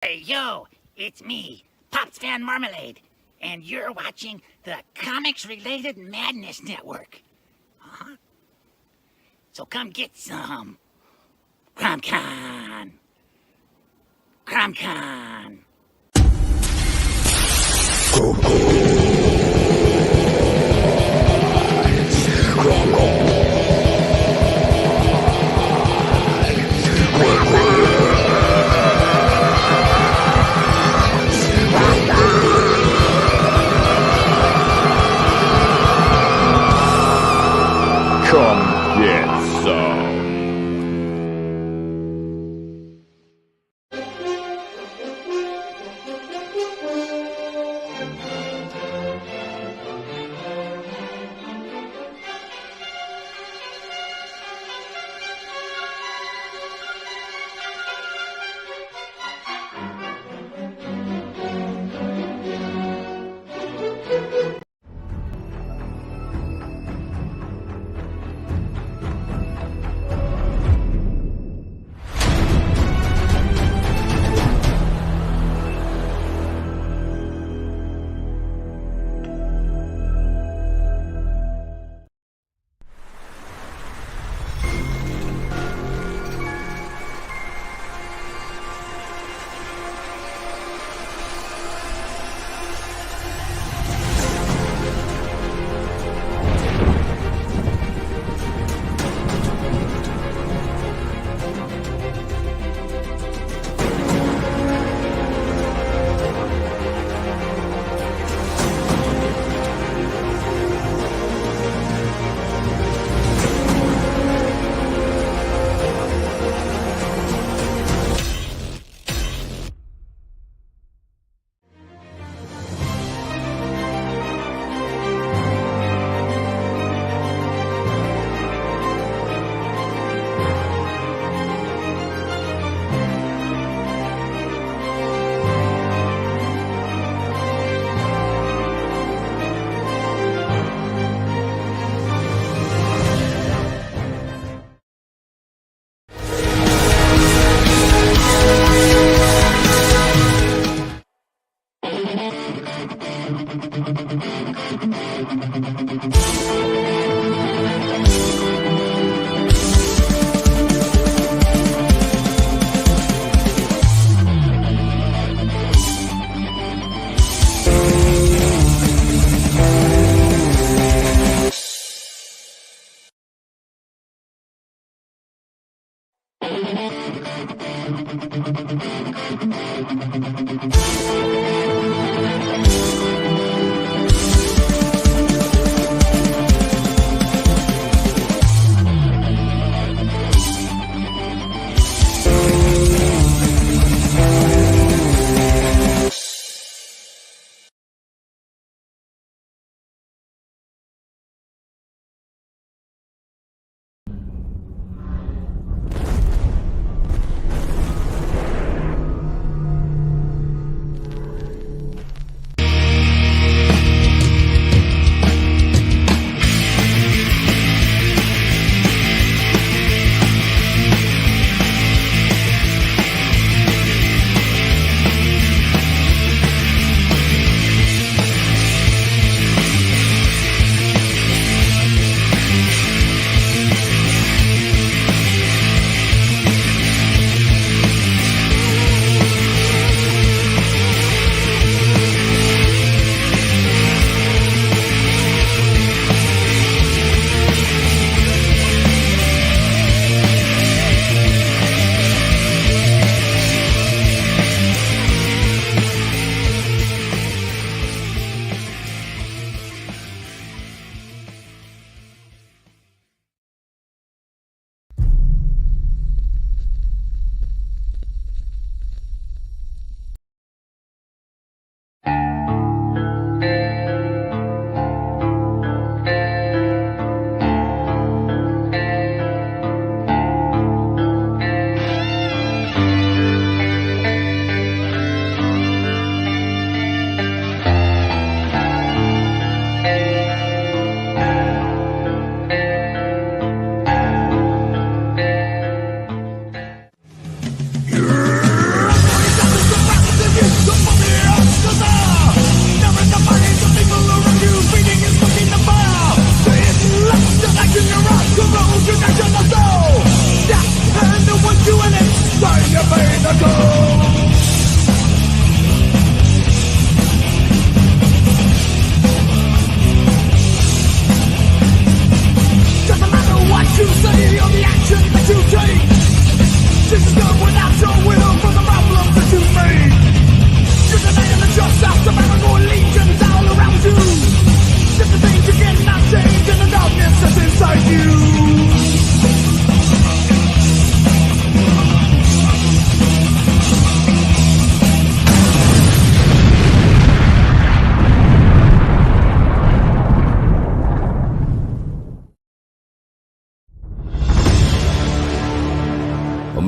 Hey, yo, it's me, Pops Van Marmalade, and you're watching the Comics-Related Madness Network. So come get some CRoM Con. CRoM Con. Come get some.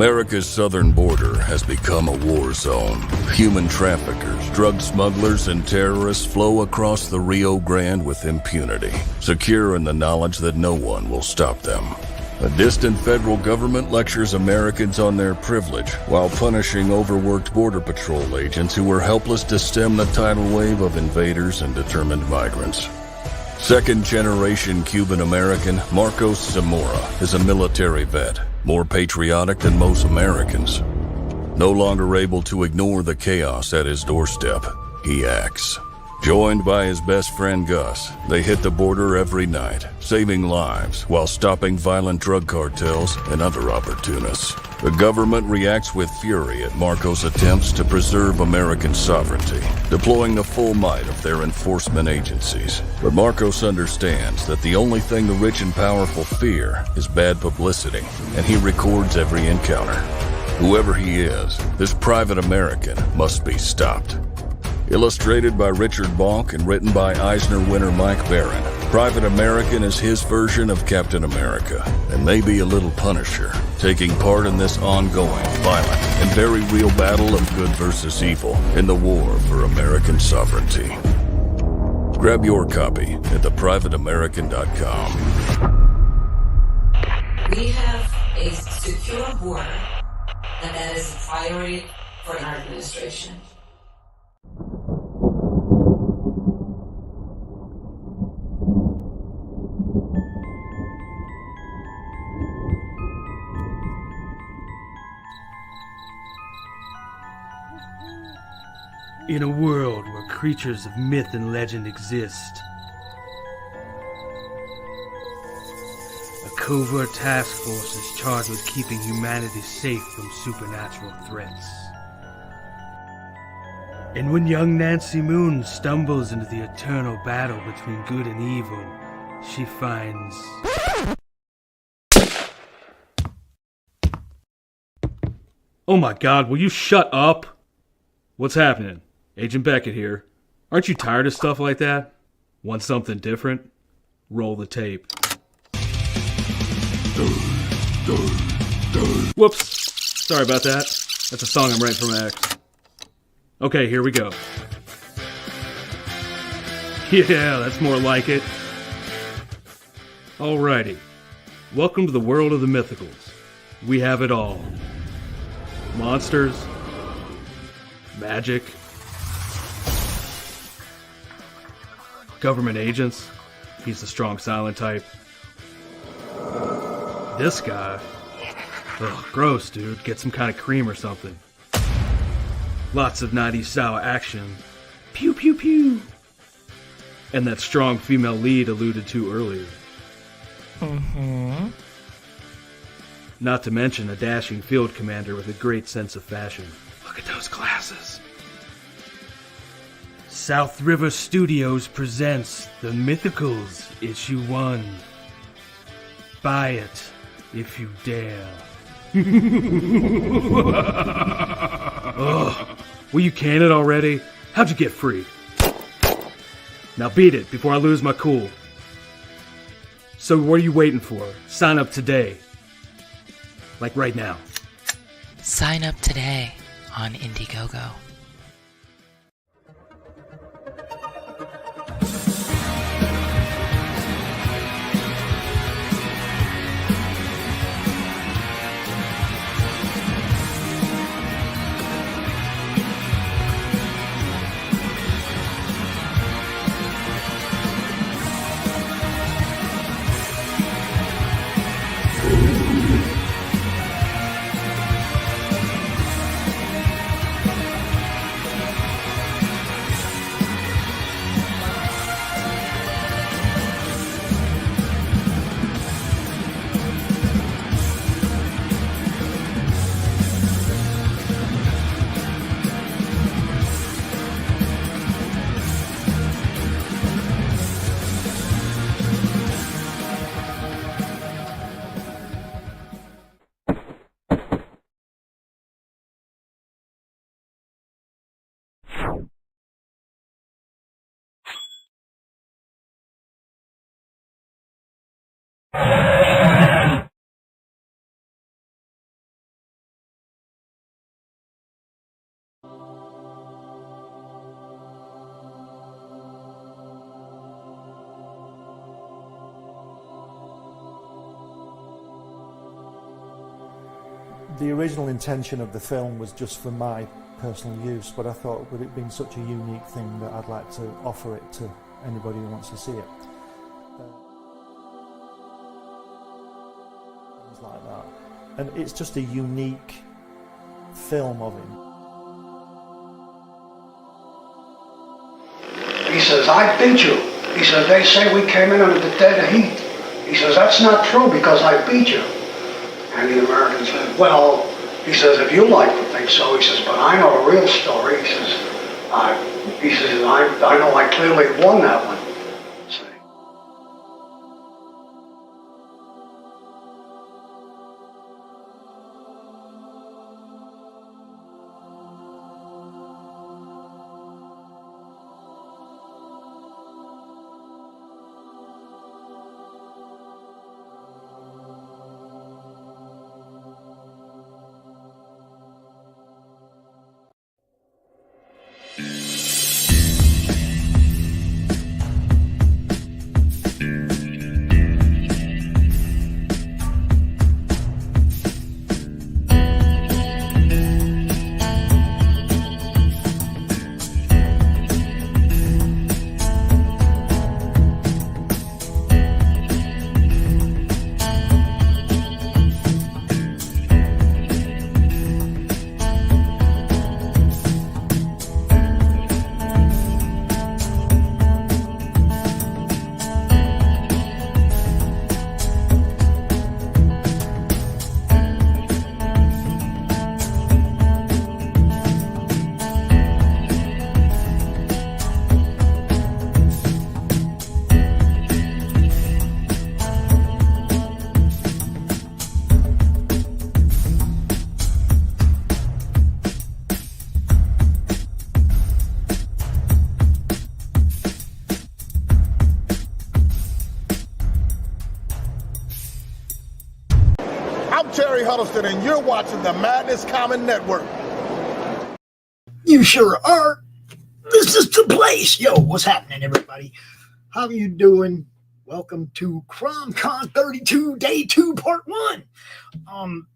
America's southern border has become a war zone. Human traffickers, drug smugglers, and terrorists flow across the Rio Grande with impunity, secure in the knowledge that no one will stop them. A distant federal government lectures Americans on their privilege while punishing overworked Border Patrol agents who were helpless to stem the tidal wave of invaders and determined migrants. Second-generation Cuban-American Marcos Zamora is a military vet, more patriotic than most Americans. No longer able to ignore the chaos at his doorstep, he acts. Joined by his best friend Gus, they hit the border every night, saving lives while stopping violent drug cartels and other opportunists. The government reacts with fury at Marcos' attempts to preserve American sovereignty, deploying the full might of their enforcement agencies. But Marcos understands that the only thing the rich and powerful fear is bad publicity, and he records every encounter. Whoever he is, this private American must be stopped. Illustrated by Richard Bonk and written by Eisner winner Mike Baron, Private American is his version of Captain America, and maybe a little Punisher, taking part in this ongoing, violent, and very real battle of good versus evil in the war for American sovereignty. Grab your copy at theprivateamerican.com. We have a secure border, and that is a priority for our administration. In a world where creatures of myth and legend exist, a covert task force is charged with keeping humanity safe from supernatural threats. And when young Nancy Moon stumbles into the eternal battle between good and evil, she finds... Oh my god, will you shut up? What's happening? Agent Beckett here. Aren't you tired of stuff like that? Want something different? Roll the tape. Whoops. Sorry about that. That's a song I'm writing for my ex. Okay, here we go. Yeah, that's more like it. Alrighty. Welcome to the world of the mythicals. We have it all. Monsters. Magic. Government agents. He's the strong silent type. This guy. Ugh, gross, dude. Get some kind of cream or something. Lots of 90s style action. Pew pew pew. And that strong female lead alluded to earlier. Not to mention a dashing field commander with a great sense of fashion. Look at those glasses. South River Studios presents The Mythicals, Issue 1. Buy it, if you dare. Ugh, will you can it already? How'd you get free? Now beat it before I lose my cool. So what are you waiting for? Sign up today. Like right now. Sign up today on Indiegogo. The original intention of the film was just for my personal use, but I thought with it being such a unique thing that I'd like to offer it to anybody who wants to see it. Things like that. And it's just a unique film of him. He says, I beat you. He says, they say we came in under the dead heat. He says, that's not true because I beat you. And the American said, well, he says, if you like to think so, he says, but I know the real story. He says, I know I clearly won that one. See? And you're watching the Madness Common Network. You sure are. This is the place. Yo, what's happening, everybody? How you doing? Welcome to CRoM Con 32 Day 2 Part 1.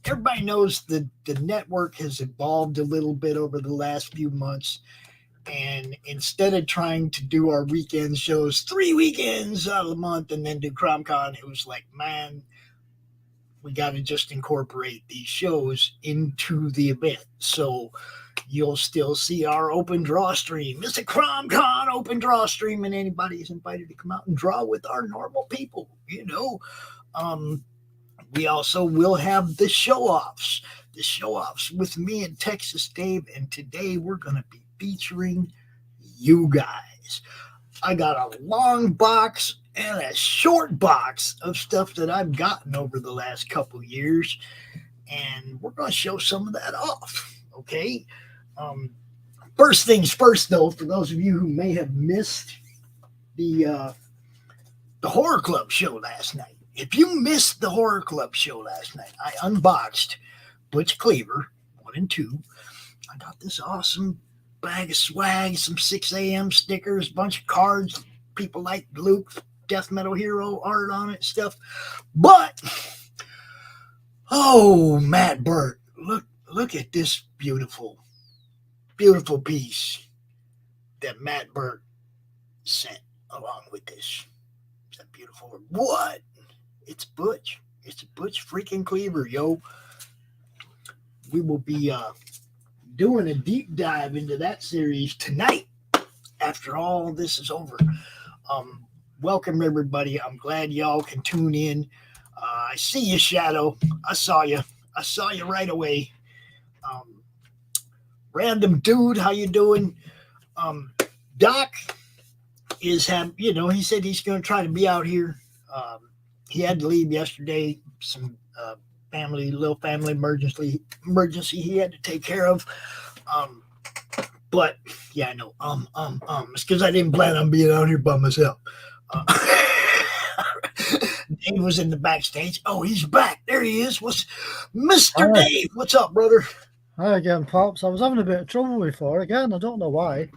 Everybody knows the network has evolved a little bit over the last few months. And instead of trying to do our weekend shows 3 weekends out of the month and then do CRoM Con, it was like, man, we got to just incorporate these shows into the event. So you'll still see our open draw stream. It's a CRoM Con open draw stream, and anybody is invited to come out and draw with our normal people, you know. We also will have the show-offs with me and Texas Dave, and today we're going to be featuring you guys. I got a long box and a short box of stuff that I've gotten over the last couple years, and we're going to show some of that off, okay? First things first, though, for those of you who may have missed the Horror Club show last night. If you missed the Horror Club show last night, I unboxed Butch Cleaver 1 and 2. I got this awesome bag of swag, some 6 a.m. stickers, a bunch of cards, people like Luke, Death Metal Hero art on it, stuff. But, oh, Matt Burt, look at this beautiful piece that Matt Burt sent along with this. Is that beautiful? What? It's Butch. It's Butch freaking Cleaver, yo. We will be doing a deep dive into that series tonight after all this is over. Welcome, everybody. I'm glad y'all can tune in. I see you, Shadow. I saw you right away. Random dude, how you doing? Doc he said he's going to try to be out here. He had to leave yesterday. Some little family emergency he had to take care of. But yeah, I know. It's because I didn't plan on being out here by myself. Dave was in the backstage. Oh, he's back. There he is. What's Mr. Hi. Dave? What's up, brother? Hi again, Pops. I was having a bit of trouble before. Again, I don't know why.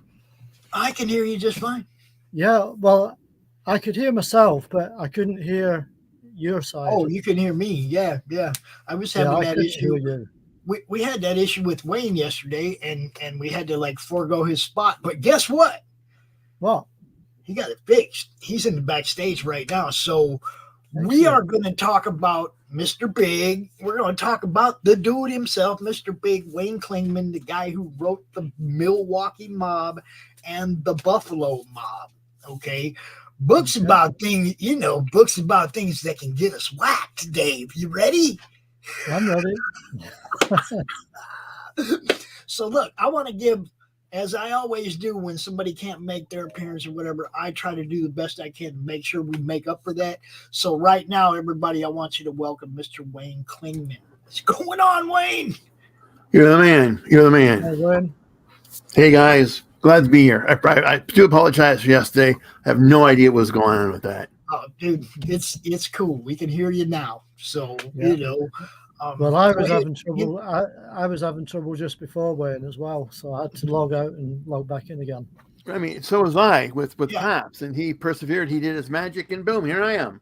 I can hear you just fine. Yeah, well, I could hear myself, but I couldn't hear your side. Oh, you can hear me. Yeah. I was having that issue. We had that issue with Wayne yesterday, and we had to like forego his spot. But guess what? What? He got it fixed. He's in the backstage right now. So we are going to talk about Mr. Big. We're going to talk about the dude himself, Mr. Big, Wayne Clingman, the guy who wrote the Milwaukee Mob and the Buffalo Mob. Okay. Books about things, books about things that can get us whacked, Dave. You ready? I'm ready. So look, I want to give, as I always do when somebody can't make their appearance or whatever, I try to do the best I can to make sure we make up for that. So right now, everybody, I want you to welcome Mr. Wayne Clingman. What's going on, Wayne? You're the man. You're the man. Hey, Wayne. Hey, guys. Glad to be here. I do apologize for yesterday. I have no idea what was going on with that. Oh, dude, it's cool. We can hear you now. So, well, I was having trouble. I was having trouble just before Wayne as well, so I had to log out and log back in again. I mean, so was I with Pops, and he persevered. He did his magic, and boom, here I am.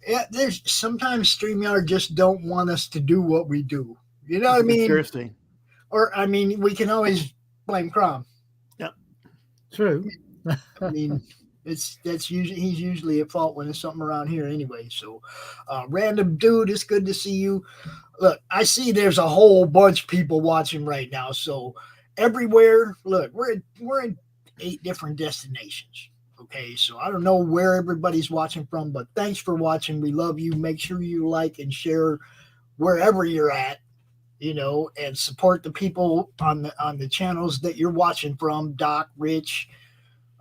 Yeah, there's sometimes StreamYard just don't want us to do what we do. You know what I mean? Seriously. Or I mean, we can always blame CRoM. Yeah, true. I mean. He's usually at fault when there's something around here anyway. So, random dude, it's good to see you. Look, I see there's a whole bunch of people watching right now. So everywhere, look, we're in 8 different destinations. Okay, so I don't know where everybody's watching from, but thanks for watching. We love you. Make sure you like and share wherever you're at, and support the people on the channels that you're watching from. Doc, Rich.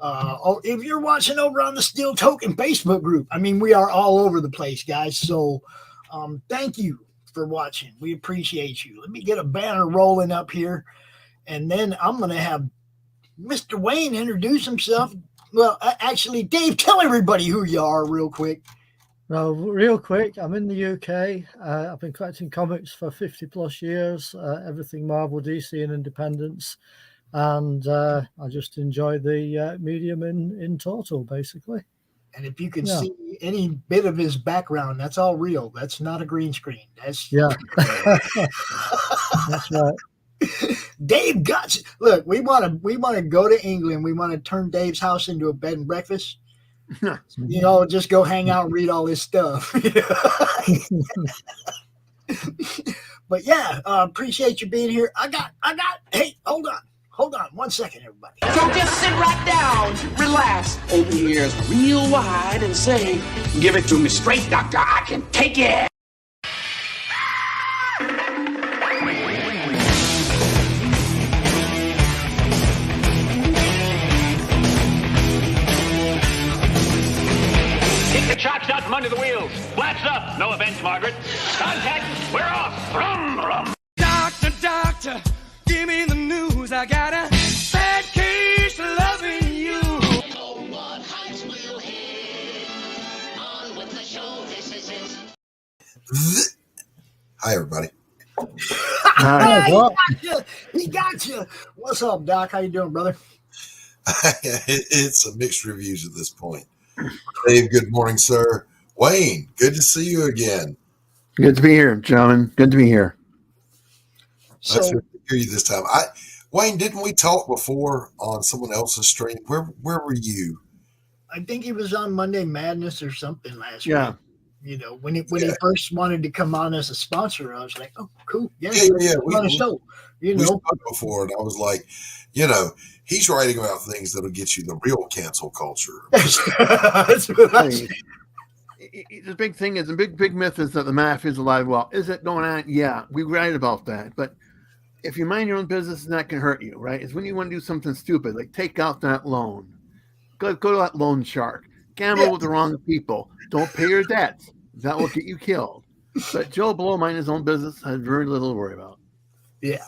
If you're watching over on the Steel Token Facebook group, I mean, we are all over the place, guys. So, thank you for watching. We appreciate you. Let me get a banner rolling up here, and then I'm going to have Mr. Wayne introduce himself. Well, actually, Dave, tell everybody who you are real quick. Well, real quick, I'm in the UK. I've been collecting comics for 50 plus years, everything Marvel, DC, and Independence. And I just enjoy the medium in total, basically. And if you can see any bit of his background, that's all real. That's not a green screen. That's that's right. Dave Guts. Look, we want to go to England. We want to turn Dave's house into a bed and breakfast. Just go hang out and read all this stuff. But appreciate you being here. Hey, hold on 1 second, everybody. So just sit right down, relax, open your ears real wide and say, give it to me straight, doctor, I can take it. Kick the chocks out from under the wheels. Flaps up. No offense, Margaret. Contact. We're off. Rum. Doctor, give me the news. I got a bad case of loving you. Oh, what heights will hit? On with the show. This is it. Hi, everybody. Hi. He got you. What's up, Doc? How you doing, brother? It's a mixed reviews at this point. Dave, good morning, sir. Wayne, good to see you again. Good to be here, gentlemen. Good to be here. That's good to hear you this time. Wayne, didn't we talk before on someone else's stream? Where were you? I think he was on Monday Madness or something last week. When he first wanted to come on as a sponsor, I was like, "Oh, cool, yeah." We on a show, we spoke before, and I was like, he's writing about things that'll get you the real cancel culture. That's what I said. The big thing is, the big myth is that the mafia is alive. Well, is it going on? Yeah, we write about that. But if you mind your own business, that can hurt you, right? It's when you want to do something stupid, like take out that loan. Go to that loan shark. Gamble with the wrong people. Don't pay your debts. That will get you killed. But Joe Blow, mind his own business, has very little to worry about. Yeah.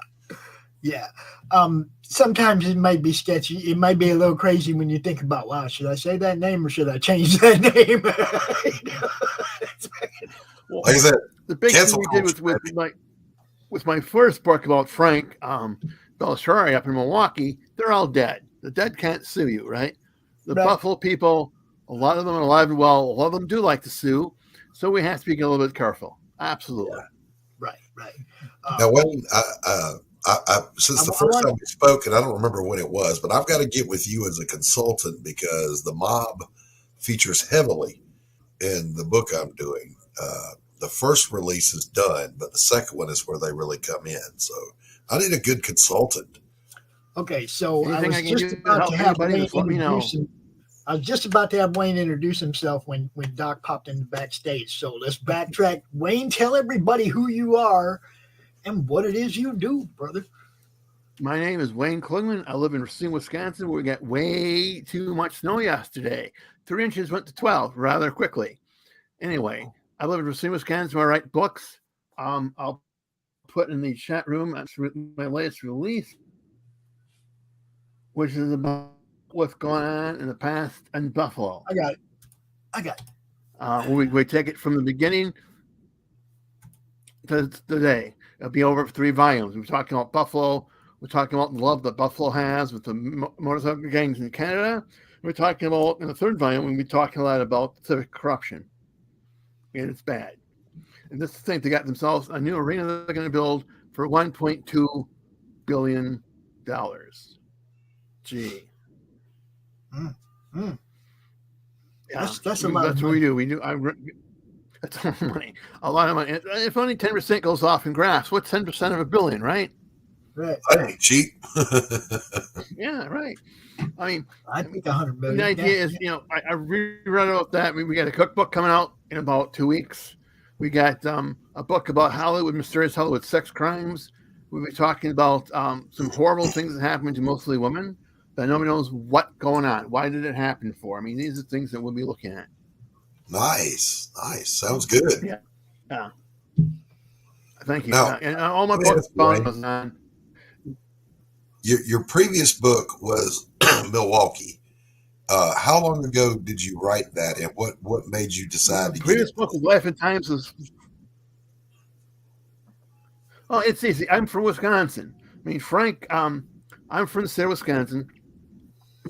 Sometimes it might be sketchy. It might be a little crazy when you think about, wow, should I say that name or should I change that name? Like I said, the big thing we did with my first book about Frank Belshari up in Milwaukee, they're all dead. The dead can't sue you, right? The Buffalo people A lot of them are alive and well. A lot of them do like to sue. So we have to be a little bit careful. Absolutely. Yeah. Right. Now, Wayne, since the first time we spoke, and I don't remember when it was, but I've got to get with you as a consultant because the mob features heavily in the book I'm doing. The first release is done, but the second one is where they really come in. So I need a good consultant. Okay, so Anything I was just about to have Wayne introduce himself when Doc popped in the backstage. So let's backtrack. Wayne, tell everybody who you are and what it is you do, brother. My name is Wayne Clingman. I live in Racine, Wisconsin, where we got way too much snow yesterday. 3 inches went to 12 rather quickly. Anyway, I live in Racine, Wisconsin, where I write books. I'll put in the chat room my latest release, which is about what's going on in the past in Buffalo. I got it. We take it from the beginning to today. It'll be over 3 volumes. We're talking about Buffalo. We're talking about the love that Buffalo has with the motorcycle gangs in Canada. We're talking about, in the 3rd volume, we'll be talking a lot about civic corruption. And it's bad. And this is the thing, they got themselves a new arena that they're going to build for $1.2 billion. Gee. Yeah, that's a lot. That's what we do. That's a lot of money. A lot of money. If only 10% goes off in grass, what's 10% of $1 billion, right? Right. That ain't cheap. Yeah, right. I think $100 billion. The idea is, I reread about that. We got a cookbook coming out in about 2 weeks. We got a book about mysterious Hollywood sex crimes. We'll be talking about some horrible things that happen to mostly women that nobody knows what's going on. Why did it happen for? I mean, these are things that we'll be looking at. Nice. Sounds good. Yeah. Thank you. Now, and all my books on. Your previous book was Milwaukee. How long ago did you write that, and what made you decide to get it? Previous book of Life and Times was. Oh, it's easy. I'm from Wisconsin. I mean, Frank, I'm from the state of Wisconsin.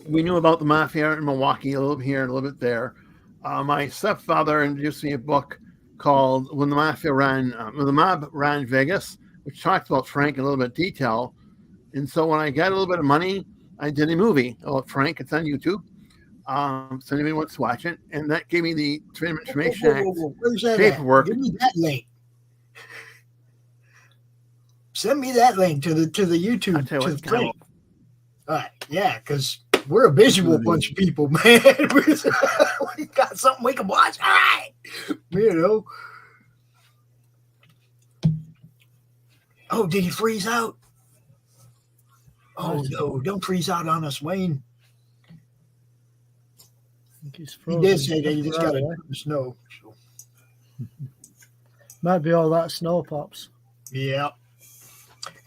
We knew about the mafia in Milwaukee, a little bit here and a little bit there. My stepfather introduced me a book called When the Mob Ran Vegas, which talked about Frank in a little bit of detail. And so when I got a little bit of money, I did a movie about Frank. It's on YouTube. So anybody wants to watch it. And that gave me the Freedom of Information Act paperwork. Give me that link. Send me that link to the YouTube. To the link. All right, yeah, because we're a visual bunch of people, man. We got something we can watch. All right, Oh, did he freeze out? Oh no! Don't freeze out on us, Wayne. He did say that you just got to snow. So. Might be all that snow, Pops. Yeah.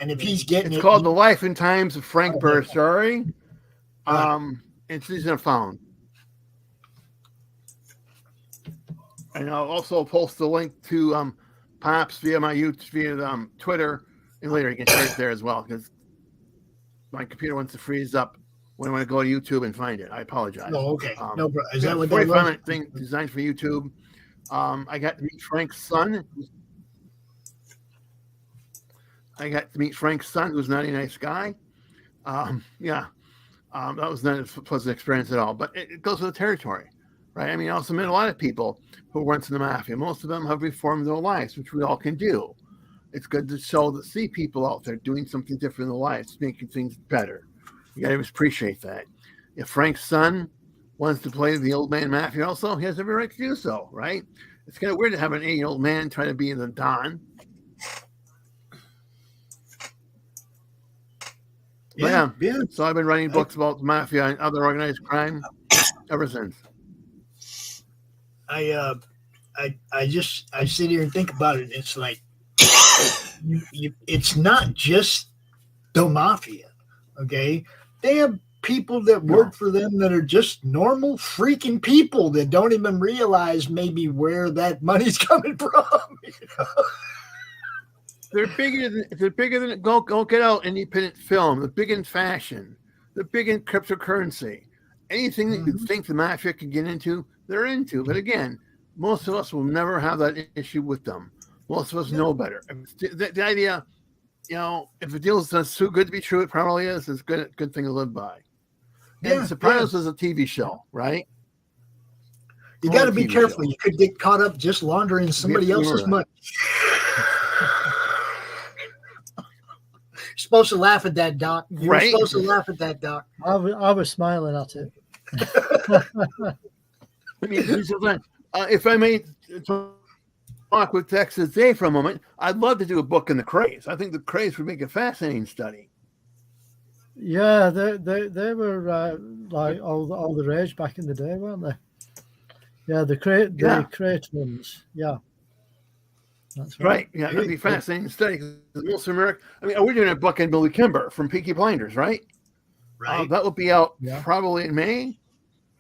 And if he's getting it's called The Life and Times of Frank Bursari. It's easily found. And I'll also post the link to Pops via my YouTube, via Twitter, and later you can share it there as well because my computer wants to freeze up when I want to go to YouTube and find it. I apologize. Oh, okay. No, bro. Is that what that 45-minute thing designed for YouTube? I got to meet Frank's son. Who's not a nice guy. That was not a pleasant experience at all. But it goes with the territory, right? I mean, I also met a lot of people who were once in the mafia. Most of them have reformed their lives, which we all can do. It's good to see people out there doing something different in their lives, making things better. You got to appreciate that. If Frank's son wants to play the old man mafia also, he has every right to do so, right? It's kind of weird to have an 80-year-old man try to be the Don. Yeah. So I've been writing books about the mafia and other organized crime ever since. I sit here and think about it. It's like it's not just the mafia, okay? They have people that work for them that are just normal freaking people that don't even realize maybe where that money's coming from. They're bigger than go get out independent film. They're big in fashion. They're big in cryptocurrency. anything that you think the mafia can get into, they're into. But again, most of us will never have that issue with them. Most of us know better. The idea, if a deal is too good to be true, it probably is. It's a good thing to live by. And Sopranos is a TV show, right? You got to be careful. You could get caught up just laundering somebody else's money. You're supposed to laugh at that, Doc. You're supposed to laugh at that, Doc. I was smiling at it. I mean, if I may talk with Texas Day for a moment, I'd love to do a book in the craze. I think the craze would make a fascinating study. Yeah, they were like all the rage back in the day, weren't they? Yeah, the crate ones. Yeah. That's right. Yeah, that'd be fascinating study. Most American. I mean, we're doing a book on Billy Kimber from Peaky Blinders, right? Right. That will be out probably in May.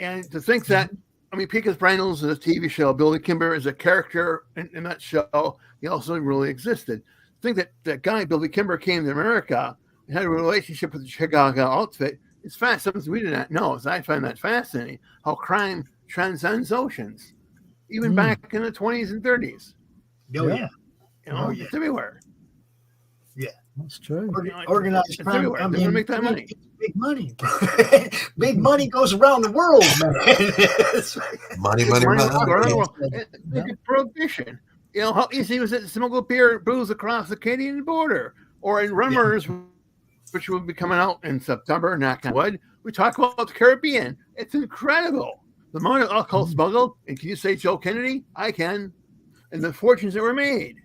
And to think that, I mean, Peaky Blinders is a TV show. Billy Kimber is a character in that show. He also really existed. Think that guy Billy Kimber came to America and had a relationship with the Chicago outfit. It's fast. Something we didn't know. So I find that fascinating. How crime transcends oceans, even back in the 20s and 30s. Oh, yeah. It's everywhere. Yeah, that's true. Organized crime. Everywhere. I They're mean, gonna make that money. Big money. Big money goes around the world, man. money. Look at prohibition. How easy was it to smuggle beer, booze across the Canadian border, or in Rummers, which will be coming out in September. Knock on wood. We talk about the Caribbean. It's incredible. The amount of alcohol smuggled. And can you say Joe Kennedy? I can. And the fortunes that were made.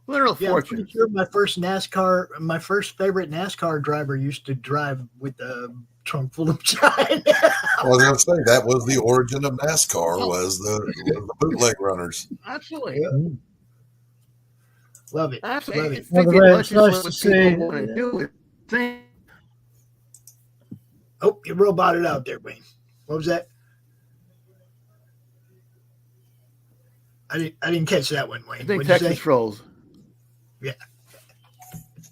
Literal fortunes. I'm pretty sure my first favorite NASCAR driver used to drive with a trunk full of China. I was going to say that was the origin of NASCAR, was the bootleg runners. Absolutely. Yeah. Love it. Absolutely. It's nice to see. Oh, you roboted out there, Wayne. What was that? I didn't catch that one, Wayne. I think Texas froze. Yeah.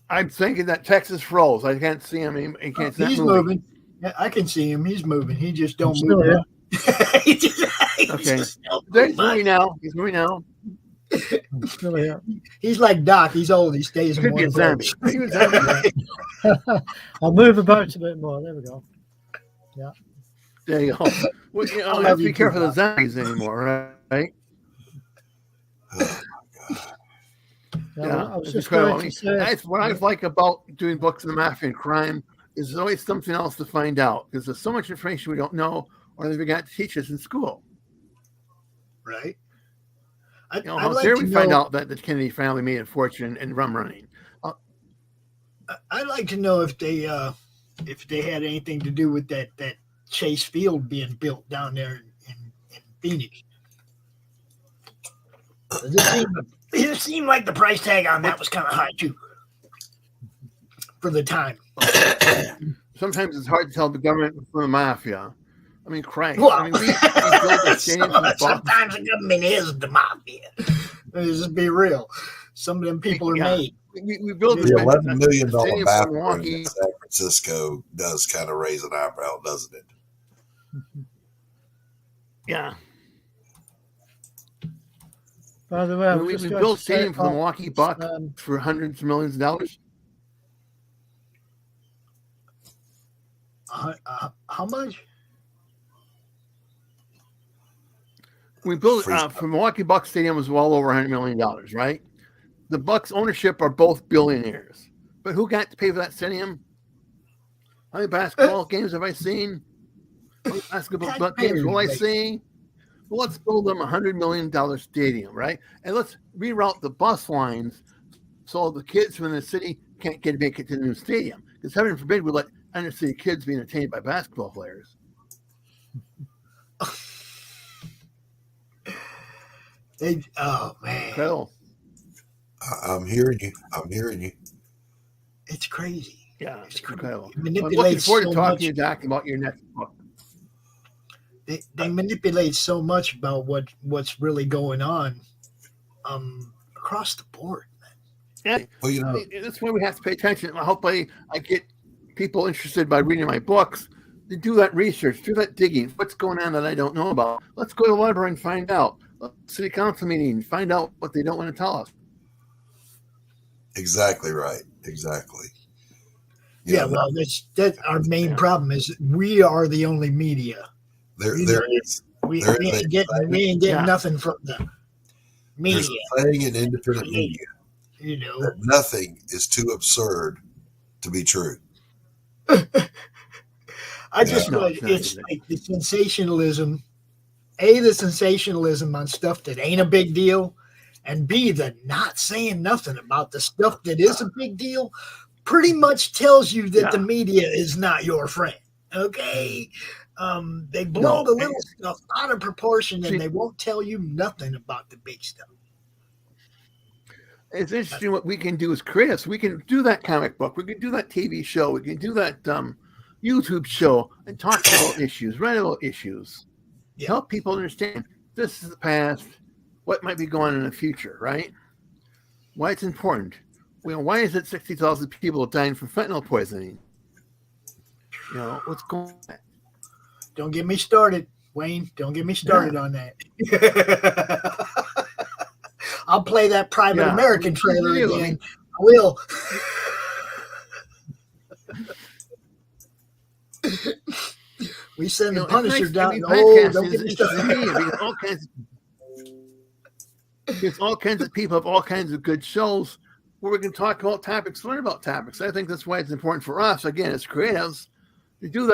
I'm thinking that Texas froze. I can't see him. He can't see He's moving. Yeah, I can see him. He's moving. He just don't move. Okay. He's moving now. He's moving now. Still here. He's like Doc. He's old. He stays in one place. I'll move about a bit more. There we go. Yeah. There you go. Well, you don't have to be careful of the zombies anymore, right? I was just incredible. going to say, That's what I like about doing books on the mafia and crime. Is there's always something else to find out because there's so much information we don't know or they forgot to teach us in school. Right. How dare we find out that the Kennedy family made a fortune in rum running? I'd like to know if they had anything to do with that Chase Field being built down there in Phoenix. It seemed like the price tag on that was kind of high too for the time. Sometimes it's hard to tell the government from the mafia. I mean, Christ. Well, I mean, we built a stadium sometimes the government is the mafia. Let's just be real. Some of them people are made. We built the $11 million bathroom in San Francisco does kind of raise an eyebrow, doesn't it? Yeah. By the way, we built a stadium for the Milwaukee Bucks for hundreds of millions of dollars. How much? We built for Milwaukee Bucks Stadium was well over $100 million, right? The Bucks ownership are both billionaires, but who got to pay for that stadium? How many basketball games have I seen? How many basketball games will I see? Well, let's build them $100 million stadium, right? And let's reroute the bus lines so the kids from the city can't make it to the new stadium. Because heaven forbid we let inner city kids be entertained by basketball players. Oh man! Incredible. I'm hearing you. It's crazy. Yeah, it's incredible. I'm looking forward to talking to you, Doc, about your next book. They manipulate so much about what's really going on across the board, man. Yeah, well, that's why we have to pay attention. Hopefully, I get people interested by reading my books do that research, do that digging. What's going on that I don't know about? Let's go to the library and find out. City council meeting, find out what they don't want to tell us. Exactly right. Exactly. Yeah, well, that's our main problem is we are the only media. We ain't getting nothing from them. Media. There's a saying in independent media, that nothing is too absurd to be true. It's like the sensationalism. A, the sensationalism on stuff that ain't a big deal, and B, the not saying nothing about the stuff that is a big deal pretty much tells you that the media is not your friend. Okay? They blow the little stuff out of proportion and they won't tell you nothing about the big stuff. It's interesting what we can do as creators. We can do that comic book. We can do that TV show. We can do that YouTube show and talk about issues, write about issues. Help people understand this is the past, what might be going on in the future, right? Why it's important. Why is it 60,000 people dying from fentanyl poisoning? What's going on? Don't get me started, Wayne. Don't get me started on that. I'll play that Private American trailer again. I will. We send the Punisher down. Don't get me started. There's all kinds of people have all kinds of good shows where we can talk about topics, learn about topics. I think that's why it's important for us, again, as creatives, to do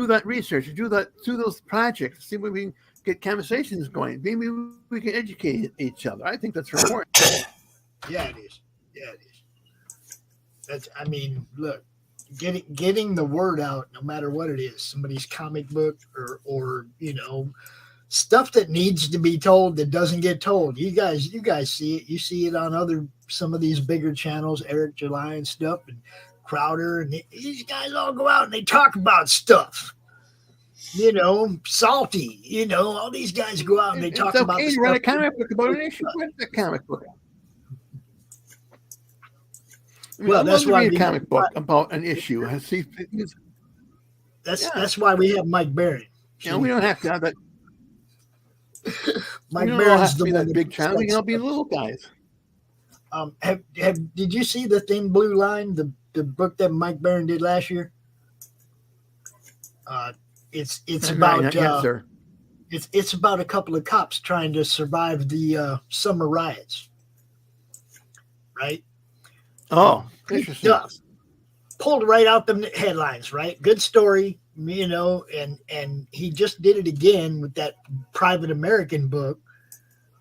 that research, to do those projects, see if we can get conversations going. Maybe we can educate each other. I think that's important. Yeah, it is. Look, getting the word out, no matter what it is, somebody's comic book or stuff that needs to be told that doesn't get told. You guys see it. You see it on some of these bigger channels, Eric July and stuff, and Crowder, and these guys all go out and they talk about stuff. Salty. All these guys go out and they talk about. It's okay to write a comic book about an issue. Write a comic book. Well, that's why a comic book about an issue. That's why we have Mike Barron. We don't have to have that. Mike Barron's the one that big channel. We can be little guys. Did you see the Thin Blue Line, the book that Mike Barron did last year? It's about it's about a couple of cops trying to survive the summer riots. Right? Oh, interesting. Pulled right out the headlines, right? Good story, and he just did it again with that Private American book,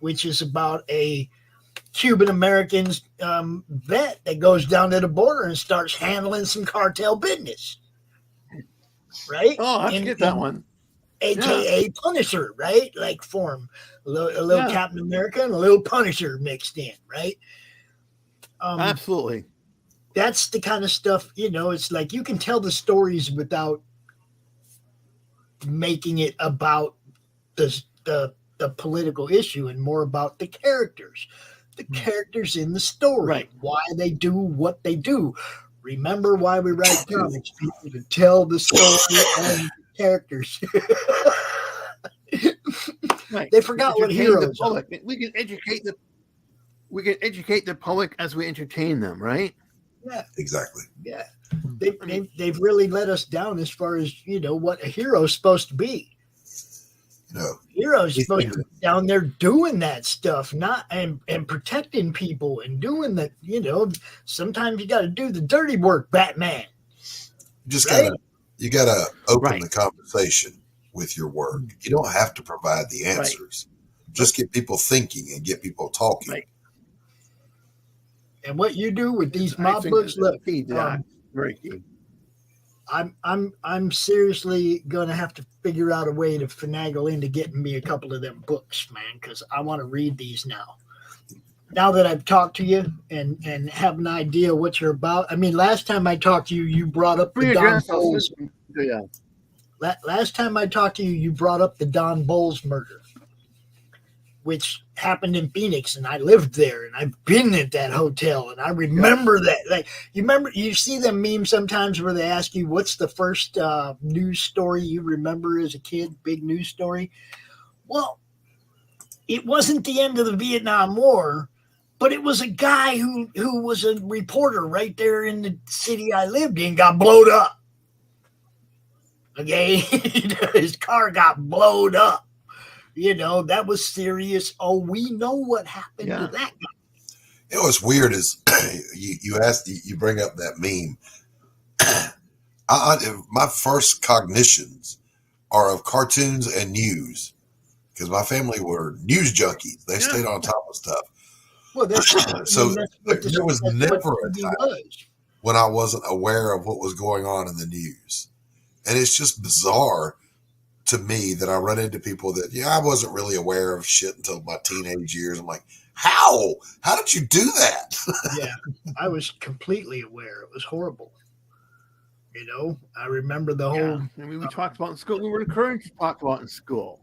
which is about a Cuban American vet that goes down to the border and starts handling some cartel business. Right? Oh, I get that one. AKA Punisher, right? Like form a little Captain America and a little Punisher mixed in, right? Absolutely. That's the kind of stuff, it's like you can tell the stories without making it about the political issue and more about the characters in the story, right? Why they do what they do. Remember why we write comics, people, to tell the story and the characters. Right. They forgot what heroes are. We can educate the public as we entertain them, right? Yeah, exactly. Yeah, they've really let us down as far as what a hero's supposed to be. Heroes supposed to be down there doing that stuff, not and protecting people and doing that. Sometimes you got to do the dirty work, Batman. You gotta open the conversation with your work. You don't have to provide the answers. Just get people thinking and get people talking. Right. And what you do with these mob books, look, very key. I'm seriously gonna have to figure out a way to finagle into getting me a couple of them books, man, because I want to read these now. Now that I've talked to you and have an idea what you're about. I mean, last time I talked to you, you brought up the Don Bowles. Last time I talked to you, you brought up the Don Bowles murder. which happened in Phoenix, and I lived there, and I've been at that hotel, and I remember that. Like, you see them memes sometimes where they ask you, what's the first news story you remember as a kid, big news story? Well, it wasn't the end of the Vietnam War, but it was a guy who was a reporter right there in the city I lived in, got blowed up. Okay, his car got blowed up. That was serious. Oh, we know what happened to that guy. What's weird is you bring up that meme. My first cognitions are of cartoons and news, because my family were news junkies. They stayed on top of stuff. Well, there was never a time when I wasn't aware of what was going on in the news. And it's just bizarre to me that I run into people that, I wasn't really aware of shit until my teenage years. I'm like, how? How did you do that? Yeah, I was completely aware. It was horrible. I remember the whole. I mean, we talked about in school. We were encouraged to talk about in school.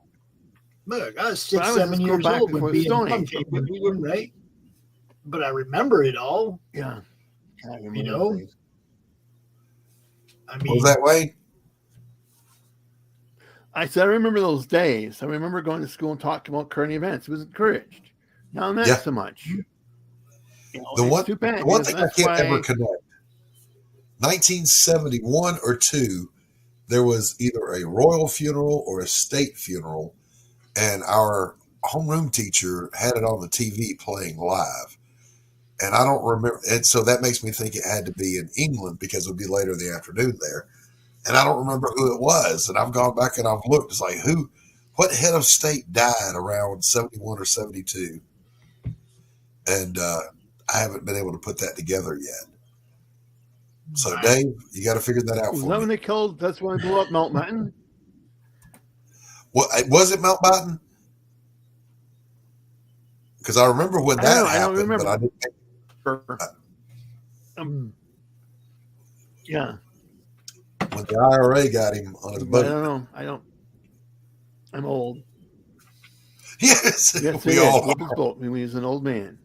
Look, I was 6-7 years old when being came, right? But I remember it all. Yeah. I mean, what was that way? I said, I remember those days. I remember going to school and talking about current events. It was encouraged. Now, not so much. The one thing I can't ever connect, 1971 or 2, there was either a royal funeral or a state funeral, and our homeroom teacher had it on the TV playing live. And I don't remember. And so that makes me think it had to be in England, because it would be later in the afternoon there. And I don't remember who it was. And I've gone back and I've looked. It's like, what head of state died around 71 or 72? And I haven't been able to put that together yet. So, Dave, you got to figure that out for me. When they killed, that's when they blew up Mountbatten? What, was it Mountbatten? Because I remember when that happened. I don't remember. But I didn't think, yeah. When the IRA got him on his boat. I don't know. I'm old. Yes, we all are. I mean, he's an old man.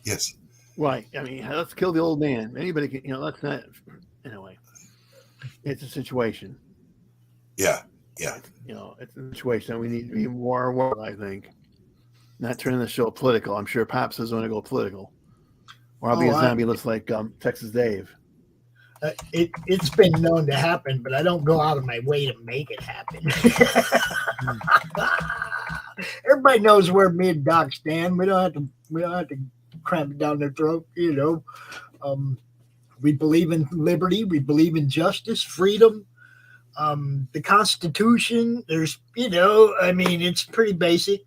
Yes. Right. I mean, let's kill the old man. Anybody can, let's not. Anyway, it's a situation. Yeah. It's a situation that we need to be more aware of, I think. Not turning the show political. I'm sure Pops is going to go political. Or I'll be a zombie looks like Texas Dave. It's been known to happen, but I don't go out of my way to make it happen. Everybody knows where me and Doc stand. We don't have to cram it down their throat. We believe in liberty. We believe in justice, freedom. The Constitution. There's, it's pretty basic.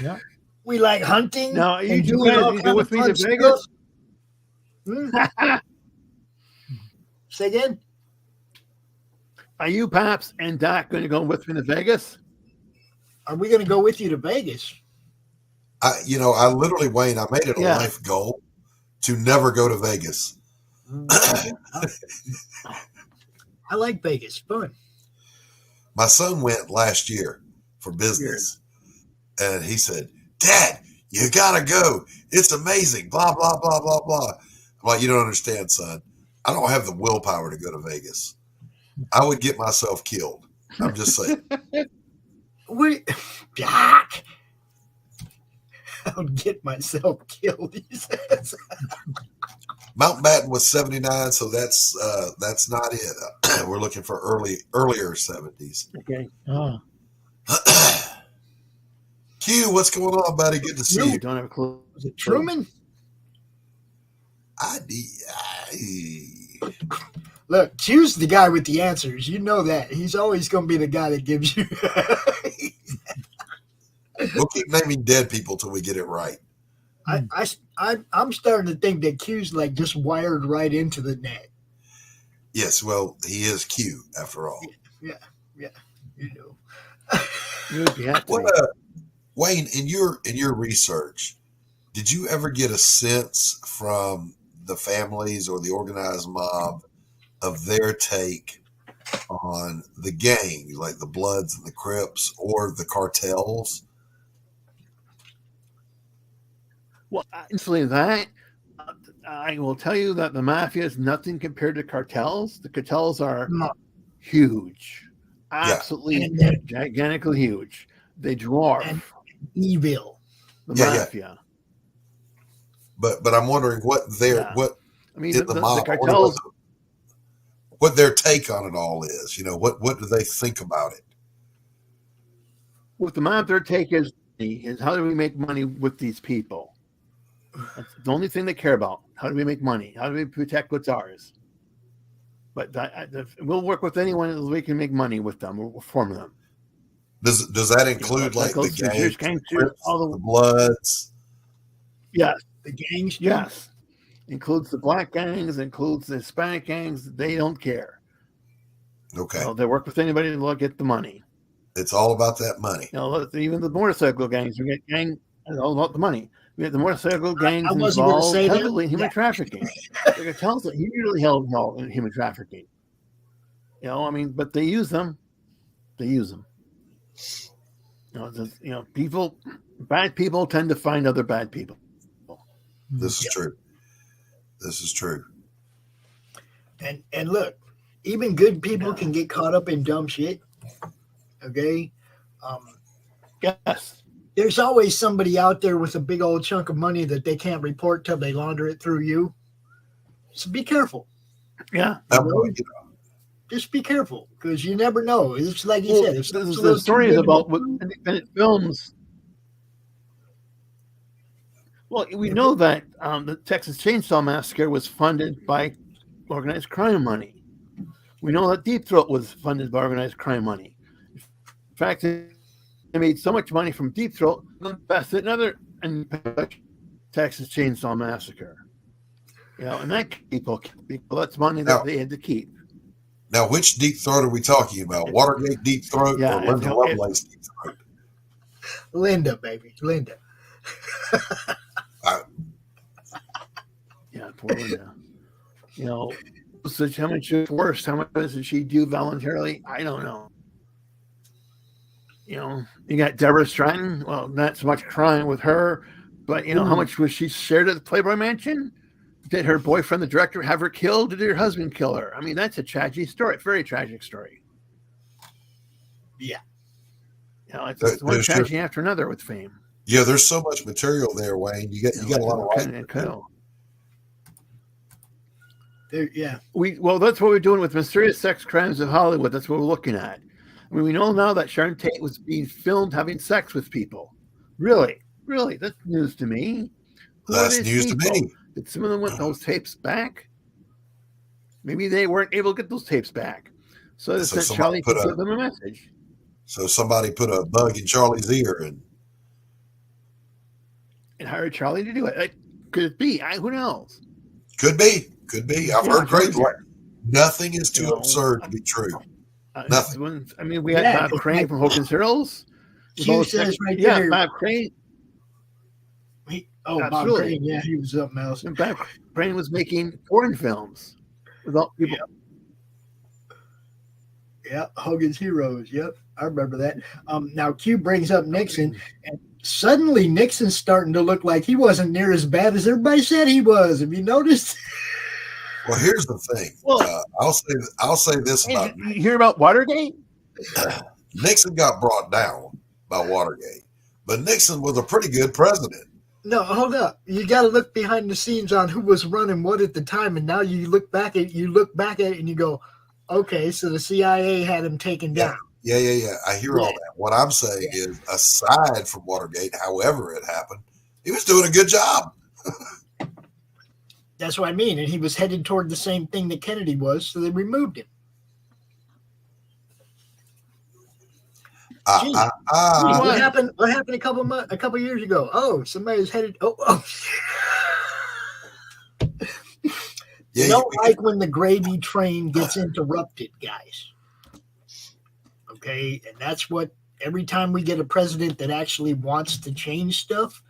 Yeah. We like hunting. Now, are you two guys go with me to Vegas? Say again? Are you, Pops, and Doc going to go with me to Vegas? Are we going to go with you to Vegas? I literally, Wayne, I made it a life goal to never go to Vegas. I like Vegas. Fun. My son went last year for business, and he said, "Dad, you got to go. It's amazing, blah, blah, blah, blah, blah." I'm like, "You don't understand, son. I don't have the willpower to go to Vegas. I would get myself killed." I'm just saying. Doc, I would get myself killed, he says. Mountbatten was 79, so that's not it. We're looking for earlier 70s. Okay. Q, what's going on, buddy? Good to see you. Don't have a clue. Was it Truman? Look, Q's the guy with the answers. You know that. He's always going to be the guy that gives you. We'll keep naming dead people till we get it right. I'm starting to think that Q's like just wired right into the net. Yes, well, he is Q after all. Yeah. Wayne, in your research, did you ever get a sense from the families or the organized mob of their take on the gangs, like the Bloods and the Crips, or the cartels? Well, actually, that I will tell you that the mafia is nothing compared to cartels. The cartels are huge, absolutely gigantically huge. They dwarf evil. The mafia. But I'm wondering what their what I mean the mob, cartels. What their take on it all is. You know, what do they think about it? With the mob, their take is how do we make money with these people? That's the only thing they care about. How do we make money? How do we protect what's ours? But we'll work with anyone that we can make money with them or from them. Does that include like the gangs, the Bloods? Yes. The gangs? Yes. Includes the black gangs, includes the Hispanic gangs. They don't care. Okay. So they work with anybody to get the money. It's all about that money. You know, even the motorcycle gangs, we get it's all about the money. We get the motorcycle gangs involved heavily in human trafficking. The cartels are usually held in human trafficking. You know, I mean, but they use them. They use them. You know, bad people tend to find other bad people. This is true. This is true. And look, even good people can get caught up in dumb shit. Okay. Yes. There's always somebody out there with a big old chunk of money that they can't report till they launder it through you. So be careful. Yeah. Just be careful because you never know. It's like you said. The story is about what independent films. Well, we know that the Texas Chainsaw Massacre was funded by organized crime money. We know that Deep Throat was funded by organized crime money. In fact, they made so much money from Deep Throat, they invested in Texas Chainsaw Massacre. You know, and that people that's money that they had to keep. Now, which Deep Throat are we talking about? Watergate Deep Throat or Linda Lovelace Deep Throat? Linda, baby, Linda. Yeah, poor Linda. You know, so how much worse? How much did she do voluntarily? I don't know. You know, you got Deborah Stratton. Well, not so much crime with her, but you know, how much was she shared at the Playboy Mansion? Did her boyfriend, the director, have her killed? Did her husband kill her? I mean, that's a tragic story. Very tragic story. Yeah. You know, it's one tragedy after another with fame. Yeah, there's so much material there, Wayne. You got a lot of writing. Yeah. Well, that's what we're doing with Mysterious Sex Crimes of Hollywood. That's what we're looking at. I mean, we know now that Sharon Tate was being filmed having sex with people. Really? That's news to me. That's news to me. Did some of them want those tapes back? Maybe they weren't able to get those tapes back. So they sent Charlie to give them a message. So somebody put a bug in Charlie's ear and hired Charlie to do it. Could it be? Who knows? Could be. I've heard great. Nothing is too absurd to be true. Nothing. I mean, we had Bob Crane from Hogan's Heroes. Q says right there. Bob Crane. Bob Crane. Yeah, he was something else. And Bob Crane was making foreign films without people. Yeah, Hogan's Heroes. Yep, I remember that. Now Q brings up Nixon, and suddenly Nixon's starting to look like he wasn't near as bad as everybody said he was. Have you noticed? Well, here's the thing. I'll say this about you hear about Watergate? Nixon got brought down by Watergate, but Nixon was a pretty good president. No, hold up. You got to look behind the scenes on who was running what at the time, and now you look back at it and you go, okay, so the CIA had him taken down. Yeah. I hear all that. What I'm saying is, aside from Watergate, however it happened, he was doing a good job. That's what I mean. And he was headed toward the same thing that Kennedy was, so they removed him. What happened? What happened a couple years ago? Oh, somebody's headed. Yeah, you don't like when the gravy train gets interrupted, guys. Okay, and that's what every time we get a president that actually wants to change stuff,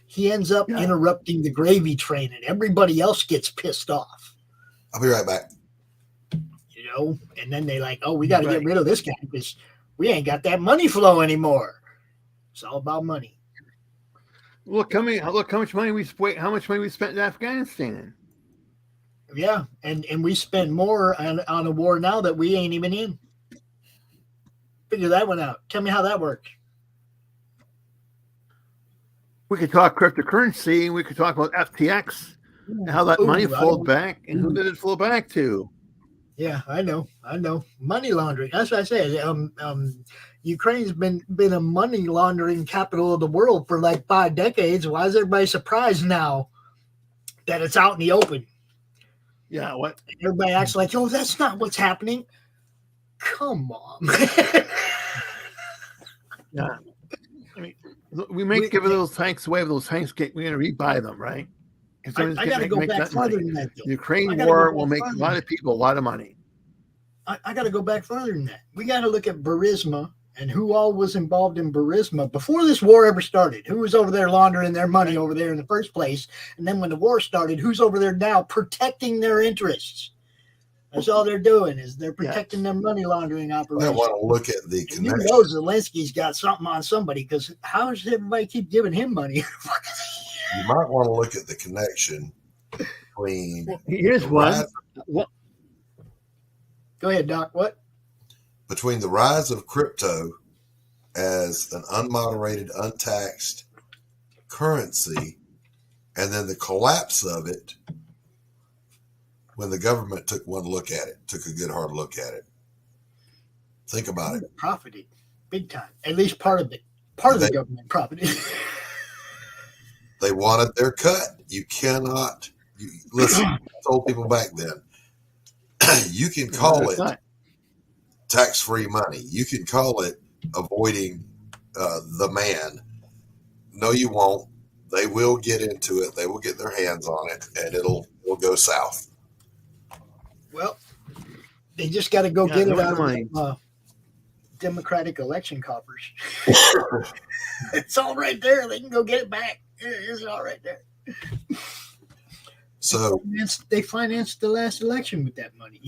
he ends up interrupting the gravy train, and everybody else gets pissed off. I'll be right back. You and then they like, oh, we got to get rid of this guy because we ain't got that money flow anymore. It's all about money. Look how much money we spent. How much money we spent in Afghanistan? Yeah, and we spend more on a war now that we ain't even in. Figure that one out. Tell me how that works. We could talk cryptocurrency. We could talk about FTX and how that money flowed back and who did it flow back to. Yeah, I know. Money laundering. That's what I said. Ukraine's been a money laundering capital of the world for like 5 decades. Why is everybody surprised now that it's out in the open? Yeah, what? Everybody acts like, oh, that's not what's happening. Come on. Yeah. I mean, we may give those tanks away. If those tanks we're going to rebuy them, right? I got to go back further than that. The Ukraine war will make a lot of people a lot of money. I got to go back further than that. We got to look at Burisma and who all was involved in Burisma before this war ever started. Who was over there laundering their money over there in the first place? And then when the war started, who's over there now protecting their interests? That's all they're doing is they're protecting their money laundering operations. I want to look at the connection. You know Zelensky's got something on somebody because how does everybody keep giving him money? You might want to look at the connection between. Here's one. Go ahead, Doc. What? Between the rise of crypto as an unmoderated, untaxed currency, and then the collapse of it when the government took one look at it, took a good hard look at it. Think about it. Profited big time. At least part of it. Part of the government profited. They wanted their cut. You cannot. Listen, I told people back then, you can call it tax-free money. You can call it avoiding the man. No, you won't. They will get into it. They will get their hands on it, and it'll go south. Well, they just got to go get it out of Democratic election coffers. It's all right there. They can go get it back. It's all right there. So they financed the last election with that money,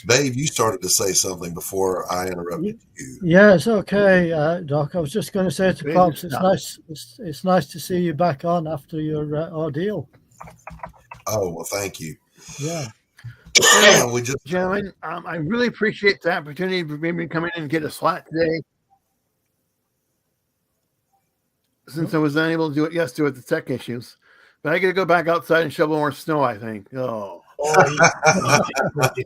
Dave, you started to say something before I interrupted you. Yeah, it's okay, Doc. I was just going to say to Pops, it's nice to see you back on after your ordeal. Oh well, thank you. Yeah. Gentlemen, I really appreciate the opportunity for me to come in and get a slot today. Since I was unable to do it yesterday with the tech issues. But I got to go back outside and shovel more snow, I think. Oh.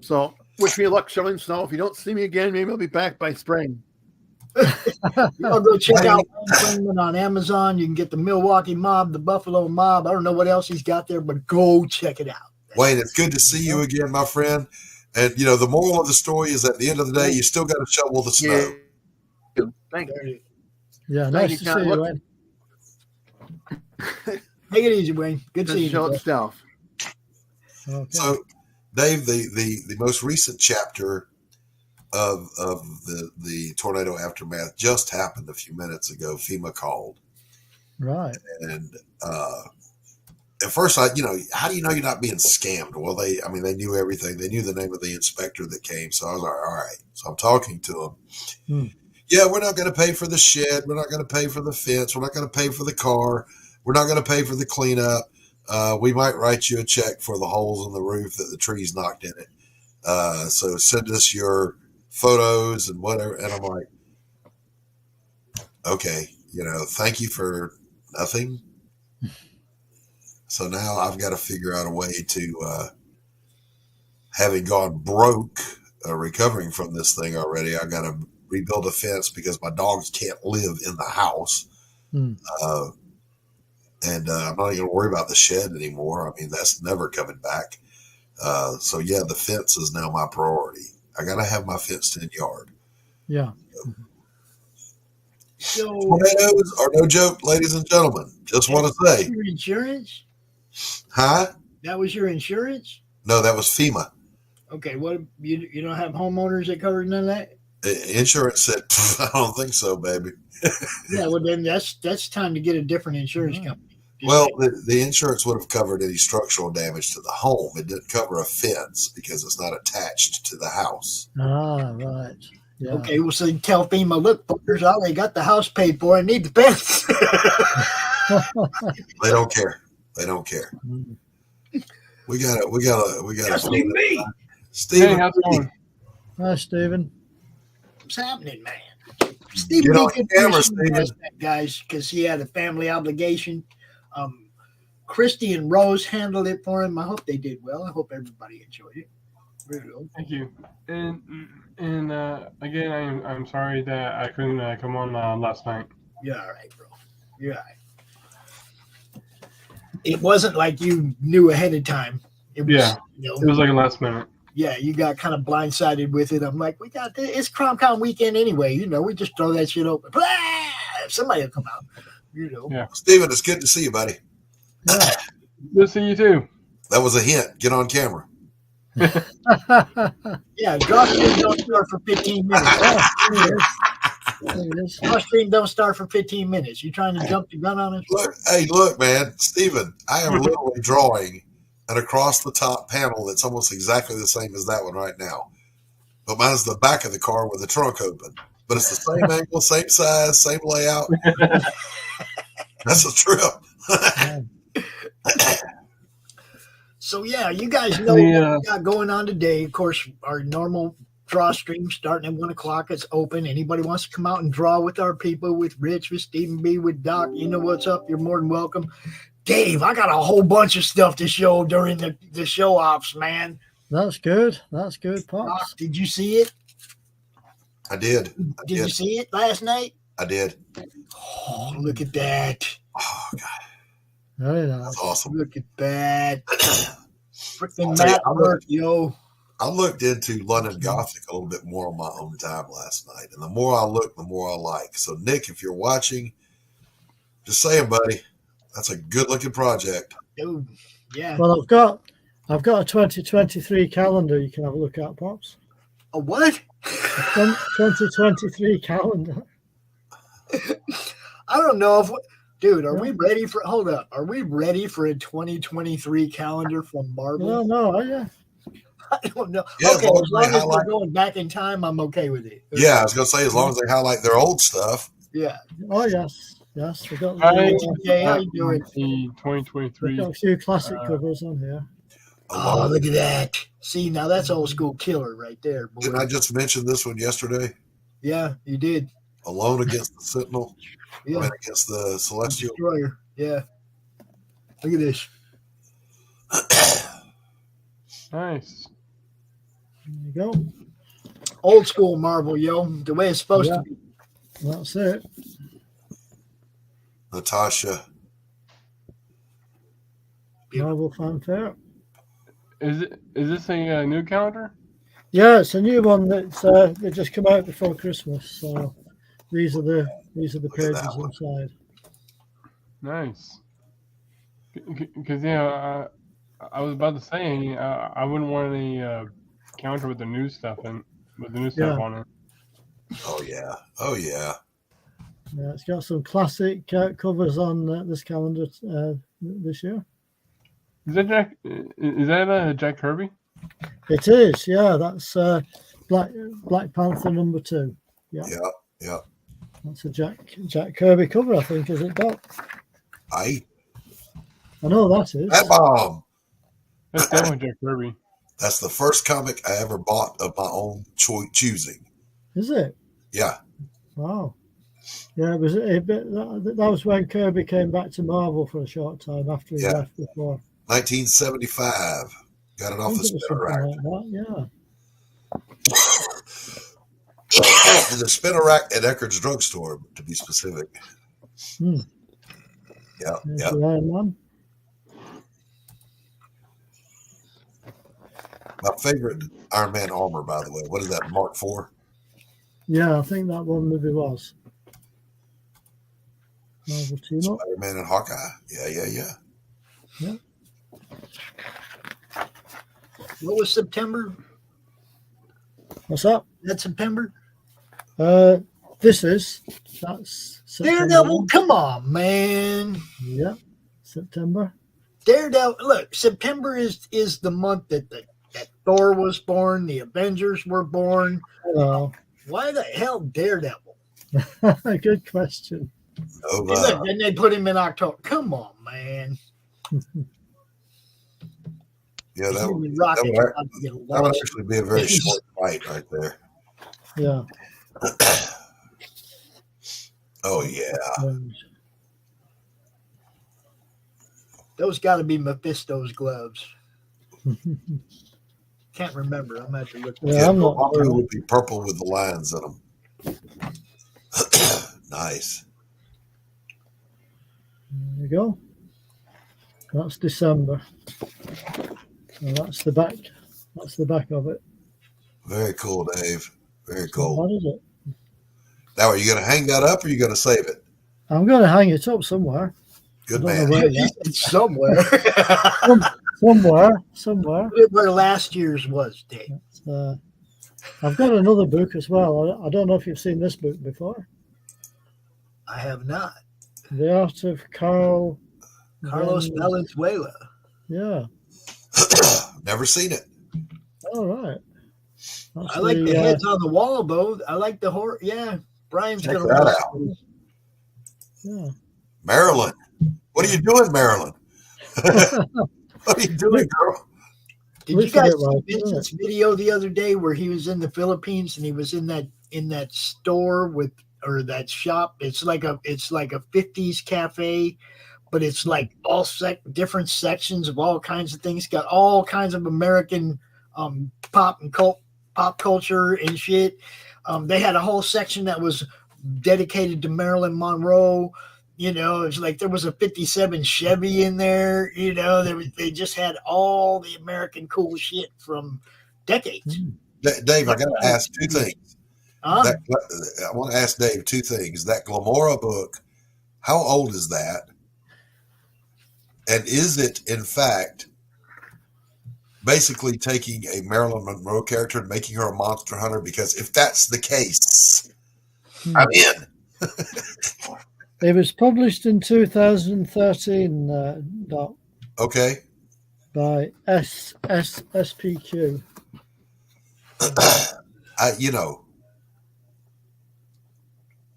So, wish me luck shoveling snow. If you don't see me again, maybe I'll be back by spring. I'll go check out Clingman on Amazon. You can get the Milwaukee Mob, the Buffalo Mob. I don't know what else he's got there, but go check it out. Wayne, it's good to see you again, my friend. And, the moral of the story is at the end of the day, you still got to shovel the snow. Yeah. Thank you. Yeah, nice to see you, Wayne. Take it easy, Wayne. Good seeing you. Stuff. Okay. So, Dave, the most recent chapter of the tornado aftermath just happened a few minutes ago. FEMA called. Right. And at first, how do you know you're not being scammed? Well, they knew everything. They knew the name of the inspector that came. So I was like, all right. So I'm talking to them. Yeah, we're not going to pay for the shed. We're not going to pay for the fence. We're not going to pay for the car. We're not going to pay for the cleanup. We might write you a check for the holes in the roof that the trees knocked in it. So send us your photos and whatever. And I'm like, okay, thank you for nothing. So now I've got to figure out a way to, having gone broke, recovering from this thing already, I got to rebuild a fence because my dogs can't live in the house. And I'm not even going to worry about the shed anymore. I mean, that's never coming back. So, yeah, the fence is now my priority. I got to have my fenced-in yard. Yeah. So, tornadoes are no joke, ladies and gentlemen. Just want to say. Your insurance? Huh? That was your insurance? No, that was FEMA. Okay, what you don't have homeowners that cover none of that? Insurance said, I don't think so, baby. Yeah, well then that's time to get a different insurance company. Well, the insurance would have covered any structural damage to the home. It didn't cover a fence because it's not attached to the house. Ah, right. Yeah. Okay, well, so you tell FEMA, look, fuckers, I already got the house paid for. I need the fence. They don't care. They don't care. We got Just need me. Stephen, hey, how's it going? Hi, Stephen. What's happening, man? Stephen, get on camera, Stephen. Guys, because he had a family obligation. Christie and Rose handled it for him. I hope they did well. I hope everybody enjoyed it. Really. Thank you. And again, I'm sorry that I couldn't come on last night. You're all right, bro. You're all right. It wasn't like you knew ahead of time. It was, it was like a last minute. Yeah, you got kind of blindsided with it. I'm like, we got this. It's CRoM Con weekend anyway. We just throw that shit open. Blah! Somebody will come out. Yeah. Stephen, it's good to see you, buddy. Yeah. Good to see you too. That was a hint. Get on camera. Yeah, DrawStream don't start for 15 minutes. DrawStream don't start for 15 minutes. You trying to jump the gun on us? Look, man. Stephen, I am literally drawing an across the top panel that's almost exactly the same as that one right now. But mine's the back of the car with the trunk open. But it's the same angle, same size, same layout. That's a trip. So, yeah, you guys know what we got going on today. Of course, our normal DrawStream starting at 1 o'clock. It's open. Anybody wants to come out and draw with our people, with Rich, with Stephen B., with Doc, you know what's up. You're more than welcome. Dave, I got a whole bunch of stuff to show during the show-offs, man. That's good. That's good, Pops. Doc, did you see it? I did. Did you see it last night? I did. Oh, look at that. Oh, God. Very nice. That's awesome. Look at that. Freaking Matt work, yo. I looked into London Gothic a little bit more on my own time last night. And the more I look, the more I like. So, Nick, if you're watching, just saying, buddy, that's a good-looking project. Dude, yeah. Well, I've got a 2023 calendar you can have a look at, Pops. A what? A 2023 calendar. I don't know if... Dude, are we ready for... Hold up. Are we ready for a 2023 calendar from Marvel? No, yeah. I don't know. Yeah, okay, as long as they're going back in time, I'm okay with it. Yeah, I was going to say, as long as they highlight their old stuff. Yeah. Oh, yes. Yes. We got how you doing? The 2023. We've got a few classic covers on here. Oh, look at that. See, now that's old school killer right there. Boy. Didn't I just mention this one yesterday? Yeah, you did. Alone against the Sentinel. Yeah. I mean, against the Celestial. Destroyer. Yeah. Look at this. Nice. There you go. Old school Marvel, yo. The way it's supposed to be. That's it. Natasha. Marvel fanfare. Is this a new calendar? Yeah, it's a new one that they just come out before Christmas. So these are the pages inside. Nice. Because I was about to say I wouldn't want any calendar with the new stuff on it. Oh yeah. Yeah, it's got some classic covers on this calendar this year. Is that Jack Kirby? It is, yeah. That's Black Panther #2. Yeah. That's a Jack Kirby cover, I think, is it, Doc? I know that is. That bomb. That's definitely Jack Kirby. That's the first comic I ever bought of my own choosing. Is it? Yeah. Wow. Yeah, it was that was when Kirby came back to Marvel for a short time after he left before. 1975. Got it off the spinner rack. Like that, And the spinner rack at Eckerd's drugstore, to be specific. Yeah. Iron Man. My favorite Iron Man armor, by the way. What is that, Mark IV? Yeah, I think that one maybe was. Marvel team up. Spider-Man and Hawkeye. Yeah. What was September? What's that? That's September? That's September. Daredevil, come on, man. Yeah. September. Daredevil. Look, September is the month that Thor was born. The Avengers were born. Oh. Why the hell Daredevil? Good question. Oh, Look, then they put him in October. Come on, man. Yeah, that would actually be a very short fight right there. Yeah. Oh, yeah. Those got to be Mephisto's gloves. Can't remember. I'm going to have to look. Yeah, I'm not sure. Would be purple with the lines in them. Nice. There you go. That's December. So that's the back. That's the back of it. Very cool, Dave. Very cool. What is it? Now, are you going to hang that up or are you going to save it? I'm going to hang it up somewhere. Good man. Somewhere. Somewhere. Where last year's was, Dave. I've got another book as well. I don't know if you've seen this book before. I have not. The Art of Carlos Valenzuela. Yeah. Never seen it. All right. I like the heads on the wall, though. I like the horror. Yeah. Brian's check gonna that out. Yeah. Marilyn. What are you doing, Marilyn? What are you doing, girl? Did you guys see Vincent's video the other day where he was in the Philippines and he was in that store or that shop? It's like a 50s cafe, but it's like all different sections of all kinds of things. Got all kinds of American pop culture and shit. They had a whole section that was dedicated to Marilyn Monroe. You know, it's like there was a 57 Chevy in there. You know, they just had all the American cool shit from decades. Dave, I got to ask two things. Huh? I want to ask Dave two things. That Glamora book, how old is that? And is it, in fact, basically taking a Marilyn Monroe character and making her a monster hunter? Because if that's the case, I'm in. It was published in 2013, Doc. Okay. By SPQ. You know,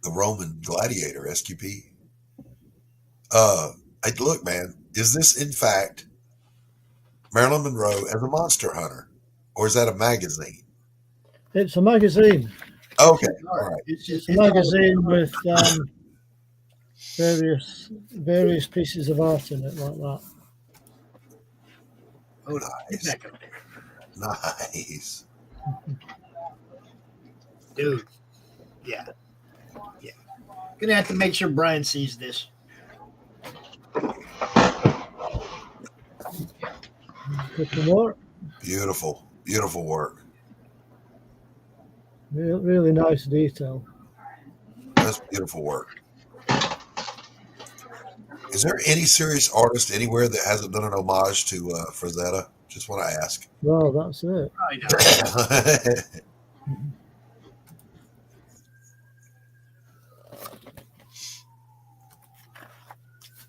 the Roman gladiator, SQP. Look, man, is this in fact Marilyn Monroe as a monster hunter? Or is that a magazine? It's a magazine. Okay. All right. It's a magazine with various pieces of art in it like that. Oh, nice. Nice. Dude. Yeah. Gonna have to make sure Brian sees this. Beautiful work. Really nice detail. That's beautiful work. Is there any serious artist anywhere that hasn't done an homage to Frazetta? Just want to ask. Well, that's it.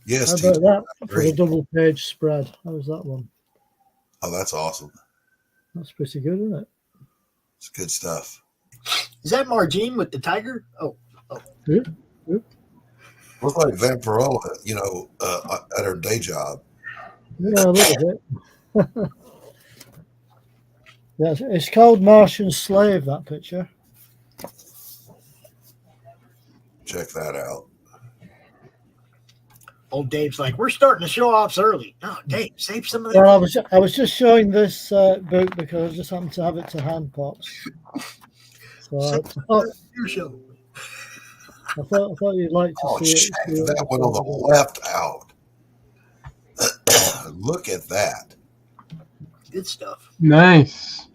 Yes. How about that for a double-page spread? How was that one? Oh, that's awesome. That's pretty good, isn't it? It's good stuff. Is that Margine with the tiger? Oh. Yep. Looks like Vampirella, at her day job. Yeah, a little bit. Yeah, it's called Martian Slave, that picture. Check that out. Old Dave's like, we're starting to show offs early. No, Dave, save some of that. Well, I was just showing this book because I just happened to have it to hand, Pops. So your show. I thought you'd like to see it. That one on the left out. Look at that. Good stuff. Nice.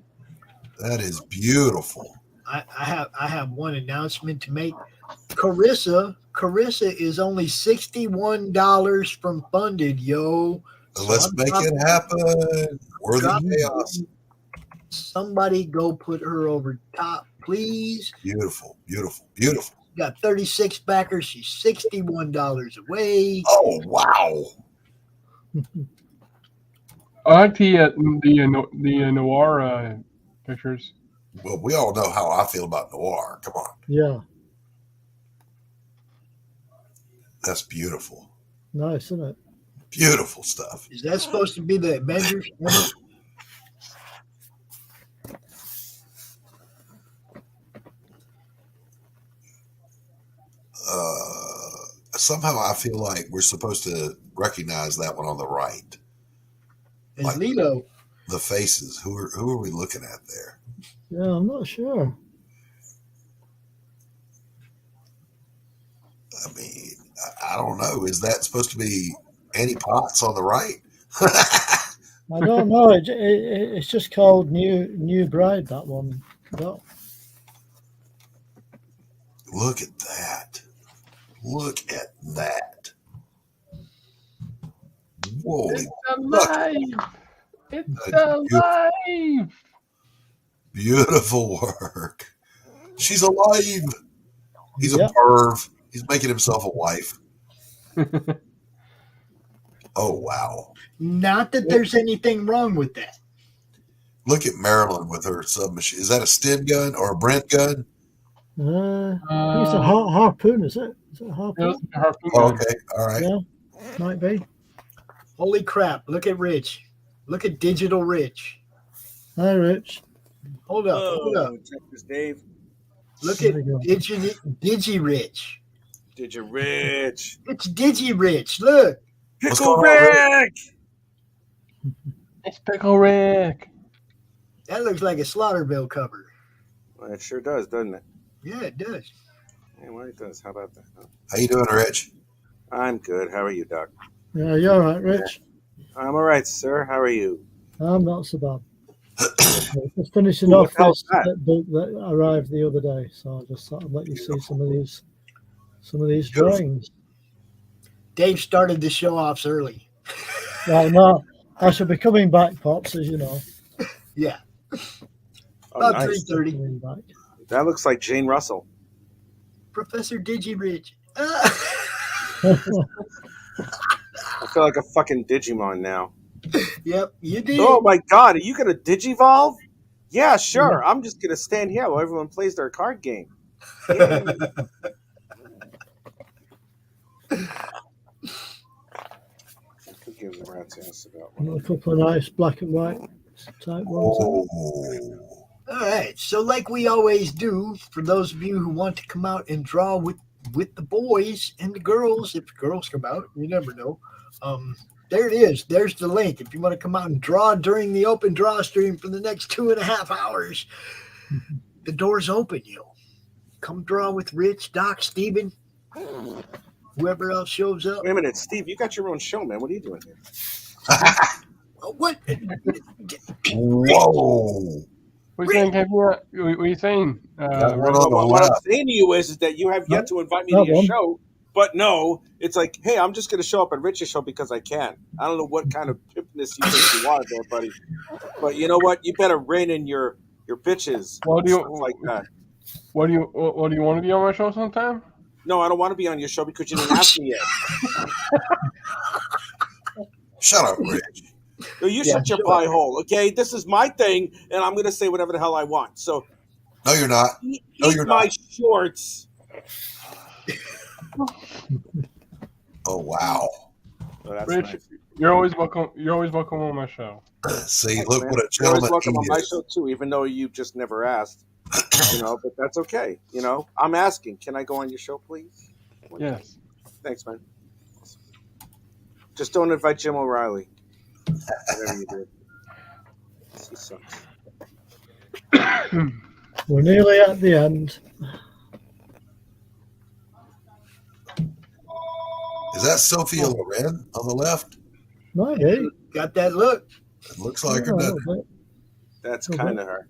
That is beautiful. I have one announcement to make. Carissa is only $61 from Funded, yo. Let's make it happen. We're the chaos. Somebody go put her over top, please. Beautiful. Got 36 backers. She's $61 away. Oh, wow. I like the noir pictures. Well, we all know how I feel about noir. Come on. Yeah. That's beautiful. Nice, isn't it? Beautiful stuff. Is that supposed to be the Avengers? Somehow I feel like we're supposed to recognize that one on the right. It's like Lilo. The faces. Who are we looking at there? Yeah, I'm not sure. I mean, I don't know. Is that supposed to be Annie Potts on the right? I don't know. It's just called New Bride, that one. No. Look at that. Look at that. Holy It's alive. It's alive. Beautiful work. She's alive. He's a perv. He's making himself a wife. Oh, wow. Not that there's anything wrong with that. Look at Marilyn with her submachine. Is that a Sten gun or a Brent gun? It's a harpoon, is it? Is it a harpoon? Yeah, harpoon oh, okay, all right. Yeah, might be. Holy crap. Look at Rich. Look at Digital Rich. Hi, Rich. Hold up. Hold up. Check this, Dave. Look at Digi Rich. Digi Rich. It's Digi Rich. Look. Pickle Rick. It's Pickle Rick. That looks like a Slaughterville cover. Well, it sure does, doesn't it? Yeah, it does. Yeah, well, it does. How about that? How you doing, Rich? I'm good. How are you, Doc? Yeah, you're all right, Rich. I'm all right, sir. How are you? I'm not so bad. Just finishing off this book that arrived the other day, so I just thought I'd let you see some of these drawings. Dave started the show offs early. Right, now I shall be coming back, Pops, as you know. Yeah. Oh, About nice. 3:30. That looks like Jane Russell. Professor Digi Rich. I feel like a fucking Digimon now. Yep, you did. Oh my God, are you gonna Digivolve? Yeah, sure. I'm just gonna stand here while everyone plays their card game. Could give the rat's ass about A couple of nice black and white type ones. All right, so like we always do, for those of you who want to come out and draw with the boys and the girls, if the girls come out, you never know. There it is. There's the link. If you want to come out and draw during the open draw stream for the next 2.5 hours, the door's open, come draw with Rich, Doc, Steven, whoever else shows up. Wait a minute, Steve, you got your own show, man. What are you doing here? What? Whoa. What are you saying? What I'm saying to you is that you have yet to invite me to your show, but no, it's like, hey, I'm just going to show up at Rich's show because I can. I don't know what kind of pimpness you think you are there, buddy. But you know what? You better rein in your bitches. What do you like that? What do you want to be on my show sometime? No, I don't want to be on your show because you didn't ask me yet. Shut up, Rich. No, you shut your pie hole, okay? This is my thing, and I'm going to say whatever the hell I want. So, no, you're not. No, you're not. My shorts. Oh wow! Oh, that's Rich, nice. you're always welcome. You're always welcome on my show. See, Thanks, look man. what a You're always gentleman welcome on my is. show too, even though you just never asked. But that's okay. I'm asking. Can I go on your show, please? Yes. Thanks, man. Just don't invite Jim O'Reilly. Whatever you do. He sucks. We're nearly at the end. Is that Sophia Loren on the left? Maybe. Got that look. It looks like her, doesn't it? That's kind of her.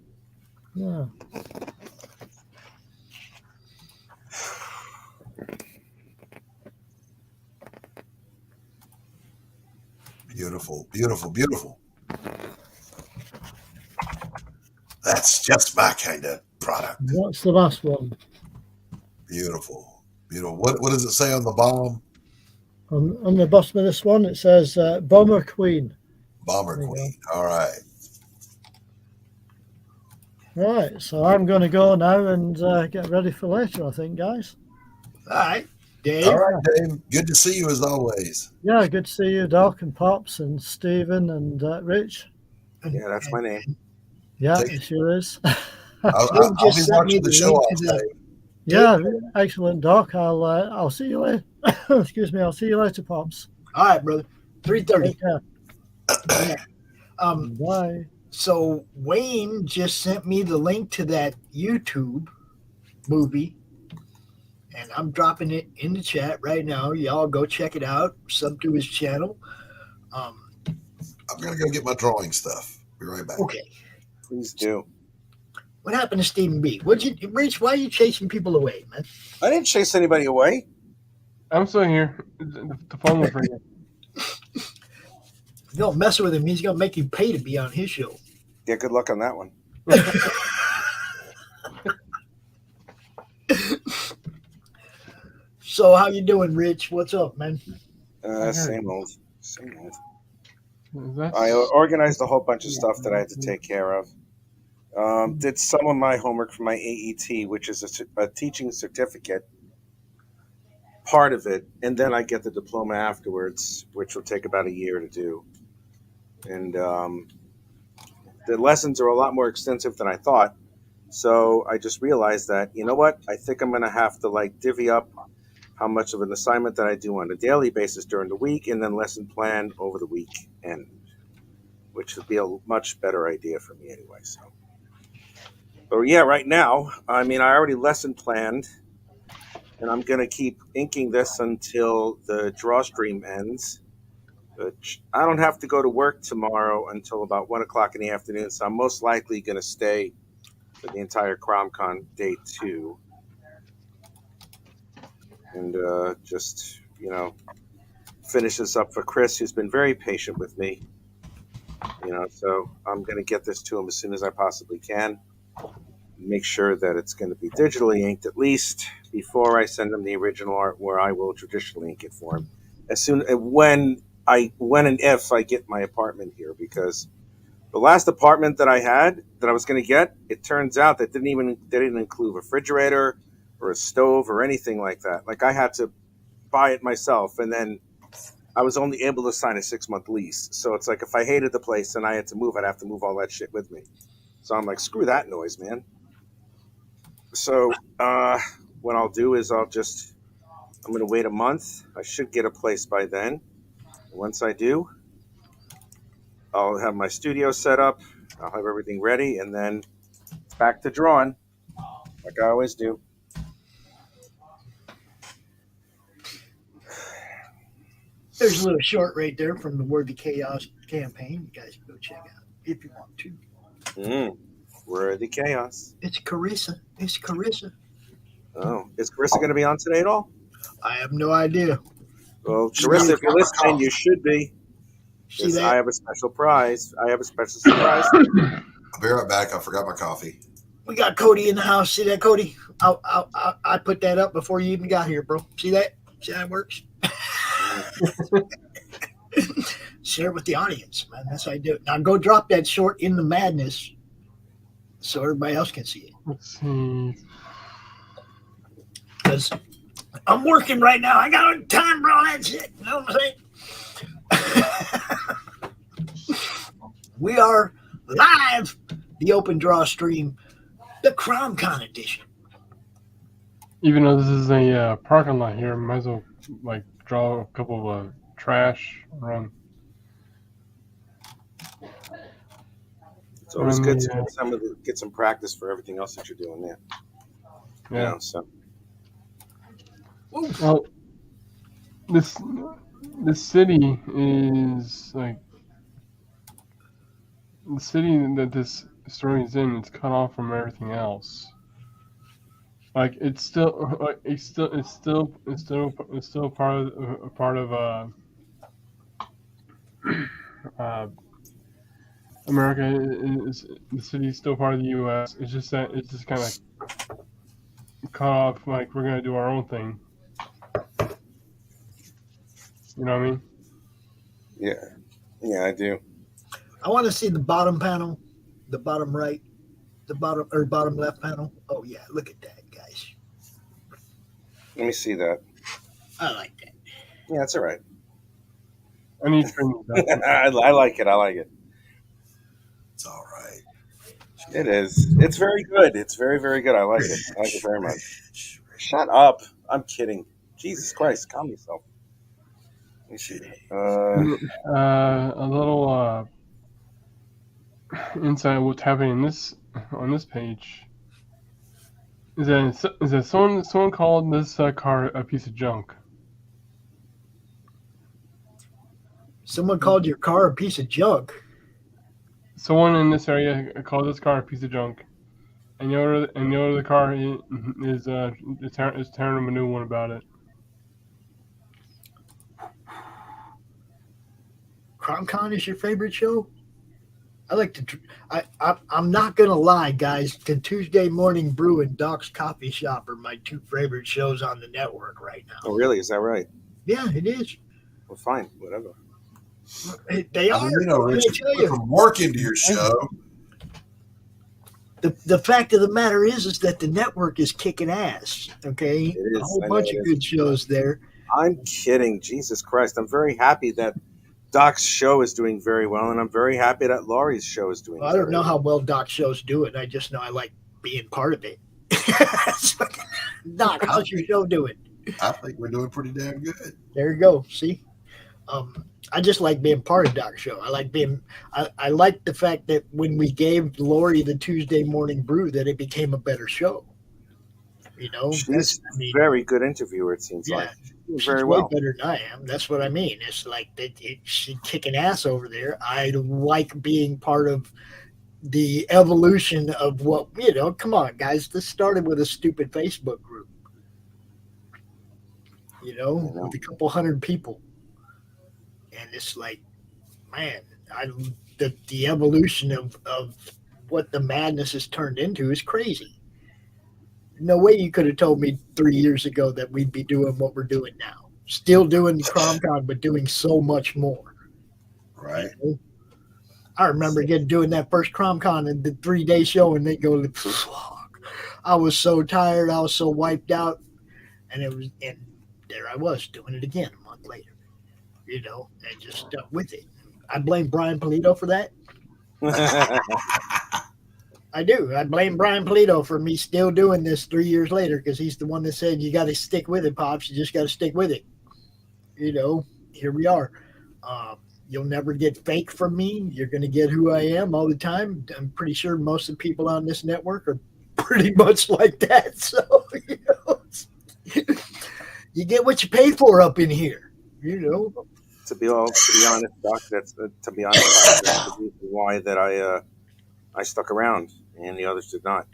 Yeah. Beautiful, beautiful, beautiful. That's just my kind of product. What's the last one? Beautiful, beautiful. What does it say on the bomb? On the bottom of this one, it says Bomber Queen. Bomber Queen. All right. Right, so I'm going to go now and get ready for later, I think, guys. All right, Dave. All right, Dave. Good to see you as always. Yeah, good to see you, Doc and Pops and Stephen and Rich. Yeah, that's my name. Yeah, it sure is. I'll be watching the show all day. Yeah, excellent, Doc. I'll see you later. Excuse me. I'll see you later, Pops. All right, brother. 3:30. Yeah. Bye. So Wayne just sent me the link to that YouTube movie, and I'm dropping it in the chat right now. Y'all go check it out. Sub to his channel. I'm gonna go get my drawing stuff. Be right back. Okay. Please do. What happened to Stephen B? Rich, why are you chasing people away, man? I didn't chase anybody away. I'm still here. The phone was ringing. If you don't mess with him, he's going to make you pay to be on his show. Yeah, good luck on that one. So how you doing, Rich? What's up, man? Same old. I organized a whole bunch of stuff that I had to take care of. Did some of my homework for my AET, which is a teaching certificate, part of it, and then I get the diploma afterwards, which will take about a year to do. And the lessons are a lot more extensive than I thought. So I just realized that, you know what? I think I'm going to have to divvy up how much of an assignment that I do on a daily basis during the week and then lesson plan over the weekend, which would be a much better idea for me anyway. So yeah, right now, I already lesson planned, and I'm going to keep inking this until the DrawStream ends. Which I don't have to go to work tomorrow until about 1 o'clock in the afternoon, so I'm most likely going to stay for the entire CRoM Con day 2. And just, finish this up for Chris, who's been very patient with me. So I'm going to get this to him as soon as I possibly can. Make sure that it's going to be digitally inked at least before I send him the original art, where I will traditionally ink it for him when and if I get my apartment here, because the last apartment that I had that I was going to get, it turns out that they didn't include a refrigerator or a stove or anything like that. Like, I had to buy it myself, and then I was only able to sign a 6-month lease. So it's like, if I hated the place and I had to move, I'd have to move all that shit with me. So I'm like, screw that noise, man. So what I'll do is I'm going to wait a month. I should get a place by then. Once I do, I'll have my studio set up. I'll have everything ready, and then back to drawing, like I always do. There's a little short right there from the Word the Chaos campaign. You guys can go check out if you want to. Word the Chaos. It's Carissa. Oh, is Carissa going to be on today at all? I have no idea. Well, Carissa, if you're listening, you should be. Because I have a special prize. I have a special surprise. I'll be right back. I forgot my coffee. We got Cody in the house. See that, Cody? I put that up before you even got here, bro. See that? See how it works? Share it with the audience, man. That's how I do it. Now go drop that short in the madness so everybody else can see it. Let's see. Because I'm working right now. I got no time, bro. That's it. You know what I'm saying? We are live, the open draw stream, the CRoM Con edition. Even though this is a parking lot here, might as well draw a couple of trash around. It's always good to get some practice for everything else that you're doing there. Yeah. So. Well, this city is the city that this story is in. It's cut off from everything else. It's still part of America. The city is still part of the U.S. It's just that it's just kind of cut off. We're gonna do our own thing. You know what I mean? Yeah, I do. I want to see the bottom panel, the bottom right, the bottom left panel. Oh yeah, look at that, guys. Let me see that. I like that. Yeah, that's all right. I need training. I like it. I like it. It's all right. It is. It's very good. It's very, very good. I like it. I like it very much. Shut up. I'm kidding. Jesus Christ, calm yourself. Let me see. A little insight what's happening on this page is that someone called this car a piece of junk. Someone called your car a piece of junk. Someone in this area called this car a piece of junk, and the owner of the car is tearing him a new one about it. CRoM Con is your favorite show? I like to. I'm not gonna lie, guys. The Tuesday Morning Brew and Doc's Coffee Shop are my two favorite shows on the network right now. Oh, really? Is that right? Yeah, it is. Well, fine. Whatever. They are. You know, Rich, you put some work into your show. The fact of the matter is that the network is kicking ass. Okay, It is. a whole I bunch know of it is. good shows there. I'm kidding. Jesus Christ. I'm very happy that Doc's show is doing very well, and I'm very happy that Laurie's show is doing I don't know how well Doc's shows do it. I just know I like being part of it. Doc, how's your show doing? I think we're doing pretty damn good. There you go. See, I just like being part of Doc's show. I like being. I like the fact that when we gave Laurie the Tuesday Morning Brew, that it became a better show. You know, She's a very good interviewer, it seems like. she's Very way well. better than I am. That's what I mean. It's like she's kicking ass over there. I like being part of the evolution of what, you know, come on, guys. This started with a stupid Facebook group, you know, with a couple hundred people. And it's like, man, the evolution of what the madness has turned into is crazy. No way you could have told me 3 years ago that we'd be doing what we're doing now. Still doing CRoM Con, but doing so much more. Right. You know? I remember doing that first CRoM Con and the 3-day show, and they go, fuck. I was so tired. I was so wiped out. And there I was doing it again a month later, you know, and just stuck with it. I blame Brian Polito for that. I do. I blame Brian Polito for me still doing this 3 years later, because he's the one that said, you got to stick with it, Pops. You just got to stick with it. You know, here we are. You'll never get fake from me. You're going to get who I am all the time. I'm pretty sure most of the people on this network are pretty much like that. So, you know, you get what you pay for up in here, you know. To be honest, Doc, that's the reason why that I stuck around and the others did not,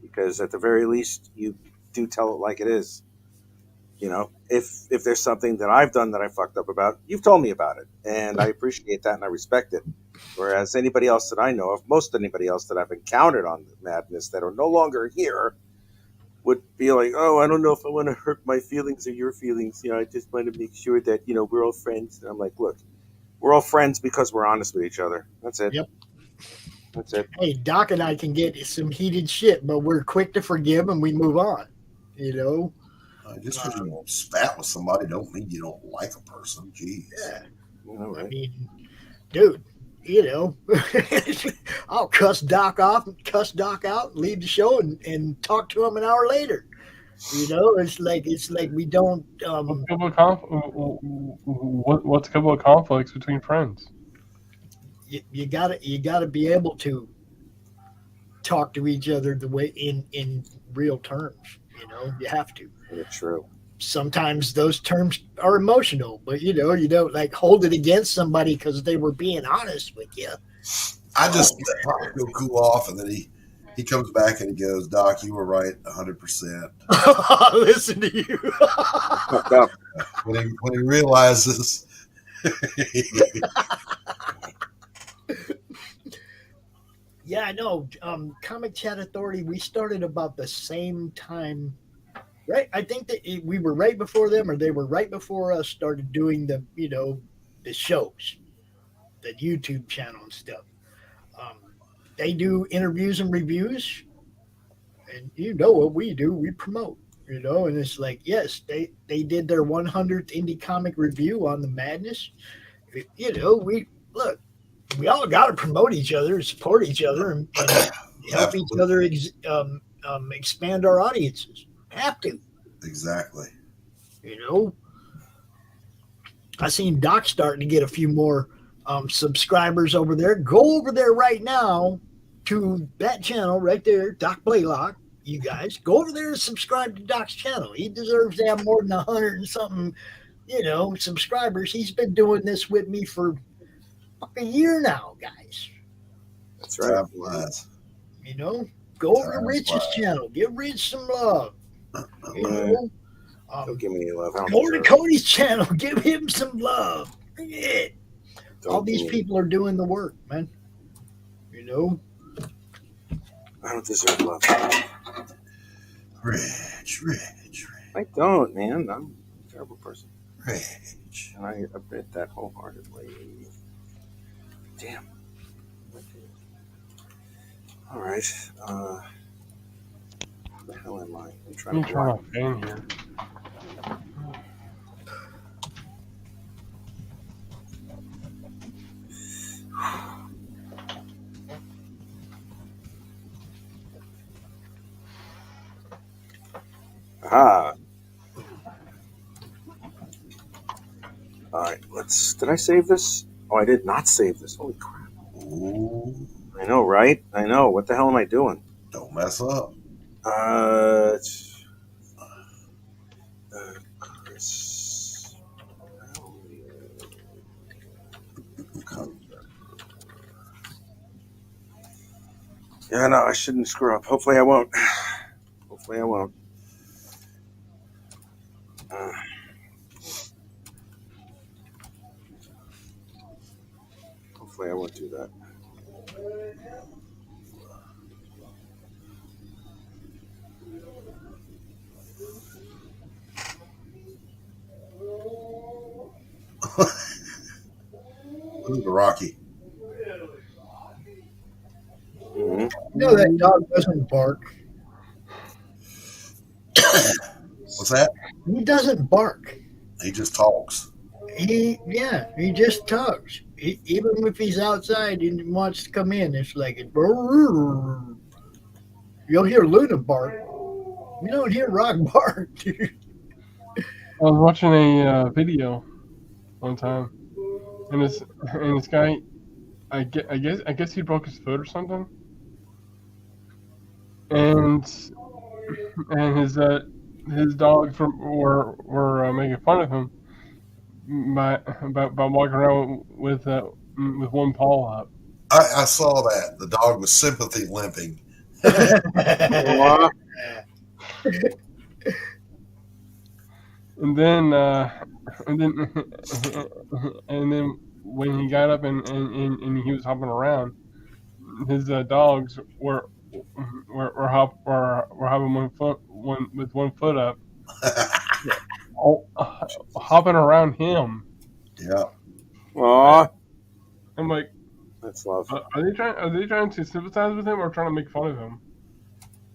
because at the very least you do tell it like it is. You know, if there's something that I've done that I fucked up about, you've told me about it, and I appreciate that and I respect it. Whereas anybody else that I know of, most anybody else that I've encountered on the madness that are no longer here, would be like, oh, I don't know if I want to hurt my feelings or your feelings. You know, I just want to make sure that, you know, we're all friends. And I'm like, look, we're all friends because we're honest with each other. That's it. Yep. That's it. Hey, Doc and I can get some heated shit, but we're quick to forgive and we move on, you know. Just because you spat with somebody don't mean you don't like a person. Jeez. Yeah. Right. I mean, dude, you know, I'll cuss Doc off, cuss Doc out, leave the show, and talk to him an hour later. You know, it's like we don't. What's a couple of conflicts between friends? You gotta be able to talk to each other the way in real terms. You know, you have to. Yeah, true. Sometimes those terms are emotional, but you know, you don't like hold it against somebody because they were being honest with you. I just let Pop go cool off, and then he comes back and he goes, Doc, you were right 100%. Listen to you. when he realizes. Yeah, I know. Comic Chat Authority, we started about the same time right. I think that we were right before them, or they were right before us. Started doing the the shows, the YouTube channel and stuff. They do interviews and reviews, and what we do, we promote. And it's like, yes, they did their 100th indie comic review on the Madness. We look, we all got to promote each other, support each other, and help each other expand our audiences. Have to. Exactly. I seen Doc starting to get a few more subscribers over there. Go over there right now to that channel right there, Doc Blalock. You guys go over there and subscribe to Doc's channel. He deserves to have more than 100 and something, subscribers. He's been doing this with me for a year now, guys. That's right. Go over to Rich's channel. Give Rich some love. Don't give me any love. Go over to Cody's channel. Give him some love. Yeah. All these people are doing the work, man. I don't deserve love. Rich. I don't, man. I'm a terrible person. Rich. And I admit that wholeheartedly. Damn. All right. Where the hell am I? I'm trying to my fan here. Ah. All right. Did I save this? Oh, I did not save this. Holy crap. Ooh. I know, right? I know. What the hell am I doing? Don't mess up. Chris. Yeah, no, I shouldn't screw up. Hopefully I won't. Hopefully I won't. Hopefully I won't do that. Look at Rocky. Mm-hmm. That dog doesn't bark. What's that? He doesn't bark. He just talks. He just talks. Even if he's outside and wants to come in, it's like you'll hear Luna bark. You don't hear Rock bark, dude. I was watching a video one time, and this guy, I guess he broke his foot or something, and his dogs were making fun of him by walking around with one paw up. I saw that. The dog was sympathy limping. And then when he got up and he was hopping around, his dogs were hopping with one foot up, hopping around him. Yeah. Aww. I'm like, that's love. Are they trying to sympathize with him or trying to make fun of him?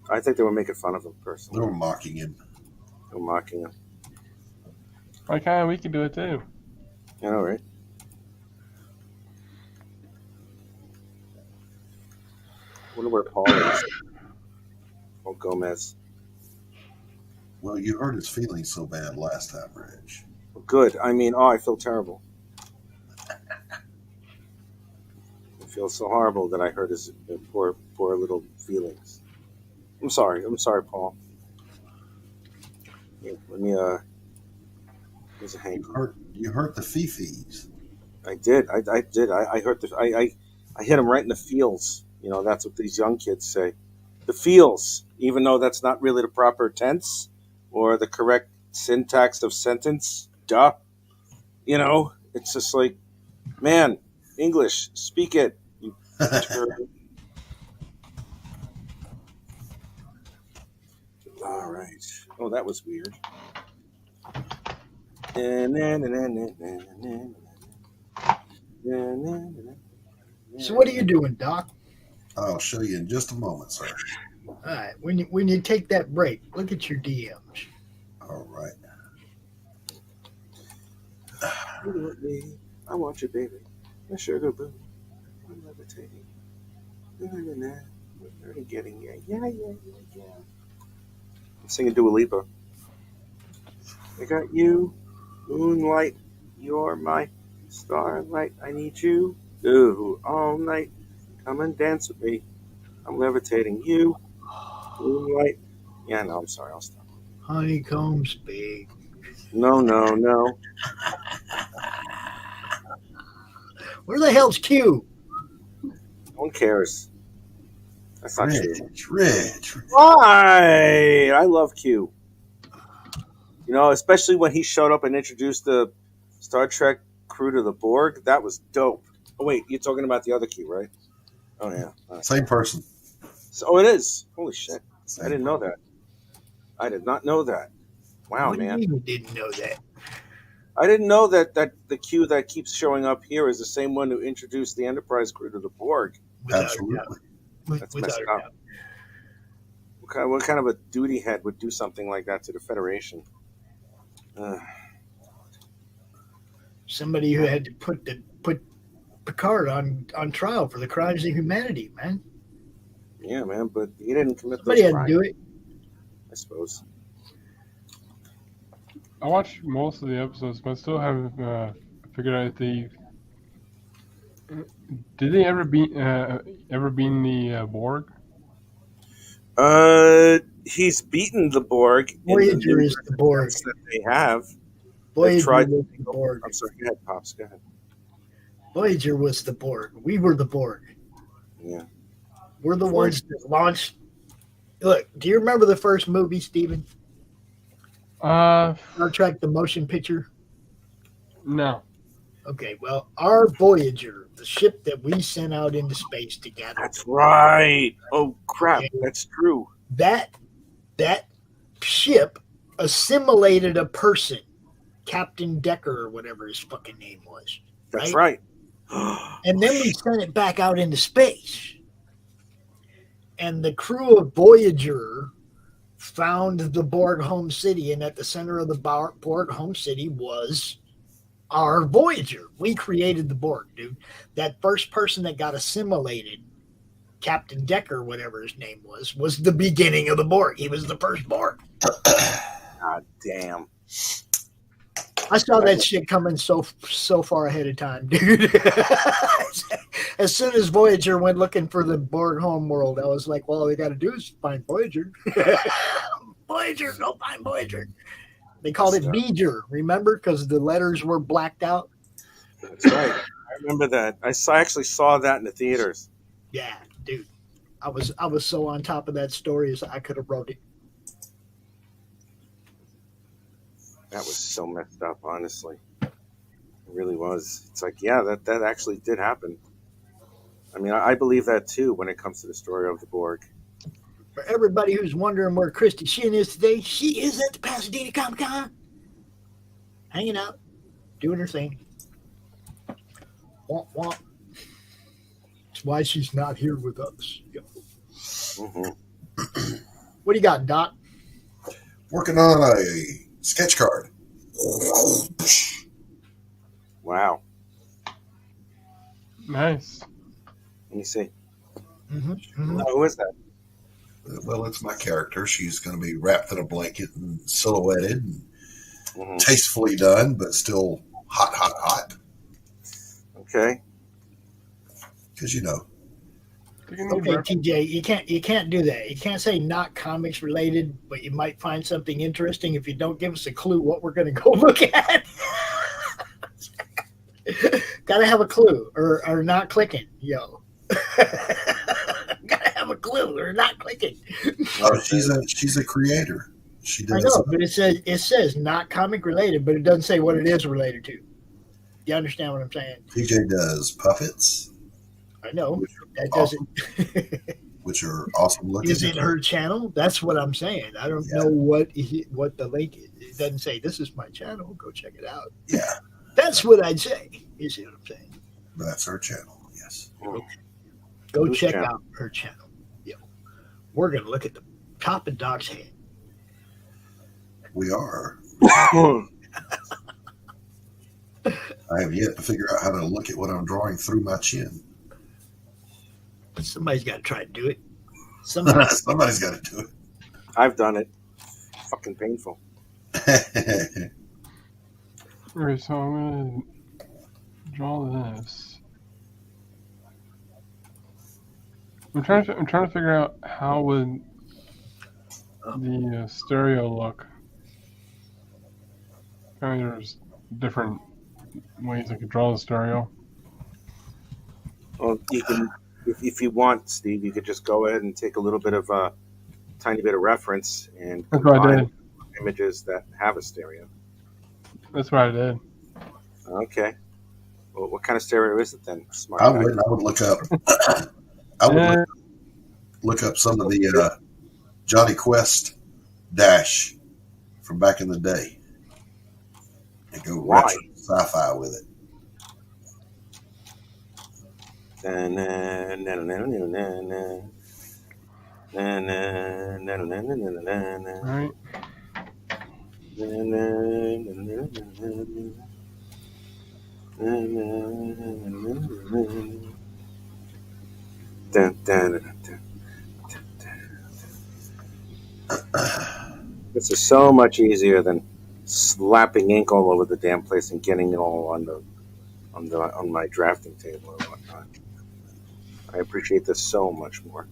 I think they were making fun of him personally. They were mocking him. Like, we could do it too. I know, right? I wonder where Paul is. Oh, Gomez. Well, you hurt his feelings so bad last time, Rich. Good. I mean, I feel terrible. I feel so horrible that I hurt his poor little feelings. I'm sorry, Paul. Let me, here's a hank. You hurt the fifis. I did. I did. I hurt I hit him right in the feels. That's what these young kids say. The feels, even though that's not really the proper tense or the correct syntax of sentence. Duh. It's just like, man, English, speak it. You turd. All right. Oh, that was weird. So what are you doing, Doc? I'll show you in just a moment, sir. All right. When you take that break, look at your DMs. All right. I want you, baby. My sugar boo. I'm levitating. We're already getting ya. Yeah. I'm singing Dua Lipa. I got you, moonlight. You're my starlight. I need you. Ooh, all night. Come and dance with me. I'm levitating you, moonlight. Yeah, no, I'm sorry. I'll stop. Honeycombs big. No. Where the hell's Q? No one cares. That's not true. Rich. Why? I love Q. You know, especially when he showed up and introduced the Star Trek crew to the Borg. That was dope. Oh, wait, you're talking about the other Q, right? Oh, yeah. Same person. So, it is. Holy shit. I didn't know that. I did not know that. Wow, What do man. you mean you didn't know that? I didn't know that the Q that keeps showing up here is the same one who introduced the Enterprise crew to the Borg. Absolutely. That's messed up. What kind of a duty head would do something like that to the Federation? Somebody who had to put Picard on trial for the crimes of humanity, man. Yeah, man, but he didn't commit Somebody those had to crimes, do it. I suppose. I watched most of the episodes, but I still haven't figured out if they did they ever be in the Borg? He's beaten the Borg. Voyager is the Borg. That they have. Voyager tried. was the Borg. I'm sorry. Go ahead, Pops. Go ahead. Voyager was the Borg. We were the Borg. Yeah. We're the ones that launched. Look, do you remember the first movie, Steven? Star Trek, the motion picture? No. Okay, well, our Voyager, the ship that we sent out into space together. That's right. Oh, crap. Okay. That's true. That ship assimilated a person, Captain Decker or whatever his fucking name was. That's right. And then we sent it back out into space. And the crew of Voyager found the Borg home city, and at the center of the Borg home city was our Voyager. We created the Borg, dude. That first person that got assimilated, Captain Decker, whatever his name was the beginning of the Borg. He was the first Borg. God damn. I saw that shit coming so far ahead of time, dude. As soon as Voyager went looking for the Borg home world, I was like, well, all they got to do is find Voyager. Voyager, go find Voyager. They called it Beeger, remember? Because the letters were blacked out. That's right. I remember that. I actually saw that in the theaters. Yeah, dude. I was so on top of that story as I could have wrote it. That was so messed up, honestly. It really was. It's like, yeah, that actually did happen. I mean, I believe that too when it comes to the story of the Borg. For everybody who's wondering where Christie Shinn is today, she is at the Pasadena Comic Con, hanging out, doing her thing. Womp womp. That's why she's not here with us. Mm-hmm. What do you got, Doc? Working on a sketch card. Wow. Nice. Let me see. Mm-hmm. Mm-hmm. Who is that? Well, it's my character. She's going to be wrapped in a blanket and silhouetted and tastefully done, but still hot. Okay. Because, you know. Okay, TJ, you can't do that. You can't say not comics related, but you might find something interesting if you don't give us a clue what we're going to go look at. Got to have a clue or not clicking, yo. Got to have a clue or not clicking. Oh, she's a creator. She does. I know, but it says not comic related, but it doesn't say what it is related to. You understand what I'm saying? TJ does puppets. I know. That doesn't. which are awesome looking. Is it her channel? That's what I'm saying. I don't know what the link is. It doesn't say this is my channel. Go check it out. Yeah. That's what I'd say. You see what I'm saying? That's her channel. Yes. Okay. Go Whose check channel? out her channel. Yeah. We're going to look at the top of Doc's head. We are. I have yet to figure out how to look at what I'm drawing through my chin. Somebody's got to try to do it. Somebody's got to do it. I've done it. Fucking painful. Alright, so I'm gonna draw this. I'm trying to figure out how would the stereo look. Kind of there's different ways I could draw the stereo. Well, you can, if you want, Steve, you could just go ahead and take a little bit of tiny bit of reference and That's what I combine did. images that have a stereo. That's what I did. Okay. Well, what kind of stereo is it then? Smart I guy? would look up. Look up some of the Johnny Quest dash from back in the day, and go retro sci-fi with it. Right. This is so much easier than slapping ink all over the damn place and getting it all on my drafting table and whatnot. I appreciate this so much more.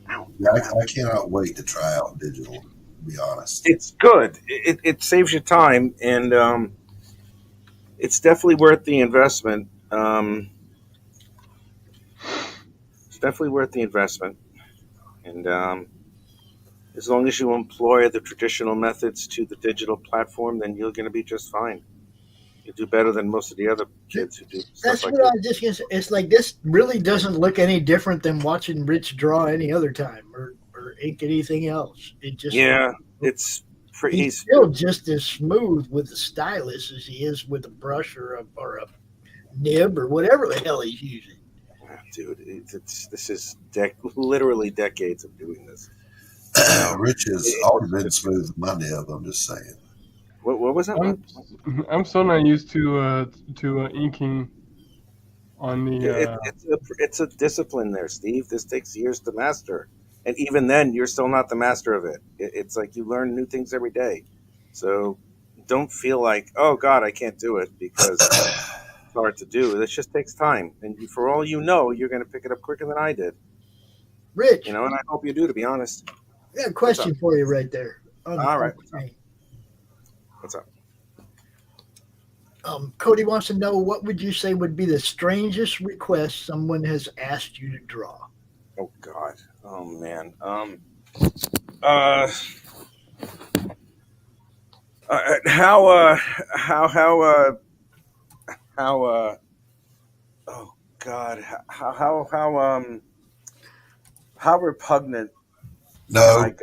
Yeah, I cannot wait to try out digital. To be honest, It's good. It saves you time, and it's definitely worth the investment. It's definitely worth the investment, and as long as you employ the traditional methods to the digital platform, then you're going to be just fine. You do better than most of the other kids who do That's stuff like what I this. was just going to say. It's like this really doesn't look any different than watching Rich draw any other time or ink anything else. It just It's pretty. He's still just as smooth with the stylus as he is with a brush or a nib or whatever the hell he's using. Dude, this is literally decades of doing this. Rich has always been smooth with my nib. I'm just saying. What was that? I'm so not used to inking on the. It's a discipline there, Steve. This takes years to master, and even then, you're still not the master of it. It's like you learn new things every day. So don't feel like, oh God, I can't do it because it's hard to do. This just takes time, and for all you know, you're going to pick it up quicker than I did. Rich, and I hope you do. To be honest, I got a question for you right there. All right. What's up? Cody wants to know, what would you say would be the strangest request someone has asked you to draw? Oh God. Oh man. Oh God. How repugnant. No.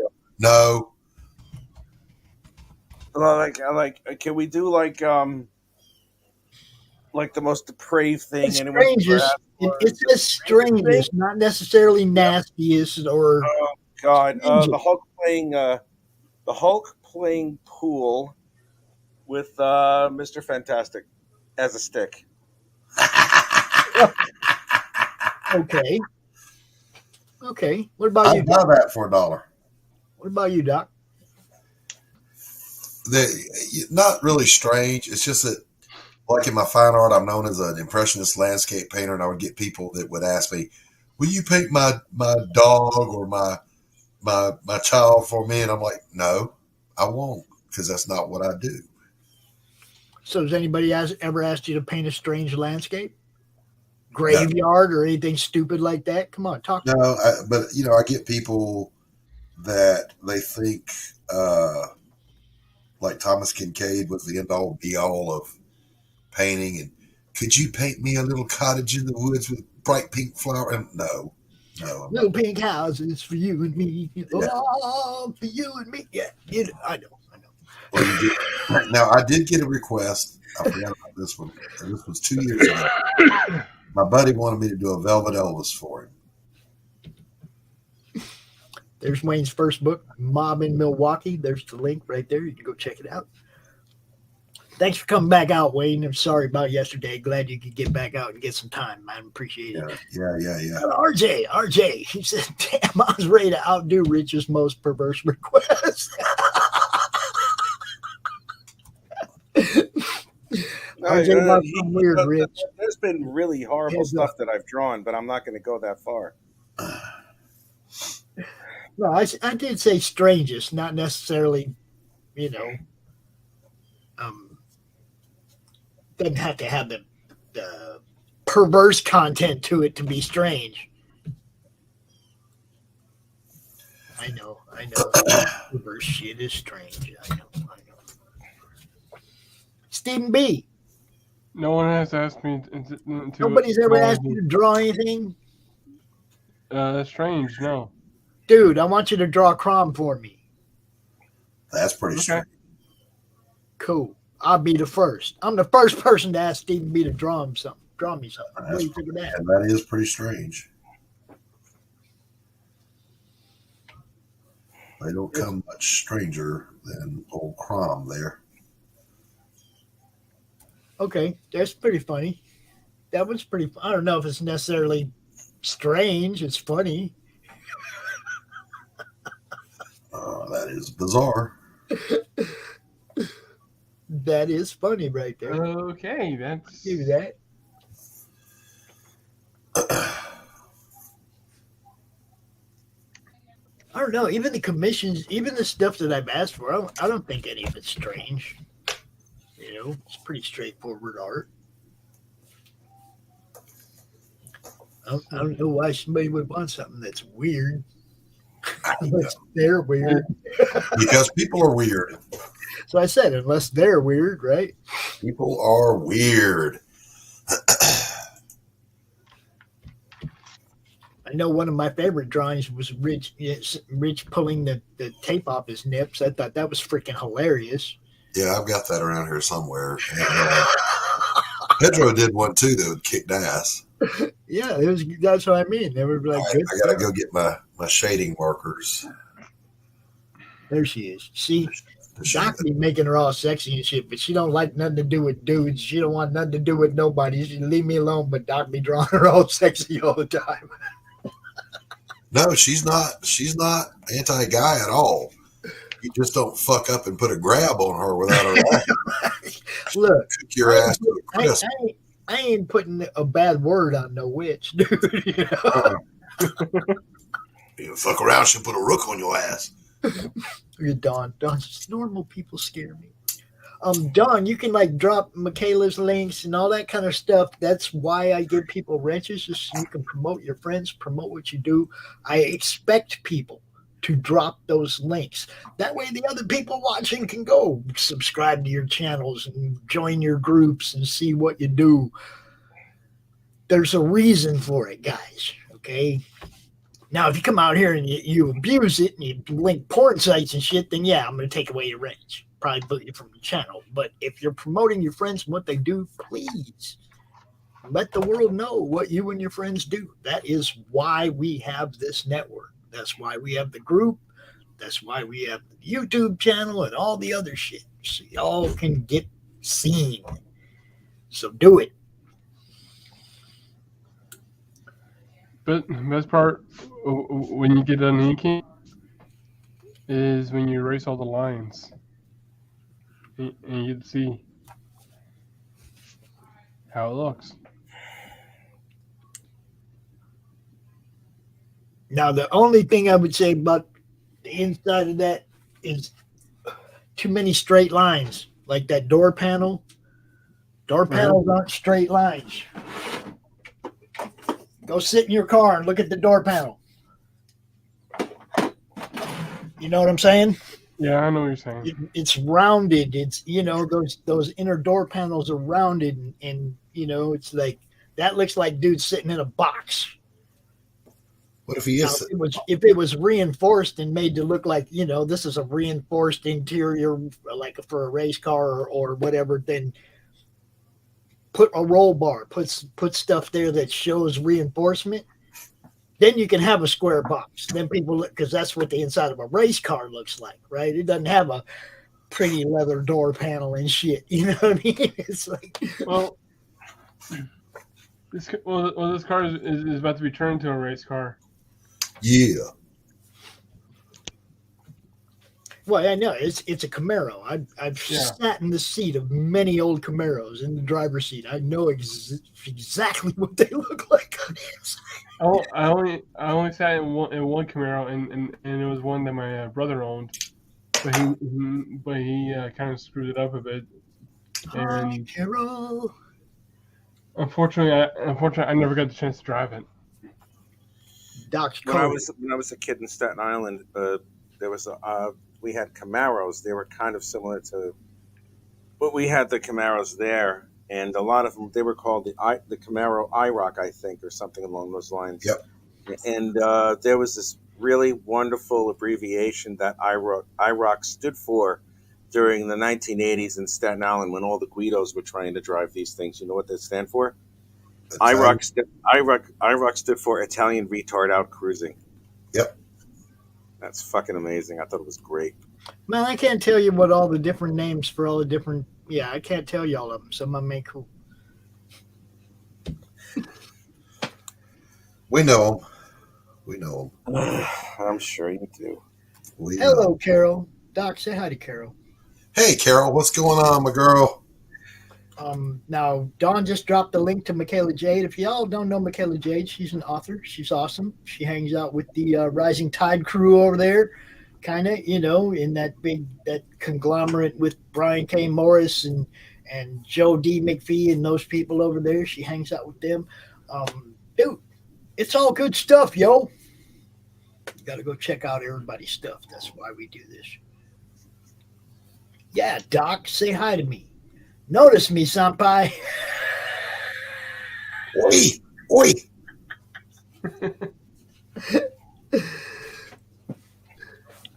Like, can we do like the most depraved thing? It's strangest. It says strangest, not necessarily nastiest or. Oh God! The Hulk playing pool with Mr. Fantastic as a stick. Okay. What about you? I'd buy that for $1. What about you, Doc? Not really strange. It's just that, like in my fine art, I'm known as an impressionist landscape painter, and I would get people that would ask me, "Will you paint my dog or my child for me?" And I'm like, "No, I won't, because that's not what I do." So has anybody ever asked you to paint a strange landscape, graveyard, or anything stupid like that? Come on, talk. No, but I get people that they think like Thomas Kincaid was the end all be all of painting, and could you paint me a little cottage in the woods with bright pink flower? And no, No, Little pink houses for you and me. Oh, for you and me. Yeah, I know. Well, you did. Now, I did get a request. I forgot about this one. And this was 2 years ago. My buddy wanted me to do a Velvet Elvis for him. There's Wayne's first book, Mob in Milwaukee. There's the link right there. You can go check it out. Thanks for coming back out, Wayne. I'm sorry about yesterday. Glad you could get back out and get some time, man. Appreciate it. Yeah. RJ, he said, damn, I was ready to outdo Rich's most perverse request. Weird, Rich. There's been really horrible stuff that I've drawn, but I'm not going to go that far. No, I did say strangest, not necessarily, doesn't have to have the perverse content to it to be strange. I know. Perverse shit is strange. I know. Stephen B. No one has asked me to Nobody's ever asked you to draw anything? That's strange, no. Dude, I want you to draw CRoM for me. That's pretty strange. Cool. I'll be the first. I'm the first person to ask Stephen B to draw me something. What do you think of that? And that is pretty strange. They don't come much stranger than old CRoM there. Okay, that's pretty funny. That was pretty. I don't know if it's necessarily strange. It's funny. That is bizarre. That is funny right there. Okay, that's... Give me that. I don't know. Even the commissions, even the stuff that I've asked for, I don't think any of it's strange. It's pretty straightforward art. I don't know why somebody would want something that's weird. Unless they're weird. Because people are weird. So I said, unless they're weird, right? People are weird. I know one of my favorite drawings was Rich pulling the tape off his nips. I thought that was freaking hilarious. Yeah, I've got that around here somewhere. And, Pedro did one too that kicked ass. Yeah, that's what I mean. They were like, I gotta go get my shading markers. There she is. See, Doc be making her all sexy and shit, but she don't like nothing to do with dudes. She don't want nothing to do with nobody. She leave me alone, but Doc be drawing her all sexy all the time. No, she's not anti-guy at all. You just don't fuck up and put a grab on her without her. Look, kick your ass to the crisp. I ain't putting a bad word on no witch, dude. You fuck around, she'll put a rook on your ass. You're Don. Just normal people scare me. Don, you can drop Michaela's links and all that kind of stuff. That's why I give people wrenches, just so you can promote your friends, promote what you do. I expect people to drop those links. That way the other people watching can go subscribe to your channels and join your groups and see what you do. There's a reason for it, guys. Okay? Now, if you come out here and you abuse it and you link porn sites and shit, then yeah, I'm going to take away your range. Probably boot you from the channel. But if you're promoting your friends and what they do, please let the world know what you and your friends do. That is why we have this network. That's why we have the group. That's why we have the YouTube channel and all the other shit. So y'all can get seen. So do it. But the best part, when you get done inking, is when you erase all the lines. And you can see how it looks. Now, the only thing I would say about the inside of that is too many straight lines, like that door panel. Door panels aren't straight lines. Go sit in your car and look at the door panel. You know what I'm saying? Yeah, I know what you're saying. It's rounded. It's, those inner door panels are rounded, and it's like that looks like dude sitting in a box. What if he is? Now, if it was reinforced and made to look like, this is a reinforced interior, like for a race car or whatever, then put a roll bar, put stuff there that shows reinforcement. Then you can have a square box. Then people look, because that's what the inside of a race car looks like, right? It doesn't have a pretty leather door panel and shit. You know what I mean? It's like, this car is about to be turned into a race car. Yeah. Well, I know it's a Camaro. I've sat in the seat of many old Camaros in the driver's seat. I know exactly what they look like on the inside. I only sat in one Camaro, and it was one that my brother owned, but he kind of screwed it up a bit. And Carol. Unfortunately, I never got the chance to drive it. When I was a kid in Staten Island, there was we had Camaros. They were kind of similar to, but we had the Camaros there, and a lot of them, they were called the Camaro IROC, I think, or something along those lines. Yep. And there was this really wonderful abbreviation that IROC stood for during the 1980s in Staten Island when all the Guidos were trying to drive these things. You know what they stand for? IROC stood for Italian Retard Out Cruising. Yep. That's fucking amazing. I thought it was great. Man, I can't tell you what all the different names for all the different. Yeah, I can't tell you all of them. Some of them ain't cool. We know them. We know them. I'm sure you do. Hello, Carol. Doc, say hi to Carol. Hey, Carol. What's going on, my girl? Now, Dawn just dropped the link to Michaela Jade. If y'all don't know Michaela Jade, she's an author. She's awesome. She hangs out with the Rising Tide crew over there, kind of, in that conglomerate with Brian K. Morris and Joe D. McPhee and those people over there. She hangs out with them. Dude, it's all good stuff, yo. You got to go check out everybody's stuff. That's why we do this. Yeah, Doc, say hi to me. Notice me, senpai. Oi.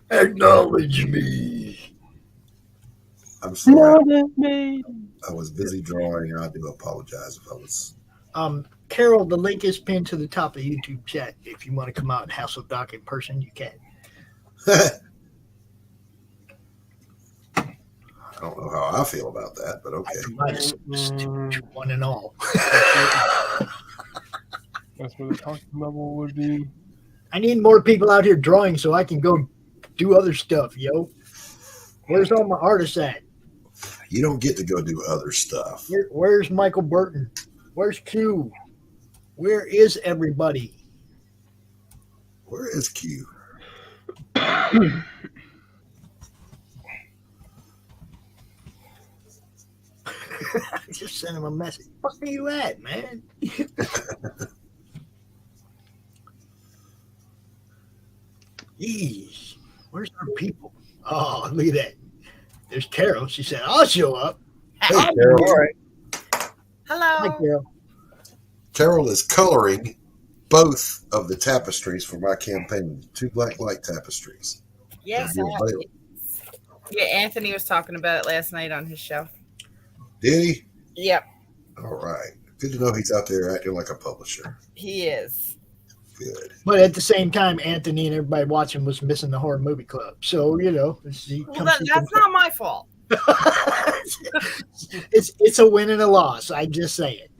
Acknowledge me. I'm sorry. I was busy drawing. I do apologize if I was. Carol, the link is pinned to the top of the YouTube chat. If you want to come out and hassle Doc in person, you can. I don't know how I feel about that, but okay. One and all. That's where the talking level would be. I need more people out here drawing so I can go do other stuff, yo. Where's all my artists at? You don't get to go do other stuff. Where's Michael Burton? Where's Q? Where is everybody? Where is Q? I just sent him a message. Where are you at, man? Jeez, where's our people? Oh, look at that. There's Carol. She said, I'll show up. Hey, Carol. All right. Hello. Hi, Carol. Carol is coloring both of the tapestries for my campaign, 2 black light tapestries. Yes. Yeah, Anthony was talking about it last night on his show. Did he? Yep. All right. Good to know he's out there acting like a publisher. He is. Good. But at the same time, Anthony and everybody watching was missing the horror movie club. So, that's not my fault. It's a win and a loss. I just say it,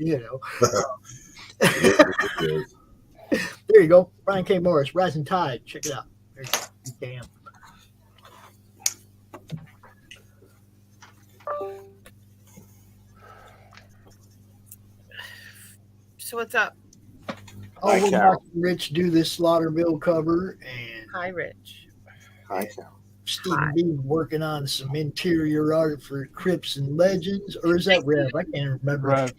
There you go. Brian K. Morris, Rising Tide. Check it out. There you go. Damn. So what's up? Oh, we'll watch Rich do this Slaughterville cover, and hi, Rich. Hi, Carol. Stephen B. working on some interior art for Crips and Legends, or is that Rev? I can't remember. Rev.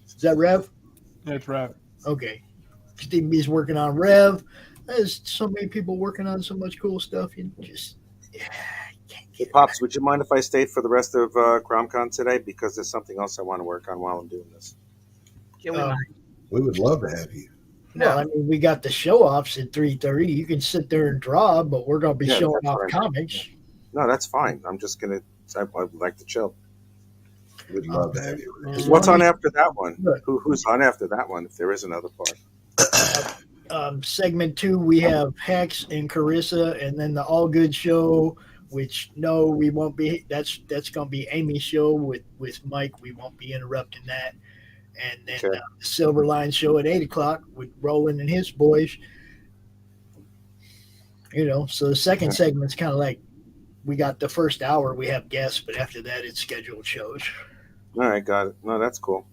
Is that Rev? Yeah, it's Rev. Okay. Stephen B's working on Rev. There's so many people working on so much cool stuff. You just can't get Pops, would you mind if I stayed for the rest of CRoM Con today? Because there's something else I want to work on while I'm doing this. Yeah, we would love to have you. Well, I mean, we got the show-offs at 3:30. You can sit there and draw, but we're going to be Yeah, showing that's off right. comics. No, that's fine. I'm just gonna. I would like to chill. We'd love to have you. What's on after that one? Who's on after that one? If there is another part. Segment 2, we have Hex and Carissa, and then the All Good Show, which no, we won't be. That's going to be Amy's show with Mike. We won't be interrupting that. And then the Silver Line Show at 8 o'clock with Roland and his boys. So the second segment's kind of like we got the first hour, we have guests, but after that, it's scheduled shows. All right, got it. No, that's cool.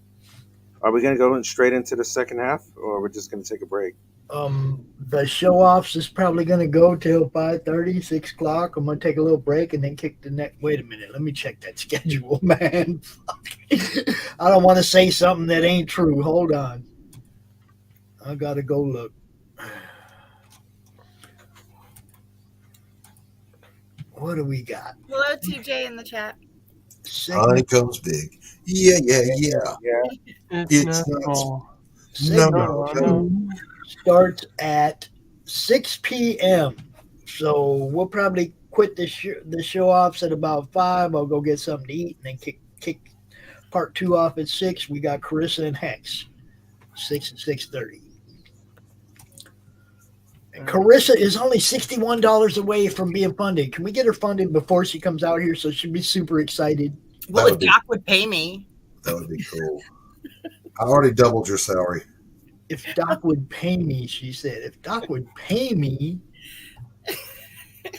Are we going to go straight into the second half, or we're just going to take a break? The show-offs is probably going to go till 5:30, 6 o'clock. I'm going to take a little break and then kick the next. Wait a minute. Let me check that schedule, man. I don't want to say something that ain't true. Hold on. I got to go look. What do we got? Hello, TJ in the chat. Honeycomb's big. Yeah. It's not small. No. Starts at 6 p.m. So we'll probably quit the show-offs at about 5. I'll go get something to eat and then kick part 2 off at 6. We got Carissa and Hex, 6 and 6:30. And Carissa is only $61 away from being funded. Can we get her funded before she comes out here? So she'll be super excited. Well, if Doc would pay me. That would be cool. I already doubled your salary. If Doc would pay me, she said. If Doc would pay me. I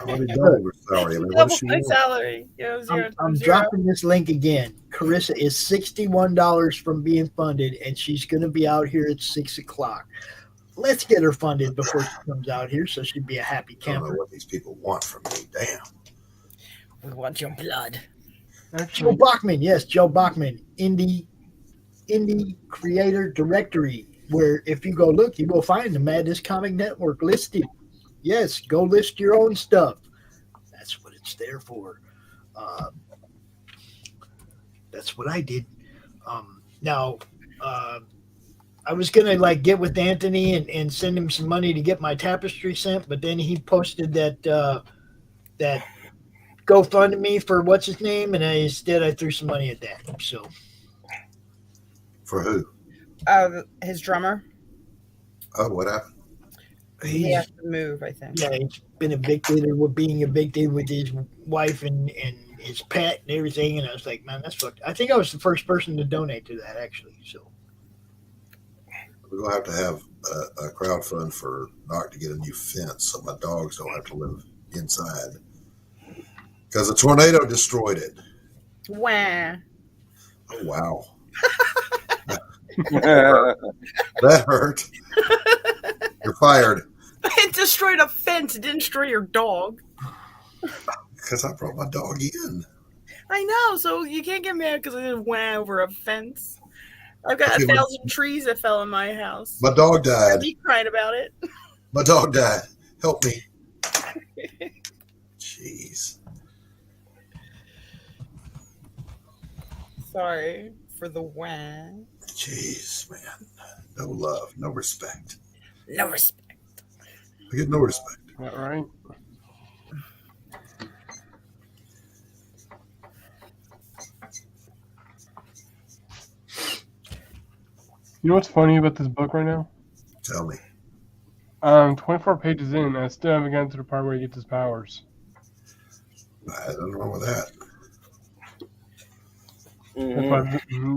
already doubled her salary. I mean, what does she want? Salary. I'm dropping this link again. Carissa is $61 from being funded, and she's going to be out here at 6 o'clock. Let's get her funded before she comes out here so she'd be a happy camper. I don't know what these people want from me. Damn. We want your blood. Joe Bachman. Yes, Joe Bachman. Indie Creator Directory, where if you go look, you will find the Madness Comic Network listed. Yes, go list your own stuff. That's what it's there for. That's what I did. Now, I was going to get with Anthony and send him some money to get my tapestry sent, but then he posted that GoFundMe for what's his name, and instead I threw some money at that. So, for who? His drummer. Oh, what happened? He has to move, I think. Yeah, he's been evicted with being evicted with his wife and his pet and everything. And I was like, man, that's fucked. I think I was the first person to donate to that, actually. So we're gonna have to have a crowdfund for Knox to get a new fence so my dogs don't have to live inside because a tornado destroyed it. Wah. Oh, wow. That hurt. You're fired. It destroyed a fence. It didn't destroy your dog. Because I brought my dog in. I know, so you can't get mad because I didn't went over a fence. I've got 1,000 trees that fell in my house. My dog died. He cried about it. My dog died. Help me. Jeez. Sorry for the wah. Jeez, man. No love, no respect. No respect. I get no respect. All right. You know what's funny about this book right now? Tell me. 24 pages in, I still haven't gotten to the part where he gets his powers. Nothing wrong with that.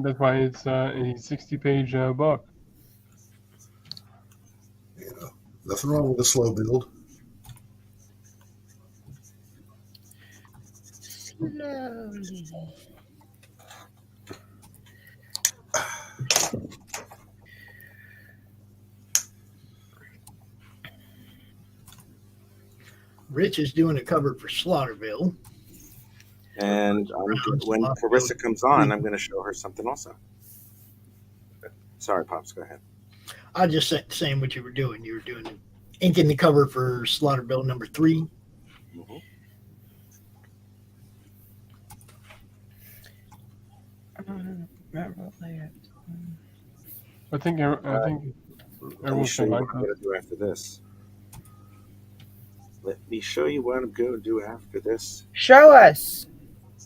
That's why it's a 60-page book. You know, nothing wrong with a slow build. Slowly. Rich is doing a cover for Slaughterville. And when Carissa comes on, I'm going to show her something also. Sorry, Pops, go ahead. I just saying what you were doing. You were doing inking the cover for Slaughterville number 3. Mm-hmm. I think Let me show you what I'm going to do after this. Let me show you what I'm going to do after this. Show us.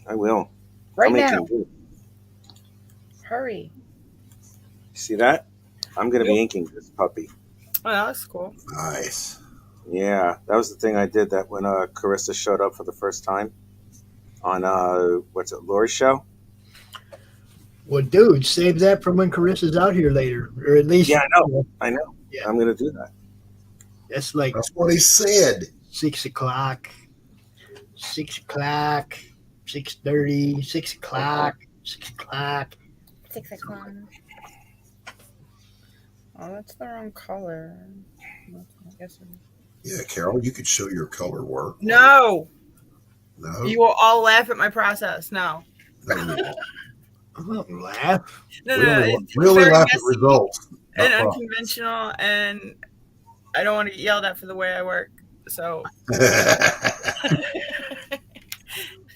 I will. Right I'm now. inking. Hurry. See that? I'm going to be inking this puppy. Oh, that looks cool. Nice. Yeah, that was the thing I did that when Carissa showed up for the first time on, Laurie's show? Well, dude, save that for when Carissa's out here later. Or at least... Yeah, I know. Yeah. I'm going to do that. That's like... That's what he said. 6 o'clock. 6 o'clock. 6:30. 6 o'clock. 6 o'clock. 6 o'clock. Oh, that's the wrong color. I guess Yeah, Carol, you could show your color work. No. No. You will all laugh at my process. No. No, you won't. I don't laugh. No, Really very laugh at messy results. and Not unconventional, and I don't want to get yelled at for the way I work. So.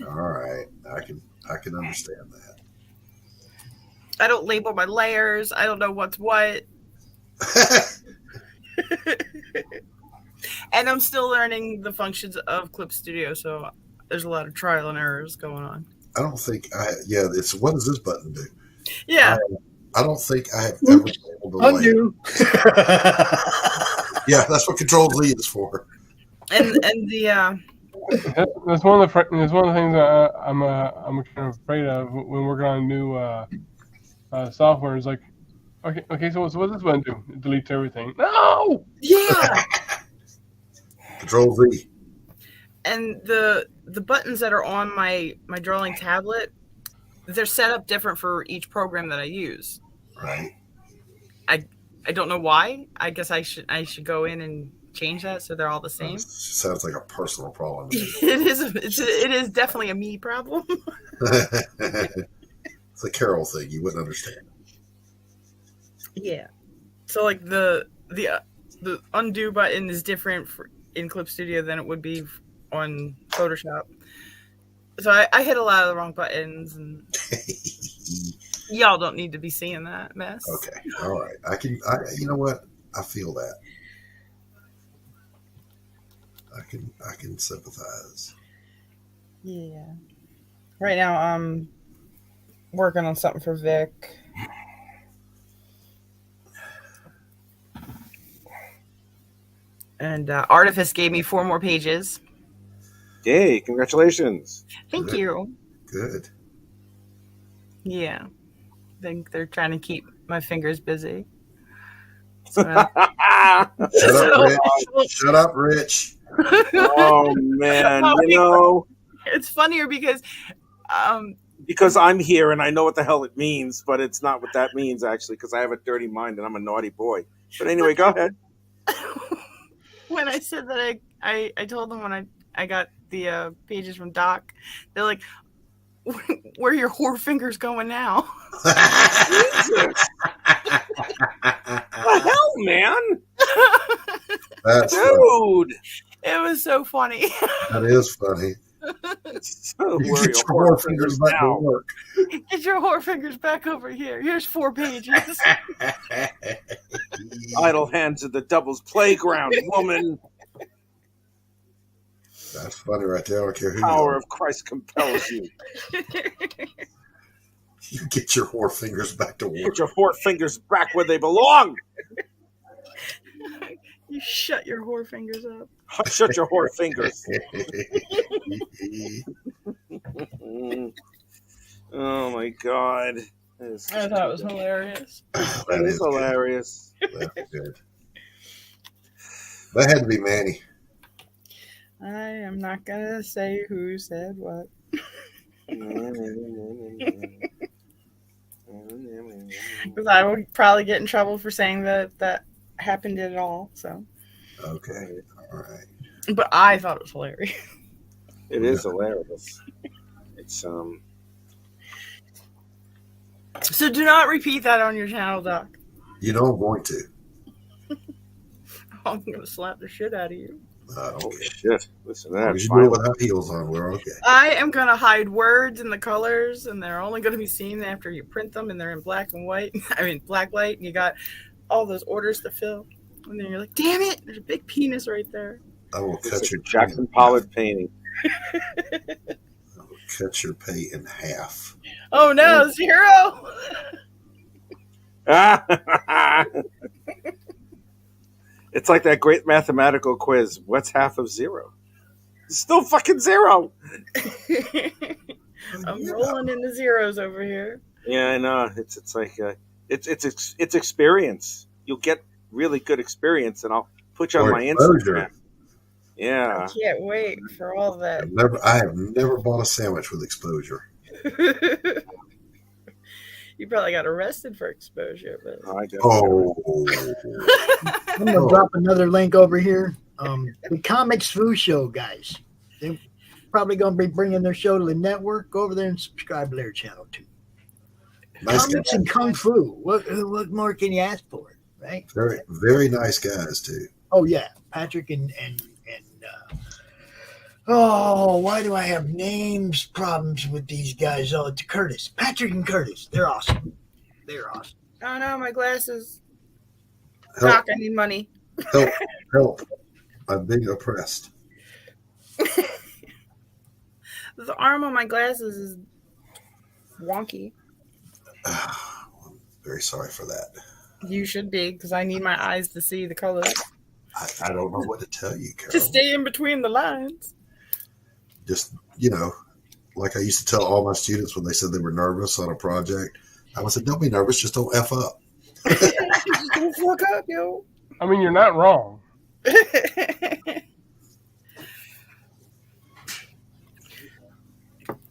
All right, I can understand that. I don't label my layers. I don't know what's what. And I'm still learning the functions of Clip Studio, so there's a lot of trial and errors going on. I don't think it's what does this button do? Yeah. I don't think I have ever been able to undo. Yeah, that's what Control Z is for. And the That's one of the things that I'm kind of afraid of when working on new software. Is like, okay, so what does this button do? It deletes everything. No. Yeah. Control Z. And the buttons that are on my drawing tablet, they're set up different for each program that I use. Right. I don't know why. I guess I should go in and change that so they're all the same. Sounds like a personal problem. It is definitely a me problem. It's a Carol thing. You wouldn't understand. Yeah. So like the undo button is different in Clip Studio than it would be on Photoshop. So I hit a lot of the wrong buttons, and y'all don't need to be seeing that mess. Okay. All right. You know what? I feel that. I can sympathize. Yeah. Right now I'm working on something for Vic. And Artifice gave me 4 more pages. Yay, congratulations. Thank you. Good. Yeah. I think they're trying to keep my fingers busy. So, Shut up, Rich. Oh, man. It's funnier because I'm here and I know what the hell it means, but it's not what that means, actually, because I have a dirty mind and I'm a naughty boy. But anyway, go ahead. When I said that I told them when I got the pages from Doc, they're like, where are your whore fingers going now? Jesus. The hell, man? Dude. It was so funny. That is funny. So you get your whore fingers back to work. Get your whore fingers back over here. Here's 4 pages. Idle hands at the Devil's playground, woman. That's funny right there. I don't care who Power you are. of Christ compels you. You get your whore fingers back to work. Get your whore fingers back where they belong. You shut your whore fingers up. Shut your whore fingers. Oh my God. I thought it was hilarious. That is hilarious. That's good. That had to be Manny. I am not gonna say who said what. Because I would probably get in trouble for saying that happened at all. So. Okay. All right. But I thought it was hilarious. It is hilarious. It's So do not repeat that on your channel, Doc. You know I'm going to. I'm gonna slap the shit out of you. Oh shit! Listen to that. You do it with high heels on. We're okay. I am gonna hide words and the colors, and they're only gonna be seen after you print them, and they're in black and white. I mean, black light. And you got all those orders to fill, and then you're like, damn it, there's a big penis right there. I will cut your Jackson Pollock painting. cut your pay in half. Oh no, 0. It's like that great mathematical quiz. What's half of 0? It's still fucking 0. I'm rolling in the zeros over here. Yeah, I know. It's like it's experience. You'll get really good experience, and I'll put you on my Instagram. Yeah, I can't wait for all that. I have never bought a sandwich with exposure. You probably got arrested for exposure. But... I'm gonna drop another link over here. The Comics Foo Show guys. They're probably gonna be bringing their show to the network. Go over there and subscribe to their channel too. Nice Comics guys. and Kung Fu. What more can you ask for, right? Very, very nice guys too. Oh yeah, Patrick and oh, why do I have names problems with these guys? Oh, it's Curtis, Patrick and Curtis. They're awesome. They're awesome. Oh no, my glasses. Help. Doc, I need money. Help. I'm being oppressed. The arm on my glasses is wonky. I'm very sorry for that. You should be, because I need my eyes to see the colors. I don't know what to tell you, Carol. To stay in between the lines. Just, like I used to tell all my students when they said they were nervous on a project, I would say, don't be nervous, just don't F up. Just don't fuck up, yo. I mean, you're not wrong.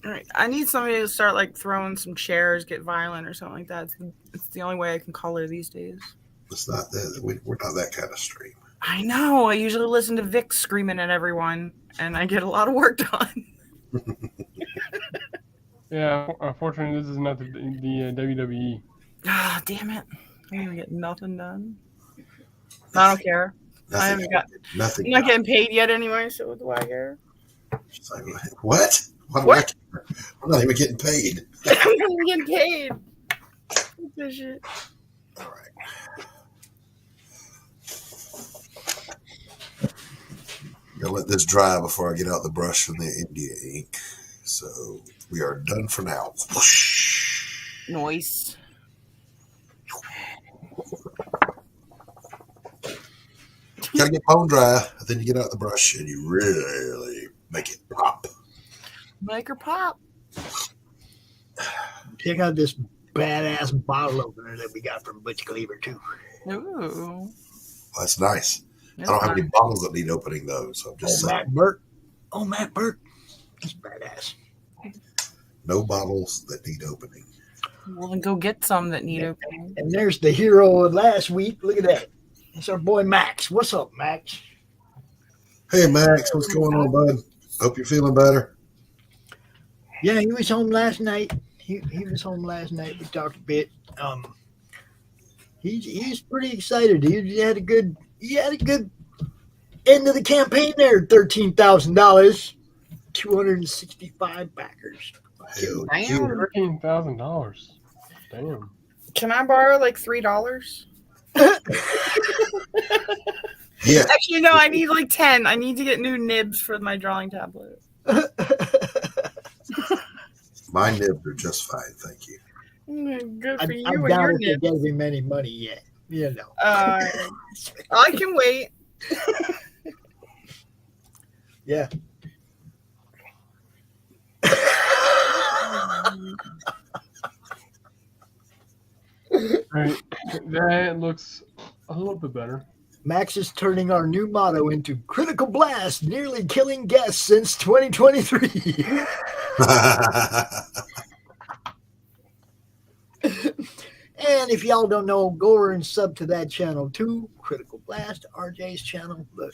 All right, I need somebody to start like throwing some chairs, get violent or something like that. It's the only way I can color these days. It's not that we're not that kind of stream. I know. I usually listen to Vic screaming at everyone, and I get a lot of work done. Yeah, unfortunately, this is not the WWE. Ah, damn it! I didn't even get nothing done. I don't care. I haven't got nothing. I'm not getting paid yet anyway, so what do I care? She's like, what? What? I'm not even getting paid. I'm not even getting paid. What's this shit? All right. I'm gonna let this dry before I get out the brush and the India ink. So we are done for now. Whoosh. Noise. Gotta get bone dry, then you get out the brush and you really make it pop. Make her pop. Check out this badass bottle opener that we got from Butch Cleaver too. Ooh. That's nice. That's I don't have nice. any bottles that need opening though, so I'm just saying. Matt Burt. He's badass. No bottles that need opening. Well, then go get some that need opening. And there's the hero of last week. Look at that. It's our boy Max. What's up, Max? Hey Max, what's going on, bud? Hope you're feeling better. Yeah, he was home last night. He was home last night. We talked a bit. He's pretty excited. He had a good end of the campaign there. $13,000, 265 backers. Hell, $13,000. Damn. Can I borrow like $3? Yeah. Actually, no. I need like 10. I need to get new nibs for my drawing tablet. My nibs are just fine, thank you. Good for you I and doubt your if they nibs. gave him any money yet. You know. I can wait. Yeah. Right. That looks a little bit better. Max is turning our new motto into critical blast, nearly killing guests since 2023. And if y'all don't know, go over and sub to that channel too. Critical Blast, RJ's channel. Look.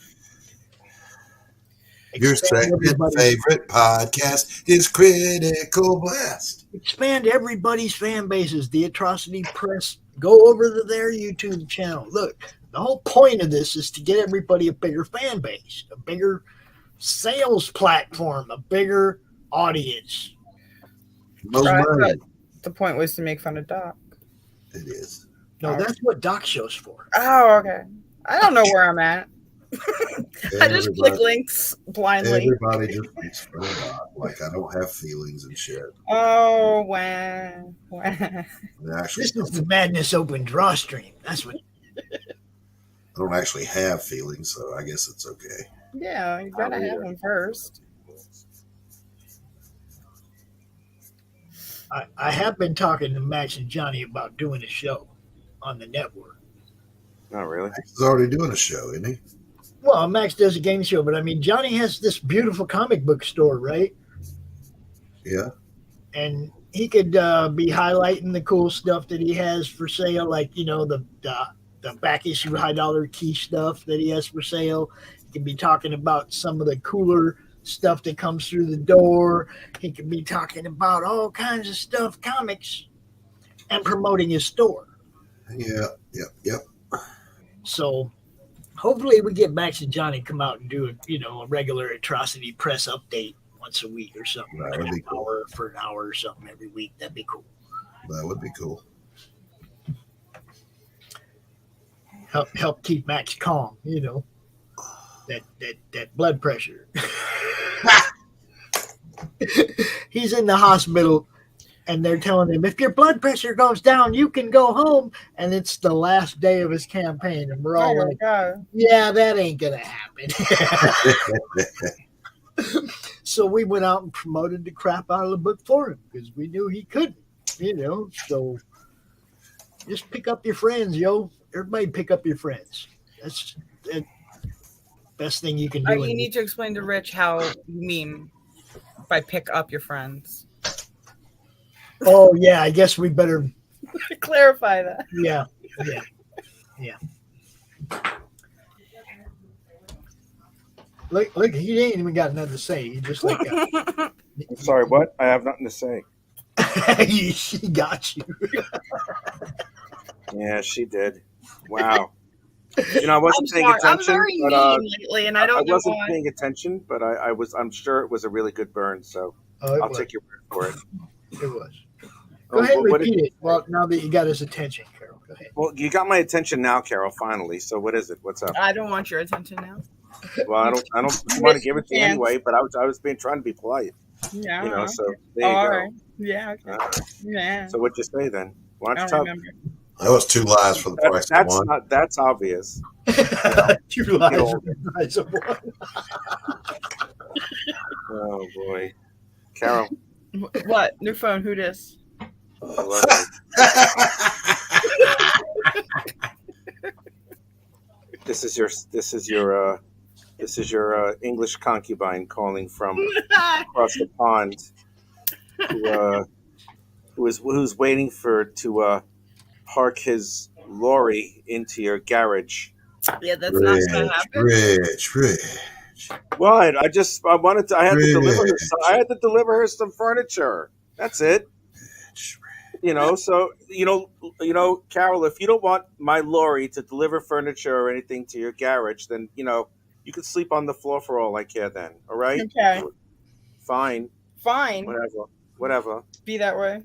Your second favorite podcast is Critical Blast. Expand everybody's fan bases. The Atrocity Press. Go over to their YouTube channel. Look, the whole point of this is to get everybody a bigger fan base, a bigger sales platform, a bigger audience. No money. The point was to make fun of Doc. It is. No, that's what Doc show's for. Oh, okay. I don't know where I'm at. I just click links blindly. Everybody just thinks for Doc. Like, I don't have feelings and shit. Oh, when. This is the Madness Open DrawStream. That's what. I don't actually have feelings, so I guess it's okay. Yeah, you gotta have them first. I have been talking to Max and Johnny about doing a show on the network. Oh, really? He's already doing a show, isn't he? Well, Max does a game show, but I mean, Johnny has this beautiful comic book store, right? Yeah. And he could be highlighting the cool stuff that he has for sale, like, you know, the back issue high dollar key stuff that he has for sale. He could be talking about some of the cooler stuff that comes through the door. He could be talking about all kinds of stuff, comics, and promoting his store. Yep. So hopefully we get Max and Johnny come out and do a regular Atrocity Press update once a week or something. That would be cool. For an hour or something every week. That'd be cool. That would be cool. Help keep Max calm, that blood pressure. He's in the hospital and they're telling him, if your blood pressure goes down, you can go home. And it's the last day of his campaign. And we're all like, yeah, that ain't going to happen. So we went out and promoted the crap out of the book for him because we knew he couldn't, So just pick up your friends, yo. Everybody pick up your friends. That's the best thing you can do. You need to explain to Rich how you mean by pick up your friends. Oh, yeah. I guess we better clarify that. Yeah. Look, he ain't even got nothing to say. He just like I'm sorry, what? I have nothing to say. She got you. Yeah, she did. Wow. I wasn't paying attention. I'm very mean lately, and I don't know wasn't why. paying attention, but I'm sure it was a really good burn, so I'll take your word for it. It was. Go ahead and repeat it. Well, now that you got his attention, Carol. Go ahead. Well, you got my attention now, Carol, finally. So what is it? What's up? I don't want your attention now. Well, I don't want to give it to you anyway, but I was trying to be polite. Yeah. So there you go. Right. Yeah. Okay. Yeah. So what'd you say then? Why don't you talk? That was 2 lies for the price of 1. That's obvious. 2 lies for the price of 1. Oh boy, Carol. What? New phone? Who dis? This is your English concubine calling from across the pond, who's waiting to park his Laurie into your garage. Yeah, that's not gonna happen. Rich. What? I had to deliver her some furniture. That's it. So Carol, if you don't want my Laurie to deliver furniture or anything to your garage, then you can sleep on the floor for all I care. Then, all right? Okay. Fine. Whatever. Be that way.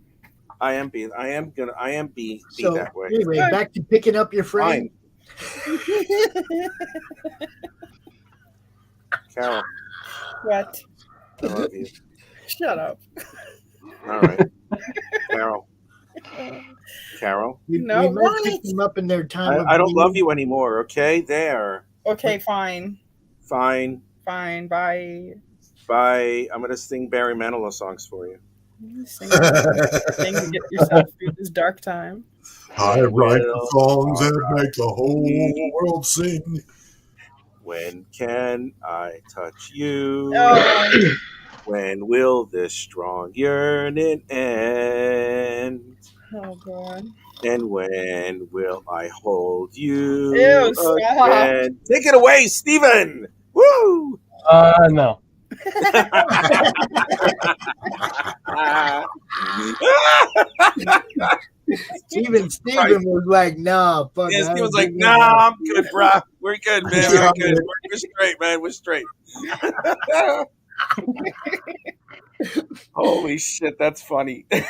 I am be that way. Anyway, back to picking up your friend. Carol. What? I love you. Shut up. All right. Carol. We might pick them up in their time. I don't love you anymore, okay? There. Okay, fine. Fine. Bye. I'm going to sing Barry Manilow songs for you. Sing to get yourself through this dark time. I write the songs that make the whole world sing. When can I touch you? Oh. When will this strong yearning end? Oh, God. And when will I hold you? Ew, stop. Again? Take it away, Steven! Woo! No. Steven was like, nah, fuck. Yeah, Steven was like, nah, I'm good, bro. We're good, man. We're good. We're straight, man. We're straight. Holy shit, that's funny. It's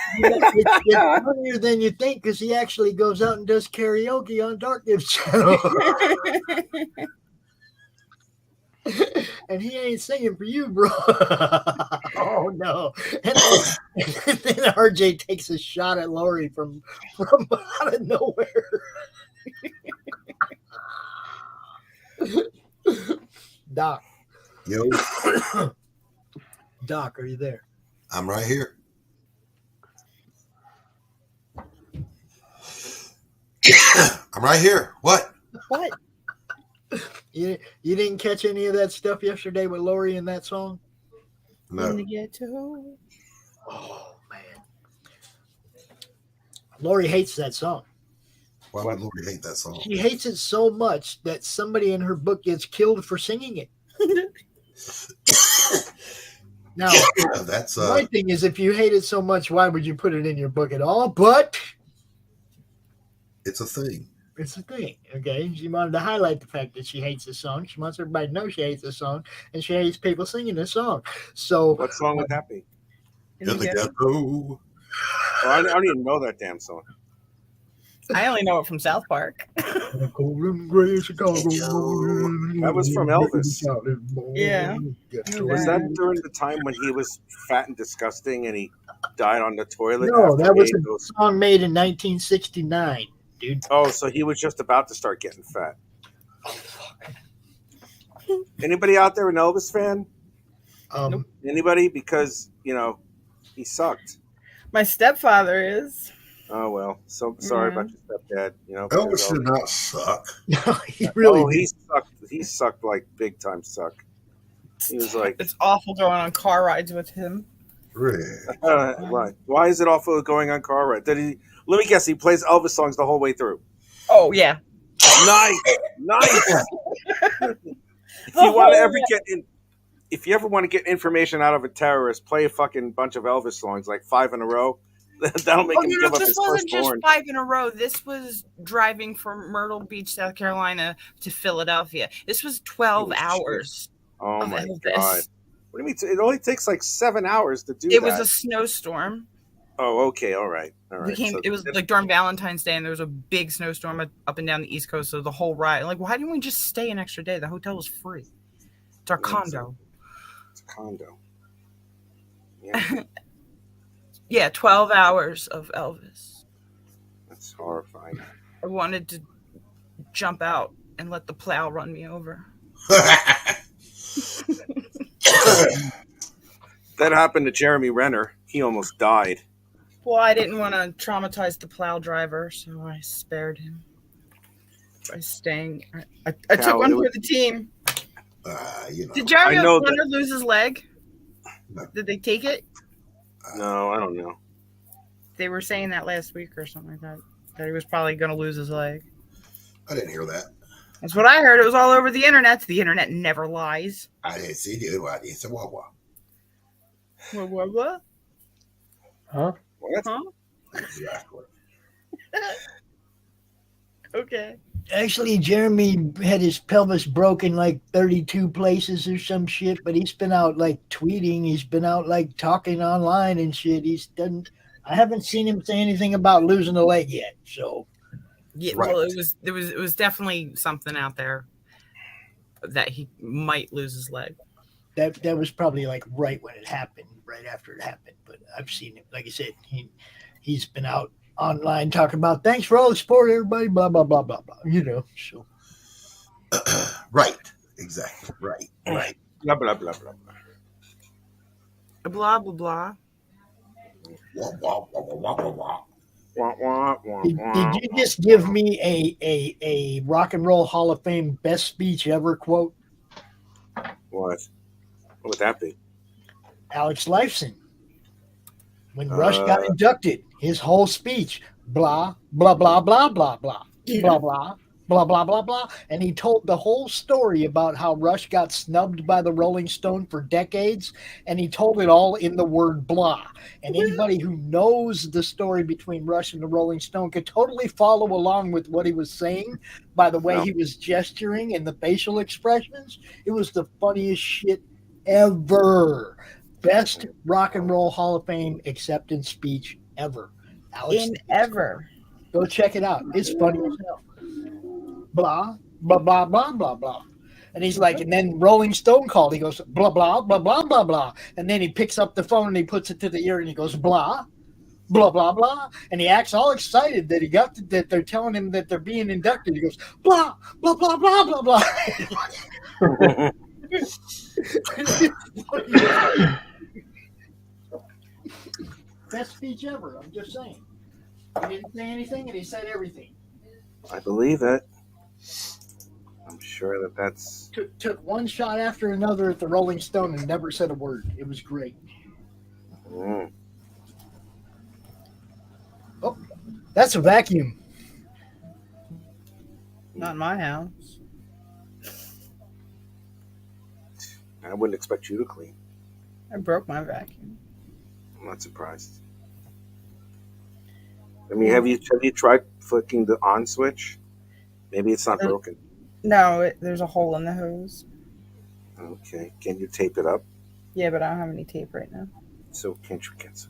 funnier than you think because he actually goes out and does karaoke on Darkness Channel. And he ain't singing for you, bro. Oh no! And then RJ takes a shot at Laurie from out of nowhere. Doc. Yo. Doc, are you there? I'm right here. I'm right here. What? What? You didn't catch any of that stuff yesterday with Laurie and that song? No. In the ghetto. Oh man. Laurie hates that song. Why would Laurie hate that song? She hates it so much that somebody in her book gets killed for singing it. Now, that's my thing is, if you hate it so much, why would you put it in your book at all? But it's a thing. It's a thing, okay? She wanted to highlight the fact that she hates the song. She wants everybody to know she hates the song, and she hates people singing the song. So, what song would that be? In the Ghetto. Oh, I don't even know that damn song. I only know it from South Park. That was from Elvis. Yeah. Was that during the time when he was fat and disgusting and he died on the toilet? No, that was a song made in 1969, dude. Oh, so he was just about to start getting fat. Anybody out there an Elvis fan? Anybody? Because, he sucked. My stepfather is. Oh, well. So sorry about your stepdad. Elvis did not suck. He really he sucked. He sucked like big time suck. He was like, it's awful going on car rides with him. Really? Right. Why is it awful going on car rides? Let me guess. He plays Elvis songs the whole way through. Oh yeah. Nice. If you ever want to get information out of a terrorist, play a fucking bunch of Elvis songs, like 5 in a row. That'll make him give up his This wasn't firstborn. just 5 in a row. This was driving from Myrtle Beach, South Carolina to Philadelphia. This was 12 hours. Oh my Elvis. god! What do you mean? It only takes like 7 hours to do that. It was a snowstorm. Oh, okay, all right. It was like during Valentine's Day, and there was a big snowstorm up and down the East Coast. So the whole ride, like, why didn't we just stay an extra day? The hotel was free. It's our condo. It's a condo. Yeah. Yeah, 12 hours of Elvis. That's horrifying. I wanted to jump out and let the plow run me over. That happened to Jeremy Renner. He almost died. Well, I didn't want to traumatize the plow driver, so I spared him by staying. I took one for the team. Did Jeremy Renner lose his leg? No. Did they take it? No, I don't know. They were saying that last week or something like that. That he was probably going to lose his leg. I didn't hear that. That's what I heard. It was all over the internet. The internet never lies. I didn't see it. I didn't say what. What? Huh? What? Huh? Exactly. Okay. Actually, Jeremy had his pelvis broken like 32 places or some shit, but he's been out like tweeting. He's been out like talking online and shit. I haven't seen him say anything about losing a leg yet. So, yeah, well, it was definitely something out there that he might lose his leg. That was probably like right when it happened, right after it happened. But I've seen him, like I said, he's been out online talking about thanks for all the support, everybody, blah blah blah blah blah. So right, exactly, right. Blah blah blah blah blah blah blah. Did you just give me a Rock and Roll Hall of Fame best speech ever quote? What? What would that be? Alex Lifeson. When Rush got inducted, his whole speech, blah, blah, blah, blah, blah, blah, blah, blah, blah, blah, blah, blah. And he told the whole story about how Rush got snubbed by the Rolling Stone for decades. And he told it all in the word blah. And anybody who knows the story between Rush and the Rolling Stone could totally follow along with what he was saying by the way he was gesturing and the facial expressions. It was the funniest shit ever. best Rock and Roll Hall of Fame acceptance speech ever. Alex, ever. Go check it out. It's funny as hell. Blah, blah, blah, blah, blah, blah. And he's like, and then Rolling Stone called. He goes, blah, blah, blah, blah, blah, blah. And then he picks up the phone and he puts it to the ear and he goes, blah, blah, blah, blah. And he acts all excited that that they're telling him that they're being inducted. He goes, blah, blah, blah, blah, blah, blah. Best speech ever. I'm just saying. He didn't say anything and he said everything. I believe it. I'm sure that's... Took one shot after another at the Rolling Stone and never said a word. It was great. Mm. Oh, that's a vacuum. Not in my house. I wouldn't expect you to clean. I broke my vacuum. I'm not surprised. I mean, have you tried flicking the on switch? Maybe it's not broken. No, there's a hole in the hose. Okay. Can you tape it up? Yeah, but I don't have any tape right now. So can't you get some?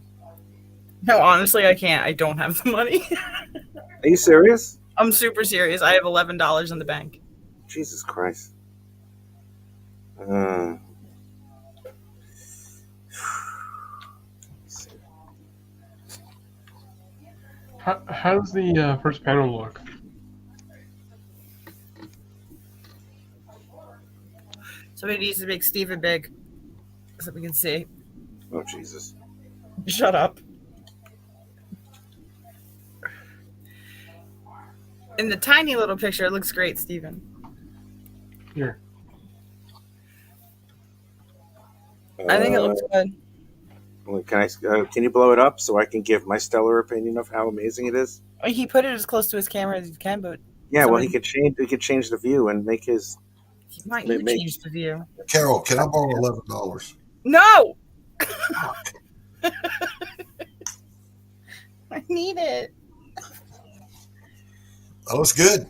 No, honestly, I can't. I don't have the money. Are you serious? I'm super serious. I have $11 in the bank. Jesus Christ. How does the first panel look? Somebody needs to make Steven big so we can see. Oh, Jesus. Shut up. In the tiny little picture, it looks great, Steven. Here. I think it looks good. Well, can you blow it up so I can give my stellar opinion of how amazing it is? He put it as close to his camera as he can, but yeah, well, he could change the view and make his. Why you change the view? Carol, can I borrow $11? No. I need it. That looks good.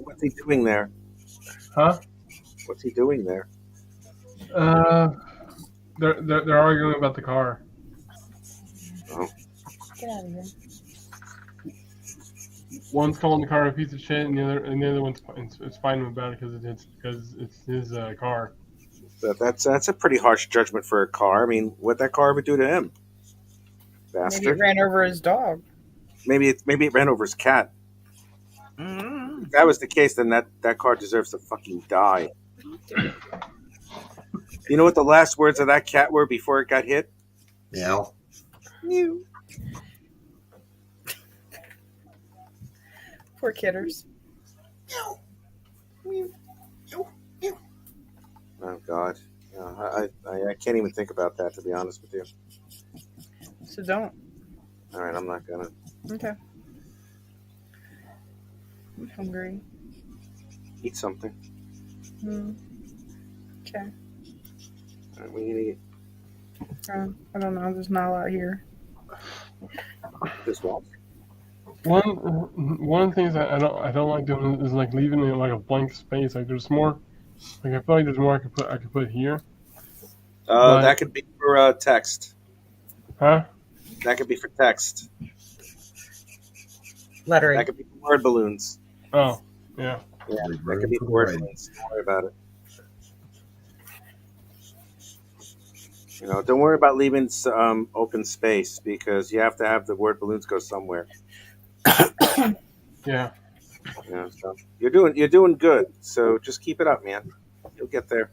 What's he doing there? Huh? What's he doing there? They're arguing about the car. Oh. Get out of here. One's calling the car a piece of shit, and the other one's fighting about it because it's his car. That's a pretty harsh judgment for a car. I mean, what that car would do to him? Bastard. Maybe it ran over his dog. Maybe it ran over his cat. Mm-hmm. If that was the case, then that car deserves to fucking die. You know what the last words of that cat were before it got hit? Meow. Mew. Poor kidders. Meow. Mew. Meow. Meow. Oh God, I can't even think about that, to be honest with you. So don't. All right, I'm not gonna. Okay. I'm hungry. Eat something. Okay. All right, what do you eat? I don't know. There's not a lot here. This wall. One of the things I don't like doing is like leaving it like a blank space. Like there's more. Like I feel like there's more I could put here. That could be for text. Huh? That could be for text. Lettering. That could be for word balloons. Oh, yeah. Yeah, that could be for word balloons. Don't worry about it. Don't worry about leaving some open space because you have to have the word balloons go somewhere. Yeah. So you're doing good. So just keep it up, man. You'll get there.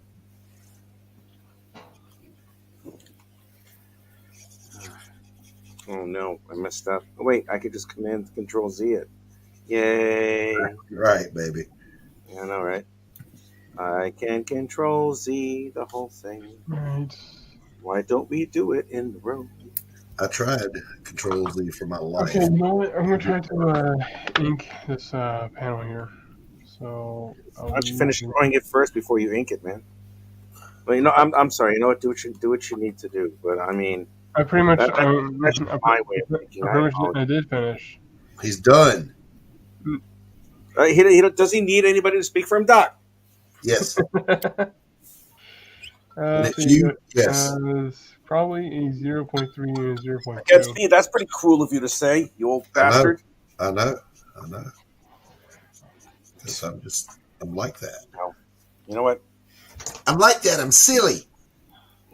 Oh no, I messed up. Oh, wait, I could just Command Control Z it. Yay! Right, baby. Yeah, I know, right? I can Control Z the whole thing. Right. Why don't we do it in the room? I tried Control Z for my life. Okay, you know what? I'm gonna try to ink this panel here. So why don't you finish drawing it first before you ink it, man? Well, I'm sorry. You know what? Do what you need to do. But I mean, I pretty much. That's my way of thinking. I did finish. He's done. Does he need anybody to speak for him, Doc? Yes. It's probably a 0.3 and a 0.2. Against me, that's pretty cruel of you to say, you old bastard. I know. Because I'm like that. No. You know what? I'm like that. I'm silly.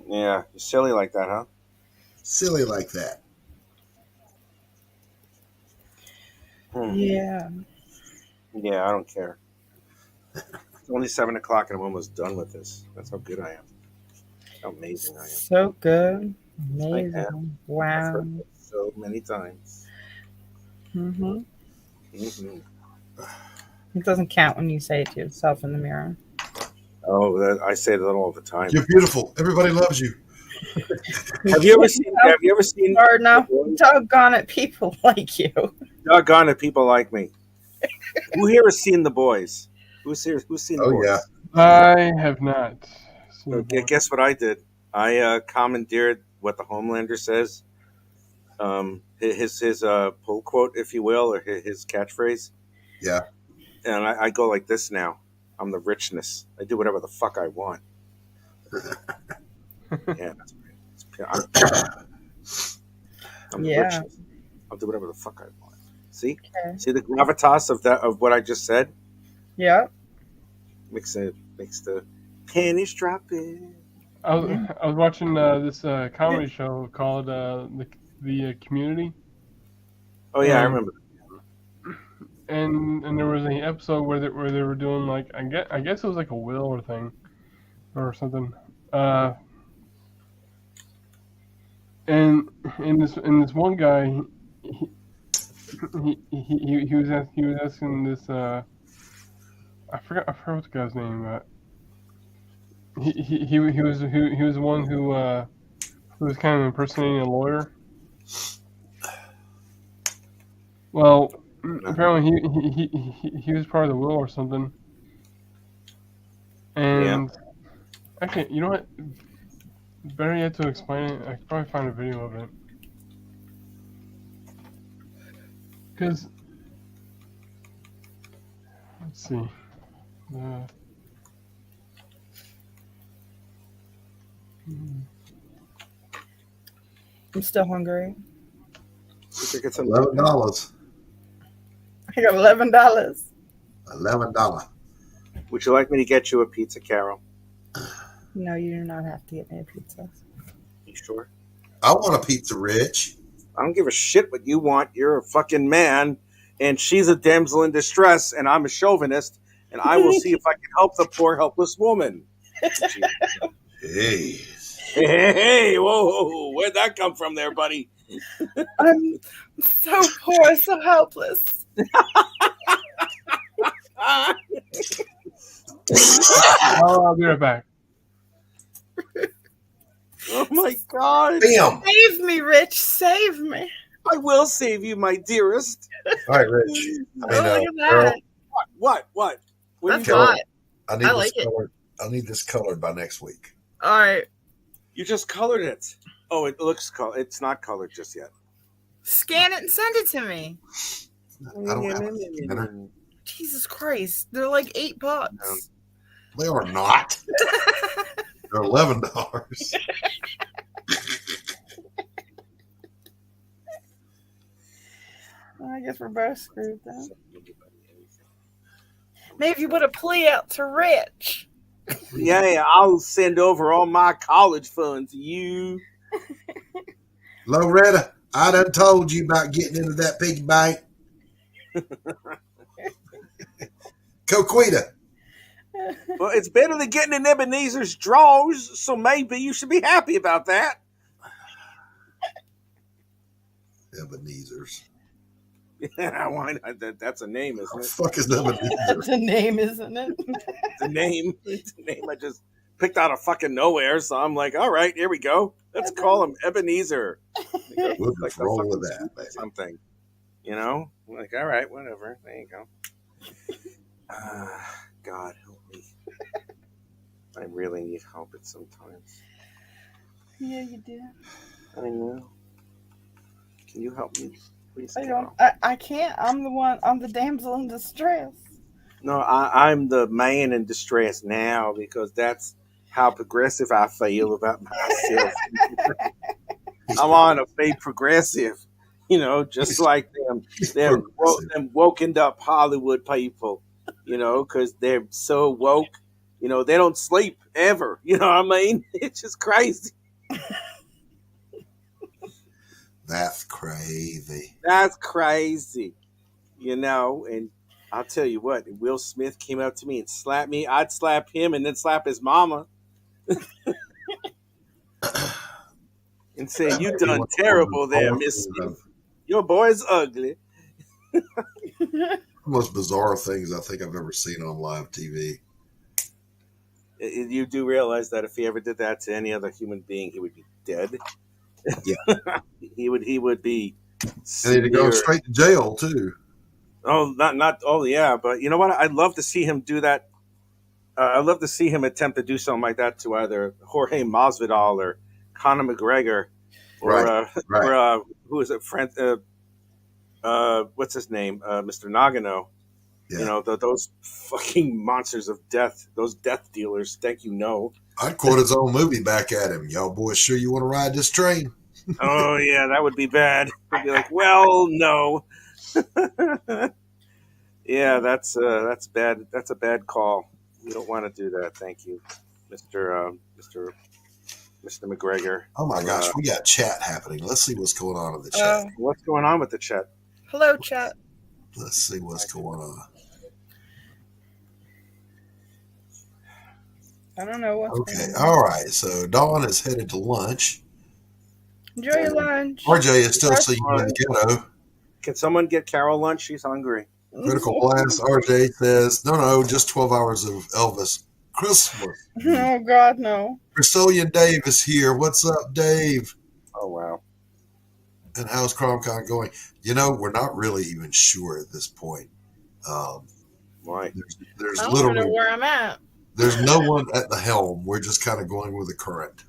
Yeah, you're silly like that, huh? Silly like that. Yeah. Yeah, I don't care. It's only 7 o'clock and I'm almost done with this. That's how good I am. How amazing I am. So good. I Amazing. am. Wow. I've heard it so many times. Mm-hmm. Mm-hmm. It doesn't count when you say it to yourself in the mirror. Oh, I say that all the time. You're beautiful. Everybody loves you. Have you ever seen? Hard now. Doggone it, people like you. Doggone it, people like me. Who here has seen The Boys? Who's seen The Boys? Yeah. I have not. Okay, guess what I did? I commandeered what the Homelander says. His pull quote, if you will, or his catchphrase. Yeah. And I go like this now. I'm the richness. I do whatever the fuck I want. Yeah, that's right. I'm the richness. I'll do whatever the fuck I want. See? Okay. See the gravitas of what I just said? Yeah. Makes the pennies drop in. I was watching this comedy show called the Community. Oh yeah, I remember. And there was an episode where they were doing like I guess it was like a will or thing or something. And this one guy he was asking this I forgot what the guy's name, but he was the one who was kind of impersonating a lawyer. Well, apparently he was part of the will or something. And actually, you know what? Better yet to explain it, I could probably find a video of it. Because let's see. I'm still hungry. It's $11. I got $11. $11. Would you like me to get you a pizza, Carol? No, you do not have to get me a pizza. You sure? I want a pizza, Rich. I don't give a shit what you want. You're a fucking man, and she's a damsel in distress, and I'm a chauvinist, and I will see if I can help the poor, helpless woman. Hey, whoa, where'd that come from there, buddy? I'm so poor, so helpless. I'll be right back. Oh my God! Damn. Save me, Rich. Save me. I will save you, my dearest. All right, Rich. Look at that. What? That's hot. I need I like this it. colored. I need this colored by next week. All right. You just colored it. Oh, it looks colored. It's not colored just yet. Scan it and send it to me. I don't have a scanner. Jesus Christ. They're like $8. They are not. They're $11. Well, I guess we're both screwed then. Maybe you put a plea out to Rich. Yeah, I'll send over all my college funds to you. Loretta, I done told you about getting into that piggy bank. Coquita. Well, it's better than getting in Ebenezer's drawers, so maybe you should be happy about that. Ebenezer's. Yeah, why not? That's a name, isn't What it? the fuck is Ebenezer? It's a name, isn't it? It's a name. It's a name I just picked out of fucking nowhere, so I'm like, all right, here we go. Let's call him Ebenezer. We'll Like just roll with that, baby. something. You know? Like, all right, whatever. There you go. God help me. I really need help at sometimes. Yeah, you do. I know. Can you help me? Please, I Carol. don't. I can't. I'm the damsel in distress. No, I'm the man in distress now because that's how progressive I feel about myself. I'm on a fake progressive, just like them woken up Hollywood people, because they're so woke. They don't sleep ever. You know what I mean? It's just crazy. That's crazy. That's crazy. And I'll tell you what, if Will Smith came up to me and slapped me, I'd slap him and then slap his mama. And say, "You done terrible there, Miss Smith. Your boy's ugly." The most bizarre things I think I've ever seen on live TV. You do realize that if he ever did that to any other human being, he would be dead. Yeah, he would be. And he'd go straight to jail too. Oh, not. Oh, yeah, but you know what? I'd love to see him do that. I'd love to see him attempt to do something like that to either Jorge Masvidal or Conor McGregor, or or who is it? What's his name? Mr. Nagano. Yeah. Those fucking monsters of death. Those death dealers. Thank you. No. I'd quote his own movie back at him. Y'all boys sure you want to ride this train? Oh yeah, that would be bad. I'd be like, well, no. Yeah, that's bad. That's a bad call. You don't want to do that. Thank you, Mr. McGregor. Oh my gosh, we got chat happening. Let's see what's going on in the chat. What's going on with the chat? Hello, chat. Let's see what's going on. I don't know what's going on. All right. So Dawn is headed to lunch. Enjoy your lunch. RJ is still seeing you in the ghetto. Can someone get Carol lunch? She's hungry. Critical Blast. RJ says, no, just 12 hours of Elvis Christmas. Oh, God, no. Brazilian Dave is here. What's up, Dave? Oh, wow. And how's CRoM Con going? We're not really even sure at this point. Why? There's I don't literally know where I'm at. There's no one at the helm. We're just kind of going with the current.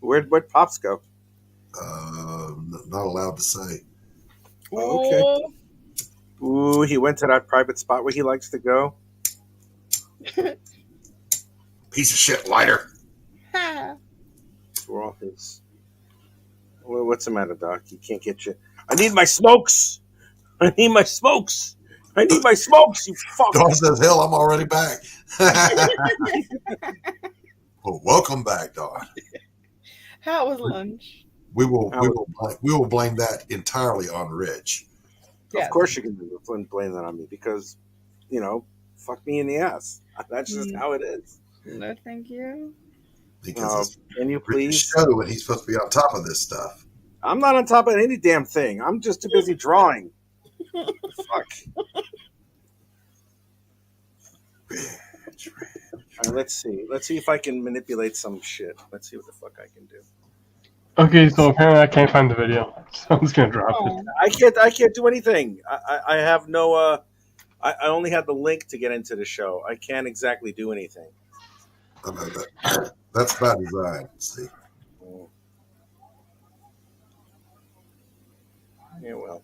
Where'd Pops go? Not allowed to say. Oh, okay. Ooh, he went to that private spot where he likes to go. Piece of shit lighter. For all his. Well, what's the matter, Doc? You can't get you. I need my smokes. I need my smokes. I need my smokes. You fuck. Dawn says, "Hell, I'm already back." Well, welcome back, Dawn. How was lunch? We will blame that entirely on Rich. Yeah. Of course you can blame that on me because, fuck me in the ass. That's just how it is. No, thank you. Because can you please show and he's supposed to be on top of this stuff. I'm not on top of any damn thing. I'm just too busy drawing. Fuck. Rich. All right, let's see. Let's see if I can manipulate some shit. Let's see what the fuck I can do. Okay, so apparently I can't find the video, so I'm just gonna drop it. I can't do anything. I have no. I only have the link to get into the show. I can't exactly do anything. I know that. That's by design. See. Yeah, well.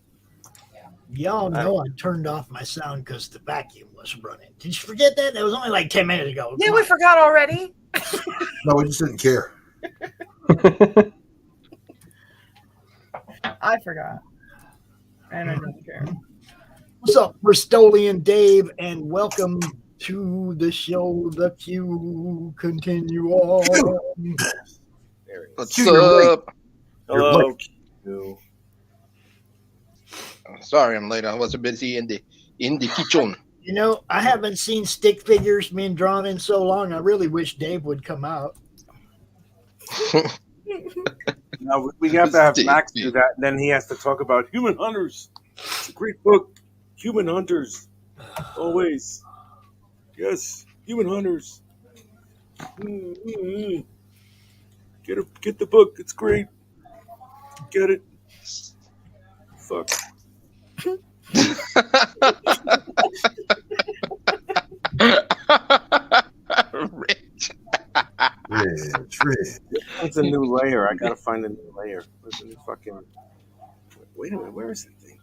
Y'all know I turned off my sound because the vacuum was running. Did you forget that? That was only like 10 minutes ago. Yeah, we forgot already. No, we just didn't care. I forgot. And I don't care. What's up, Bristolian Dave, and welcome to the show. The queue continue on. What's up? Hello. Sorry I'm late. I was busy in the kitchen. I haven't seen stick figures being drawn in so long. I really wish Dave would come out. No, we have to have Max do that, and then he has to talk about Human Hunters. It's a great book. Human Hunters. Always. Yes, Human Hunters. Get the book. It's great. Get it. Fuck. Rich. It's a new layer. I gotta find a new layer. Where's the new fucking? Wait a minute. Where is that thing?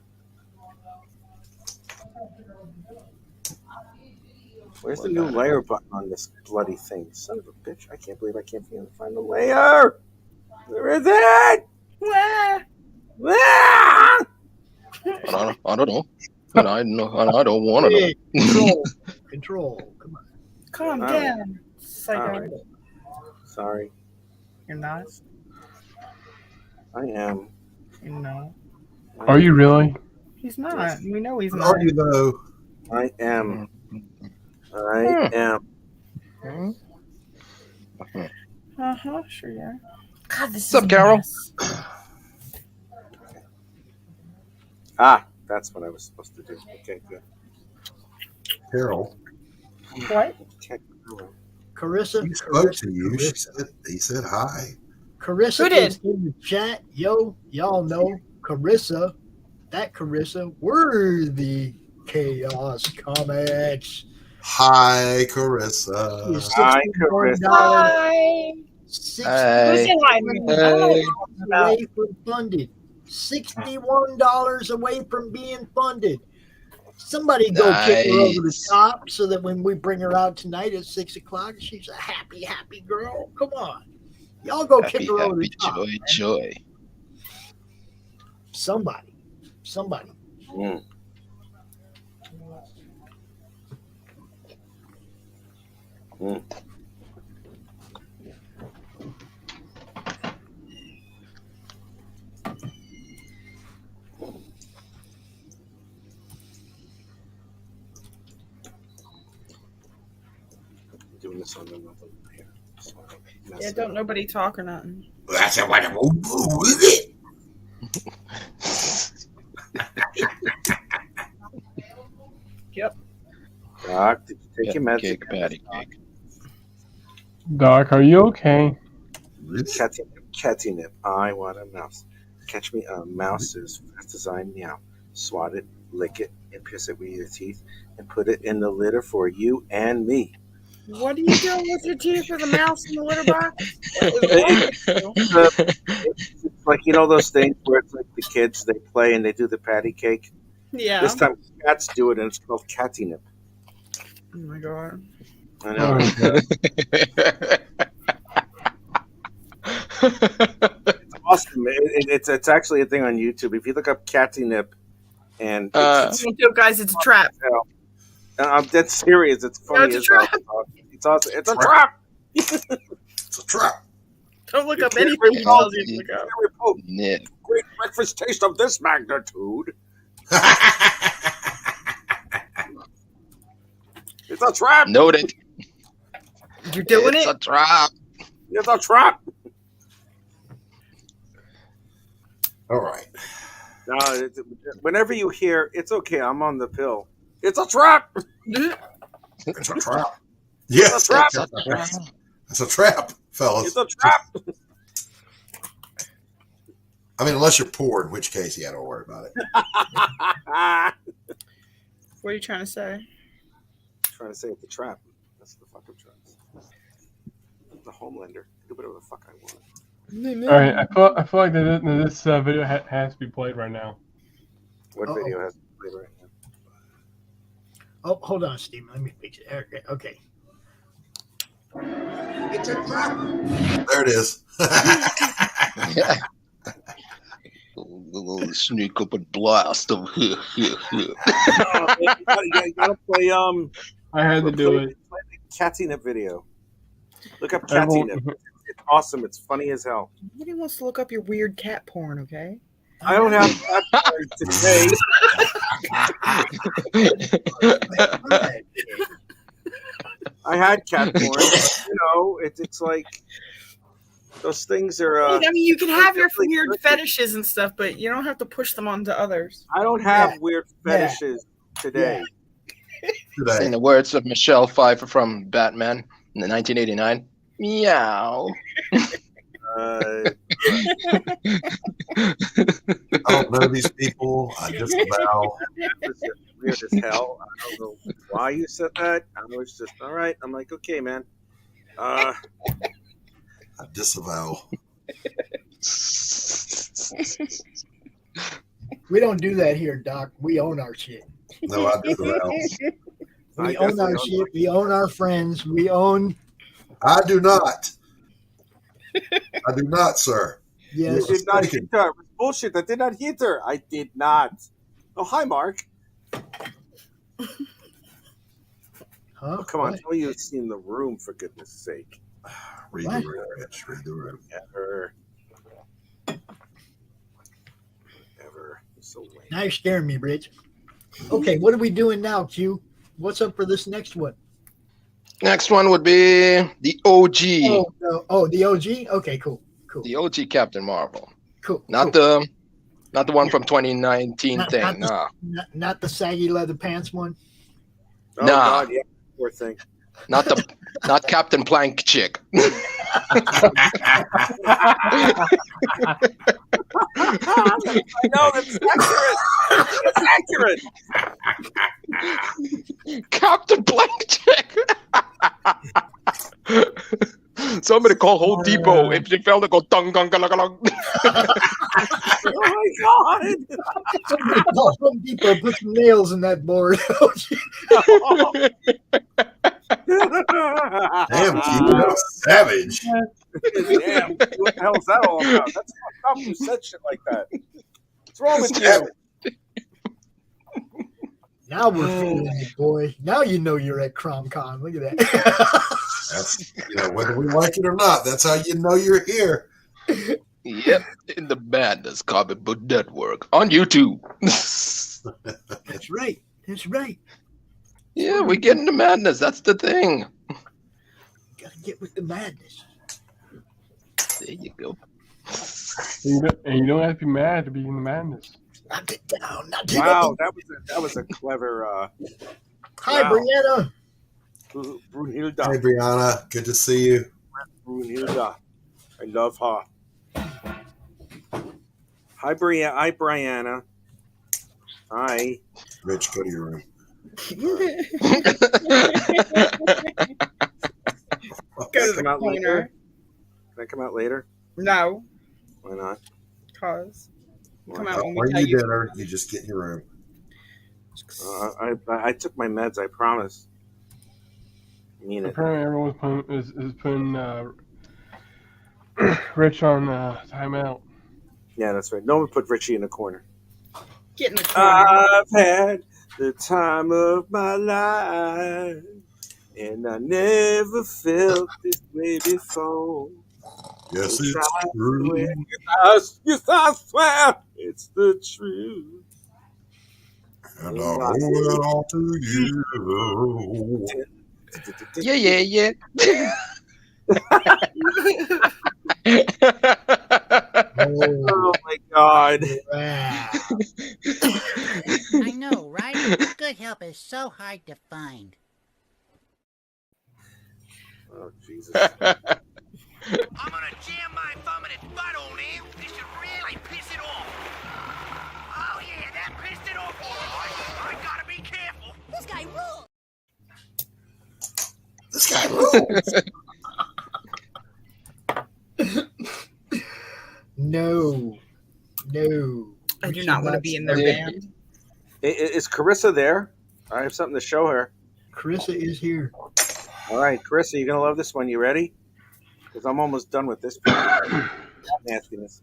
Where's the new layer button on this bloody thing? Son of a bitch! I can't believe I can't find the layer. Where is it? Where? I don't know. And I don't want to know. Control. Come on. Calm All down. Psycho. right. Sorry. You're not. I am. You're not. Are you really? He's not. We know he's not. Are you though? I am. I am. Sure, yeah. God, this What's up, Carol? That's what I was supposed to do. Okay, good. Carol. What? Carissa. He spoke to you. He said hi. Carissa Who did? is in the chat. Yo, y'all know Carissa. That Carissa. Worthy Chaos Comics. Hi, Carissa. Hi, Carissa. Hi. Away from funded. $61 away from being funded. Somebody go kick her over the top so that when we bring her out tonight at 6 o'clock, she's a happy, happy girl. Come on. Y'all go kick her over the top. Joy. Somebody. Doing this on another here. Yeah, don't nobody talk or nothing. That's a wonderful with it. Yep. Doc, did you take your meds? Cake, patty cake. Doc, are you okay? Catnip. I want a mouse. Catch me a mouse as fast as I meow. Swat it, lick it, and pierce it with your teeth, and put it in the litter for you and me. What are you doing with your teeth with a mouse in the litter box? It's like, you know those things where it's like the kids, they play and they do the patty cake? Yeah. This time cats do it, and it's called catnip. Oh my god. I know. It's awesome. It's actually a thing on YouTube. If you look up catnip, and guys, it's a trap. I'm dead serious. It's funny as hell. It's awesome. It's a trap. It's a trap. Don't look up anything he tells you to look up. Great breakfast taste of this magnitude. It's a trap. Noted. You're doing it's it? It's a trap. It's a trap. All right. Whenever you hear, it's okay, I'm on the pill. It's a trap. It's a trap. Yes, it's a trap. It's a trap, fellas. It's a trap. I mean, unless you're poor, in which case, yeah, don't worry about it. What are you trying to say? I'm trying to say it's a trap. That's the fucking trap. The Homelander. Do whatever the fuck I want. All right, I feel like this video has to be played right now. What video has to be played right now? Oh, hold on, Steve. Let me fix it. Okay. It's a trap. There it is. Sneak up and blast them. You gotta play. I had to do it. Play the Catnip video. Look up Catnip. It's awesome. It's funny as hell. Nobody wants to look up your weird cat porn, okay? I don't have that today. I had cat porn. You know, it's like those things are. I mean, you can have your weird fetishes and stuff, but you don't have to push them onto others. I don't have weird fetishes today. In the words of Michelle Pfeiffer from Batman in the 1989, meow. I don't know these people. I just bow. It's weird as hell. I don't know why you said that. I was just all right. I'm like, okay, man. I disavow. We don't do that here, Doc. We own our shit. No, I disavow. We own our shit. We own our friends. We own. I do not. I do not, sir. Yes. I did not hit her. It was bullshit. I did not hit her. I did not. Oh, hi, Mark. Huh? Oh, come on. Tell me you've seen The Room, for goodness sake. Read the room, Rich. Read the room. Ever. So lame. Now you're scaring me, Rich. Okay, what are we doing now, Q? What's up for this next one? Next one would be the OG. Oh, the OG? Okay, cool. The OG Captain Marvel. Cool. Not the one from 2019 thing. Not the saggy leather pants one. Oh, God, yeah. Poor thing. Not Captain Plank chick. No, that's accurate. That's accurate. Captain Plank chick. Somebody call Home Depot if they fail to go dung dung dung dung. Oh my God! Oh, Home Depot, put some nails in that board. Damn, Q, savage. Damn, what the hell is that all about? That's fucked up. You said shit like that. What's wrong with you? Now we're feeling it, boy. Now you know you're at CRoM Con. Look at that. That's, whether we like it or not, that's how you know you're here. Yep, in the Madness Comic Book Network on YouTube. That's right. That's right. Yeah, we get into madness. That's the thing. Gotta get with the madness. There you go. And you don't have to be mad to be in the madness. Knock it down. Knock it Wow, down. that was a clever. Hi, wow. Brianna. Brunhilde. Hey, Brianna. Good to see you. Brunhilde. I love her. Hi, Brianna. Hi. Rich, go to your room. Can I come out later? Can I come out later? No. Why not? Cause. Come Well, out when we bring tell you you. dinner. You just get in your room. I took my meds. I promise. I mean it. Apparently, everyone's putting Rich on timeout. Yeah, that's right. No one put Richie in a corner. Get in the corner. I've had the time of my life, and I never felt this way before. Yes, it's true. Yes, I swear it's the truth. And I owe it all to you. Yeah. Oh my God. I know, right? Good help is so hard to find. Oh, Jesus. I'm gonna jam my thumb in its butthole now. This should really piss it off. Oh yeah, that pissed it off all right. I gotta be careful. This guy rules. This guy rules. No. I do not want to be in their band. Is Carissa there? I have something to show her. Carissa is here. All right, Carissa, you're gonna love this one. You ready? Because I'm almost done with this nastiness.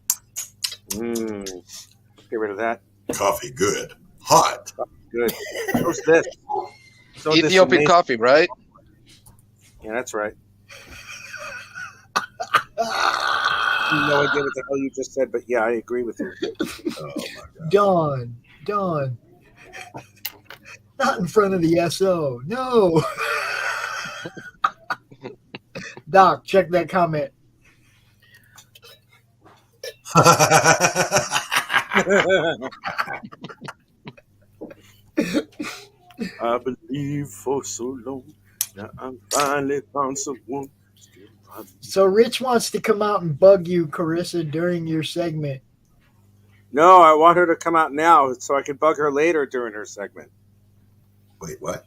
Get rid of that. Coffee good. Hot. Good. What's this? So Ethiopian coffee, right? Yeah, that's right. No idea what the hell you just said, but yeah, I agree with you. Oh my God. Dawn. Not in front of the SO. No. Doc, check that comment. I believe for so long. Now I'm finally found someone. So Rich wants to come out and bug you, Carissa, during your segment. No, I want her to come out now so I can bug her later during her segment. Wait, what?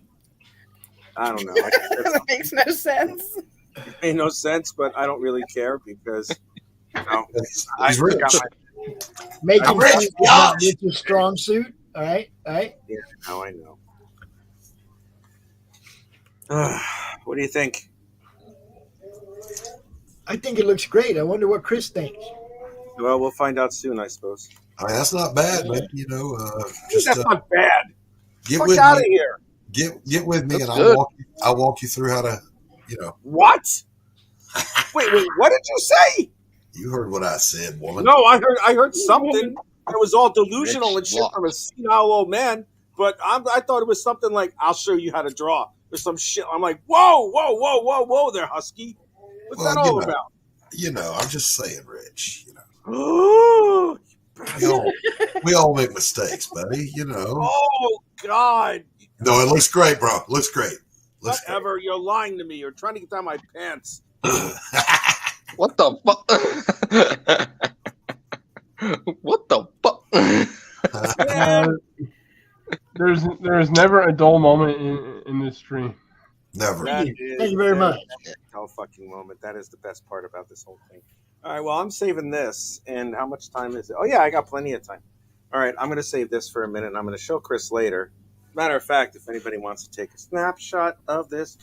I don't know. That makes no sense. It made no sense, but I don't really care because, I He's rich. got Making I'm rich, fun is not Rich's strong suit. All right. Yeah, now I know. What do you think? I think it looks great. I wonder what Chris thinks. Well, we'll find out soon, I suppose. I mean, that's not bad, man. You know, That's not bad. Get Fuck with out of me. here. Get with me, That's and good. I'll walk you through how to, you know. What? Wait, what did you say? You heard what I said, woman. No, I heard something. It was all delusional and shit from a senile old man. But I thought it was something like, "I'll show you how to draw," or some shit. I'm like, whoa, there, Husky. What's that all about? You know, I'm just saying, Rich. You know, we all make mistakes, buddy. You know. Oh God. No, it looks great, bro. Looks great. Whatever. You're lying to me. You're trying to get down my pants. What the fuck? What the fuck? There's never a dull moment in this stream. Never. Thank you very much. No fucking moment. That is the best part about this whole thing. All right, well, I'm saving this. And how much time is it? Oh, yeah, I got plenty of time. All right, I'm going to save this for a minute, and I'm going to show Chris later. Matter of fact, if anybody wants to take a snapshot of this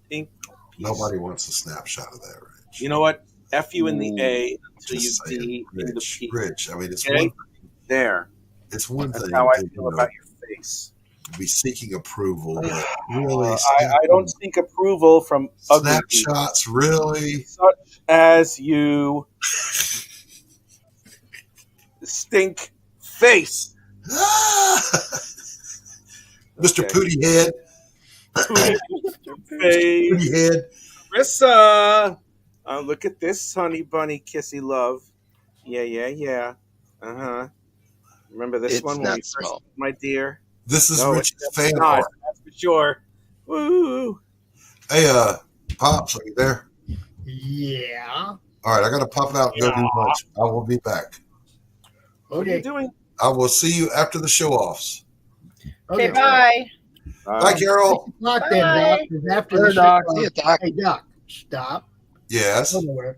ink piece. Nobody wants a snapshot of that, Rich. You know what? F you in the A until you D in the P. Rich, I mean, it's okay? one thing. There. It's one That's thing. how I to, feel about your face. Be seeking approval, but really, I don't seek approval from ugly snapshots. people. Really, such as you, stink face, Mr. Pooty Head. Pooty Head. Marissa, look at this, honey bunny, kissy love. Yeah. Remember this It's one when not we first, small. my dear. This is No, Rich's it's fan not, art. that's for sure. Woo! Hey, Pops, are you there? Yeah. All right, I got to pop out and go do lunch. I will be back. What are you doing? I will see you after the show-offs. Okay, bye. Bye, Carol. Doc, then, Doc, 'cause after the Doc. show, See ya, Doc. hey, Doc, stop. Yes. Go nowhere.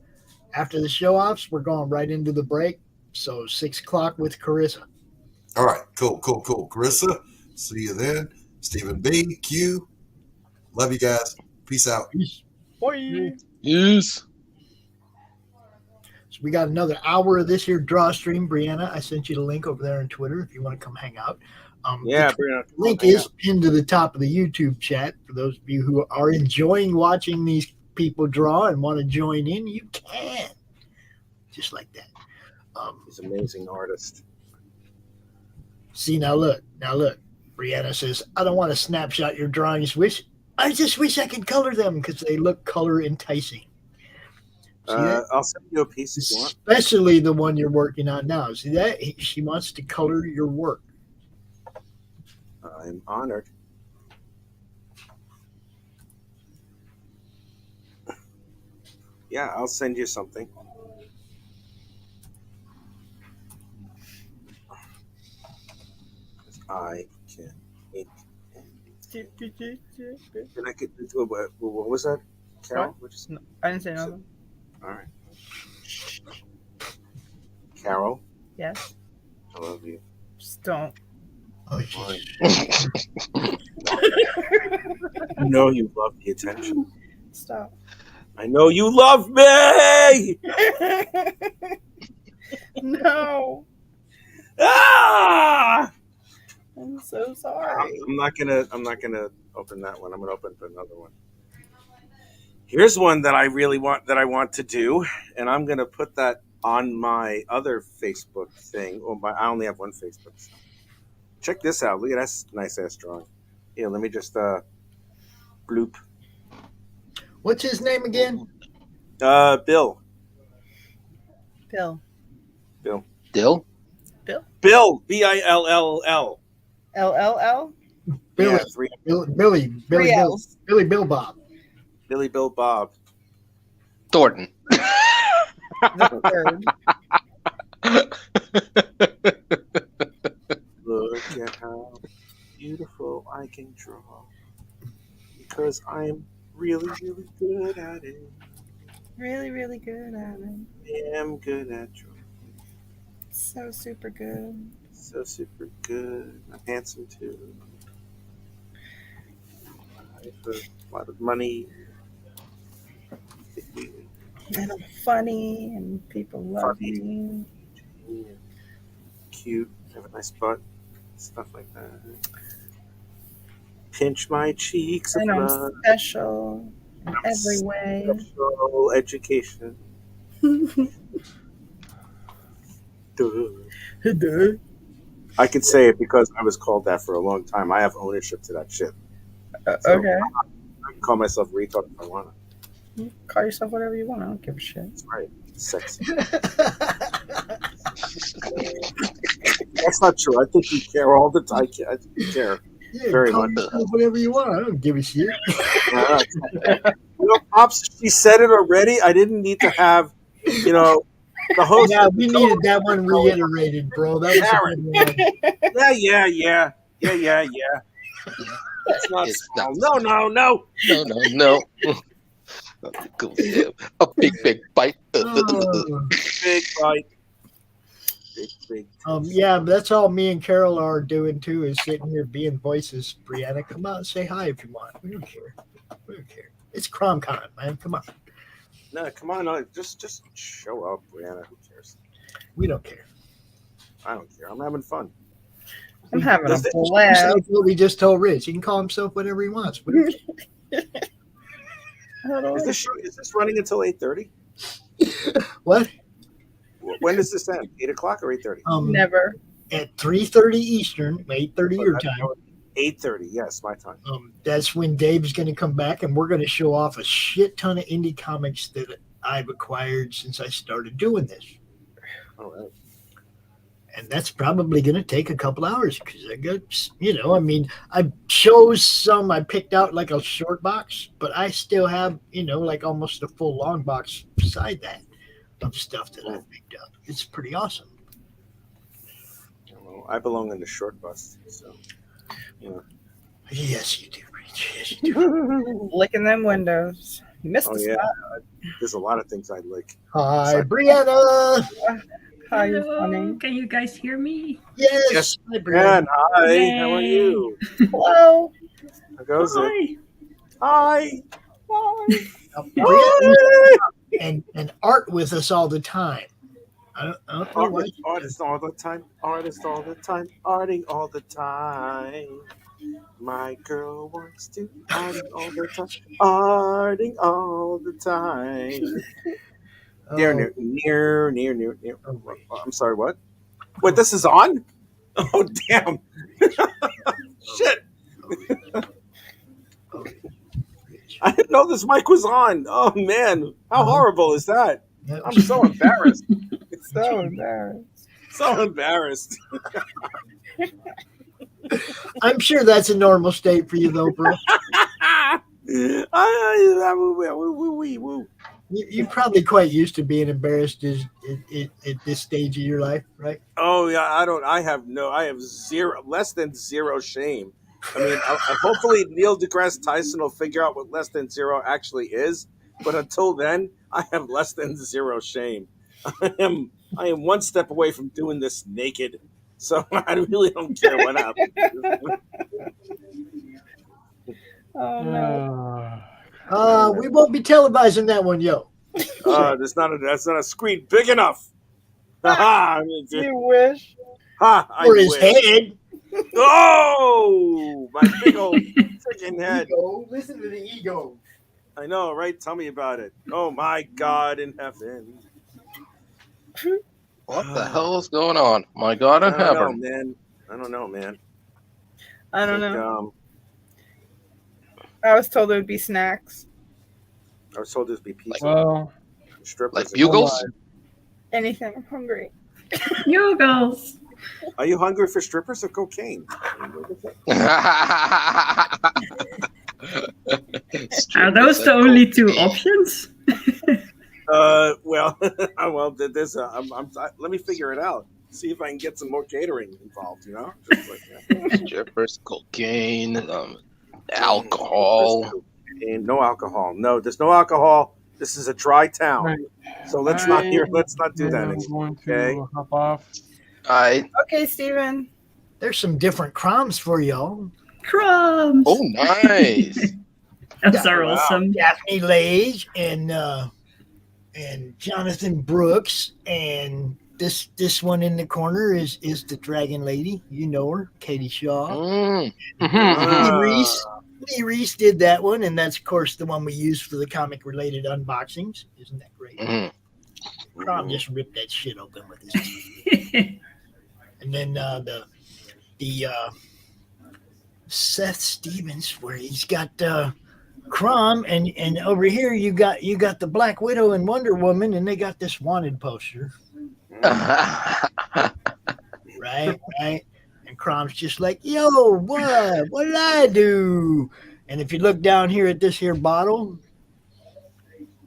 After the show offs, we're going right into the break. So 6 o'clock with Carissa. All right, cool. Carissa, see you then. Stephen B, Q, love you guys. Peace out. Bye. Yes. So we got another hour of this here DrawStream. Brianna, I sent you the link over there on Twitter if you want to come hang out. Yeah, the Brianna. link is pinned to the top of the YouTube chat. For those of you who are enjoying watching these people draw and want to join in, you can. Just like that. He's an amazing artist. See, now look. Brianna says, I don't want to snapshot your drawings. I just wish I could color them because they look color enticing. See that? I'll send you a piece if you want. Especially the one you're working on now. See that? She wants to color your work. I'm honored. Yeah, I'll send you something. I can ink. Can I get what was that? Carol? No, I didn't say nothing. All right. Carol, Yes. I love you. Just don't. You know you love the attention. Stop. I know you love me. No. Ah! I'm so sorry. I'm not gonna open that one. I'm gonna open another one. Here's one that I really want to do, and I'm gonna put that on my other Facebook thing. I only have one Facebook. So. Check this out. Look at that nice ass drawing. Here, let me just bloop. What's his name again? Bill. Bill. Bill. Dill? Bill. Bill. LLL? Billy. Yeah, Billy Bill Bob. Billy Bill Bob. Thornton. The third. Look at how beautiful I can draw. Because I'm really, really good at it. Really, really good at it. I am good at drawing. So super good. So super good. I'm handsome too. A lot of money. And I'm funny, and people love me. Cute. Have a nice butt. Stuff like that. Pinch my cheeks. And I'm special in every way. Special education. Duh. I could say it because I was called that for a long time. I have ownership to that shit. So Okay. I can call myself retard if I want to. You call yourself whatever you want. I don't give a shit. That's right. Sexy. That's not true. I think you care all the time. I think you care very call much. yourself whatever you want. I don't give a shit. Pops, she said it already. I didn't need to have, the host. Yeah, we needed that one reiterated, bro. That was a good one. Yeah. That's not small. No. No. A big bite. Big bite. Big. Yeah, that's all me and Carol are doing too, is sitting here being voices. Brianna, come out and say hi if you want. We don't care. It's CRoM Con, man. Come on. No, come on. No, just show up, Brianna. Who cares? We don't care. I don't care. I'm having fun. I'm having a That's blast. what we just told Rich. He can call himself whatever he wants. We don't care. Is this running until 8:30? What? When does this end? 8 o'clock or 8:30? Never. At 3:30 Eastern, 8:30 your time. 8:30, yes, my time. That's when Dave's going to come back, and we're going to show off a shit ton of indie comics that I've acquired since I started doing this. All right. And that's probably going to take a couple hours because I got, I chose some I picked out like a short box, but I still have, like almost a full long box beside that of stuff that I've picked up. It's pretty awesome. Well, I belong in the short bus, so, Yes, you do, Rich. Yes, you do. Licking them windows. You missed the spot. There's a lot of things I like. Hi, Brianna. Hi, you're Hello, funny. can you guys hear me? Yes. Hi, Brian. Hi. Yay. How are you? Hello. How goes it? Hi. And Art with us all the time. I don't know why. Artist all the time. Artist all the time. Arting all the time. My girl wants to arting all the time. Arting all the time. Near. I'm sorry, what? Wait, this is on? Oh, damn. Shit. I didn't know this mic was on. Oh, man. How horrible is that? I'm so embarrassed. So embarrassed. So embarrassed. I'm sure that's a normal state for you, though, bro. You're probably quite used to being embarrassed at this stage of your life, right? Oh yeah, I have less than zero shame. I mean, hopefully Neil deGrasse Tyson will figure out what less than zero actually is. But until then, I have less than zero shame. I am one step away from doing this naked, so I really don't care what happens. Oh no. We won't be televising that one, yo. That's not a screen big enough. You wish. For his head. Oh, my big old freaking head. Ego. Listen to the ego. I know, right? Tell me about it. Oh my God in heaven. What the hell is going on? My God in heaven. I don't know, man. I don't know. I was told it would be snacks. I was told it would be pizza. Well, strippers. Like bugles? Anything. I'm hungry. Bugles. Are you hungry for strippers or cocaine? Are those the only two options? Well, there's let me figure it out. See if I can get some more catering involved. Just like that. Strippers, cocaine, alcohol. No alcohol. No, there's no alcohol. This is a dry town, right. So let's not do that anymore. Okay. Hop off. Okay, Steven. There's some different CRoMs for y'all. CRoMs. Oh, nice. Those are awesome. Daphne Lage and Jonathan Brooks, and this one in the corner is the Dragon Lady. You know her, Katie Shaw. Lee Reese did that one, and that's of course the one we use for the comic related unboxings. Isn't that great? CRoM just ripped that shit open with his teeth. And then the Seth Stevens, where he's got CRoM, and over here you got the Black Widow and Wonder Woman, and they got this wanted poster. right. And CRoM's just like, yo, what did I do? And if you look down here at this here bottle,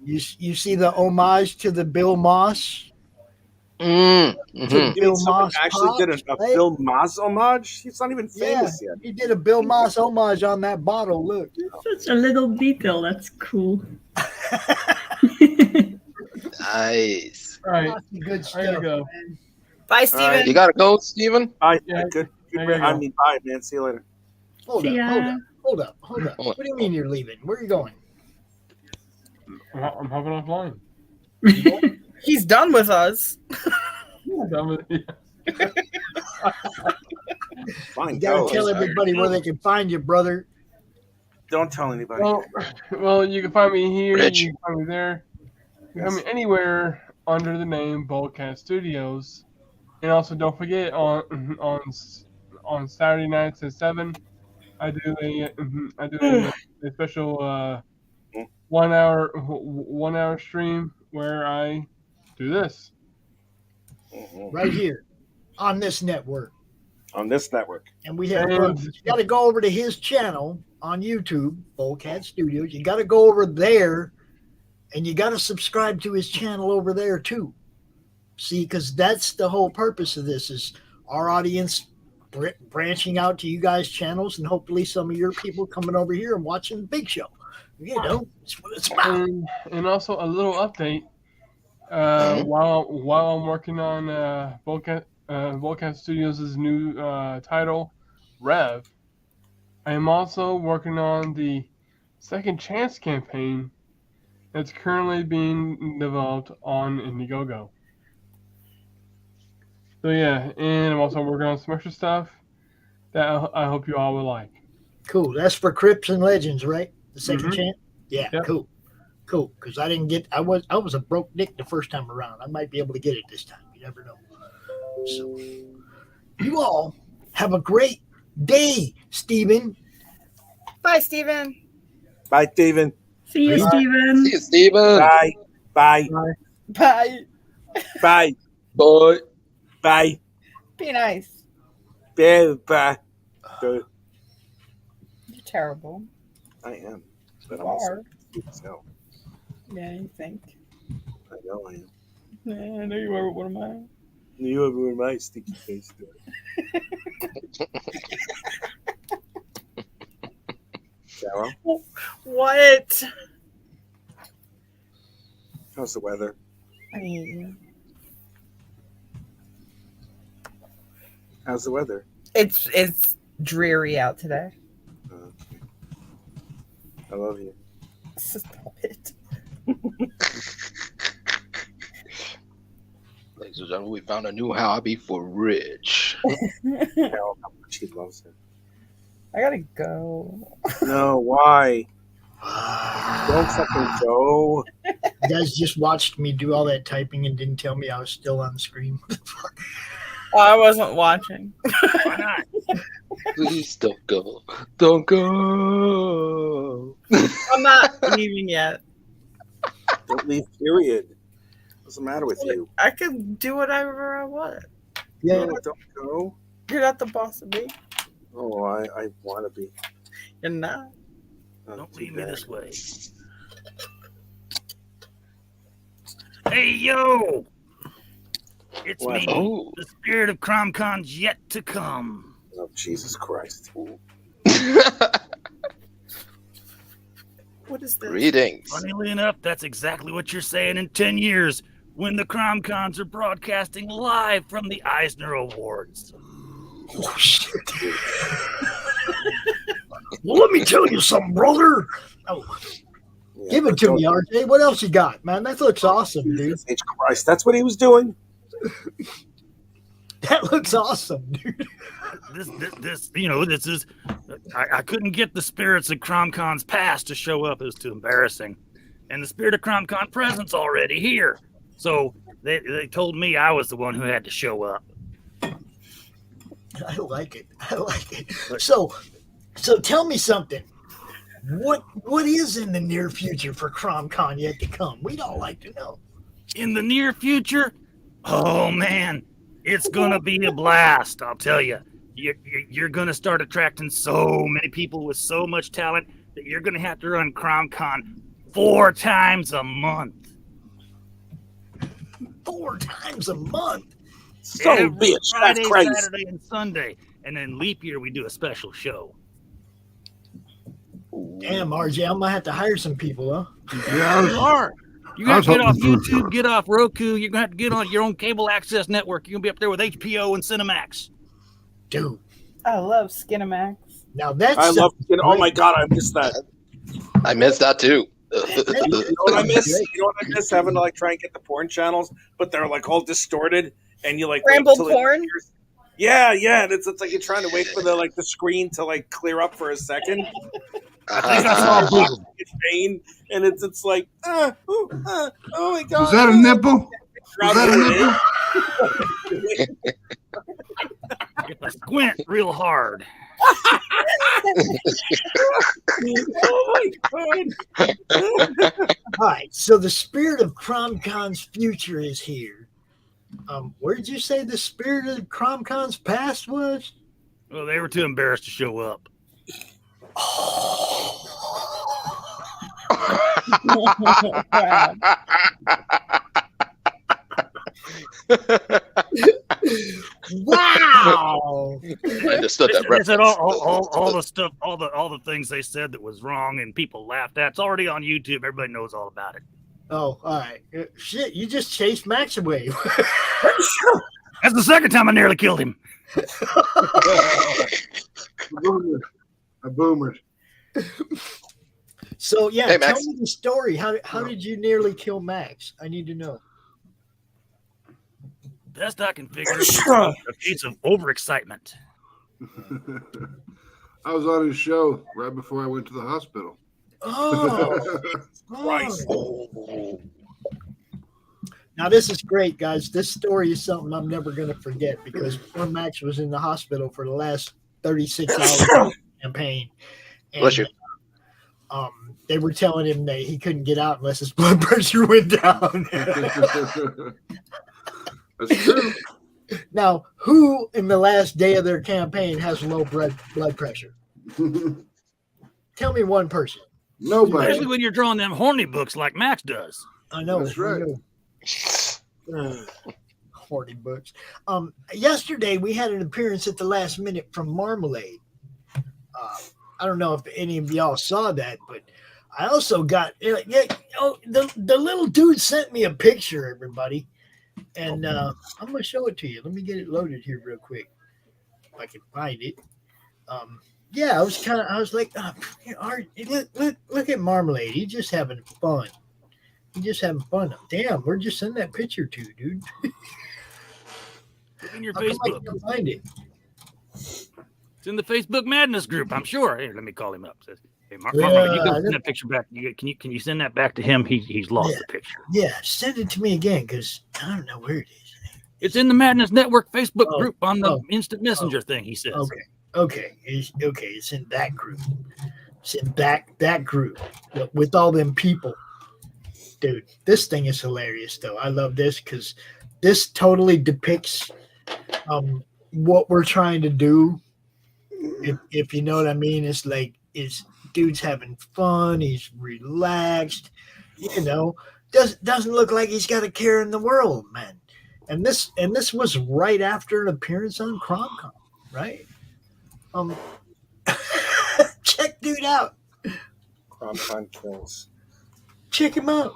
you see the homage to the Bill Moss. Bill Moss actually did a Bill Moss homage. He's not even famous yet. He did a Bill Moss homage on that bottle. Look, such a little detail. That's cool. Nice. All right, good stuff. I gotta go. Man. Bye, Steven. Right, you gotta go, Steven? Bye. Yeah, Good. I gotta go. I mean, bye, man. See you later. Hold up. What do you mean you're leaving? Where are you going? I'm hopping offline. He's done with us. I'm done with you. Fine. You gotta tell everybody where they can find you, brother. Don't tell anybody. Well, you can find me here. You can find me there. You can find me anywhere under the name Boldcat Studios. And also, don't forget on Saturday nights at 7, I do a special 1 hour stream where I do this right here on this network. On this network, and we have. You got to go over to his channel on YouTube, Boldcat Studios. You got to go over there, and you got to subscribe to his channel over there too. See, because that's the whole purpose of this: is our audience branching out to you guys' channels, and hopefully some of your people coming over here and watching the big show. You know, that's what it's about. And also a little update. While I'm working on Boldcat Studios' new title, Rev, I am also working on the Second Chance campaign that's currently being developed on Indiegogo. So yeah, and I'm also working on some extra stuff that I hope you all will like. Cool. That's for Crips and Legends, right? The Second Chance? Yeah, yep. Cool. Because I didn't get, I was a broke dick the first time around. I might be able to get it this time. You never know. So you all have a great day, Steven. Bye, Steven. Bye, Steven. See you, Steven. See you, Steven. Bye. Bye. Bye. Bye. Bye. Bye. Be nice. Bye. You're terrible. I am. But You I'm also are. so. Yeah, you think. I know I am. Yeah, I know you are. What am I? You ever wear my stinky face? Sarah, What? how's the weather? I hate you. How's the weather? It's dreary out today. Okay. I love you. Stop it. Ladies and gentlemen, we found a new hobby for Rich. How much he loves it. I gotta go. No, why? Don't fucking go. You guys just watched me do all that typing and didn't tell me I was still on the screen. Oh, I wasn't watching. Why not? Please don't go. Don't go. I'm not leaving yet. Don't leave, period. What's the matter with you? I can do whatever I want. Yeah. No, don't go. You're not the boss of me. Oh, I want to be. You're not. Don't leave me this way. Hey, yo! It's What? me, Oh. the spirit of CRoM Con's yet to come. Oh, Jesus Christ. What is this? Greetings. Funnily enough, that's exactly what you're saying in 10 years, when the CRoM Cons are broadcasting live from the Eisner Awards. Oh, shit. Well, let me tell you something, brother. Oh, give it to me, RJ. What else you got, man? That looks awesome, dude. Christ, that's what he was doing. That looks awesome, dude. This is. I couldn't get the spirits of CRoM Con's past to show up. It was too embarrassing, and the spirit of CRoM Con present's already here. So they told me I was the one who had to show up. I like it. So tell me something. What is in the near future for CRoM Con yet to come? We'd all like to know. In the near future, oh man, it's gonna be a blast. I'll tell you. You're gonna start attracting so many people with so much talent that you're gonna have to run CRoM Con 4 times a month. 4 times a month? So bitch, Friday, that's crazy. Saturday, and Sunday, and then leap year we do a special show. Damn, RJ, I'm gonna have to hire some people, huh? Yeah, you are. You got to get off YouTube, get off Roku. You're gonna have to get on your own cable access network. You're gonna be up there with HBO and Cinemax. Dude, I love Skinamax. Now that's I love. Oh my god, I missed that. I missed that too. You know what I miss? You know what I miss? Having to like try and get the porn channels, but they're like all distorted, and you like Ramble porn. Yeah, and it's like you're trying to wait for the screen to like clear up for a second. I think I saw a boob. It's vain, and it's like, oh my god. Was that a nipple? Was that a nipple? You have to squint real hard. Oh my god. All right, so the spirit of CRoM Con's future is here. Where did you say the spirit of CRoM Con's past was? Well, they were too embarrassed to show up. Wow! I understood that They said reference. all the stuff, all the things they said that was wrong and people laughed at. It's already on YouTube. Everybody knows all about it. Oh, all right. Shit, you just chased Max away. That's the second time I nearly killed him. A boomer. So yeah, Hey, tell Max. me the story. How did you nearly kill Max? I need to know. Best I can figure is a case of overexcitement. I was on his show right before I went to the hospital. Oh, Now this is great, guys. This story is something I'm never going to forget because poor Max was in the hospital for the last 36 hours of the campaign. And, Bless you. they were telling him that he couldn't get out unless his blood pressure went down. That's true. Now, who in the last day of their campaign has low blood pressure? Tell me one person. Nobody. Especially when you're drawing them horny books like Max does. I know. That's right. Horny books. Yesterday we had an appearance at the last minute from Marmalade. I don't know if any of y'all saw that, but I also got the little dude sent me a picture, everybody, and I'm gonna show it to you. Let me get it loaded here real quick if I can find it. Yeah, I was like, look at Marmalade. He's just having fun. Damn, where'd you send that picture to, dude? It's in your How come I Facebook. can't find it? It's in the Facebook Madness group, I'm sure. Here, let me call him up. Says, hey, Mark, Yeah, you can send that picture back. Can you send that back to him? He's lost the picture. Yeah, send it to me again because I don't know where it is. It's in the Madness Network Facebook group on the Instant Messenger thing. He says. Okay. It's in that group. It's in that group with all them people. Dude, this thing is hilarious, though. I love this because this totally depicts what we're trying to do. If you know what I mean, it's like dude's having fun. He's relaxed. Doesn't look like he's got a care in the world, man. And this was right after an appearance on CRoM Con, right? Check dude out. CRoM Con kills. Check him out.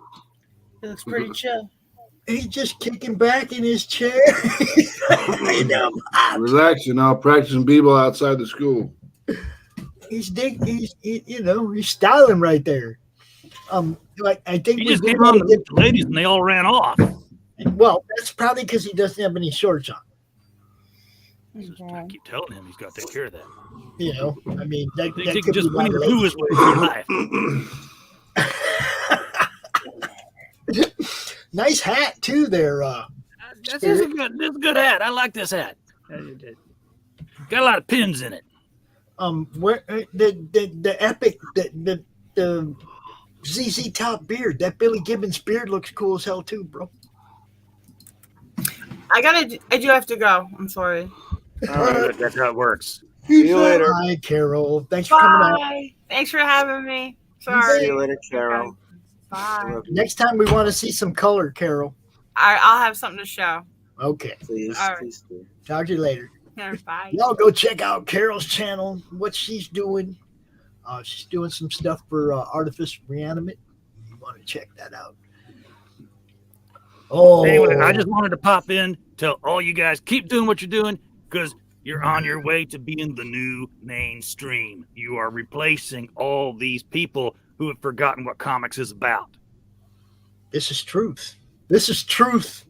It looks pretty chill. He's just kicking back in his chair. Relaxing now, practicing b-ball outside the school. He's styling right there. Like I think he just came on the ladies and they all ran off. Well, that's probably because he doesn't have any shorts on. I keep telling him he's got to take care of that. You know, I mean, that They could can just be Winnie the Pooh his way through life. Nice hat too, there. This is a good hat. I like this hat. Got a lot of pins in it. Where the epic the ZZ Top beard, that Billy Gibbons beard looks cool as hell too, bro. I do have to go. I'm sorry. That's how it works. See you later. Hi, Carol. Thanks for coming out. Bye. Thanks for having me. Sorry. See you later, Carol. Bye. Next time we want to see some color, Carol. I'll have something to show. Okay. Please, All right. please do. Talk to you later. Bye. Y'all go check out Carol's channel, what she's doing. She's doing some stuff for Artifice Reanimate. You want to check that out. Oh. Anyway, I just wanted to pop in, tell all you guys, keep doing what you're doing, because you're on your way to being the new mainstream. You are replacing all these people who have forgotten what comics is about. This is truth. This is truth.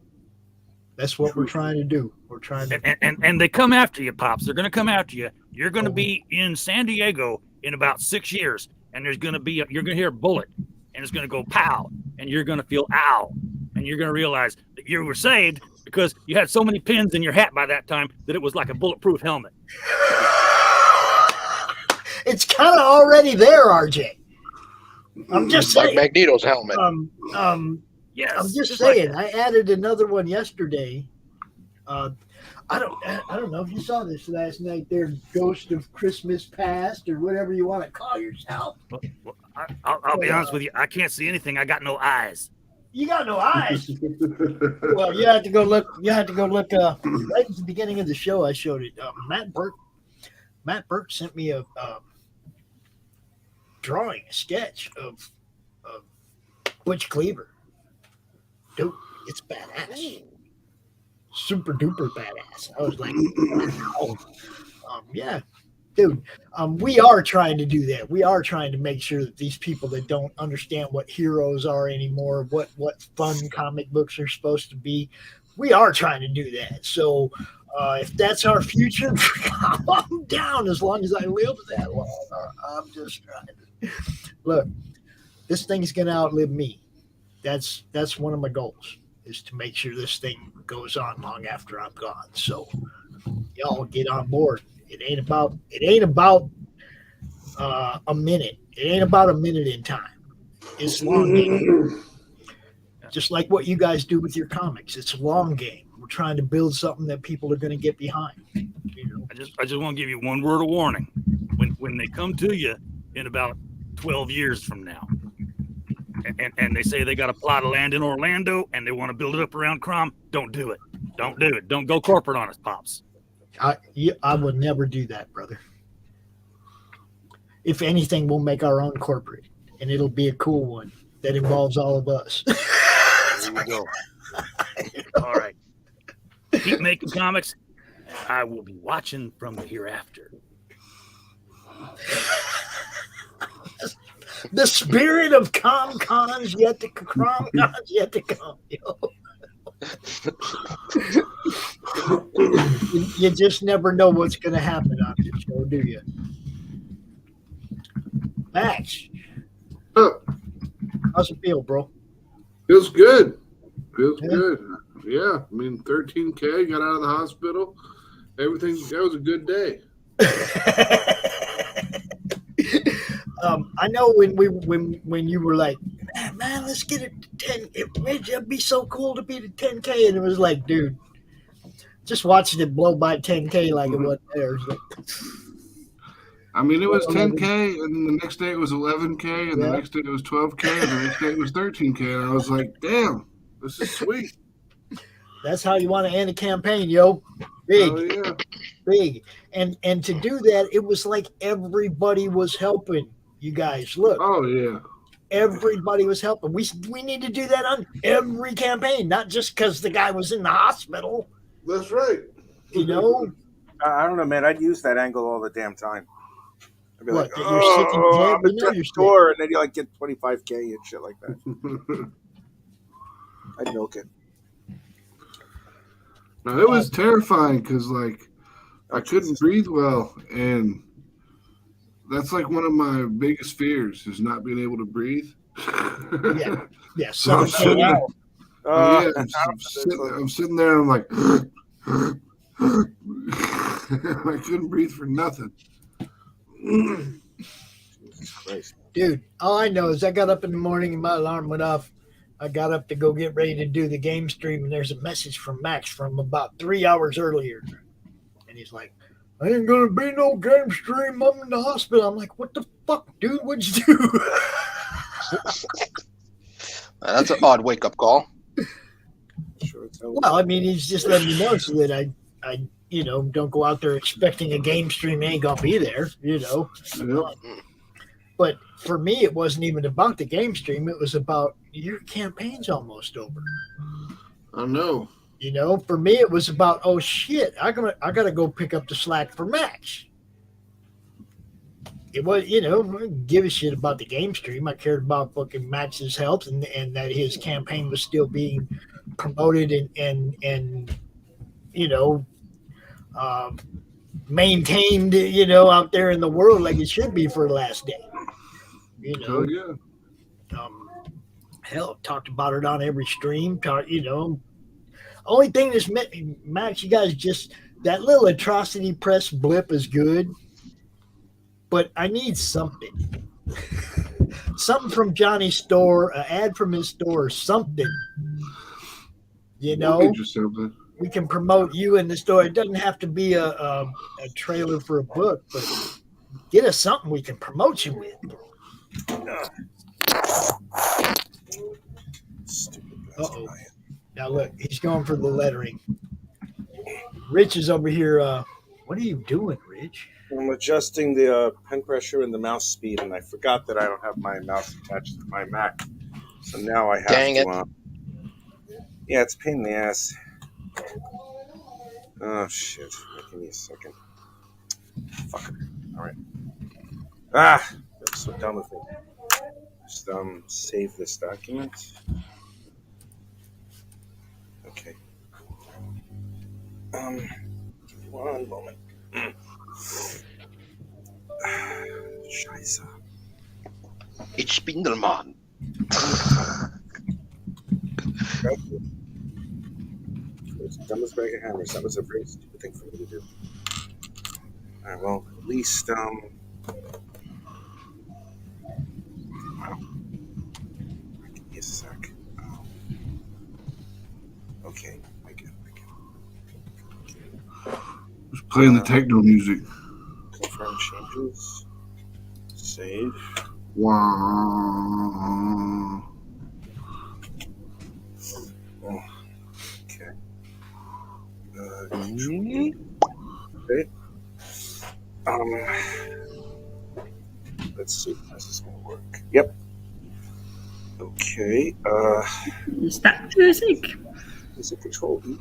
That's what we're trying to do. We're trying to and they come after you, Pops. They're going to come after you. You're going to be in San Diego in about 6 years, and you're going to hear a bullet, and it's going to go pow, and you're going to feel ow, and you're going to realize that you were saved because you had so many pins in your hat by that time that it was like a bulletproof helmet. It's kind of already there, RJ. I'm just saying. Like Magneto's helmet. Yes, I'm just saying. I added another one yesterday. I don't know if you saw this last night. There, Ghost of Christmas Past, or whatever you want to call yourself. Well, I'll be honest with you. I can't see anything. I got no eyes. You got no eyes. Well, you had to go look. You had to go look. Right at the beginning of the show, I showed it. Matt Burke sent me a drawing, a sketch of Butch Cleaver. Dude, it's badass. Super duper badass. I was like, wow. Yeah, dude. We are trying to do that. We are trying to make sure that these people that don't understand what heroes are anymore, what fun comic books are supposed to be, we are trying to do that. So if that's our future, I'm down as long as I live that long. I'm just trying to look. This thing's gonna outlive me. That's one of my goals, is to make sure this thing goes on long after I'm gone. So y'all get on board. It ain't about a minute. It ain't about a minute in time. It's long game. Just like what you guys do with your comics. It's a long game. We're trying to build something that people are going to get behind. You know? I just want to give you one word of warning. When they come to you in about 12 years from now, and they say they got a plot of land in Orlando and they want to build it up around CRoM, don't do it. Don't do it. Don't go corporate on us, Pops. I would never do that, brother. If anything, we'll make our own corporate, and it'll be a cool one that involves all of us. There we go. All right. Keep making comics. I will be watching from the hereafter. The spirit of CRoM Con's yet to CRoM Con's yet to come. Yo. You just never know what's going to happen on this show, do you? Max, how's it feel, bro? Feels good. Feels good. Yeah, I mean, 13K, got out of the hospital. Everything, that was a good day. I know when you were like, man, let's get it to 10. It'd be so cool to be to 10K, and it was like, dude, just watching it blow by 10K like it wasn't there. Like, I mean, it was 10K, and the next day it was 11K, and the next day it was 12K, and the next day it was 13K, and I was like, damn, this is sweet. That's how you want to end a campaign, yo. Big, big. And to do that, it was like everybody was helping you guys. Look. Oh, yeah. Everybody was helping. We need to do that on every campaign, not just because the guy was in the hospital. That's right. You know? I don't know, man. I'd use that angle all the damn time. I'd be What, like, that you're sick in the head? I'm You know a you're sick. tour, and then you like get 25K and shit like that. I'd milk it. No, it was terrifying because like I couldn't breathe well, and that's like one of my biggest fears is not being able to breathe. Yeah, So I'm sitting there. Uh, I'm sitting there. I'm like, I couldn't breathe for nothing. Jesus Christ. Dude, all I know is I got up in the morning and my alarm went off. I got up to go get ready to do the game stream, and there's a message from Max from about 3 hours earlier. And he's like, I ain't going to be no game stream. I'm in the hospital. I'm like, what the fuck, dude? What'd you do? That's an odd wake-up call. Well, I mean, he's just letting me know so that I don't go out there expecting a game stream ain't going to be there, But for me, it wasn't even about the game stream. It was about your campaign's almost over. I know. For me, it was about, oh shit, I gotta go pick up the slack for Max. It was, I didn't give a shit about the game stream. I cared about fucking Max's health and that his campaign was still being promoted and maintained, out there in the world like it should be for the last day. Oh yeah. Hell, talked about it on every stream. Only thing that's Max, you guys just that little atrocity press blip is good, but I need something. Something from Johnny's store, an ad from his store, or something. We'll get you something. We can promote you in the store. It doesn't have to be a trailer for a book, but get us something we can promote you with. Uh-oh. Now look, he's going for the lettering. Rich is over here. What are you doing, Rich? I'm adjusting the pen pressure and the mouse speed, and I forgot that I don't have my mouse attached to my Mac. So now I have to. Yeah, it's a pain in the ass. Oh, shit. Give me a second. Fuck it. All right. That's so dumb with me. Just save this document. Okay. One moment. Scheiße. Ich bin der Mann. It's dumb as bag of hammers. That was a very stupid thing for me to do. Alright, well, at least, wow. Give me a sec. Okay, I get it. Just playing the techno music. Confirm changes. Save. Wow. Oh, okay. Okay. Let's see if this is gonna work. Yep. Okay. Is that music? Is it Control E?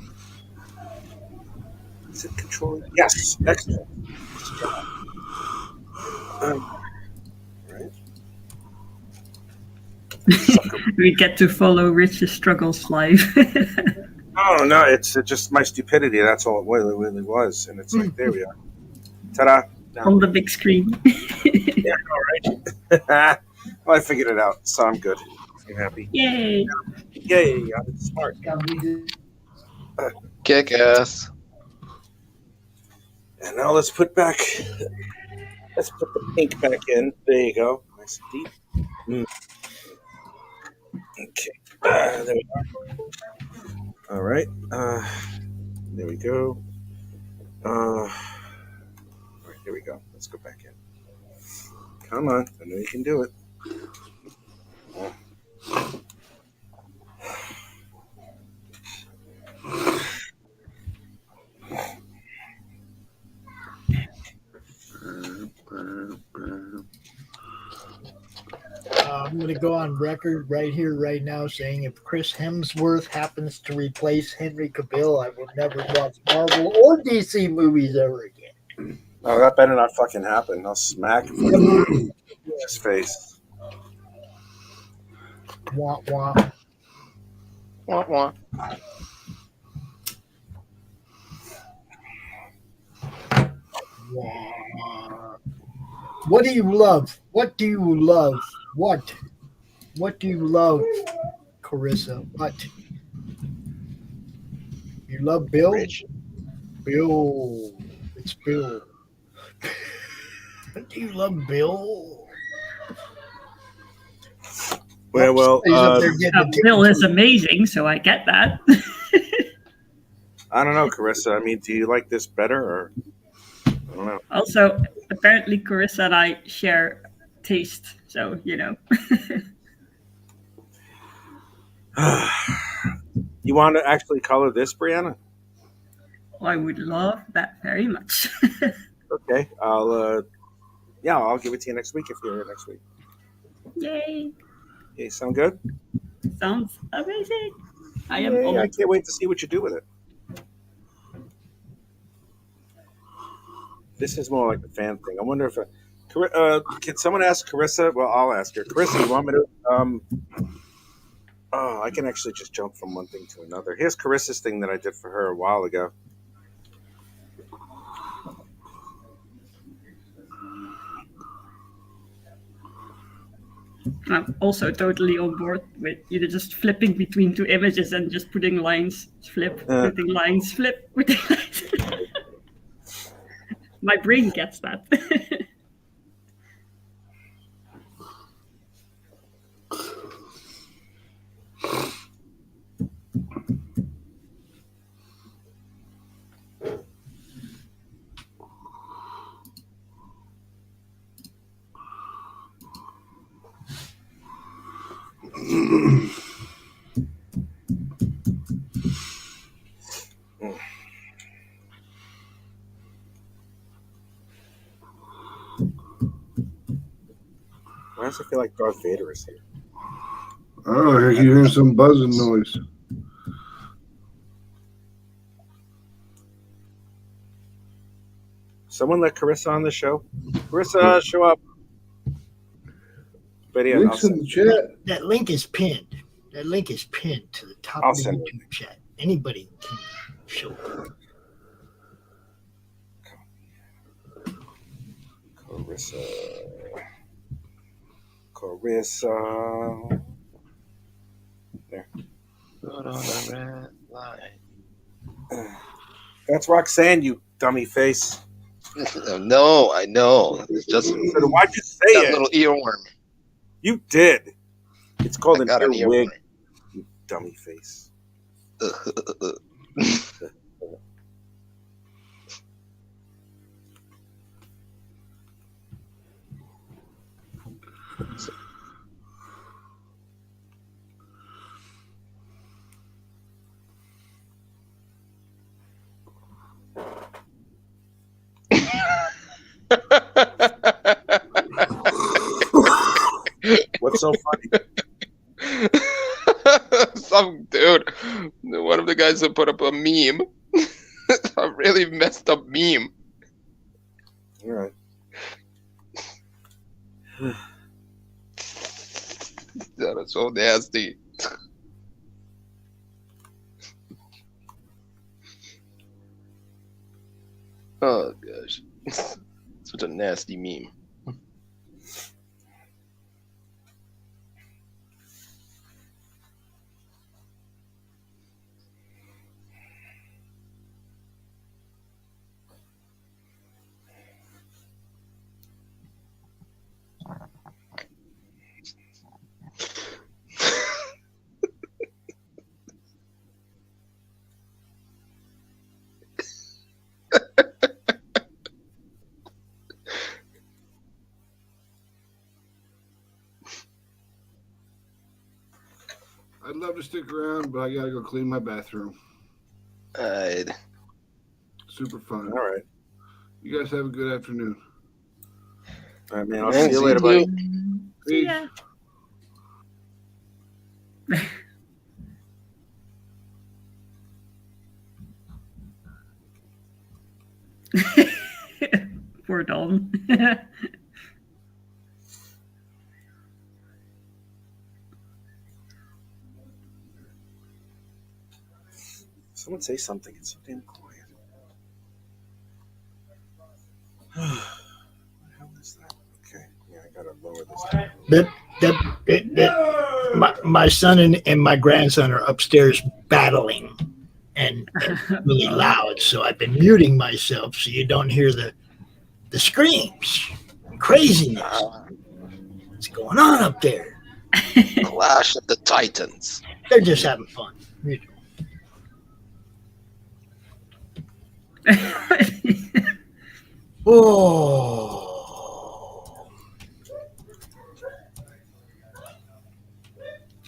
Is it Control E? Yes. Excellent. Right. We get to follow Rich's struggles live. Oh no, it's just my stupidity. That's all it really was, and it's like there we are. Ta-da! On the big screen. Yeah, all right. Well, I figured it out, so I'm good. I'm happy. Yay! Yay! I'm smart. Kick ass. And now let's put the pink back in. There you go. Nice and deep. Okay. There we go. All right. There we go. All right, here we go. Let's go back in. Come on. I know you can do it. I'm going to go on record right here, right now, saying if Chris Hemsworth happens to replace Henry Cavill, I will never watch Marvel or DC movies ever again. Oh, that better not fucking happen. I'll smack his face. Wah, wah. Wah, wah. What do you love? What do you love? What? What do you love, Carissa? What? You love Bill? Rich. Bill. It's Bill. Do you love Bill? Well, Bill is amazing, so I get that. I don't know, Carissa. I mean, do you like this better, or I don't know? Also, apparently Carissa and I share taste, so you know. You want to actually color this, Brianna? I would love that very much. Okay, I'll give it to you next week if you're here next week. Yay! Okay, sound good? Sounds amazing. I am. Yay, I can't wait to see what you do with it. This is more like a fan thing. I wonder if can someone ask Carissa? Well, I'll ask her. Carissa, you want me to? Oh, I can actually just jump from one thing to another. Here's Carissa's thing that I did for her a while ago. I'm also totally on board with either just flipping between two images and just putting lines, flip, putting lines, flip, putting lines. My brain gets that. Why does it feel like Darth Vader is here? Oh, you're hearing some buzzing noise. Someone let Carissa on the show. Carissa, show up. But yeah, Links in the chat. That link is pinned. That link is pinned to the top of the YouTube chat. Anybody can show up. Carissa. There. Put on the red light. That's Roxanne, you dummy face. No, I know. It's just why'd you say that it? little earworm. You did. It's called an got an earwig. You dummy face. What's so funny? Some dude, one of the guys that put up a meme, a really messed up meme. All right. That is so nasty. Oh gosh, such a nasty meme. I'd love to stick around, but I gotta go clean my bathroom. Alright. Super fun. All right. You guys have a good afternoon. All right, man. I'll see you later, buddy. See ya. before dawn. Someone say something. It's so damn quiet. What the hell is that? Okay. Yeah, I gotta lower this. My son and my grandson are upstairs battling and really loud, so I've been muting myself so you don't hear the screams and craziness. What's going on up there? Clash of the Titans. They're just having fun. Oh.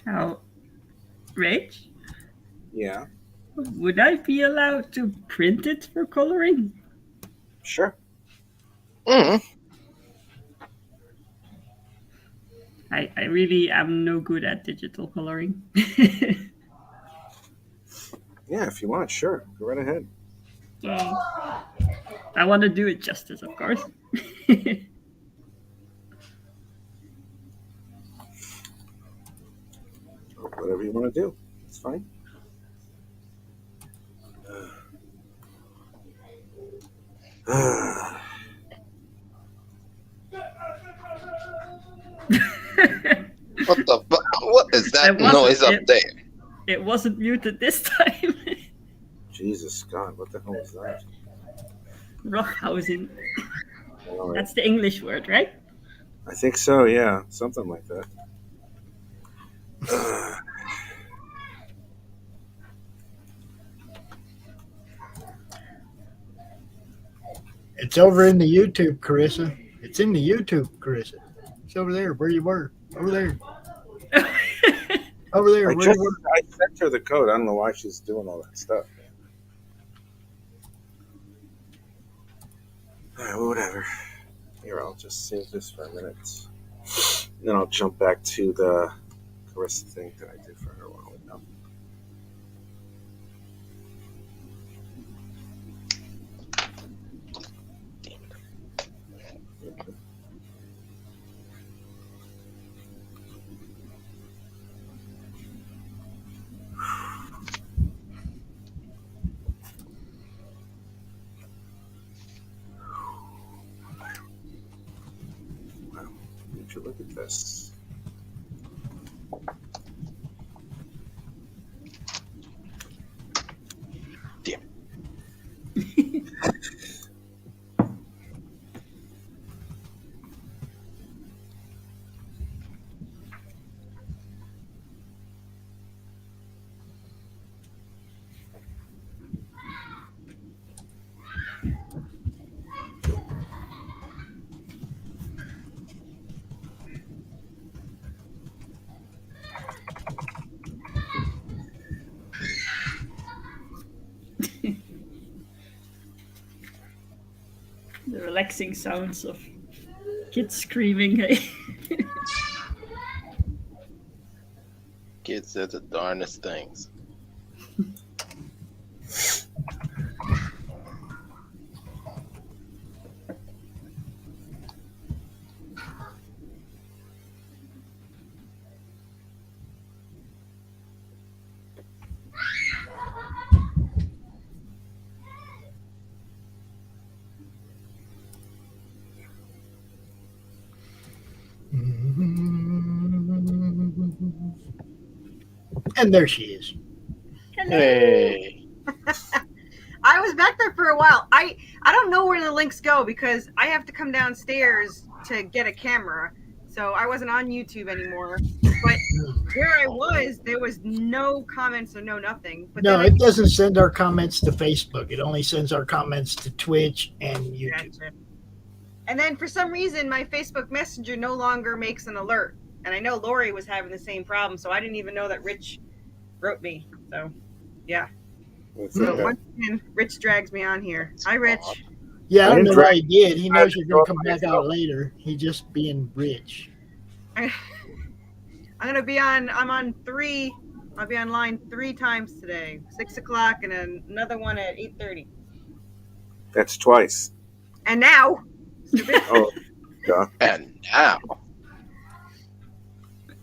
Ciao. Rach? Yeah. Would I be allowed to print it for coloring? Sure. Mm. I really am no good at digital coloring. Yeah, if you want, sure. Go right ahead. I want to do it justice, of course. Whatever you want to do. It's fine. What is that noise up there? It wasn't muted this time. Jesus God, what the hell is that? Roughhousing. That's the English word, right? I think so, yeah. Something like that. It's over in the YouTube, Carissa. It's in the YouTube, Carissa. It's over there where you were. Over there. Over there. I Where you were. sent her the code. I don't know why she's doing all that stuff. All right, well, whatever. Here, I'll just save this for a minute. Then I'll jump back to the Carissa thing that I did for her a while ago. Look at this. Damn. The relaxing sounds of kids screaming. Hey. Kids are the darnest things. And there she is. Hey. I was back there for a while. I don't know where the links go because I have to come downstairs to get a camera. So I wasn't on YouTube anymore. But where I was, there was no comments or no nothing. But No, it doesn't send our comments to Facebook. It only sends our comments to Twitch and YouTube. Gotcha. And then for some reason, my Facebook Messenger no longer makes an alert. And I know Laurie was having the same problem, so I didn't even know that Rich wrote me. So, yeah. So once again, Rich drags me on here. Hi, Rich. Yeah, I don't know why he did. He knows you're going to come back out later. He's just being rich. I'm gonna be on. I'm on 3. I'll be online 3 times today. 6 o'clock and then another one at 8:30. That's twice. And now Oh, God. And now.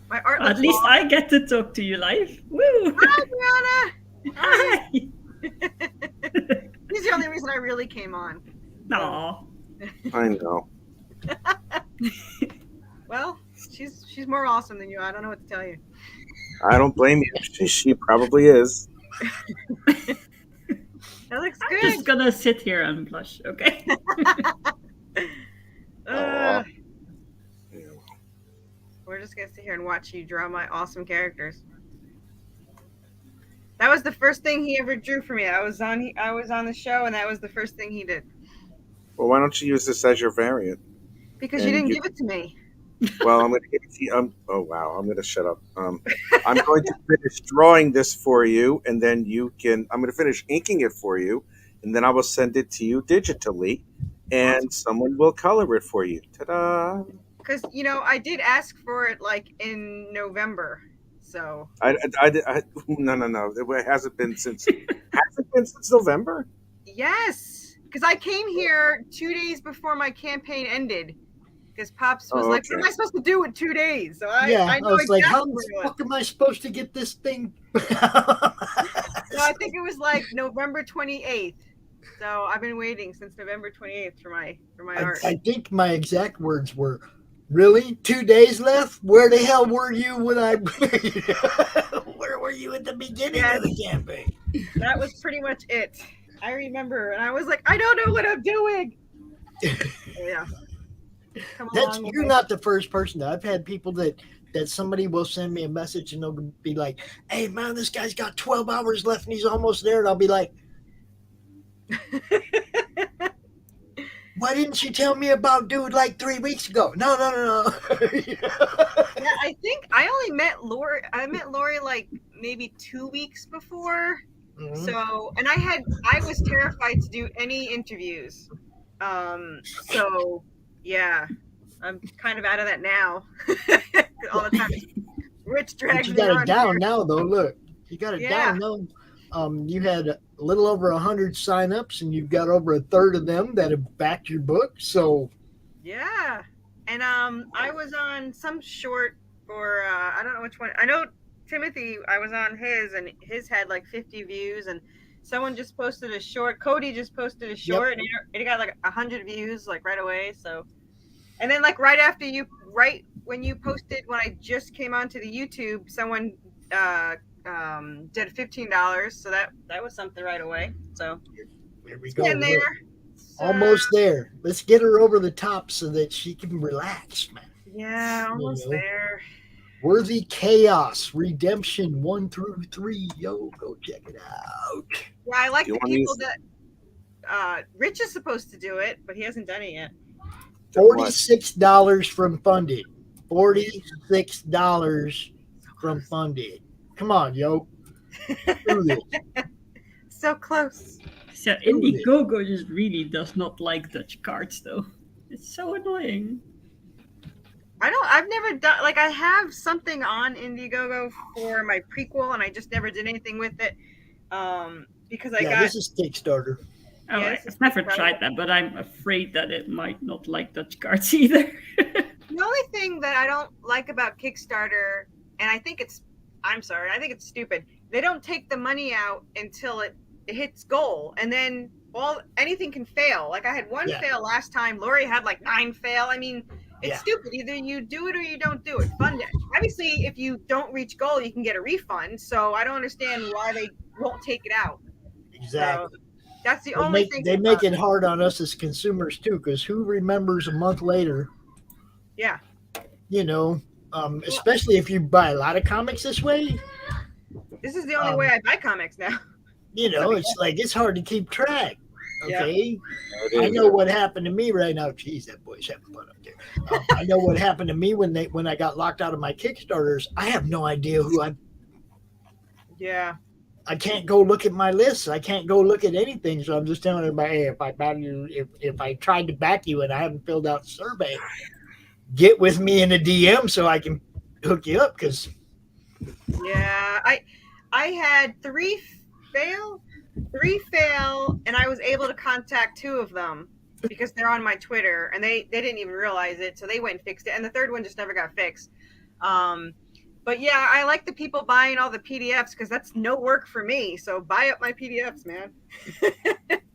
My art At least I get to talk to you live. Woo! Hi, Brianna. Hi. He's the only reason I really came on. No. I know. Well, she's more awesome than you. I don't know what to tell you. I don't blame you. She probably is. That looks I'm good. just gonna sit here and blush, okay? We're just gonna sit here and watch you draw my awesome characters. That was the first thing he ever drew for me. I was on the show, and that was the first thing he did. Well, why don't you use this as your variant? Because you didn't give it to me. Well, I'm going to give it to you. Oh, wow. I'm going to shut up. I'm going to finish drawing this for you, and then I'm going to finish inking it for you, and then I will send it to you digitally, and someone will color it for you. Ta-da! Because, I did ask for it, like, in November, so... No. It hasn't been since... Has it been since November? Yes! Because I came here 2 days before my campaign ended. Because Pops was like, what am I supposed to do in 2 days? So I know was exactly like, how the fuck am I supposed to get this thing? So I think it was like November 28th. So I've been waiting since November 28th for my art. I think my exact words were, really? 2 days left? Where the hell were you when where were you at the beginning of the campaign? That was pretty much it. I remember, and I was like, I don't know what I'm doing. Yeah. You're not the first person. I've had people that somebody will send me a message and they'll be like, hey man, this guy's got 12 hours left and he's almost there. And I'll be like, why didn't you tell me about dude like 3 weeks ago? No. Yeah, I think I only met Laurie. I met Laurie like maybe 2 weeks before. Mm-hmm. So, and I was terrified to do any interviews. So yeah, I'm kind of out of that now. All the time. Rich drags you me got on it down here. now though. Look, you got it down now. You had a little over 100 signups, and you've got over a third of them that have backed your book. So yeah, and I was on some short for I don't know which one. I know Timothy. I was on his, and his had like 50 views, and someone just posted a short. Cody just posted a short, and it got like 100 views like right away. So, and then like right when you posted, when I just came onto the YouTube, someone did $15, so that was something right away. So here we go. There. Almost there. Let's get her over the top so that she can relax, man. Yeah, almost there. Worthy Chaos Redemption 1 through 3. Yo, go check it out. Yeah, I like the people that Rich is supposed to do it, but he hasn't done it yet. $46 from Funded. $46 from Funded. Come on, yo. Do this. So close. So Indiegogo just really does not like Dutch cards, though. It's so annoying. I've never done, like, I have something on Indiegogo for my prequel, and I just never did anything with it. Because this is Kickstarter. Oh, yeah, I've never tried that, but I'm afraid that it might not like Dutch cards either. The only thing that I don't like about Kickstarter, and I think it's stupid. They don't take the money out until it hits goal, and then anything can fail. Like I had one fail last time. Laurie had like 9 fail. I mean, it's stupid. Either you do it or you don't do it. Fund it. Obviously, if you don't reach goal, you can get a refund. So I don't understand why they won't take it out. Exactly. So that's the only thing. They make it hard on us as consumers too, because who remembers a month later? Yeah. Especially if you buy a lot of comics this way. This is the only way I buy comics now. It's like it's hard to keep track. Okay, yeah. I know what happened to me right now. Jeez, that boy's having fun up there. I know what happened to me when I got locked out of my Kickstarters. I have no idea who I. Yeah. I can't go look at my lists. I can't go look at anything. So I'm just telling everybody, hey, if I tried to back you and I haven't filled out the survey, get with me in a DM so I can hook you up. Because yeah, I had 3 fail, and I was able to contact 2 of them. because they're on my Twitter, and they didn't even realize it, so they went and fixed it, and the third one just never got fixed. But yeah, I like the people buying all the PDFs because that's no work for me. So buy up my PDFs, man.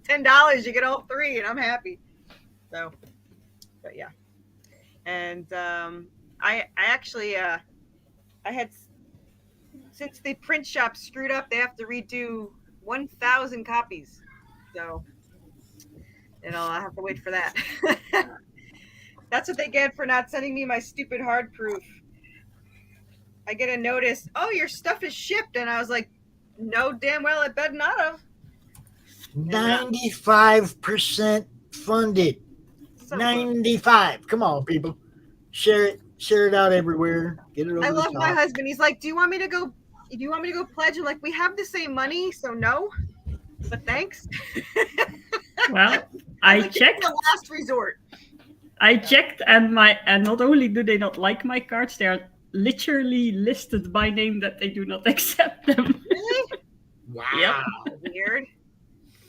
$10, you get all 3, and I'm happy. So, but yeah, and I actually I had, since the print shop screwed up, they have to redo 1,000 copies. So, I'll have to wait for that. That's what they get for not sending me my stupid hard proof. I get a notice, oh, your stuff is shipped. And I was like, no, damn well, it better not have. 95% funded. So 95. Come on, people. Share it out everywhere. Get it over I love the top. my husband. He's like, do you want me to go pledge? I'm like, we have the same money, so no. But thanks. Well, I checked. The last resort. I checked, and not only do they not like my cards, they are literally listed by name that they do not accept them. Really? Wow. Yep. Weird.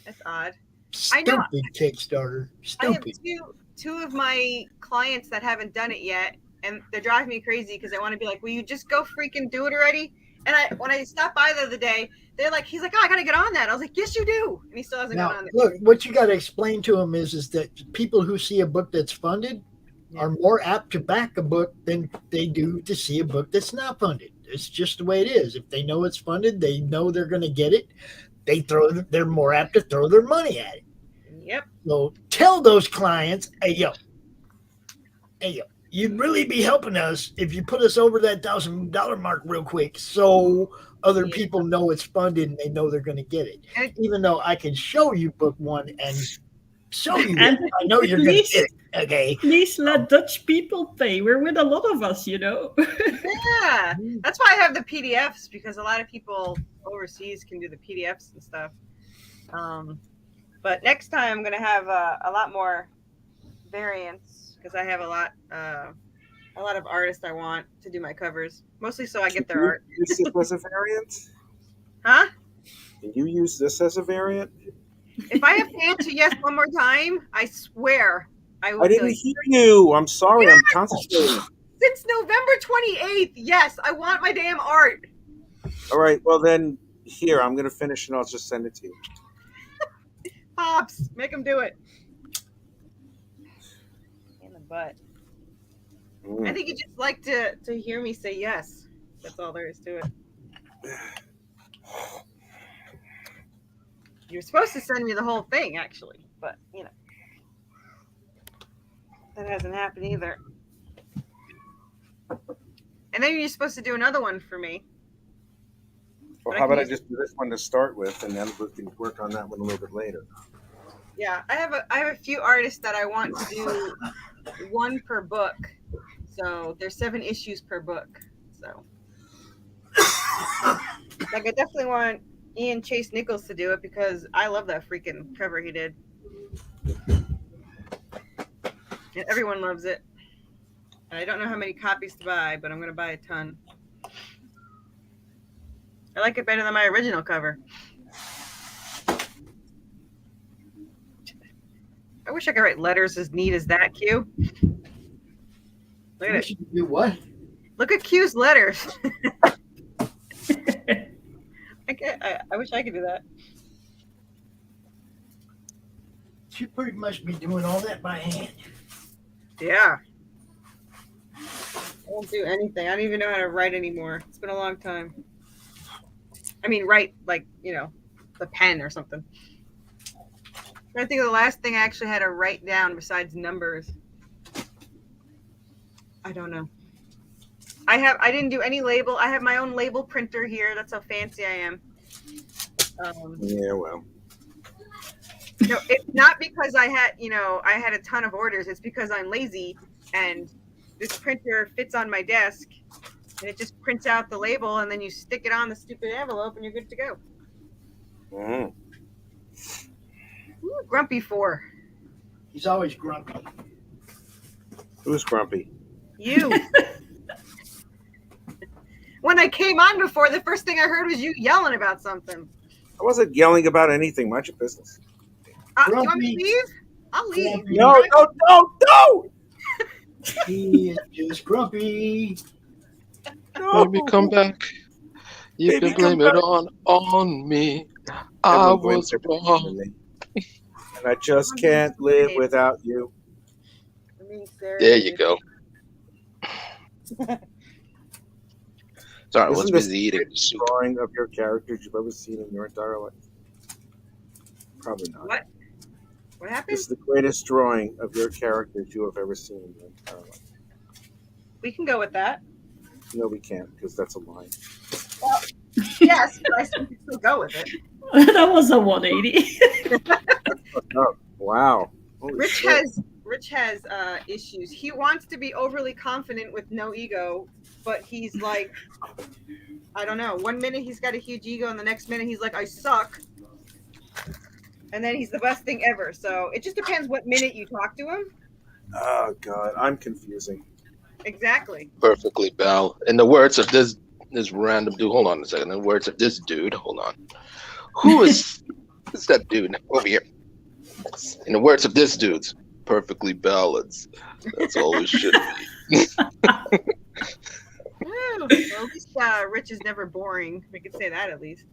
That's odd. Stupid I know. Kickstarter. Stupid. I have two of my clients that haven't done it yet, and they're driving me crazy because I want to be like, will you just go freaking do it already? And when I stopped by the other day, he's like, oh, I got to get on that. I was like, yes, you do. And he still hasn't got on it. Look, what you got to explain to him is that people who see a book that's funded are more apt to back a book than they do to see a book that's not funded. It's just the way it is. If they know it's funded, they know they're going to get it. They're more apt to throw their money at it. Yep. So tell those clients, hey yo, you'd really be helping us if you put us over that $1,000 mark real quick, so other people know it's funded and they know they're going to get it. Even though I can show you book one and show you that I know you're going to get it. Okay. Please let Dutch people pay. We're with a lot of us, Yeah, that's why I have the PDFs, because a lot of people overseas can do the PDFs and stuff. But next time I'm going to have a lot more variants, because I have a lot of artists I want to do my covers, mostly so I get their art. Use this as a variant? Huh? Can you use this as a variant? If I have to answer yes one more time, I swear I will. I didn't hear you. I'm sorry. Yes! I'm concentrating. Since November 28th, yes, I want my damn art. All right. Well, then, here, I'm going to finish and I'll just send it to you. Pops, make them do it. In the butt. I think you just like to hear me say yes. That's all there is to it. You're supposed to send me the whole thing, actually, but that hasn't happened either. And then you're supposed to do another one for me. Well, how about I just do this one to start with, and then we can work on that one a little bit later. Yeah, I have a few artists that I want to do one per book. So there's 7 issues per book. So like I definitely want Ian Chase Nichols to do it because I love that freaking cover he did. And everyone loves it. And I don't know how many copies to buy, but I'm going to buy a ton. I like it better than my original cover. I wish I could write letters as neat as that, Q. Look at it. You what? Look at Q's letters. I wish I could do that. You pretty much be doing all that by hand. Yeah. I don't do anything. I don't even know how to write anymore. It's been a long time. I mean, write like, the pen or something. I think the last thing I actually had to write down besides numbers. I don't know. I didn't do any label. I have my own label printer here. That's how fancy I am. Yeah, well. It's not because I had a ton of orders. It's because I'm lazy and this printer fits on my desk and it just prints out the label and then you stick it on the stupid envelope and you're good to go. Mm. Ooh, Grumpy 4. He's always grumpy. Who's grumpy? You. When I came on before, the first thing I heard was you yelling about something. I wasn't yelling about anything. Mind your business. You want me to leave? I'll leave. No. He is just grumpy. Baby, come back. You Baby, can blame come it back. on me. I was wrong. And I just can't live without you. There you go. Sorry, I was Isn't this busy eating the greatest drawing of your characters you've ever seen in your entire life? Probably not. What? What happened? This is the greatest drawing of your characters you have ever seen in your entire life. We can go with that. No, we can't, because that's a lie. Well, yes, but I still can still go with it. That was a 180. Oh, wow. Holy Rich shit. has issues. He wants to be overly confident with no ego, but he's like, I don't know. 1 minute he's got a huge ego, and the next minute he's like, I suck. And then he's the best thing ever. So it just depends what minute you talk to him. Oh, God. I'm confusing. Exactly. Perfectly, Bal. In the words of this random dude, hold on a second. In the words of this dude, hold on. Who's that dude over here? In the words of this dude's perfectly balanced. That's all it should be. Well, at least Rich is never boring. We could say that at least.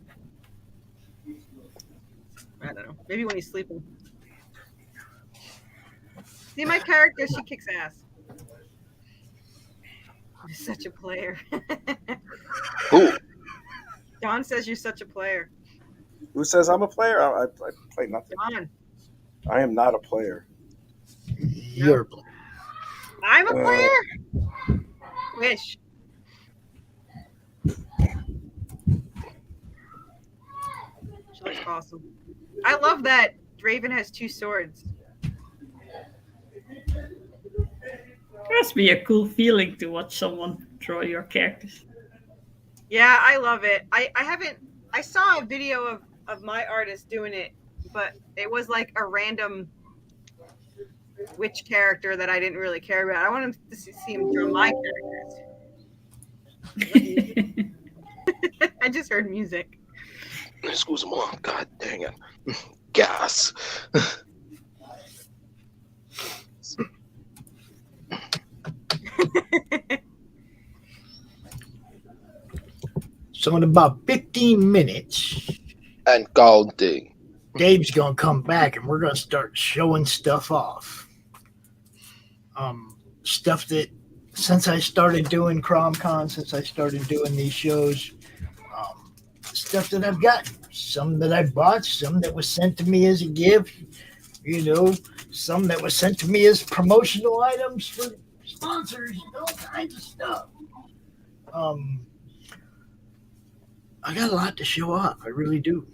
I don't know. Maybe when he's sleeping. See, my character, she kicks ass. You're such a player. Who? Don says you're such a player. Who says I'm a player? I play nothing. Don. I am not a player. You're a player. I'm a player? Wish. She looks awesome. I love that Draven has 2 swords. Must be a cool feeling to watch someone draw your characters. Yeah, I love it. I saw a video of my artist doing it, but it was like a random witch character that I didn't really care about. I wanted to see him draw my characters. I just heard music. Excuse me. God dang it. Gas. So in about 15 minutes, and Goldie, Dave's gonna come back and we're gonna start showing stuff off. Stuff that since I started doing CRoM Con, since I started doing these shows, stuff that I've gotten. Some that I bought, some that was sent to me as a gift, some that was sent to me as promotional items for sponsors, all kinds of stuff. I got a lot to show off. I really do.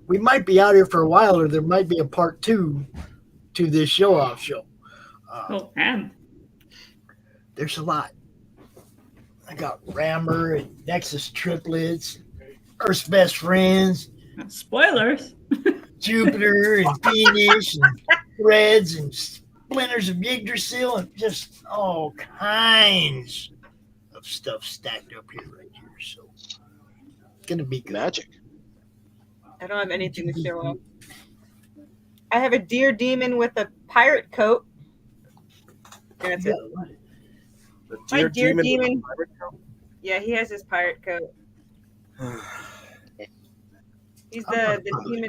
We might be out here for a while, or there might be a part 2 to this show-off show. Man. There's a lot. I got Rammer and Nexus triplets, Earth's best friends. Spoilers. Jupiter and Phoenix and threads and splinters of Yggdrasil and just all kinds of stuff stacked up here right here. So it's gonna be good. Magic. I don't have anything to show off. I have a deer demon with a pirate coat. That's it. My deer demon. Yeah, he has his pirate coat. He's the demon.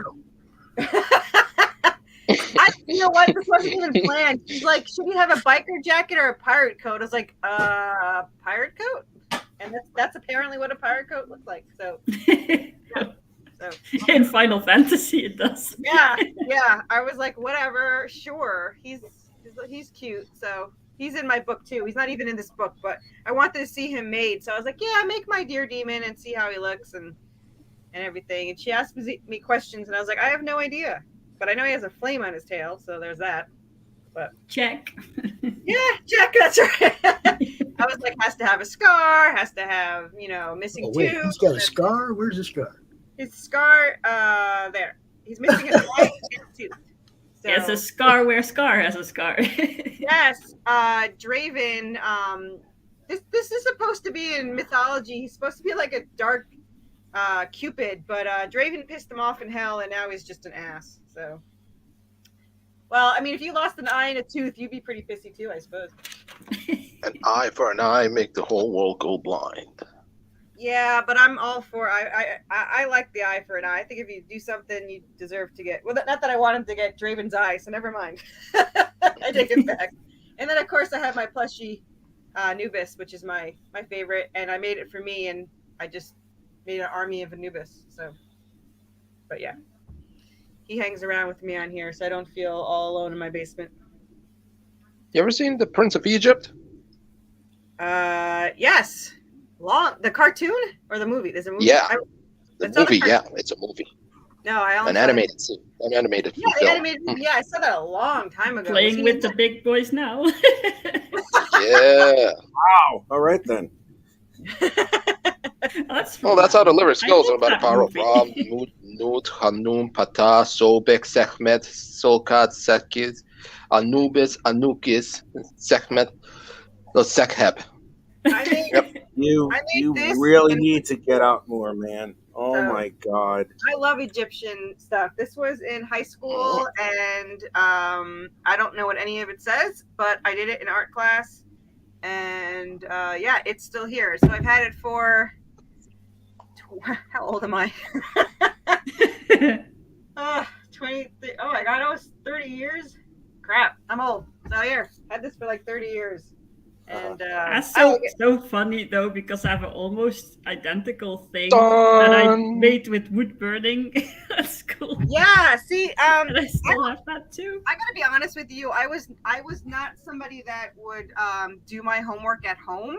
You know what? This wasn't even planned. He's like, should we have a biker jacket or a pirate coat? I was like, pirate coat? And that's apparently what a pirate coat looks like. So, yeah. In Final Fantasy, it does. Yeah. I was like, whatever, sure. He's cute. So he's in my book too. He's not even in this book, but I wanted to see him made. So I was like, yeah, make my deer demon and see how he looks and everything. And she asked me questions, and I was like, I have no idea. But I know he has a flame on his tail, so there's that. But check. Yeah, check. That's right. I was like, has to have a scar, has to have, missing wait, tooth. he's got a scar? Where's the scar? His scar, there. He's missing his eye and tooth. So, He has a scar where Scar has a scar. Yes, Draven. This is supposed to be in mythology. He's supposed to be like a dark Cupid, but Draven pissed him off in hell, and now he's just an ass. So, well, I mean, if you lost an eye and a tooth, you'd be pretty pissy too, I suppose. An eye for an eye make the whole world go blind. Yeah, but I'm all for. I like the eye for an eye. I think if you do something, you deserve to get. Well, not that I want him to get Draven's eye, so never mind. I take it back. And then, of course, I have my plushie Anubis, which is my favorite, and I made it for me, and I just made an army of Anubis. So, but yeah, he hangs around with me on here, so I don't feel all alone in my basement. You ever seen The Prince of Egypt? Yes. The cartoon or the movie? There's a movie. Yeah, the movie. Yeah, it's a movie. No, I only an animated Yeah, the film. animated. Yeah, I saw that a long time ago. Playing with the big boys now. Yeah. Wow. All right then. Well, that's how the lyrics goes. About the power of Ra, Nut, Hanum, Ptah, Sobek, Sekhmet, Solkat, Sekis, Anubis, Anukis, Sekhmet, no, Sekheb. You really need to get out more, man. Oh my God. I love Egyptian stuff. This was in high school, and I don't know what any of it says, but I did it in art class, and yeah, it's still here. So I've had it for how old am I? 23. Oh my God, almost 30 years. Crap, I'm old. So here, had this for like 30 years. And that's so funny though, because I have an almost identical thing that I made with wood burning. That's cool. Yeah, see, and I still have that too. I gotta be honest with you. I was not somebody that would do my homework at home.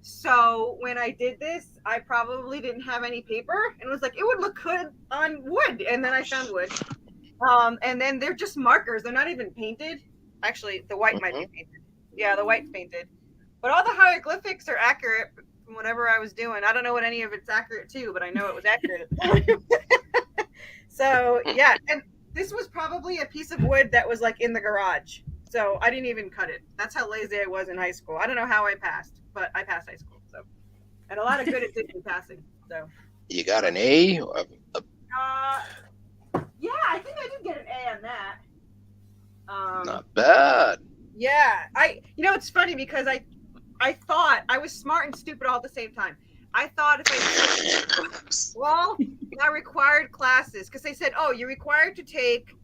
So when I did this, I probably didn't have any paper, and was like, it would look good on wood. And then I found wood. And then they're just markers. They're not even painted. Actually, the white might be painted. Yeah, the white's painted. But all the hieroglyphics are accurate from whatever I was doing. I don't know what any of it's accurate to, but I know it was accurate at the time. So, yeah. And this was probably a piece of wood that was like in the garage. So I didn't even cut it. That's how lazy I was in high school. I don't know how I passed, but I passed high school. So, and a lot of good it did me passing. So. You got an A? Or Yeah, I think I did get an A on that. Not bad. Yeah, it's funny because I thought I was smart and stupid all at the same time. I thought if I required classes, because they said, oh, you're required to take,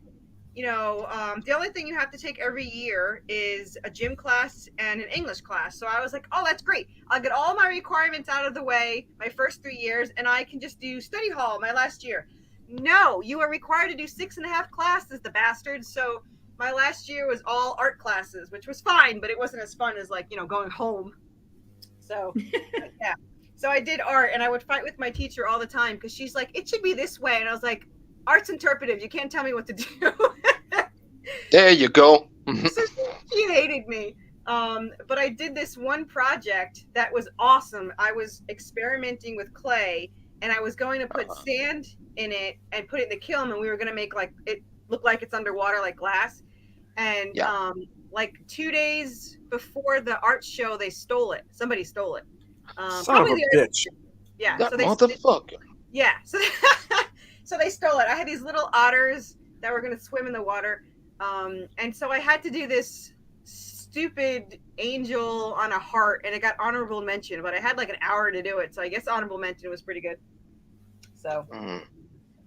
the only thing you have to take every year is a gym class and an English class. So I was like, oh, that's great. I'll get all my requirements out of the way my first 3 years, and I can just do study hall my last year. No, you are required to do 6.5 classes, the bastards. So my last year was all art classes, which was fine, but it wasn't as fun as going home. So yeah. So I did art, and I would fight with my teacher all the time because she's like, it should be this way. And I was like, art's interpretive. You can't tell me what to do. There you go. So she hated me. But I did this one project that was awesome. I was experimenting with clay, and I was going to put sand in it and put it in the kiln, and we were going to make it look like it's underwater, like glass. And 2 days before the art show, they stole it. Somebody stole it. Son of a bitch. Yeah. That so motherfucker. Yeah. So they stole it. I had these little otters that were going to swim in the water. And so I had to do this stupid angel on a heart, and it got honorable mention, but I had like an hour to do it. So I guess honorable mention was pretty good. So,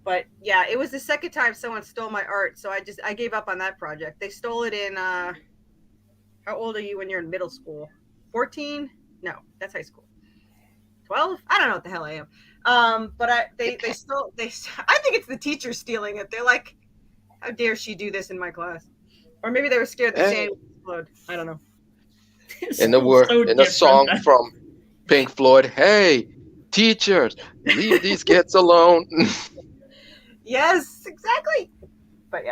but yeah, it was the second time someone stole my art. So I gave up on that project. They stole it in, how old are you when you're in middle school? 14? No, that's high school. 12? I don't know what the hell I am. But they stole, I think it's the teacher stealing it. They're like, how dare she do this in my class? Or maybe they were scared the sand would explode. I don't know. In a song from Pink Floyd, hey, teachers, leave these kids alone. Yes, exactly. But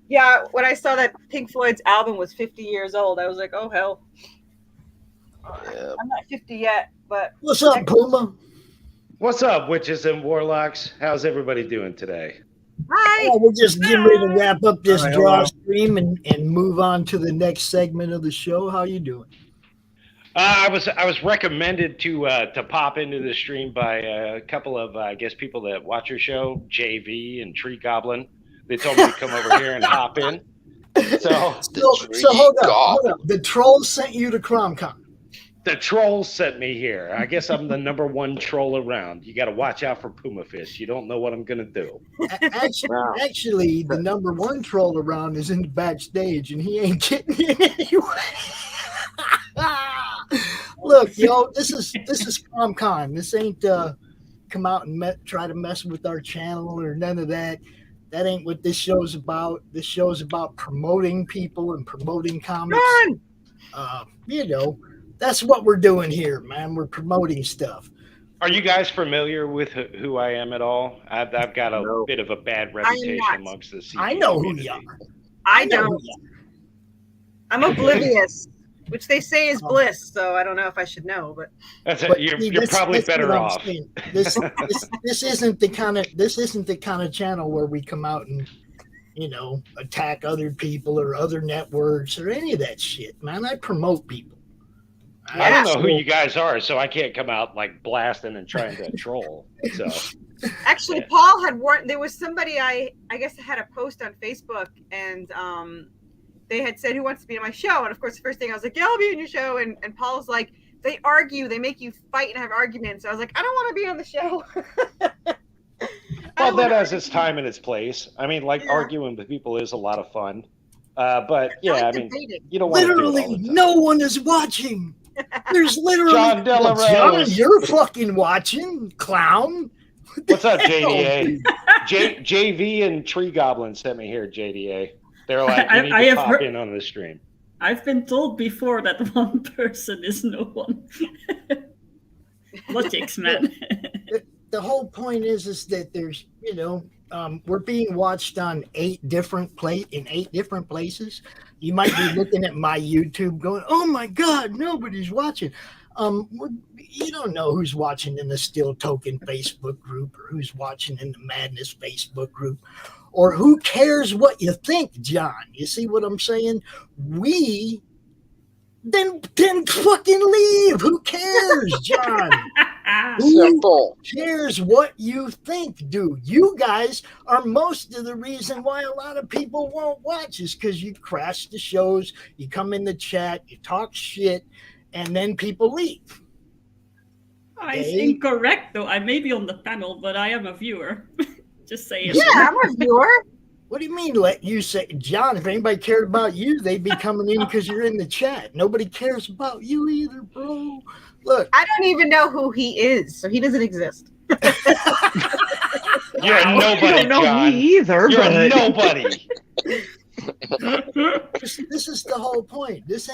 yeah, when I saw that Pink Floyd's album was 50 years old, I was like, oh hell. I'm not 50 yet, but what's up, Puma? What's up, witches and warlocks? How's everybody doing today? Hi. We're just getting ready to wrap up this Hi, draw stream and move on to the next segment of the show. How you doing? I was recommended to pop into the stream by a couple of I guess people that watch your show, JV and Tree Goblin. They told me to come over here and hop in. So hold up. The trolls sent you to CRoM Con. The trolls sent me here. I guess I'm the number one troll around. You got to watch out for Puma Fish. You don't know what I'm gonna do. Actually, the number one troll around is in the backstage, and he ain't getting in anyway. Look, yo, this is CRoM Con. This ain't come out and try to mess with our channel or none of that. That ain't what this show's about. This show's about promoting people and promoting comics. You know, that's what we're doing here, man. We're promoting stuff. Are you guys familiar with who I am at all? I've got a bit of a bad reputation amongst the CP I know community. who you are. I don't. I'm oblivious, which they say is bliss. So I don't know if I should know, but You're probably better off. This isn't the kind of channel where we come out and, you know, attack other people or other networks or any of that shit, man. I promote people. I don't know who you guys are, so I can't come out like blasting and trying to troll. So actually, Paul had warned. There was somebody I guess had a post on Facebook, and they had said, "Who wants to be on my show?" And of course, the first thing I was like, "Yeah, I'll be on your show." And Paul's like, "They argue, they make you fight and have arguments." So I was like, "I don't want to be on the show." Well, that has its time and its place. I mean, like arguing with people is a lot of fun. But yeah, I mean, you don't want to do it all the literally time. no one is watching. There's literally John Delarose. John, you're fucking watching, clown. What's up, JDA? JV and Tree Goblin sent me here, JDA. They're like, you need to pop in on the stream. I've been told before that one person is no one. Logics, man. The whole point is that there's, you know, we're being watched on 8 different places. You might be looking at my YouTube going, "Oh my God, nobody's watching." You don't know who's watching in the Still Token Facebook group or who's watching in the Madness Facebook group, or who cares what you think, John. You see what I'm saying? Then fucking leave. Who cares, John? Who cares what you think, dude? You guys are most of the reason why a lot of people won't watch is because you crash the shows, you come in the chat, you talk shit, and then people leave. It's incorrect, though. I may be on the panel, but I am a viewer. Just saying. Yeah, I'm a viewer. What do you mean let you say, John, if anybody cared about you, they'd be coming in because you're in the chat. Nobody cares about you either, bro. Look. I don't even know who he is, so he doesn't exist. You're nobody, don't know John. me either, You're but nobody. This is the whole point. This,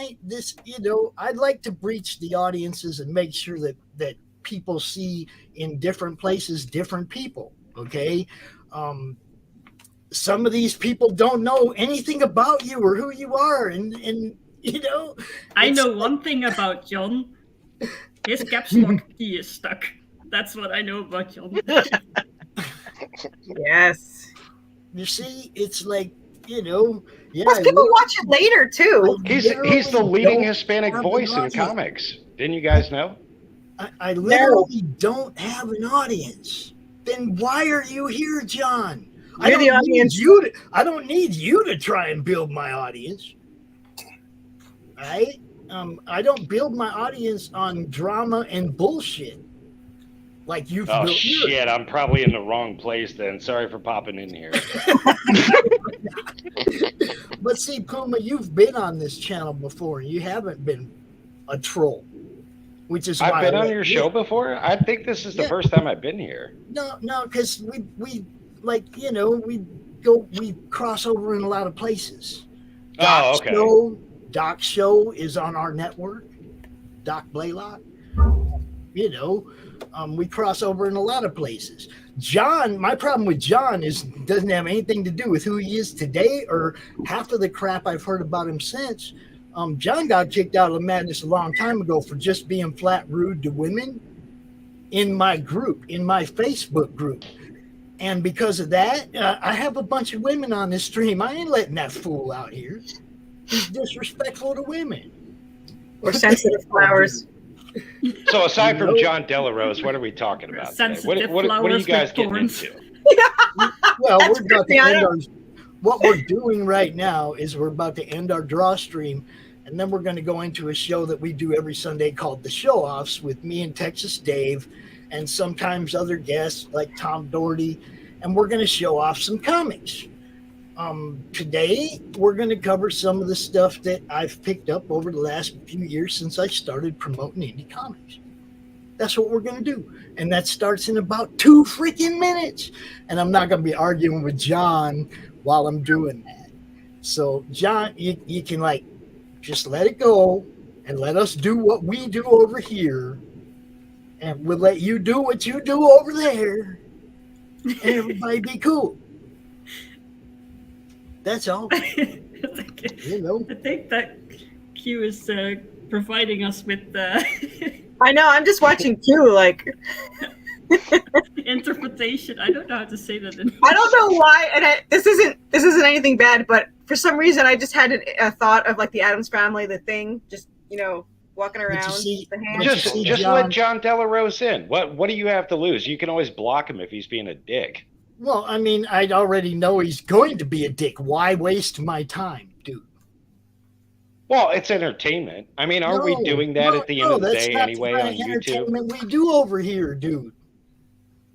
you know, I'd like to breach the audiences and make sure that people see in different places, different people, okay? Some of these people don't know anything about you or who you are, and you know. I know one thing about John. His caps lock key is stuck. That's what I know about John. Yes. You see, it's like, you know, yeah. Plus, people watch it later too. He's the leading Hispanic voice in comics. Didn't you guys know? I literally don't have an audience. Then why are you here, John? I don't need you to try and build my audience. Right? I don't build my audience on drama and bullshit like you've built yours. Shit, I'm probably in the wrong place then. Sorry for popping in here. But see, Puma, you've been on this channel before. You haven't been a troll, which is why I've been on your show before? I think this is the first time I've been here. No, because we like, you know, we cross over in a lot of places. Doc's show is on our network. Doc Blalock. You know, we cross over in a lot of places. John, my problem with John is doesn't have anything to do with who he is today or half of the crap I've heard about him since. John got kicked out of the Madness a long time ago for just being flat rude to women in my group, in my Facebook group. And because of that, I have a bunch of women on this stream. I ain't letting that fool out here. He's disrespectful to women. Or sensitive flowers. So aside from John Delarose, what are we talking about today? What are you guys getting into? Well, we're about to end what we're doing right now is we're about to end our DrawStream, and then we're going to go into a show that we do every Sunday called The Show-Offs with me and Texas Dave, and sometimes other guests like Tom Doherty, and we're going to show off some comics. Today, we're going to cover some of the stuff that I've picked up over the last few years since I started promoting indie comics. That's what we're going to do. And that starts in about 2 freaking minutes. And I'm not going to be arguing with John while I'm doing that. So, John, you can, like, just let it go and let us do what we do over here. And we'll let you do what you do over there. And everybody be cool. That's all. You know. I think that Q is providing us with I know. I'm just watching Q like interpretation. I don't know how to say that. I don't know why, and this isn't anything bad, but for some reason I just had a thought of like the Addams Family, the Thing, just walking around. The hand. Just let John Delarose in. What do you have to lose? You can always block him if he's being a dick. Well, I mean, I already know he's going to be a dick. Why waste my time, dude? Well, it's entertainment. I mean, aren't we doing that at the end of the day anyway on YouTube? We do over here, dude.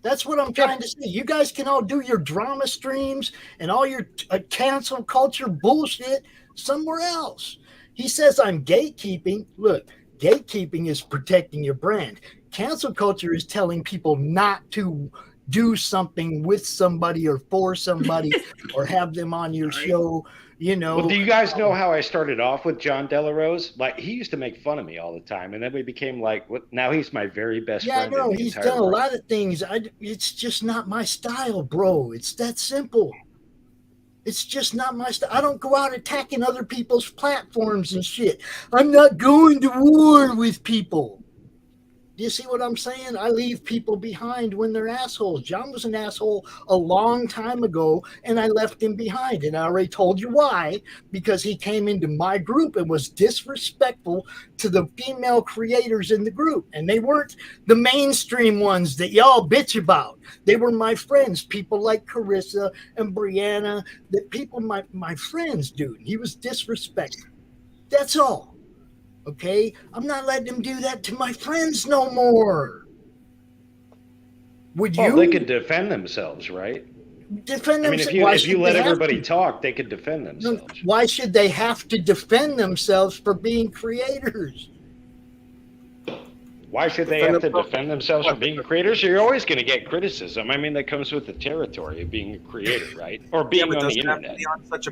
That's what I'm trying to say. You guys can all do your drama streams and all your cancel culture bullshit somewhere else. He says I'm gatekeeping. Look, gatekeeping is protecting your brand. Cancel culture is telling people not to do something with somebody or for somebody or have them on your show, Well, do you guys know how I started off with John Delarose? Like, he used to make fun of me all the time, and then we became like, now he's my very best friend. Yeah, I know. He's done a lot of things. It's just not my style, bro. It's that simple. It's just not my style. I don't go out attacking other people's platforms and shit. I'm not going to war with people. Do you see what I'm saying? I leave people behind when they're assholes. John was an asshole a long time ago, and I left him behind. And I already told you why. Because he came into my group and was disrespectful to the female creators in the group. And they weren't the mainstream ones that y'all bitch about. They were my friends, people like Carissa and Brianna, that people, my friends, dude. He was disrespectful. That's all. Okay, I'm not letting them do that to my friends no more. Would you? Well, they could defend themselves, right? Defend themselves. I mean, if you let everybody talk, they could defend themselves. No, why should they have to defend themselves for being creators? Why should they have to defend themselves for being creators? You're always going to get criticism. I mean, that comes with the territory of being a creator, right? Or being on the internet.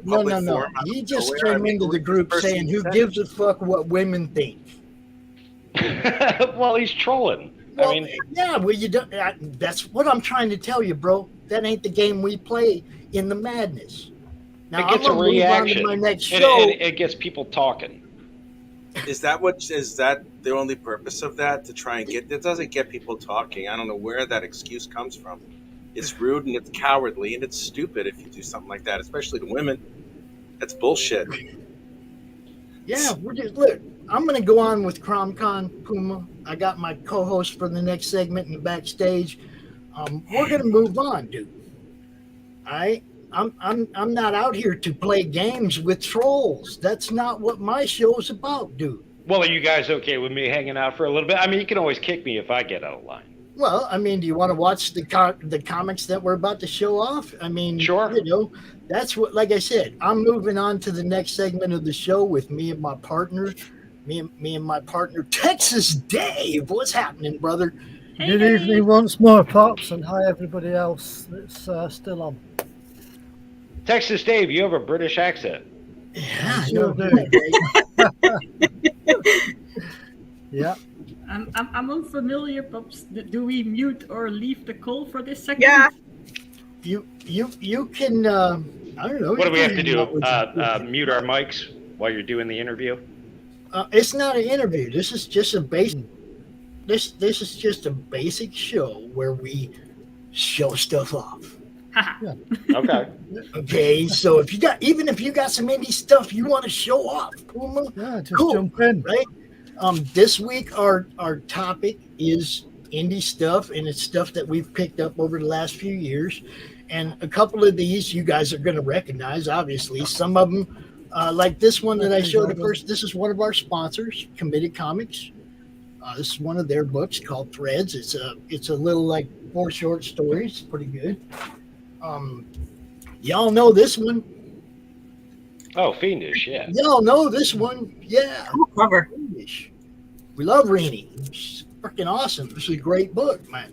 No. He just came into the group saying, who gives a fuck what women think? Well, he's trolling. Well, I mean, yeah, well, you don't. That's what I'm trying to tell you, bro. That ain't the game we play in the madness. Now, it gets a reaction. My next show. And it gets people talking. Is that the only purpose of that, to try and get? It doesn't get people talking. I don't know where that excuse comes from. It's rude and it's cowardly and it's stupid if you do something like that, especially to women. That's bullshit. Yeah, look. I'm going to go on with CRoM Con, Puma. I got my co-host for the next segment in the backstage. We're going to move on, dude. All right? I'm not out here to play games with trolls. That's not what my show's about, dude. Well, are you guys okay with me hanging out for a little bit? I mean, you can always kick me if I get out of line. Well, I mean, do you want to watch the comics that we're about to show off? I mean, sure. That's what, like I said, I'm moving on to the next segment of the show with me and my partner, me and my partner, Texas Dave. What's happening, brother? Good evening once more, Pops, and hi everybody else that's still on. Texas Dave, you have a British accent. Yeah, sure do. Yeah. I'm unfamiliar, Pops. Do we mute or leave the call for this segment? Yeah. You can. I don't know. What do we have to do? Mute our mics while you're doing the interview? It's not an interview. This is just a basic. This is just a basic show where we show stuff off. Yeah. Okay. Okay, so if you got some indie stuff you want to show off, Puma, just cool, jump in. Right? This week our topic is indie stuff, and it's stuff that we've picked up over the last few years. And a couple of these you guys are going to recognize, obviously. Some of them, like this one that I showed at first, this is one of our sponsors, Committed Comics. This is one of their books called Threads. It's a little like 4 short stories, pretty good. Y'all know this one. Oh, Fiendish, yeah. Y'all know this one, yeah. Cool cover. Fiendish. We love Rennie. She's freaking awesome. This is a great book, man.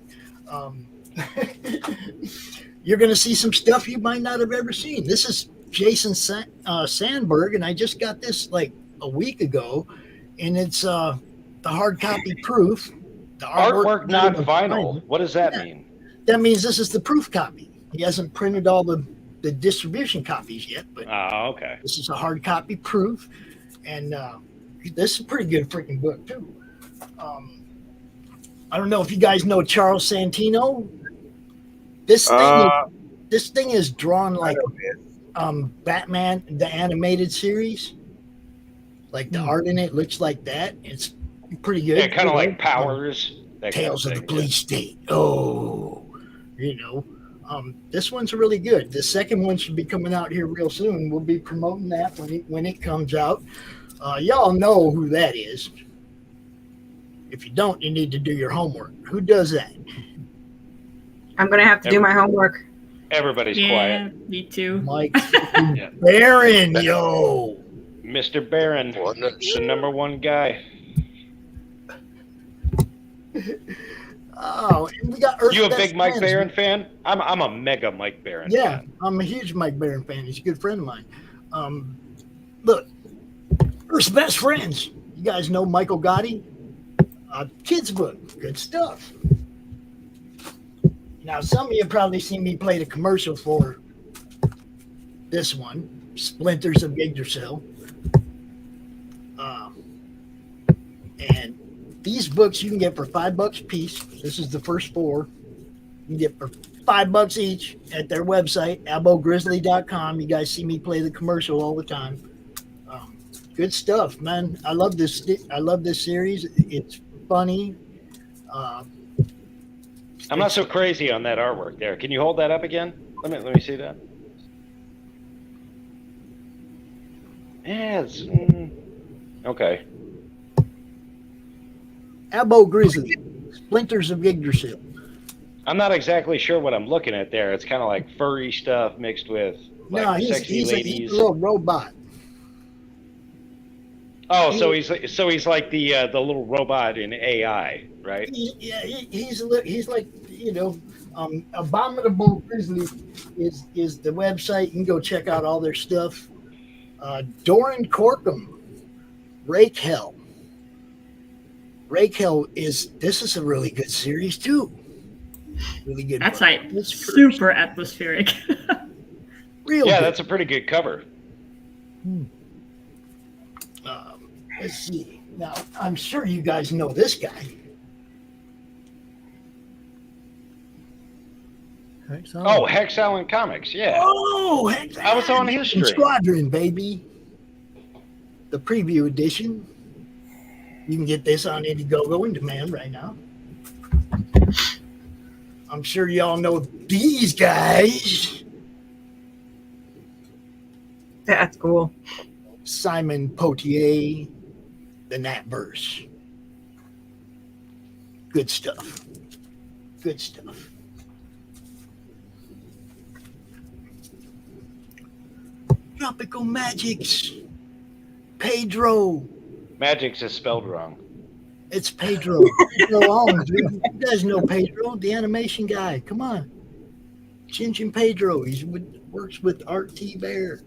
You're going to see some stuff you might not have ever seen. This is Jason Sandberg, and I just got this like a week ago, and it's the hard copy proof. The Artwork, not vinyl. What does that mean? That means this is the proof copy. He hasn't printed all the distribution copies yet, but okay. This is a hard copy proof, and this is a pretty good freaking book too. I don't know if you guys know Charles Santino. This thing is drawn like Batman, the animated series. Like the art in it looks like that. It's pretty good. Yeah, kind of like Powers. Tales of the Police State. Oh, this one's really good. The second one should be coming out here real soon. We'll be promoting that when it comes out. Y'all know who that is. If you don't, you need to do your homework. Who does that? I'm going to have to do my homework. Everybody's quiet. Me too. Mike Baron, yo. Mr. Baron, the #1 guy. Oh, and we got Earth's You a Best big Mike Friends. Baron fan? I'm a mega Mike Baron Yeah, fan. I'm a huge Mike Baron fan. He's a good friend of mine. Look, Earth's Best Friends. You guys know Michael Gotti? Kids book. Good stuff. Now, some of you have probably seen me play the commercial for this one, Splinters of Yggdrasil. And these books you can get for $5 a piece. This is the first 4. You can get for $5 each at their website, albogrizzly.com. You guys see me play the commercial all the time. Good stuff, man. I love this series. It's funny. I'm not so crazy on that artwork there. Can you hold that up again? Let me see that. Yeah, it's okay. Abo Grizzly, Splinters of Yggdrasil. I'm not exactly sure what I'm looking at there. It's kind of like furry stuff mixed with like sexy ladies. He's a little robot. Oh, so he's like the little robot in AI, right? He's like Abominable Grizzly is the website. You can go check out all their stuff. Doran Corkum, Rake Hell. Rake Hell this is a really good series too. Really good. That's like super atmospheric. Real yeah, good. that's a pretty good cover. Let's see. Now, I'm sure you guys know this guy. Oh, Hex Allen Comics, yeah. Oh, Hex I was on his stream. Squadron, baby. The preview edition. You can get this on Indiegogo in demand right now. I'm sure y'all know these guys. That's cool. Simon Poitier, the Natverse. Good stuff. Good stuff. Tropical Magics. Pedro. Magic's is spelled wrong. It's Pedro. Pedro Holmes, dude. You guys know Pedro, the animation guy. Come on. Ginge Pedro. He works with Art T. Bear.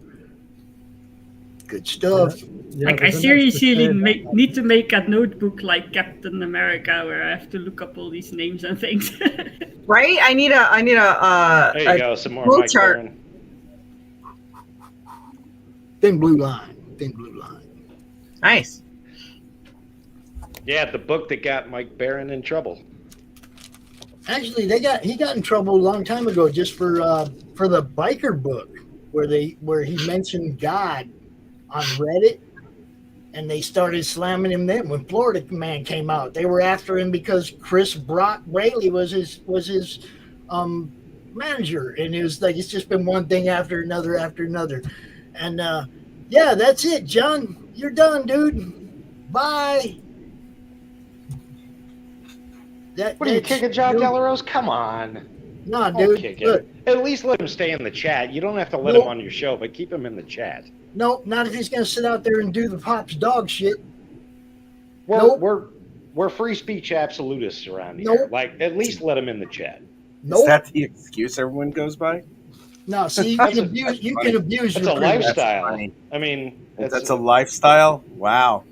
Good stuff. I seriously need to make a notebook like Captain America where I have to look up all these names and things. Right? I need a there you go, some more Mike chart. Baron. Thin blue line. Nice. Yeah, the book that got Mike Baron in trouble. Actually, he got in trouble a long time ago just for the biker book where he mentioned God on Reddit. And they started slamming him then when Florida Man came out. They were after him because Chris Braley was his manager, and it was like it's just been one thing after another. And yeah, that's it, John. You're done, dude. Bye. What are you kicking John Delarose? Come on. Nah, Don't dude. kick Look, him. At least let him stay in the chat. You don't have to let him on your show, but keep him in the chat. no, not if he's gonna sit out there and do the Pop's dog shit. We're free speech absolutists around here. Nope. Like, at least let him in the chat. Is that the excuse everyone goes by? No, see, you can abuse. You can abuse It's your a privilege. lifestyle. I mean, That's a lifestyle. Wow.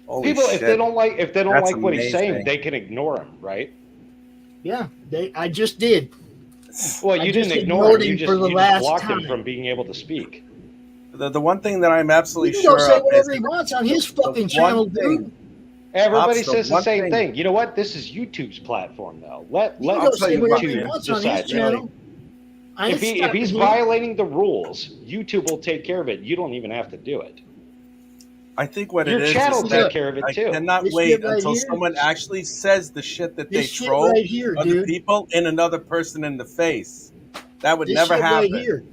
Holy people. shit. If they don't like That's what he's saying, amazing. they can ignore him, right? Yeah, I just did. Well, I you just didn't ignore him. ignored You him just, for the you last just blocked time. him from being able to speak. The one thing that I'm absolutely He can go sure say of whatever is he wants on his fucking one channel, thing- dude. Everybody Pops, says the one same thing. You know what? This is YouTube's platform, though. Let He can go say whatever he YouTube wants on his decide. channel. I If ain't he's stopping him. violating the rules, YouTube will take care of it. You don't even have to do it. I think what Your it is chat will is take that care of it, I too. cannot This wait shit right until here- someone actually says the shit that they This shit troll right here, other dude. people in another person in the face. That would This never shit happen. right here.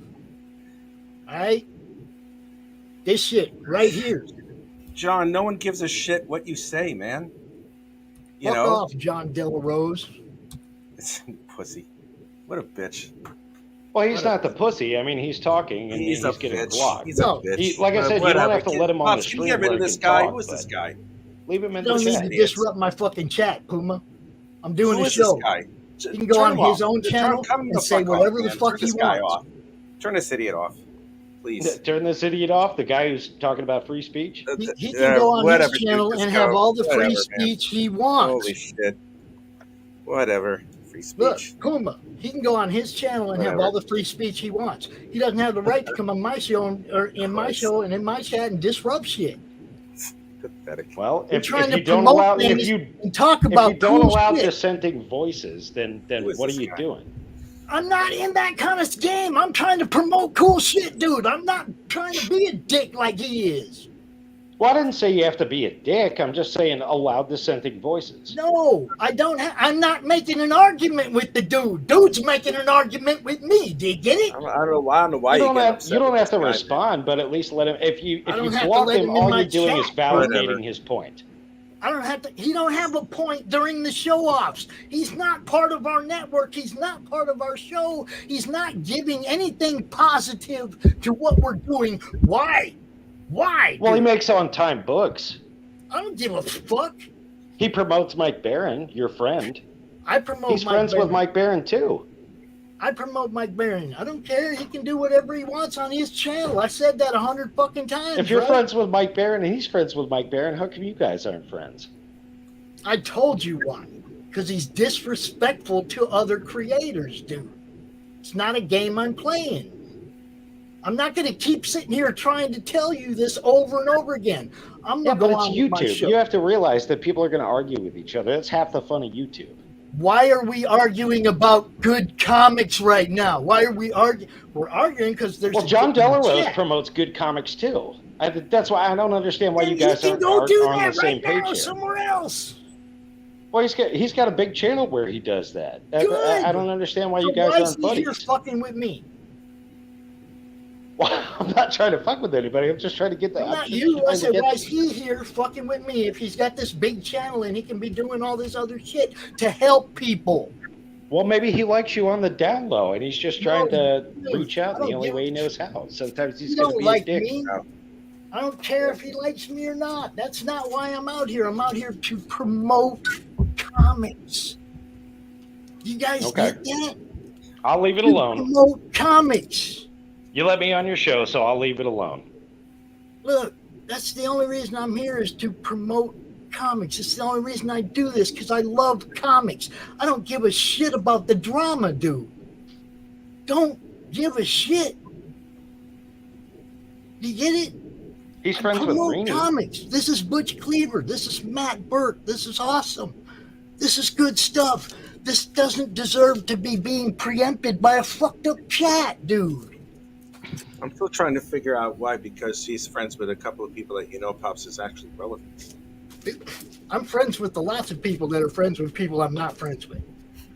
All right. This shit right here. John, no one gives a shit what you say, man. You Fuck know? off, John Delarose. Pussy. What a bitch. Well, he's not the pussy. I mean, he's talking and He's he's a getting bitch. blocked. He's a bitch. Like I said, you don't have to let him on the Pops, can stream you get rid where of he this can guy? talk, Who is but this guy? leave him in You the don't need chat. to disrupt my fucking chat, Puma. I'm doing Who a is this show. guy? He can go Turn on him his off. own channel Turn him and the say fuck whatever off, the man. fuck Turn he this guy wants. off. Turn this idiot off, please. Turn this idiot off, the guy who's talking about free speech. He can go on whatever, his dude, channel just and go. have all the Whatever, free man. speech he wants. Holy shit. Whatever. Free Look, speech. Puma, he can go on his channel and have Whatever. all the free speech he wants. He doesn't have the right to come on my show or in my show and in my chat and disrupt shit. Pathetic. Well, We're if trying you to don't promote allow things if you and talk if about you don't cool allow shit. dissenting voices, then what are you doing? I'm not in that kind of game. I'm trying to promote cool shit, dude. I'm not trying to be a dick like he is. Well, I didn't say you have to be a dick. I'm just saying allow dissenting voices. No, I don't. I'm not making an argument with the dude. Dude's making an argument with me. Do you get it? I don't know why You you don't get have upset you don't with have this to guy, respond, but at least let him. If you I don't have to block let him, him in all my you're doing is chat. validating Whatever. his point. I don't have to. He don't have a point during the show offs. He's not part of our network. He's not part of our show. He's not giving anything positive to what we're doing. Why? Why? Well, he dude? makes on-time books. I don't give a fuck. He promotes Mike Barron, your friend. I promote. He's Mike friends Barron. with Mike Barron too. I promote Mike Barron. I don't care. He can do whatever he wants on his channel. I said that 100 fucking times. If you're right? friends with Mike Barron and he's friends with Mike Barron, how come you guys aren't friends? I told you why. Because he's disrespectful to other creators, dude. It's not a game I'm playing. I'm not going to keep sitting here trying to tell you this over and over again. I'm Yeah, going to but go it's on with my YouTube. show. You have to realize that people are going to argue with each other. That's half the fun of YouTube. Why are we arguing about good comics right now? Why are we arguing? We're arguing because there's. Well, a John different Delarose chat. promotes good comics too. That's why I don't understand why Then you guys can aren't go do on that the same right page now here. somewhere else. Well, he's got a big channel where he does that. I don't understand why So you guys why is aren't he buddies. here fucking with me? Well, I'm not trying to fuck with anybody. I'm just trying to get the. Not I'm just you. I trying to said, get- why is he here fucking with me if he's got this big channel and he can be doing all this other shit to help people? Well, maybe he likes you on the down low, and he's just trying to dude, reach out I the don't only give way he a knows how. Sometimes he's You going to don't be like a dick. me. I don't care if he likes me or not. That's not why I'm out here. I'm out here to promote comics. You guys Okay. get that? I'll leave it To alone. promote comics. You let me on your show, so I'll leave it alone. Look, that's the only reason I'm here is to promote comics. It's the only reason I do this because I love comics. I don't give a shit about the drama, dude. Don't give a shit. You get it? He's I friends with promote Greenie. comics. This is Butch Cleaver. This is Matt Burke. This is awesome. This is good stuff. This doesn't deserve to be being preempted by a fucked up chat, dude. I'm still trying to figure out why, because she's friends with a couple of people that Pops is actually relevant. I'm friends with lots of people that are friends with people I'm not friends with.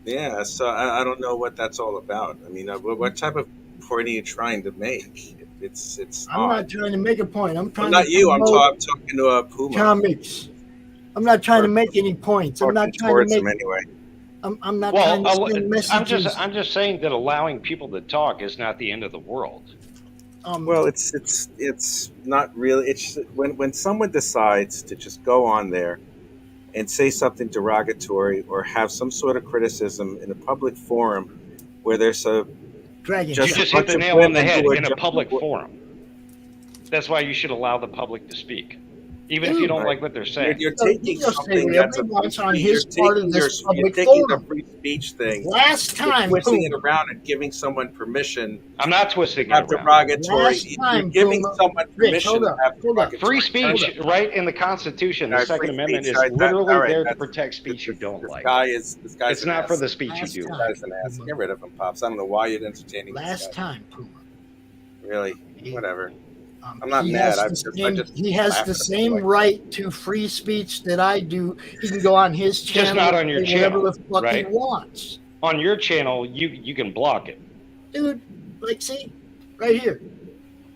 Yeah, so I don't know what that's all about. I mean, what type of point are you trying to make? It's I'm not trying to make a point. I'm trying not to you. I'm promote talking to Puma. comics. I'm not trying to make any points. I'm not trying to make. Him anyway. I'm not trying to send messages. I'm just saying that allowing people to talk is not the end of the world. Well, it's not really. It's when someone decides to just go on there and say something derogatory or have some sort of criticism in a public forum where there's a you just hit the nail on the head in a public forum. That's why you should allow the public to speak, even if you don't like what they're saying. You're taking something that's on his part of this public you're taking forum. the free speech thing. Last time, twisting it around and giving someone permission. I'm not twisting it have around. Derogatory. You're giving someone permission to have derogatory. Free speech, right in the Constitution, the Second Amendment is literally there to protect speech you don't like. This guy's it's not for the speech you do. This guy's an ass. Get rid of him, Pops. I don't know why you're entertaining this Last guy. time, Puma. Really? Whatever. I'm not He mad. has he has the same right to free speech that I do. He can go on his channel. Just not on your and do channel, whatever the fuck right? he wants. On your channel, you can block it. Dude, like, see, right here.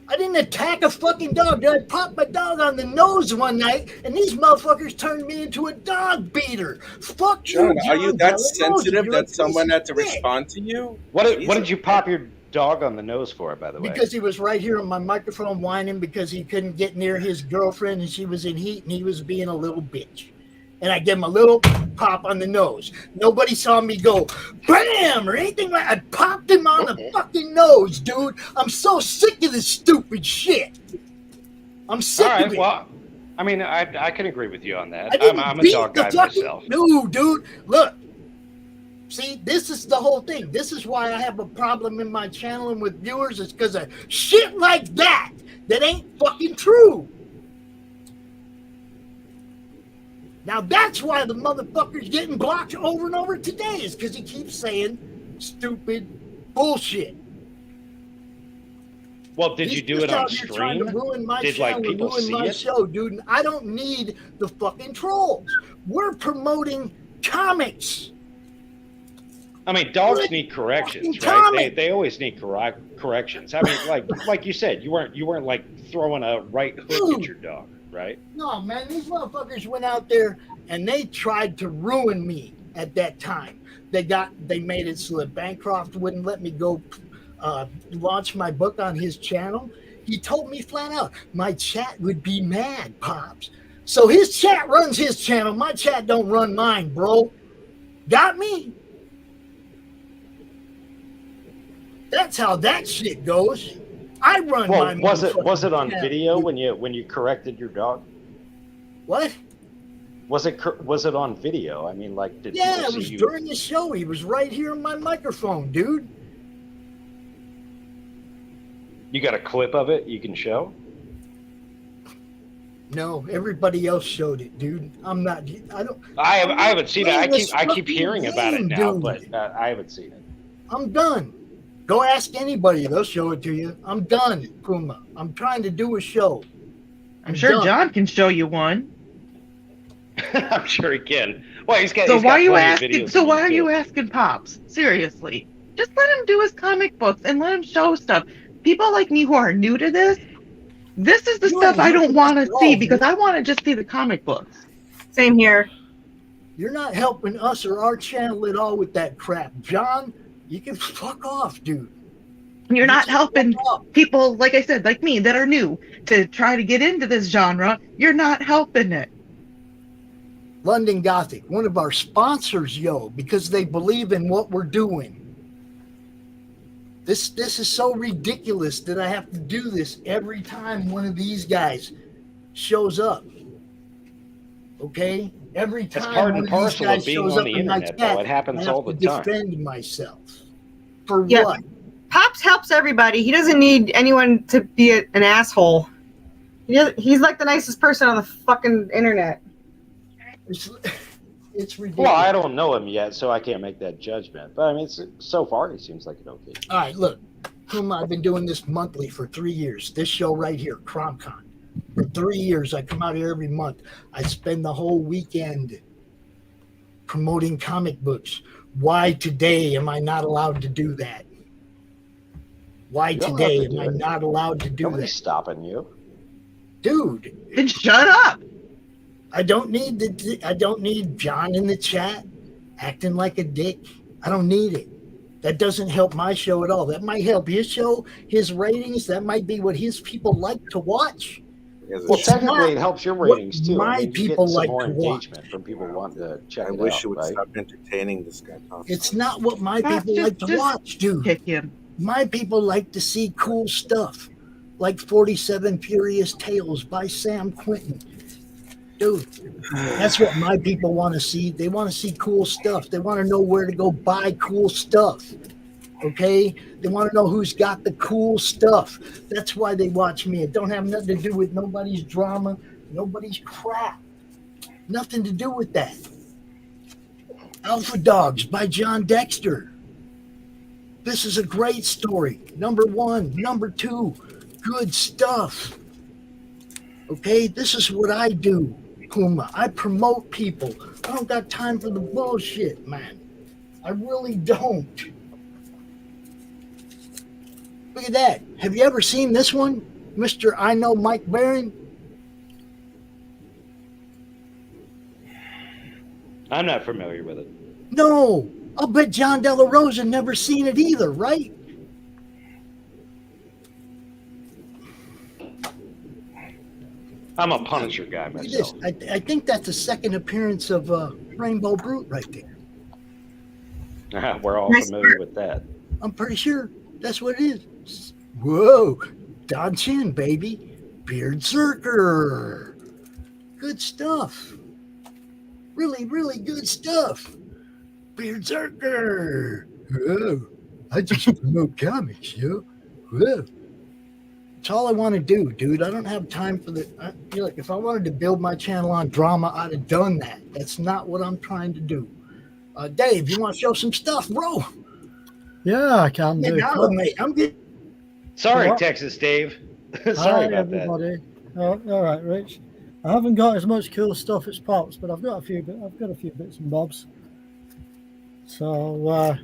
I didn't attack a fucking dog. Dude. I popped my dog on the nose one night, and these motherfuckers turned me into a dog beater. Fuck John, you, are you John that Blalock. sensitive You're that a someone piece had to of shit. respond to you? What did you pop your dog on the nose for, by the way? Because he was right here on my microphone whining because he couldn't get near his girlfriend and she was in heat and he was being a little bitch. And I gave him a little pop on the nose. Nobody saw me go bam or anything like that. I popped him on the fucking nose, dude. I'm so sick of this stupid shit. I'm sick of it. Well, I mean, I can agree with you on that. I didn't I'm a beat dog the guy fucking myself. dude. Look. See, this is the whole thing. This is why I have a problem in my channel and with viewers. It's because of shit like that ain't fucking true. Now that's why the motherfucker's getting blocked over and over today, is because he keeps saying stupid bullshit. Well, did you do it on stream? Trying to ruin my Did channel, people ruin see my it? show, dude. And I don't need the fucking trolls. We're promoting comics. I mean, dogs need corrections, right? They always need corrections. I mean, like you said, you weren't like throwing a right hook at your dog, right? No, man, these motherfuckers went out there and they tried to ruin me at that time. They made it so that Bancroft wouldn't let me go launch my book on his channel. He told me flat out, my chat would be mad, Pops. So his chat runs his channel. My chat don't run mine, bro. Got me? That's how that shit goes. I run my. Was it on channel. video when you corrected your dog? What? Was it on video? I mean, like, did Yeah, people it see was you? during the show. He was right here on my microphone, dude. You got a clip of it you can show? No, everybody else showed it, dude. I'm not. I haven't seen it. This I keep fucking hearing about it game, now, dude. but I haven't seen it. I'm done. Go ask anybody. They'll show it to you. I'm done, Puma. I'm trying to do a show. I'm sure done. John can show you one. I'm sure he can. Well, he's got. So he's why got are you plenty of asking? videos So on why are YouTube. you asking Pops? Seriously, just let him do his comic books and let him show stuff. People like me who are new to this is the stuff I don't want to see because I want to just see the comic books. Same here. You're not helping us or our channel at all with that crap, John. You can fuck off, dude. You're not helping people, like I said, like me, that are new to try to get into this genre. You're not helping it. London Gothic, one of our sponsors, because they believe in what we're doing. This is so ridiculous that I have to do this every time one of these guys shows up. Okay? Every That's time part one and of these parcel guys of being shows on up the in my internet, though. chat, It happens I have all the to time. defend myself. For Yeah. what? Pops helps everybody. He doesn't need anyone to be an asshole. He's like the nicest person on the fucking internet. It's ridiculous. Well, I don't know him yet, so I can't make that judgment. But I mean, so far he seems like an okay. All right, look. Puma, I've been doing this monthly for 3 years. This show right here, CRoM Con. For 3 years, I come out here every month. I spend the whole weekend promoting comic books. Why today am I not allowed to do that? Why You don't have today to am do I it. not allowed to do Nobody's that? stopping you. Dude. Then shut up. I don't need John in the chat acting like a dick. I don't need it. That doesn't help my show at all. That might help his show, his ratings. That might be what his people like to watch. Well, technically, it helps your ratings too. My I mean, you people get some like more to watch. engagement from people wanting to check I it wish out. you would right? stop entertaining this guy. Tom. It's not what my Pops, people like to just watch, dude. kick him. My people like to see cool stuff, like 47 Furious Tales by Sam Quinton. Dude, that's what my people want to see. They want to see cool stuff. They want to know where to go buy cool stuff. Okay? They want to know who's got the cool stuff. That's why they watch me. It don't have nothing to do with nobody's drama, nobody's crap. Nothing to do with that. Alpha Dogs by John Dexter. This is a great story. Number 1, number 2, good stuff. Okay, this is what I do, Puma. I promote people. I don't got time for the bullshit, man. I really don't. Look at that. Have you ever seen this one, Mr. I Know Mike Barron? I'm not familiar with it. No. I'll bet John De La Rosa never seen it either, right? I'm a Punisher guy Look at myself. this. I think that's the second appearance of Rainbow Brute right there. We're all familiar with that. I'm pretty sure that's what it is. Whoa, Don Chin, baby. Beard Zerker. Good stuff. Really, really good stuff. Beard Zerker. Whoa. I just promote comics, yo. Whoa. That's all I want to do, dude. I don't have time for the. Look, if I wanted to build my channel on drama, I'd have done that. That's not what I'm trying to do. Dave, you want to show some stuff, bro? Yeah, I can do. Mate, I'm good. Sorry, What? Texas Dave. Sorry Hi, about everybody. Oh, all right, Rich. I haven't got as much cool stuff as Pops, but I've got a few bits and bobs. So,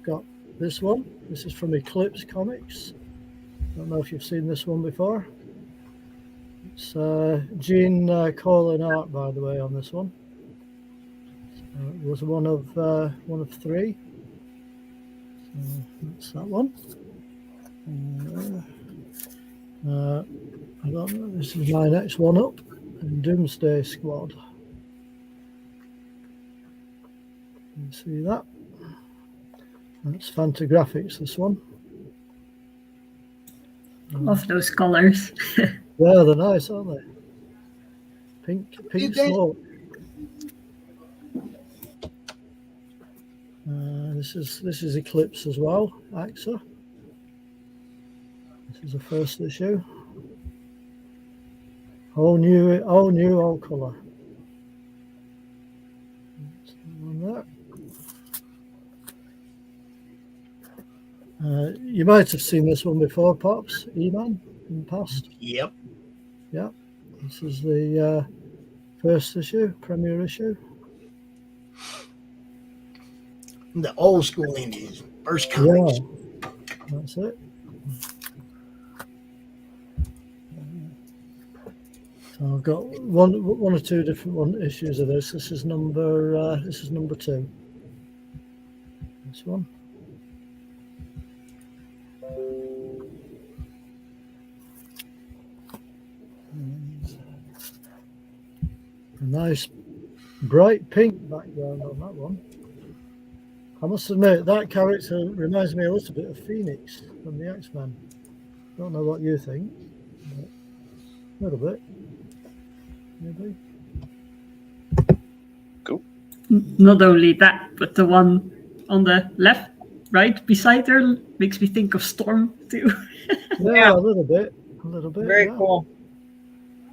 got this one. This is from Eclipse Comics. Don't know if you've seen this one before. It's Gene Colan art, by the way, on this one. It was one of 3. That's that one. I don't know. This is my next one up. Doomsday Squad. You see that? That's Fantagraphics. This one. Love those colors. Yeah, they're nice, aren't they? Pink smoke. This is Eclipse as well, AXA. This is the first issue. All new, all colour. You might have seen this one before, Pops, E-Man, in the past. Yep. Yeah. This is the first issue, premiere issue. The old school Indians, first comics. Yeah, that's it. So I've got one or two different issues of this. This is number 2. This one. A nice bright pink background on that one. I must admit, that character reminds me a little bit of Phoenix from the X-Men. Don't know what you think, but a little bit. Maybe. Cool. Not only that, but the one on the left, right beside her makes me think of Storm too. Yeah, a little bit. Very yeah. cool.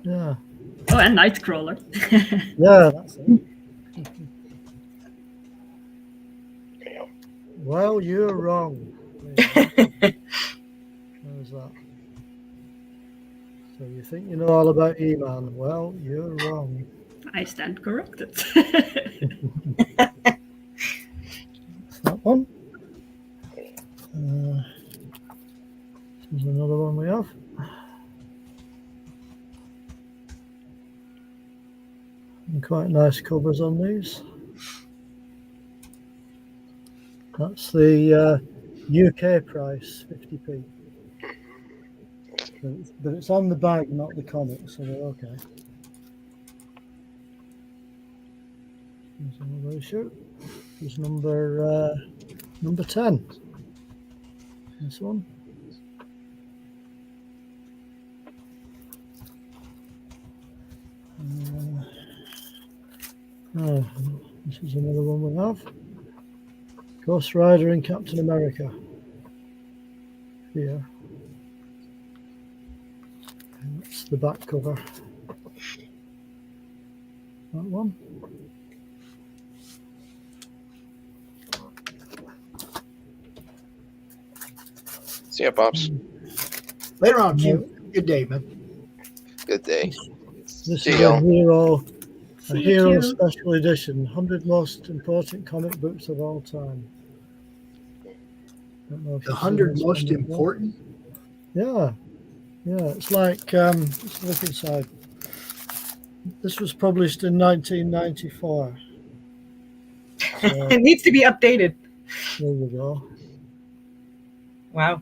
Yeah. Oh, and Nightcrawler. Yeah, that's it. Well, you're wrong. How's that? So you think you know all about E-Man? Well, you're wrong. I stand corrected. That's that one. There's another one we have. And quite nice covers on these. That's the UK price, 50p. But it's on the bag, not the comic, so they're okay. There's another issue. Here's number 10. This one. This is another one we have. Ghost Rider and Captain America. Here. And that's the back cover. That one. See ya, Pops. Later on, Q. Good day, man. Good day. This See is y'all. a hero special edition. 100 most important comic books of all time. The 100 most important? Yeah. Yeah, it's like, let's look inside. This was published in 1994. So, It needs to be updated. there we go. Wow.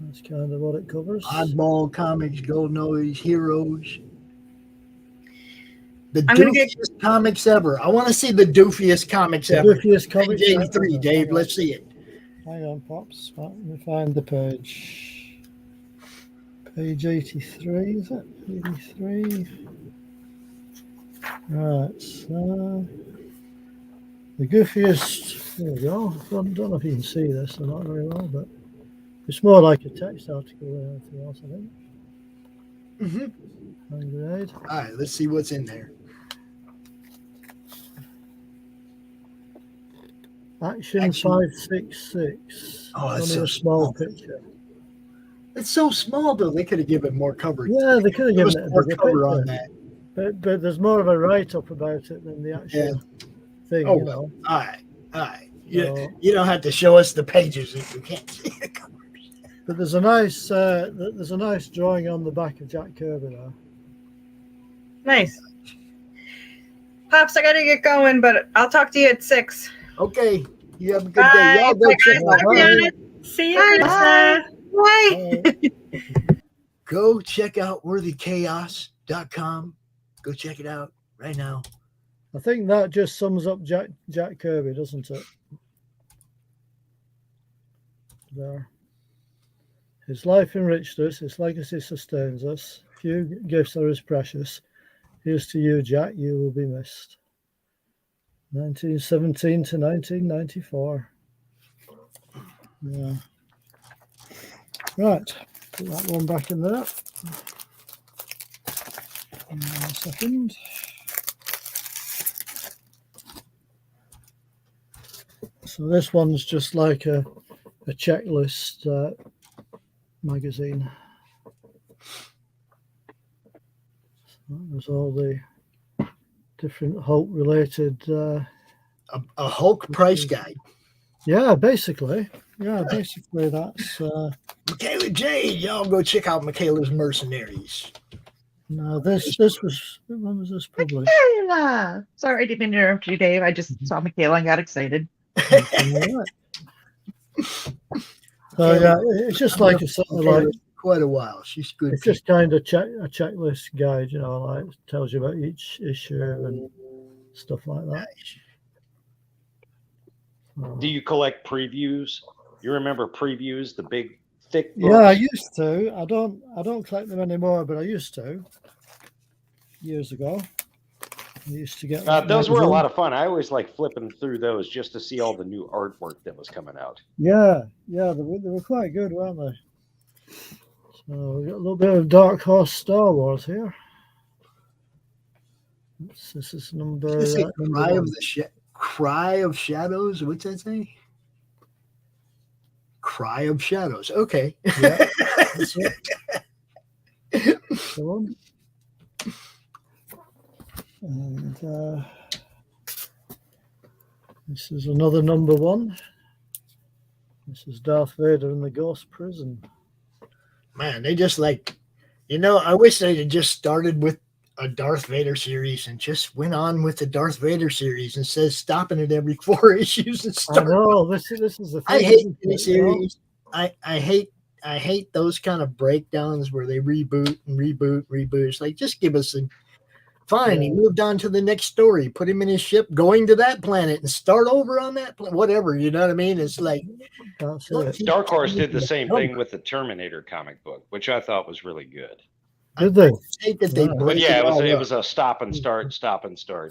That's kind of what it covers. Oddball Comics, Gold Noise, Heroes. The I'm gonna doofiest comics ever. I want to see the doofiest comics The ever. doofiest comics Page ever. 83, Dave. Let's see it. Hang on, Pops. Let me find the page. Page 83, is it? 83. Right, so the goofiest. There we go. I don't know if you can see this or not very well, but it's more like a text article than anything else, I think. Mm-hmm. Hand grenade. All right, let's see what's in there. Action 566. Oh, that's Only so a small small. picture. It's so small, though. They could have given more coverage. Yeah, they could have Give us given it a more bigger cover picture. on that. But there's more of a write-up about it than the actual thing, Oh, you well. know. All right. All right. So- You don't have to show us the pages if you can't see the cover. But there's a nice drawing on the back of Jack Kirby there. Nice. Pops, I gotta get going, but I'll talk to you at 6. Okay. You have a good Bye. day. Y'all go Bye, check guys. out Bye, Janet. See you, Bye. Krista. Bye. Go check out worthychaos.com. Go check it out right now. I think that just sums up Jack Kirby, doesn't it? There. His life enriched us, his legacy sustains us. Few gifts are as precious. Here's to you, Jack, you will be missed. 1917 to 1994. Yeah. Right, put that one back in there. Hang on a second. So this one's just like a checklist magazine. So there's all the different Hulk related. A Hulk price guide. Yeah, basically. Yeah, basically that's. Michaela Jade, y'all go check out Michaela's Mercenaries. No, this was. When was this published? Michaela! Sorry, I didn't mean to interrupt you, Dave. I just saw Michaela and got excited. So yeah, it's just like a sort of like quite a while. She's good. It's just kind of a checklist guide, you know, like tells you about each issue and stuff like that. Do you collect previews? You remember previews, the big thick books? Yeah, I used to. I don't collect them anymore, but I used to years ago. I used to get those were a lot of fun. I always like flipping through those just to see all the new artwork that was coming out. Yeah, they were quite good, weren't they? So we got a little bit of Dark Horse Star Wars here. This is number. Is it number Cry one. Cry of Shadows? What's that say? Cry of Shadows. Okay. Yeah, that's it. Go on. And this is another number one. This is Darth Vader in the Ghost Prison. Man, they just like, I wish they'd have just started with a Darth Vader series and just went on with the Darth Vader series instead of stopping at every 4 issues and I know this is the thing. I hate the series. I hate those kind of breakdowns where they reboot. It's like, just give us fine. He moved on to the next story, put him in his ship, going to that planet and start over on that planet, whatever. You know what I mean? It's like, Dark Horse did the same thing with the Terminator comic book, which I thought was really good. Did they? Hate that they But yeah, it was a stop and start.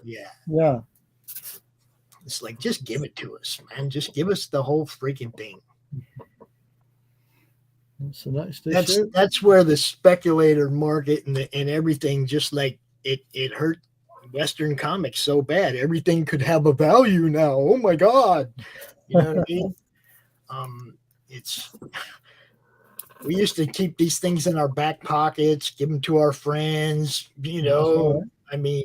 Yeah. Yeah. It's like, just give it to us, man. Just give us the whole freaking thing. That's the next issue. That's where the speculator market and everything, just like it hurt Western comics so bad. Everything could have a value now. Oh my God. You know what I mean? We used to keep these things in our back pockets, give them to our friends, I mean,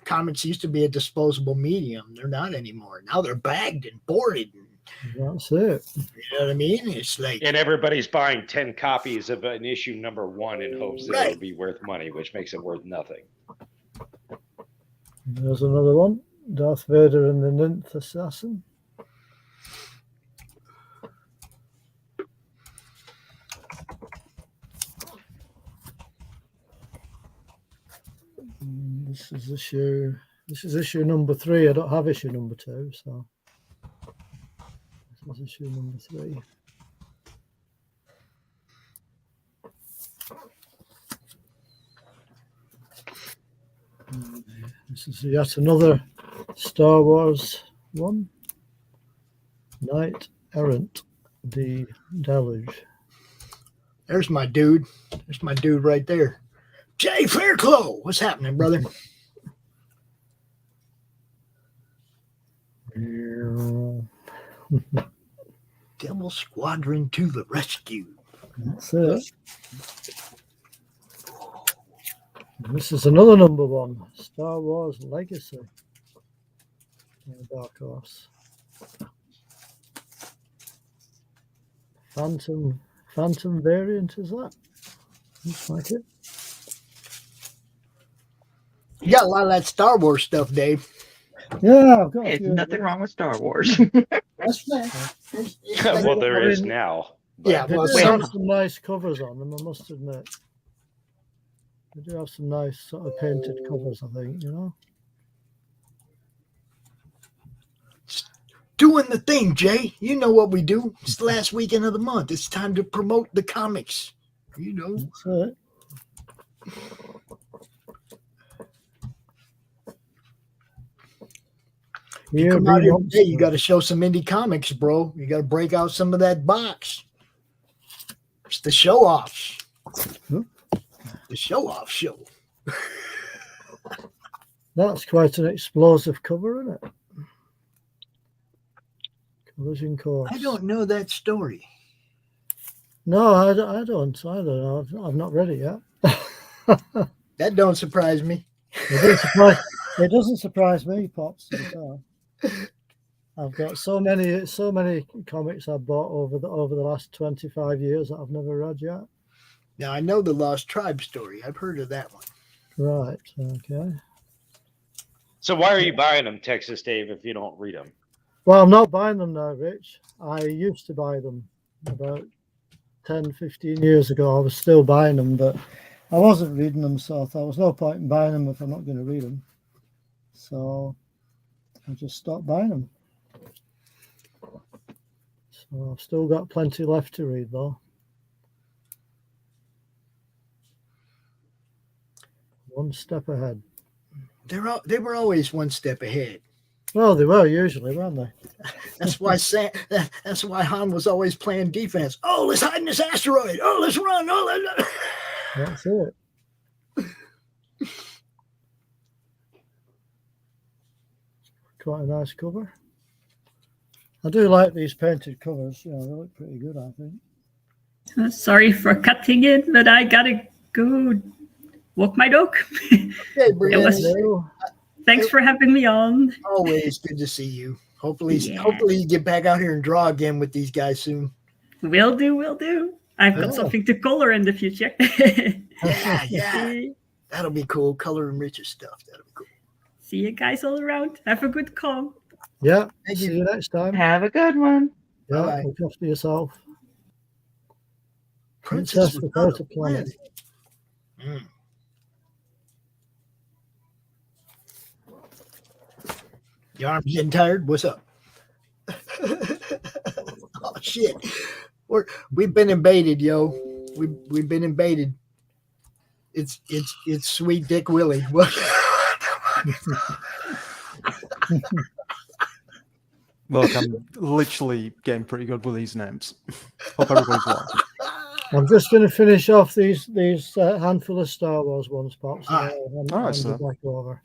comics used to be a disposable medium. They're not anymore. Now they're bagged and boarded. That's it. You know what I mean? It's like, and everybody's buying 10 copies of an issue number 1 in hopes that it'll be worth money, which makes it worth nothing. There's another one. Darth Vader and the Ninth Assassin. This is issue number 3. I don't have issue number 2, so this is issue number 3. This is yet another Star Wars one. Knight Errant, the Deluge. there's my dude. There's my dude right there. Jay Fairclough. What's happening, brother? Devil Squadron to the rescue. That's it. This is another number 1, Star Wars Legacy. Dark Horse. Phantom variant, is that? Looks like it. You got a lot of that Star Wars stuff, Dave. Yeah, I've got There's nothing wrong with Star Wars. That's fair. Well, there is now. Yeah, They well, do have some nice covers on them, I must admit. They do have some nice sort of painted covers, I think, Doing the thing, Jay. You know what we do. It's the last weekend of the month. It's time to promote the comics. That's it. You come out here today, you got to show some indie comics, bro. You got to break out some of that box. It's the show off. The show off show. That's quite an explosive cover, isn't it? Collision Course. I don't know that story. No, I don't either. I've not read it yet. That don't surprise me. It doesn't surprise me, Pops. To be fair. I've got so many comics I've bought over the last 25 years that I've never read yet. Now I know the Lost Tribe story. I've heard of that one. Right. Okay. So why are you buying them, Texas Dave, if you don't read them? Well, I'm not buying them now, Rich. I used to buy them about 10, 15 years ago. I was still buying them, but I wasn't reading them, so I thought there was no point in buying them if I'm not going to read them. So I just stopped buying them. So I've still got plenty left to read, though. One step ahead. They were always one step ahead. Well, they were usually, weren't they? That's why Han was always playing defense. Oh, let's hide in this asteroid. Oh, let's run. Oh, That's it. Quite a nice cover. I do like these painted covers. You know, they look pretty good, I think. Sorry for cutting it, but I gotta go walk my dog. Hey, Brianna. Thanks for having me on. Always good to see you. Hopefully you get back out here and draw again with these guys soon. Will do. I've got something to color in the future. Yeah. That'll be cool. Color and richer stuff. That'll be cool. See you guys all around. Have a good con. Yeah. See you next time. Have a good one. Yeah. Bye. Look after yourself. Princess without a planet. Your arm's getting tired? What's up? Oh shit. We've been invaded, yo. We've been invaded. It's Sweet Dick Willie. Look, I'm literally getting pretty good with these names. Hope everybody's watching. I'm just going to finish off these handful of Star Wars ones, Pops. All right, sir. Back over.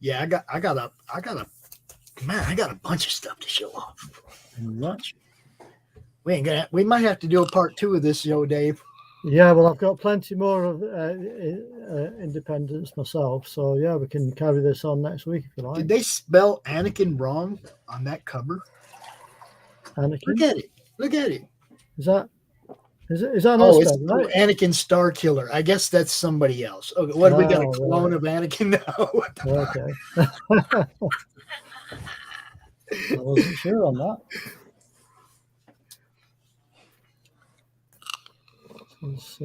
Yeah, I got a bunch of stuff to show off. Much. We might have to do a part 2 of this show, Dave. Yeah, well, I've got plenty more of independence myself, so yeah, we can carry this on next week if you like. Did they spell Anakin wrong on that cover? Anakin? Look at it. Is that an it's right? Anakin Star Killer. I guess that's somebody else. Okay, what do we got? A clone right. of Anakin now? Okay. I wasn't sure on that. It's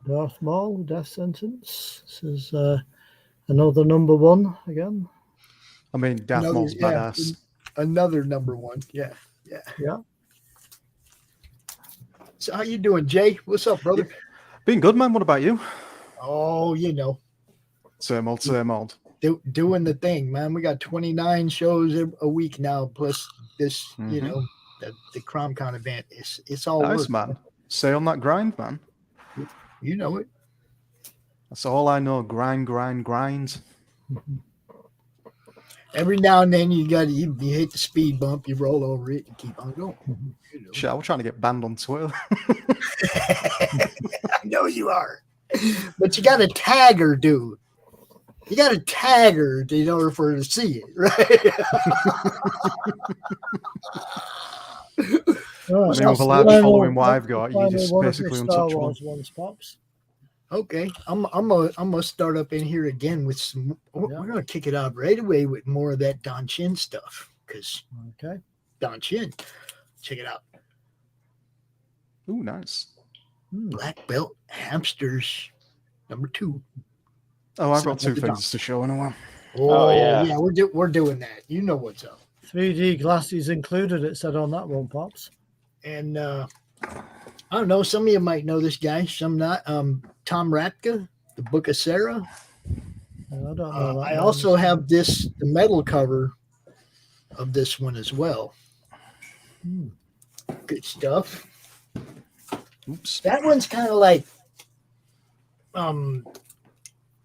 Darth Maul, Death Sentence. This is another number 1 again. I mean, Darth Maul's badass. Another number 1. Yeah. Yeah. So how you doing, Jay? What's up, brother? Been good, man. What about you? Oh, you know. Same old. Doing the thing, man. We got 29 shows a week now, plus this, you know, the CRoM Con event. It's all nice, work, man. Stay on that grind, man. You know it. That's all I know. Grind. Every now and then you hit the speed bump, you roll over it, and keep on going. You know. Shit, I was trying to get banned on Twitter. I know you are, but you got to tag her, dude. You got to tag her in order for her to see it, right? I mean, with a large following what I've got, you just basically untouchable. Pops. Okay, I'm gonna start up in here again with some. We're gonna kick it out right away with more of that Don Chin stuff, because Don Chin, check it out. Ooh, nice. Black Belt Hamsters, number 2. Oh, I've got 2 things to show in a while. Oh yeah, we're doing that. You know what's up. 3D glasses included. It said on that one, Pops. And I don't know. Some of you might know this guy. Some not. Tom Rapka, The Book of Sarah. I don't know. I also have the metal cover of this one as well. Good stuff. Oops. That one's kind of like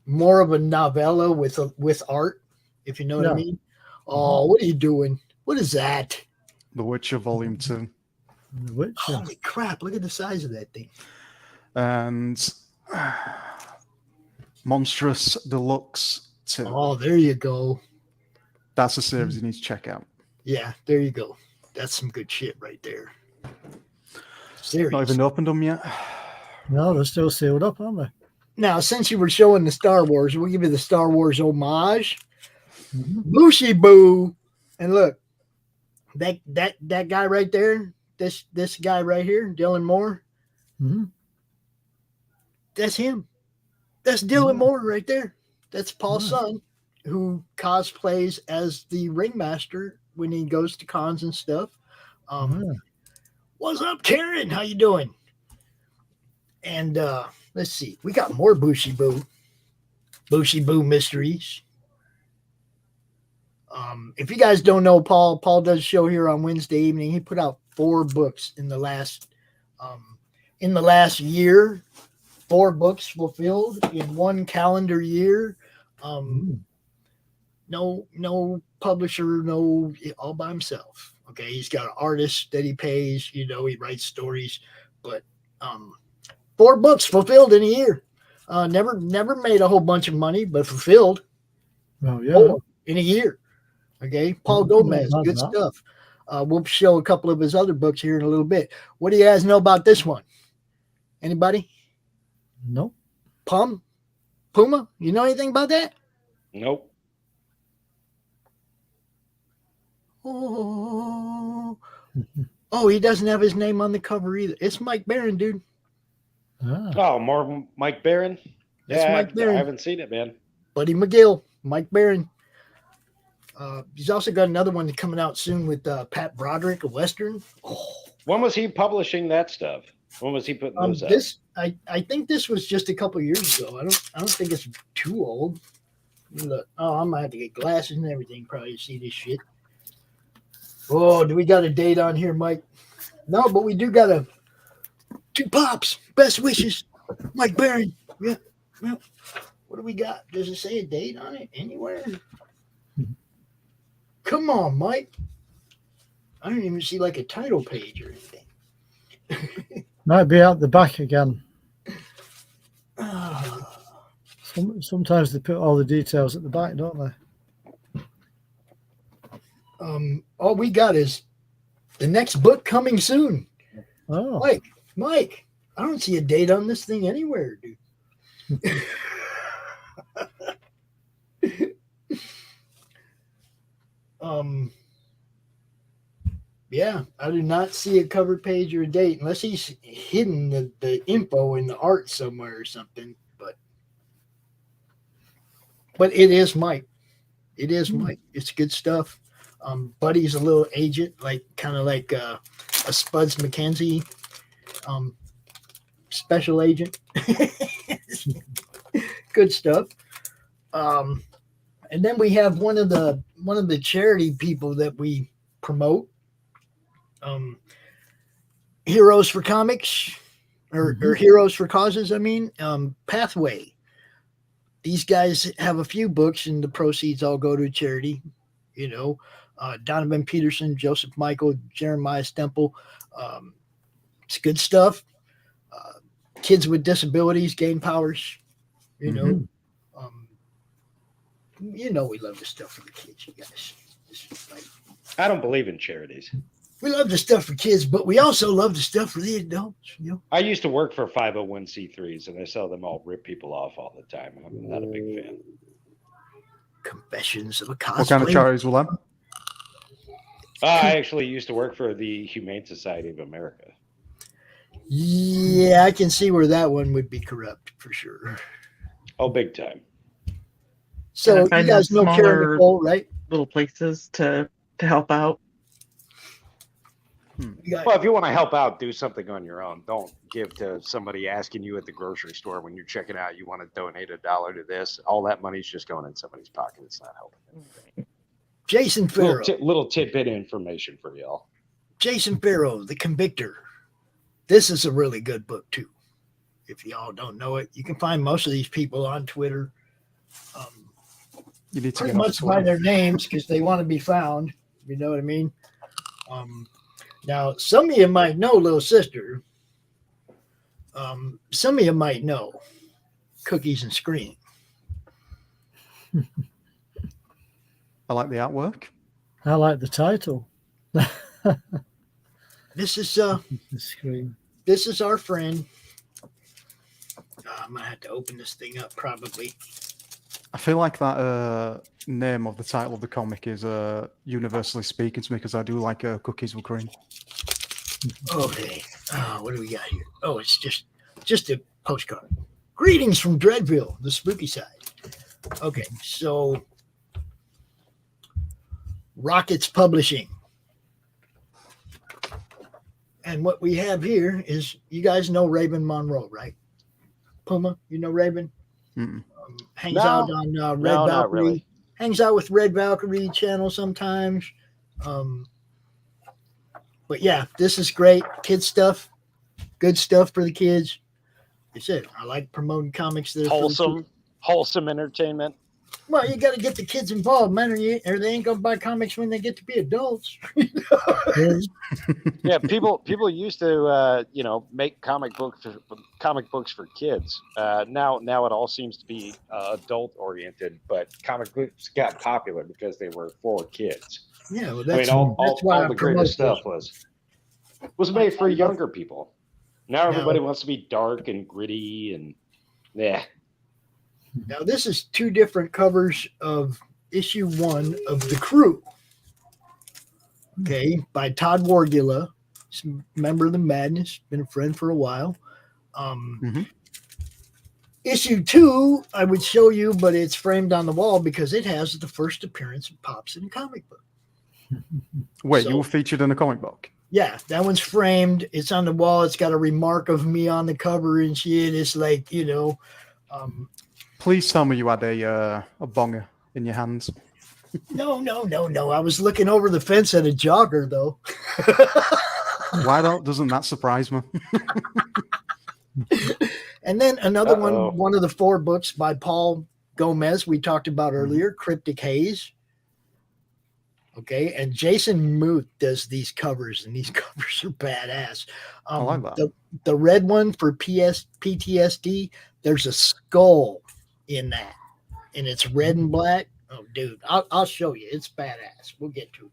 more of a novella with art, if you know what I mean. Oh, what are you doing? What is that? The Witcher Volume 2. The Witcher. Holy crap! Look at the size of that thing. And Monstrous Deluxe 2. Oh, there you go. That's a series you need to check out. Yeah, there you go. That's some good shit right there. Series. Not even opened them yet. No, they're still sealed up, aren't they? Now, since you were showing the Star Wars, we'll give you the Star Wars homage. Bushy Boo. And look, that guy right there, this guy right here, Dylan Moore. That's him. That's Dylan Moore right there. That's Paul's son, who cosplays as the ringmaster when he goes to cons and stuff. What's up, Karen? How you doing? And let's see. We got more Bushy Boo. Bushy Boo mysteries. If you guys don't know Paul does a show here on Wednesday evening. He put out 4 books in the last year. 4 books fulfilled in 1 calendar year. Now no publisher, all by himself. Okay, he's got an artist that he pays. He writes stories, but 4 books fulfilled in a year. Never made a whole bunch of money, but fulfilled. Oh yeah, in a year. Okay, Paul Gomez, good stuff. We'll show a couple of his other books here in a little bit. What do you guys know about this one? Anybody? No. Puma? You know anything about that? Nope. Oh, he doesn't have his name on the cover either. It's Mike Baron, dude. Oh, more Mike Baron? That's Yeah, Mike Baron. I haven't seen it, man. Buddy McGill, Mike Baron. He's also got another one coming out soon with Pat Broderick, a Western. When was he publishing that stuff? When was he putting those out? I think this was just a couple years ago. I don't think it's too old. Look, I might have to get glasses and everything probably to see this shit. Oh, do we got a date on here, Mike? No, but we do got a 2 pops. Best wishes, Mike Baron. Yeah. Well, what do we got? Does it say a date on it anywhere? Come on, Mike. I don't even see like a title page or anything. Might be out the back again. Sometimes they put all the details at the back, don't they? All we got is the next book coming soon. Oh, Mike, I don't see a date on this thing anywhere, dude. Yeah, I do not see a cover page or a date unless he's hidden the info in the art somewhere or something. But it is Mike. It is Mike. It's good stuff. Buddy's a little agent, kind of like a Spuds McKenzie special agent. Good stuff. And then we have one of the charity people that we promote. Heroes for Comics or Heroes for Causes. I mean, Pathway. These guys have a few books, and the proceeds all go to charity. Donovan Peterson, Joseph Michael, Jeremiah Stemple. It's good stuff. Kids with disabilities gain powers. We love the stuff for the kids, you guys. I don't believe in charities. We love the stuff for kids, but we also love the stuff for the adults. I used to work for 501c3s, and I saw them all rip people off all the time. I'm not a big fan. Confessions of a Cosplayer. What kind of charities will that? I actually used to work for the Humane Society of America. Yeah, I can see where that one would be corrupt for sure. Oh, big time. So you guys know Karen Nicole, right? Little places to help out. Well, if you want to help out, do something on your own. Don't give to somebody asking you at the grocery store when you're checking out, you want to donate $1 to this. All that money's just going in somebody's pocket. It's not helping. Jason Farrow. Little tidbit information for y'all. Jason Farrow, The Convictor. This is a really good book, too. If y'all don't know it, you can find most of these people on Twitter. You need to pretty much by their names because they want to be found. You know what I mean? Now, some of you might know Little Sister. Some of you might know Cookies and Scream. I like the artwork. I like the title. This is our friend. I'm gonna have to open this thing up probably. I feel like that name of the title of the comic is universally speaking to me because I do like Cookies with Cream. Okay. What do we got here? Oh, it's just a postcard. Greetings from Dreadville, the spooky side. Okay, so Rockets Publishing. And what we have here is, you guys know Raven Monroe, right? Puma, you know Raven? Hangs out on Red Valkyrie. Not really. Hangs out with Red Valkyrie channel sometimes. But yeah, this is great. Kid stuff. Good stuff for the kids. Like I said, I like promoting comics that are wholesome entertainment. Well, you got to get the kids involved, man, or they ain't gonna buy comics when they get to be adults. Yeah, people used to make comic books for kids. Now it all seems to be adult oriented, but comic books got popular because they were for kids. Yeah, well, I mean, all why I the promote greatest this. stuff was made for younger people. Now everybody wants to be dark and gritty and yeah. Now this is two different covers of issue 1 of The Crew. Okay, by Todd Wargula, member of the Madness, been a friend for a while. Issue 2, I would show you, but it's framed on the wall because it has the first appearance of Pops in a comic book. Wait, you were featured in a comic book? Yeah, that one's framed. It's on the wall. It's got a remark of me on the cover and shit. It's like, Please tell me you had a bonger in your hands. No. I was looking over the fence at a jogger, though. Doesn't that surprise me? And then another one of the 4 books by Paul Gomez we talked about earlier, Cryptic Haze. Okay, and Jason Muth does these covers, and these covers are badass. I like that. The red one for PTSD, there's a skull in that, and it's red and black. Oh, dude, I'll show you. It's badass. We'll get to it.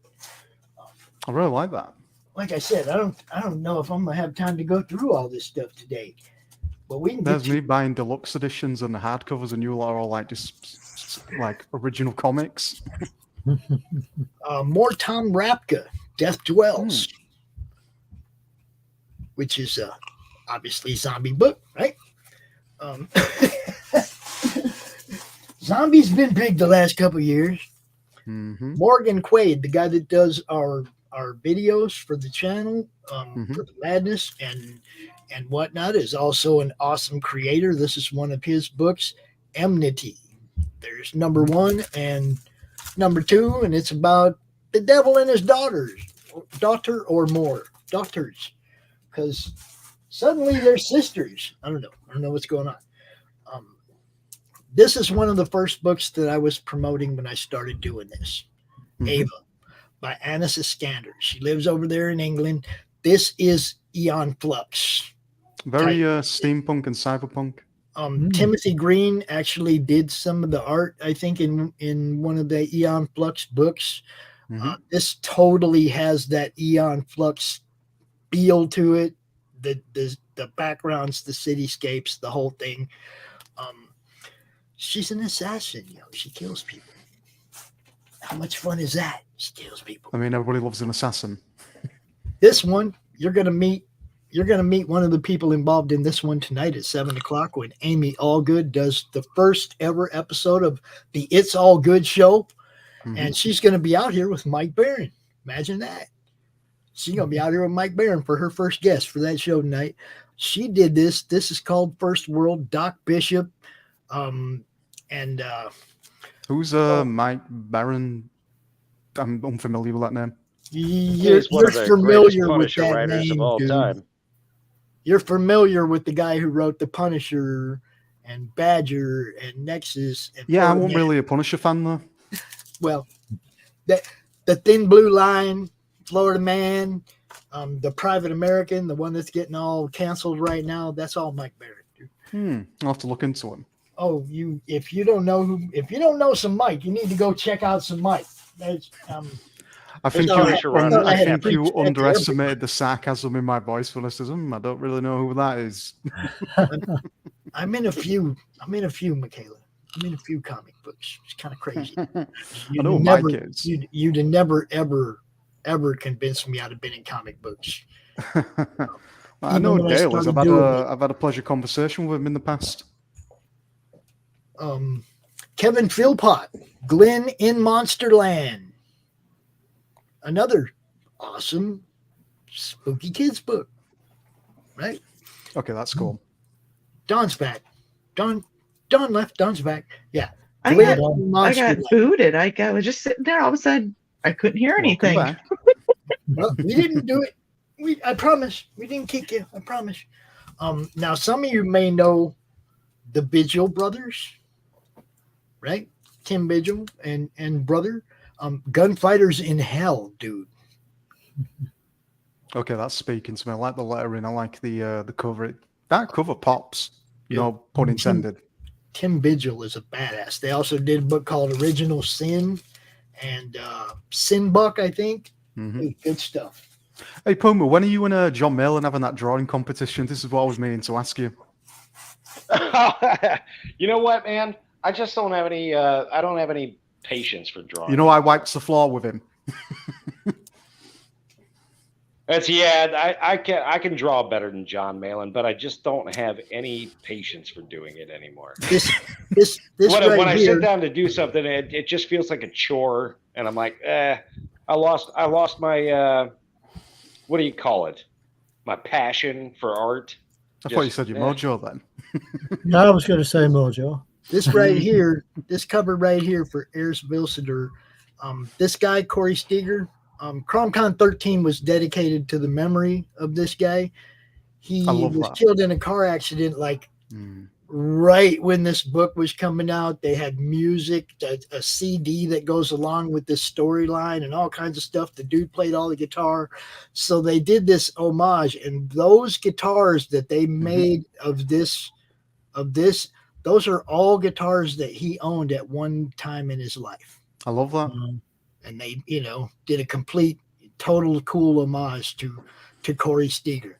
I really like that. Like I said, I don't know if I'm gonna have time to go through all this stuff today, but we can. There's me buying deluxe editions and the hardcovers, and you lot are all like just like original comics. More Tom Rapka, Death Dwells, which is obviously zombie book, right? Zombies been big the last couple of years. Morgan Quaid, the guy that does our videos for the channel, for the Madness and whatnot, is also an awesome creator. This is one of his books, Enmity. There's number 1 and number 2, and it's about the devil and his daughters, because suddenly they're sisters. I don't know what's going on. This is one of the first books that I was promoting when I started doing this. Ava by Anna Iskander. She lives over there in England. This is Eon Flux. Very steampunk and cyberpunk. Timothy Green actually did some of the art, I think, in one of the Eon Flux books. This totally has that Eon Flux feel to it. The backgrounds, the cityscapes, the whole thing. She's an assassin, she kills people. How much fun is that? She kills people. I mean, everybody loves an assassin. This one, you're gonna meet one of the people involved in this one tonight at 7:00 when Amy Allgood does the first ever episode of the It's All Good show. And she's going to be out here with Mike Barron. Imagine that. She's going to be out here with Mike Barron for her first guest for that show tonight. She did this. This is called First World, Doc Bishop. Who's Mike Barron? I'm unfamiliar with that name. You're familiar with that name, dude. You're familiar with the guy who wrote The Punisher and Badger and Nexus. And I wasn't really a Punisher fan, though. Well, the Thin Blue Line, Florida Man, the Private American, the one that's getting all canceled right now, that's all Mike Barron, dude. I'll have to look into him. Oh, if you don't know some Mike, you need to go check out some Mike. I think you underestimated the sarcasm in my voice for listening. I don't really know who that is. I'm in a few, Michaela. I'm in a few comic books. It's kind of crazy. I know Mike is. You'd never, ever convinced me I'd have been in comic books. I know Dale is. I've had a pleasure conversation with him in the past. Kevin Philpott, Glenn in Monsterland. Another awesome spooky kids book, right? Okay, that's cool. Don's back. Don left. Don's back. Yeah. I got booted. I was just sitting there. All of a sudden, I couldn't hear anything. Well, we didn't do it. I promise. We didn't kick you. I promise. Now, some of you may know the Vigil brothers, right? Tim Vigil and brother. Gunfighters in Hell, dude. Okay, that's speaking to me. I like the lettering. I like the cover. That cover pops. No pun intended. Tim Vigil is a badass. They also did a book called Original Sin and Sin Buck, I think. Good stuff. Hey, Puma, when are you and John Malin having that drawing competition? This is what I was meaning to ask you. You know what, man? I just don't have any. I don't have any patience for drawing. You know, I wiped the floor with him. I can draw better than John Malin, but I just don't have any patience for doing it anymore. This when I sit down to do something, it just feels like a chore, and I'm like, I lost my what do you call it? My passion for art. I thought you said your mojo then. No, I was going to say mojo. This right here, this cover right here for Earls Vilsider, this guy, Corey Steger, CRoM Con 13 was dedicated to the memory of this guy. He was killed in a car accident right when this book was coming out. They had music, a CD that goes along with this storyline and all kinds of stuff. The dude played all the guitar. So they did this homage, and those guitars that they made of this, those are all guitars that he owned at one time in his life. I love that. And they, did a complete, total cool homage to Corey Steger.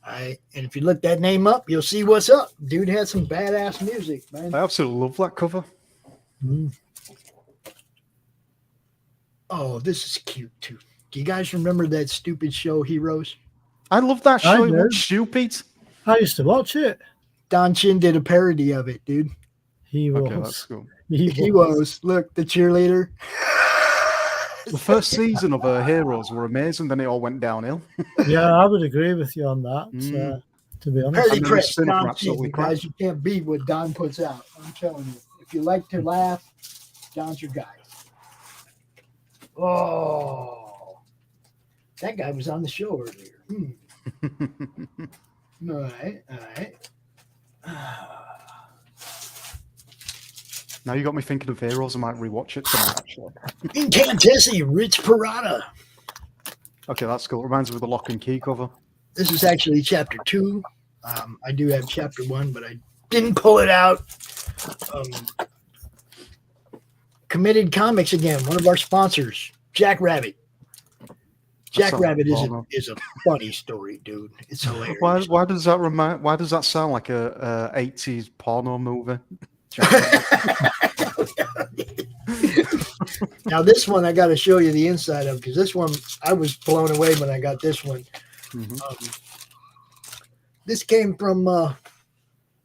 And if you look that name up, you'll see what's up. Dude had some badass music, man. I absolutely love that cover. Oh, this is cute too. Do you guys remember that stupid show, Heroes? I love that show. It was stupid. I used to watch it. Don Chin did a parody of it, dude. He was. Okay, that's cool. He was. Look, the cheerleader. The first season of Heroes were amazing, then it all went downhill. Yeah, I would agree with you on that. To be honest, Parody Chris, Don Chin, guys, you can't beat what Don puts out. I'm telling you. If you like to laugh, Don's your guy. Oh, that guy was on the show earlier. All right. Now you got me thinking of Heroes. I might rewatch it tonight, actually. Incantessi, Rich Perotta. Okay, that's cool. Reminds me of the Lock and Key cover. This is actually chapter 2. I do have chapter 1, but I didn't pull it out. Committed Comics again, one of our sponsors, Jack Rabbit. Jack Rabbit is a funny story, dude. It's hilarious. Why does that sound like a 80s porno movie? Now this one I got to show you the inside of, because this one I was blown away when I got this one. This came from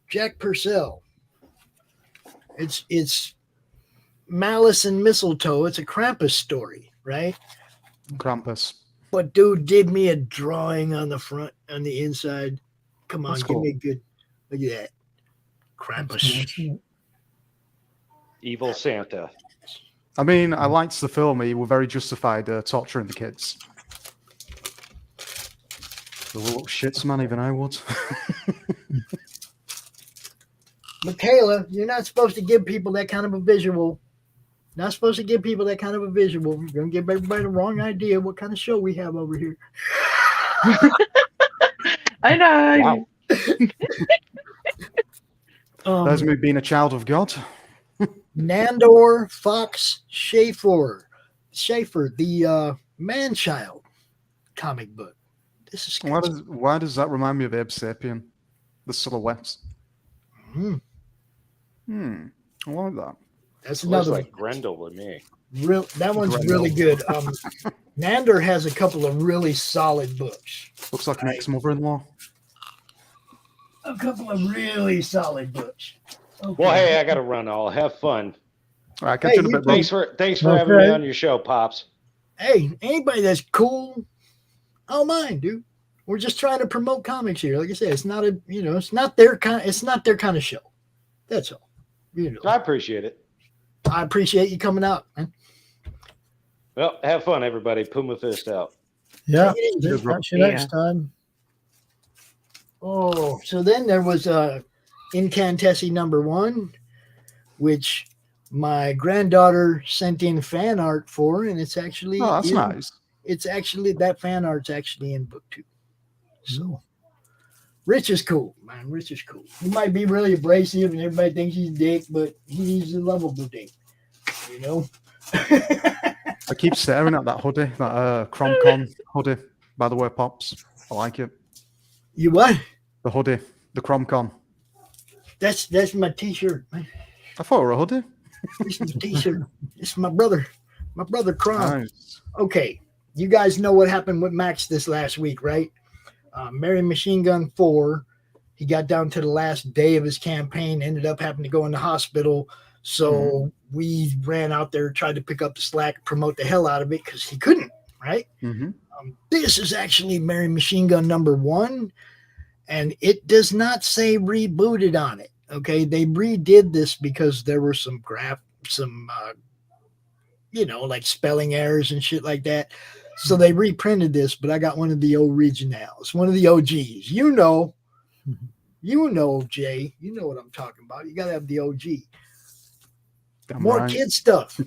Jack Purcell. It's Malice and Mistletoe. It's a Krampus story, right? Krampus. But dude did me a drawing on the front, on the inside. Come on, give me a good look at that. Krampus. Evil Santa. I mean, I liked the film. You were very justified torturing the kids. The little shits, man, even I would. Michaela, you're not supposed to give people that kind of a visual. Not supposed to give people that kind of a visual. You're going to give everybody the wrong idea what kind of show we have over here. I know. Wow. That's me being a child of God. Nandor Fox Schaefer, the Man-Child comic book. This is why does that remind me of Abe Sapien? The silhouettes. I like that. That's another like Grendel with me. That one's really good. Nandor has a couple of really solid books. Looks like an ex-mother-in-law. A couple of really solid books. Okay. Well, hey, I got to run. I'll have fun. All right, catch you in a bit, bro. Thanks for having me on your show, Pops. Hey, anybody that's cool, I don't mind, dude. We're just trying to promote comics here. Like I said, it's not it's not their kind of show. That's all. I appreciate it. I appreciate you coming out, man. Well, have fun, everybody. Puma Fist out. Yeah. Catch you next time. Oh, so then there was Incantessi #1, which my granddaughter sent in fan art for, and it's actually that's nice. It's actually that fan art's actually in book 2. So Rich is cool, man. Rich is cool. He might be really abrasive and everybody thinks he's a dick, but he's a lovable dick. You know? I keep staring at that hoodie, that CRoM Con hoodie, by the way, Pops. I like it. You what? The hoodie, the CRoM Con. That's my t-shirt, man. I thought it were a hoodie. It's my t-shirt. It's my brother CRoM. Nice. Okay, you guys know what happened with Max this last week, right? Mary Machine Gun 4. He got down to the last day of his campaign, ended up having to go in the hospital. So we ran out there, tried to pick up the slack, promote the hell out of it because he couldn't, right? This is actually Mary Machine Gun number 1, and it does not say rebooted on it. Okay, they redid this because there were some like spelling errors and shit like that. So they reprinted this, but I got one of the originals, one of the OGs. You know, Jay, you know what I'm talking about. You got to have the OG. More kid stuff.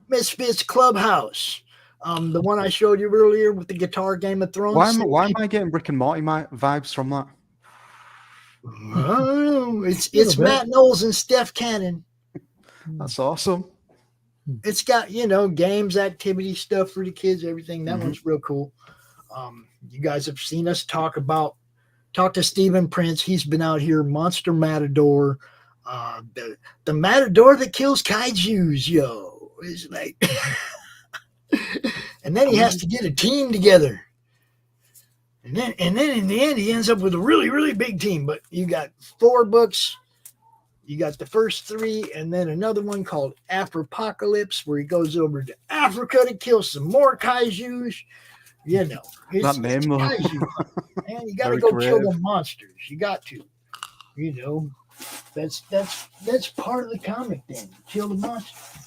Misfits Clubhouse. The one I showed you earlier with the guitar Game of Thrones. Why am I getting Rick and Morty vibes from that? I don't know. It's Matt Knowles and Steph Cannon. That's awesome. It's got, games, activity stuff for the kids, everything. That one's real cool. You guys have seen us talk to Stephen Prince. He's been out here, Monster Matador. The Matador that kills kaijus, yo. It's like, and then he has to get a team together. And then in the end, he ends up with a really, really big team. But you got 4 books. You got the first 3, and then another one called Afropocalypse, where he goes over to Africa to kill some more kaijus. That name, though. Kaiju, man, you got to go kill the monsters. You got to. That's part of the comic. Then kill the monsters.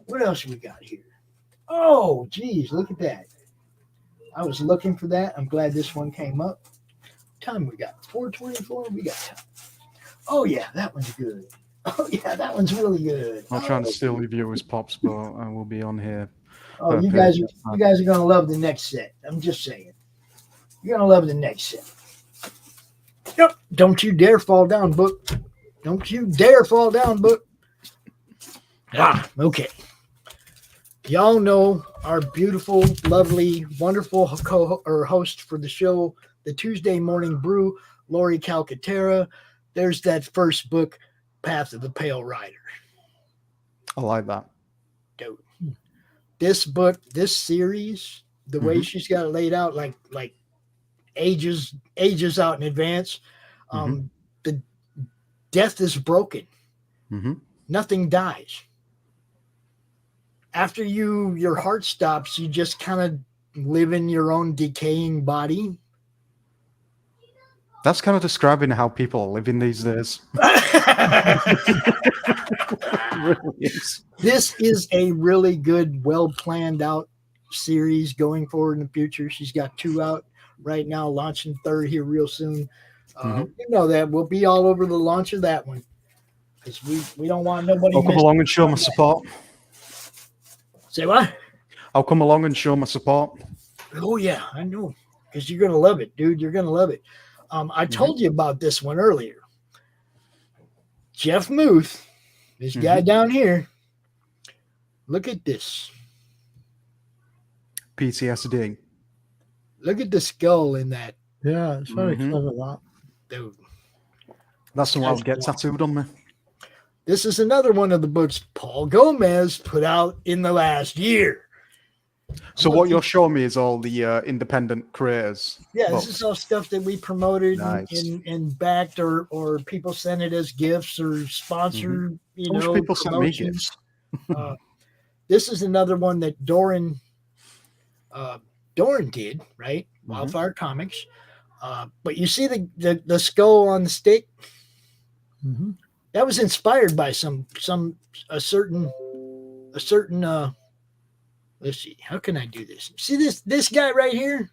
What else we got here? Oh, geez, look at that. I was looking for that. I'm glad this one came up. Time we got 4:24. We got time. Oh yeah, that one's good. Oh yeah, that one's really good. I'm trying to steal your viewers, Pops, but I will be on here. Oh, you guys are gonna love the next set. I'm just saying. You're gonna love the next set. Yep. Don't you dare fall down, book. Don't you dare fall down, book. Okay. Y'all know our beautiful, lovely, wonderful host for the show, the Tuesday Morning Brew, Laurie Calcaterra. There's that first book, Path of the Pale Rider. I like that. Dude. This book, this series, the way she's got it laid out, like ages out in advance. The death is broken. Nothing dies. After your heart stops, you just kind of live in your own decaying body. That's kind of describing how people are living these days. Really is. This is a really good, well planned out series going forward in the future. She's got 2 out right now, launching 3rd here real soon. You know that we'll be all over the launch of that one because we don't want nobody. I'll come along and show my support. Say what? I'll come along and show my support. Oh yeah, I know, because you're gonna love it, dude. You're gonna love it. I told you about this one earlier. Jeff Muth, this guy down here. Look at this. PTSD. Look at the skull in that. Yeah, it's very clever, that. Dude. That's the one I'll get tattooed on me. This is another one of the books Paul Gomez put out in the last year. So what you're showing me is all the independent creators. Yeah, books. this is all stuff that we promoted Nice. and backed, or people sent it as gifts or sponsored. I wish people sent me promotions. This is another one that Doran did, right? Wildfire Comics. But you see the skull on the stick. That was inspired by a certain. Let's see. How can I do this? See this guy right here?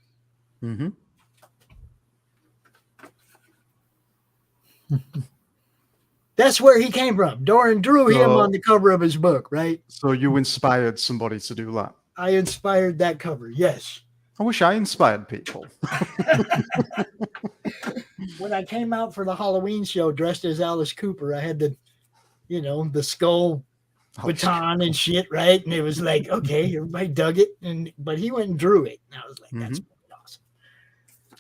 That's where he came from. Doran drew him So- on the cover of his book, right? So you inspired somebody to do that. I inspired that cover. Yes. I wish I inspired people. When I came out for the Halloween show dressed as Alice Cooper, I had the, the skull baton and shit, right? And it was like, okay, everybody dug it, but he went and drew it, and I was like, that's awesome.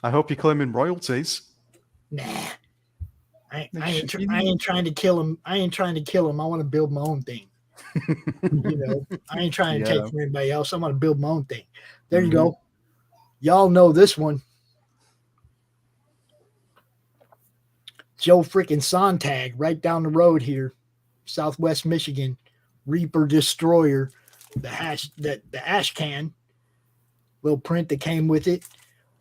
I hope you're claiming royalties. Nah, I ain't trying to kill him. I ain't trying to kill him. I want to build my own thing. I ain't trying to take from anybody else. I want to build my own thing. There you go. Y'all know this one. Joe freaking Sontag, right down the road here, Southwest Michigan, Reaper Destroyer, the ash can, little print that came with it.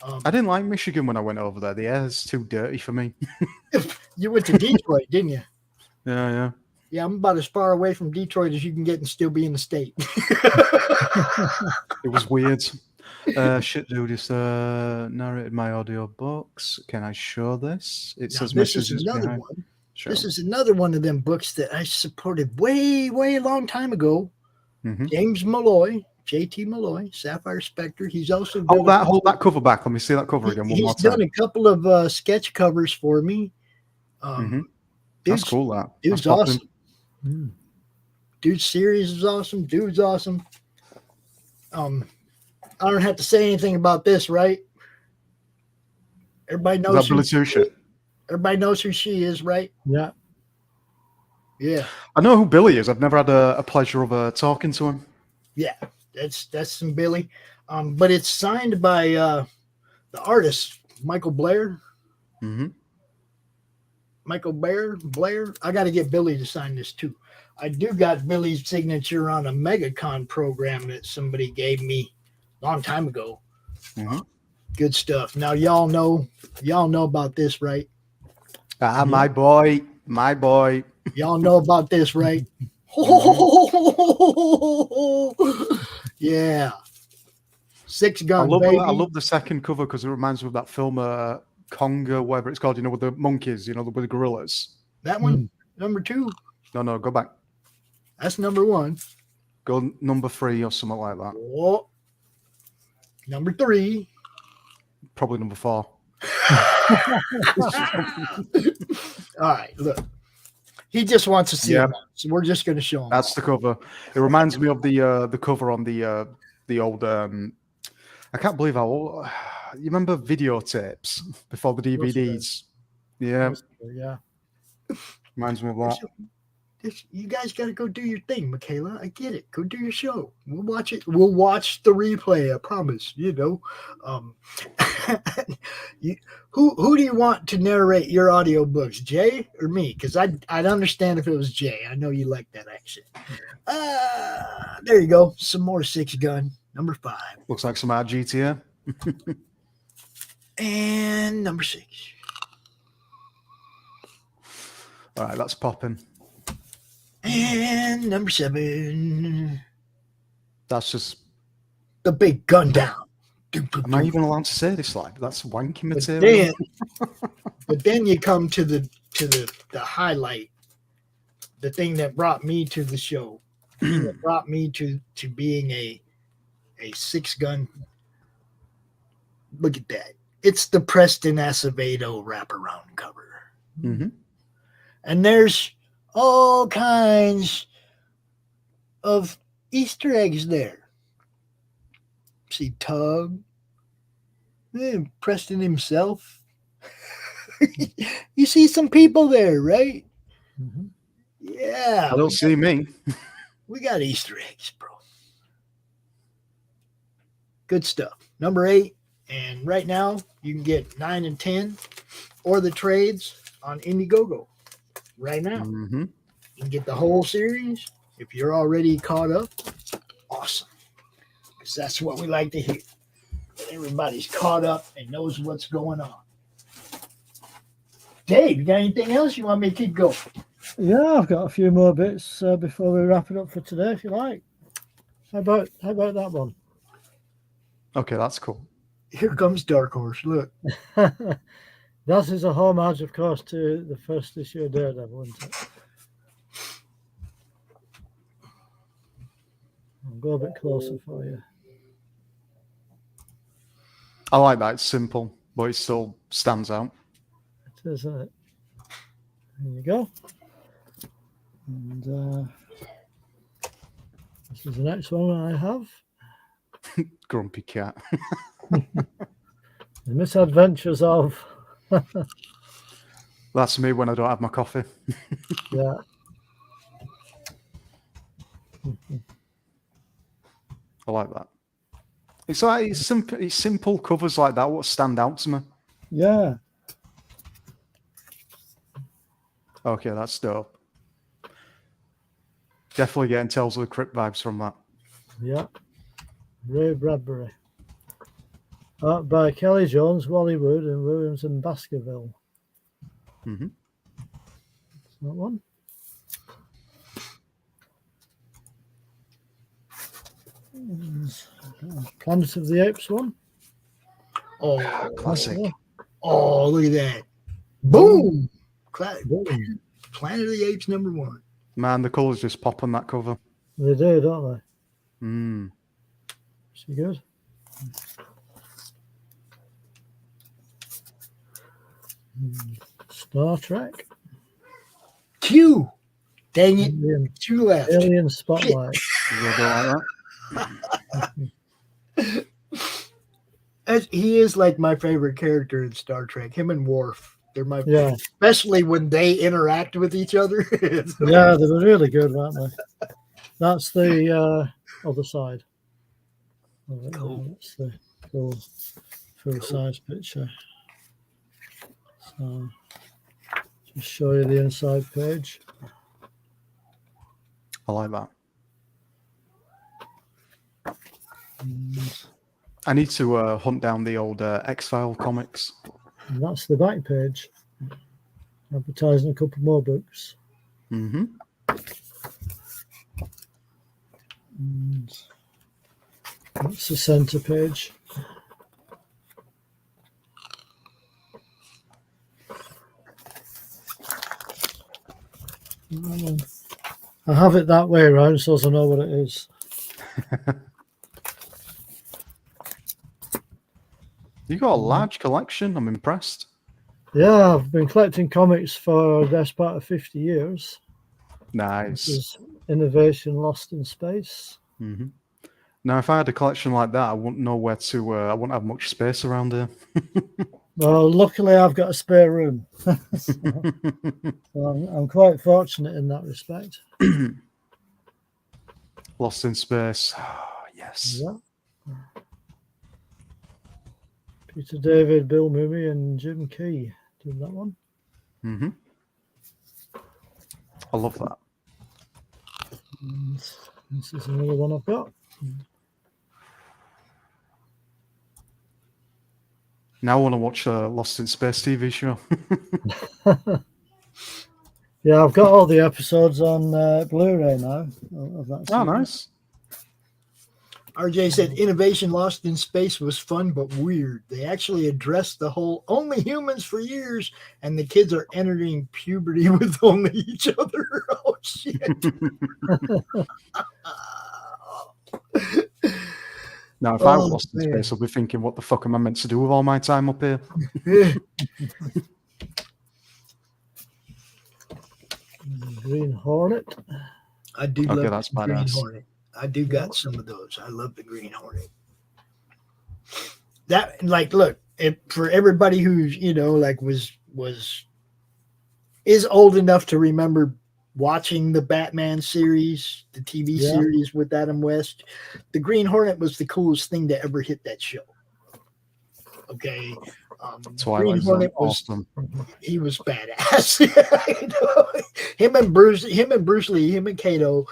I didn't like Michigan when I went over there. The air's too dirty for me. You went to Detroit, didn't you? Yeah. Yeah, I'm about as far away from Detroit as you can get and still be in the state. It was weird. Shit, dude, it's narrated my audio books. Can I show this? It says This is messages another behind. one. Sure. This is another one of them books that I supported way, way a long time ago. James Malloy, JT Malloy, Sapphire Spectre. He's also Hold that cover back. Let me see that cover again one more He's done time. a couple of sketch covers for me. That's cool. That Dude's That's popping. awesome. Dude's series is awesome. Dude's awesome. I don't have to say anything about this, right? Everybody knows everybody knows who she is, right? Yeah. Yeah. I know who Billy is. I've never had a pleasure of talking to him. Yeah, that's some Billy. But it's signed by the artist, Michael Blair. Michael Blair. I got to get Billy to sign this too. I do got Billy's signature on a MegaCon program that somebody gave me a long time ago. Good stuff. Now y'all know about this, right? My boy. Y'all know about this, right? Yeah. 6 gun. Baby. I love the second cover because it reminds me of that film Conga, whatever it's called, with the monkeys, with the gorillas. That one, number 2. No, go back. That's number 1. Go number 3 or something like that. Oh. Number 3. Probably number 4. All right, look. He just wants to see it, so we're just going to show him. That's the cover. It reminds me of the cover on the old. I can't believe how old. You remember videotapes before the DVDs? Yeah. Reminds me of that. You guys got to go do your thing, Michaela. I get it. Go do your show. We'll watch it. We'll watch the replay. I promise. Who do you want to narrate your audiobooks, Jay or me? Because I'd understand if it was Jay. I know you like that action. There you go. Some more 6 gun. Number 5. Looks like some GTA. And number 6. All right, that's popping. And number 7. That's just the big gun down. Am I even allowed to say this? That's wanky material. But then you come to the highlight, the thing that brought me to the show, that brought me to being a 6 gun. Look at that! It's the Preston Acevedo wraparound cover, and there's all kinds of Easter eggs there. See Tug, Preston himself. You see some people there, right? Yeah. I don't see me. We got Easter eggs, bro. Good stuff. Number 8. And right now, you can get 9 and 10 or the trades on Indiegogo right now. You can get the whole series if you're already caught up. Awesome. Because that's what we like to hear. Everybody's caught up and knows what's going on. Dave, you got anything else you want me to keep going? Yeah, I've got a few more bits before we wrap it up for today, if you like. How about that one? Okay, that's cool. Here comes Dark Horse. Look. That is a homage, of course, to the first issue of Daredevil, isn't it? go a bit closer for you. I like that. It's simple, but it still stands out. It is, isn't it? There you go. And this is the next one I have. Grumpy cat. The Misadventures of... That's me when I don't have my coffee. Yeah. I like that. It's like it's simple covers like that what stand out to me. Yeah. Okay, that's dope. Definitely getting Tales of the Crypt vibes from that. Yeah. Ray Bradbury. Art by Kelly Jones, Wally Wood, and Williams and Baskerville. Mm-hmm. That's that one. Planet of the Apes one. Oh, classic. Oh, look at that. Boom. Planet of the Apes #1. Man, the colours just pop on that cover. They do, don't they? Mm. Is she good? Star Trek. Q. Dang it. Two left. Alien Spotlight. He is like my favorite character in Star Trek. Him and Worf. They're my Yeah. especially when they interact with each other. Yeah, they were really good, weren't they? That's the other side. Cool. That's the full size picture. So just show you the inside page. I like that. I need to hunt down the old X-File comics. And that's the back page. Advertising a couple more books. Mm-hmm. And that's the center page. I have it that way around so as I know what it is. You got a large collection. I'm impressed. Yeah, I've been collecting comics for the best part of 50 years. Nice. This is Innovation Lost in Space. Mm-hmm. Now, if I had a collection like that, I wouldn't know where to. I wouldn't have much space around here. Well, luckily I've got a spare room. So I'm quite fortunate in that respect. Lost in Space. Oh, yes. Yeah. Peter David, Bill Murray, and Jim Key did that one. Mm-hmm. I love that. And this is another one I've got. Now I want to watch a Lost in Space TV show. Yeah, I've got all the episodes on Blu-ray now. Of that Oh, series. nice. RJ said Innovation Lost in Space was fun but weird. They actually addressed the whole only humans for years, and the kids are entering puberty with only each other. Oh, shit. Now, if I were Oh, lost in man. space, I'll be thinking, what the fuck am I meant to do with all my time up here? Green Hornet. I do Okay, love that's the Green badass. Hornet. I do got some of those. I love the Green Hornet. That, like, look, for everybody who's, like is old enough to remember watching the Batman series, the TV Yeah. series with Adam West, the Green Hornet was the coolest thing to ever hit that show. Okay. Twilight Zone, awesome. He was badass. Him and Bruce Lee, him and Kato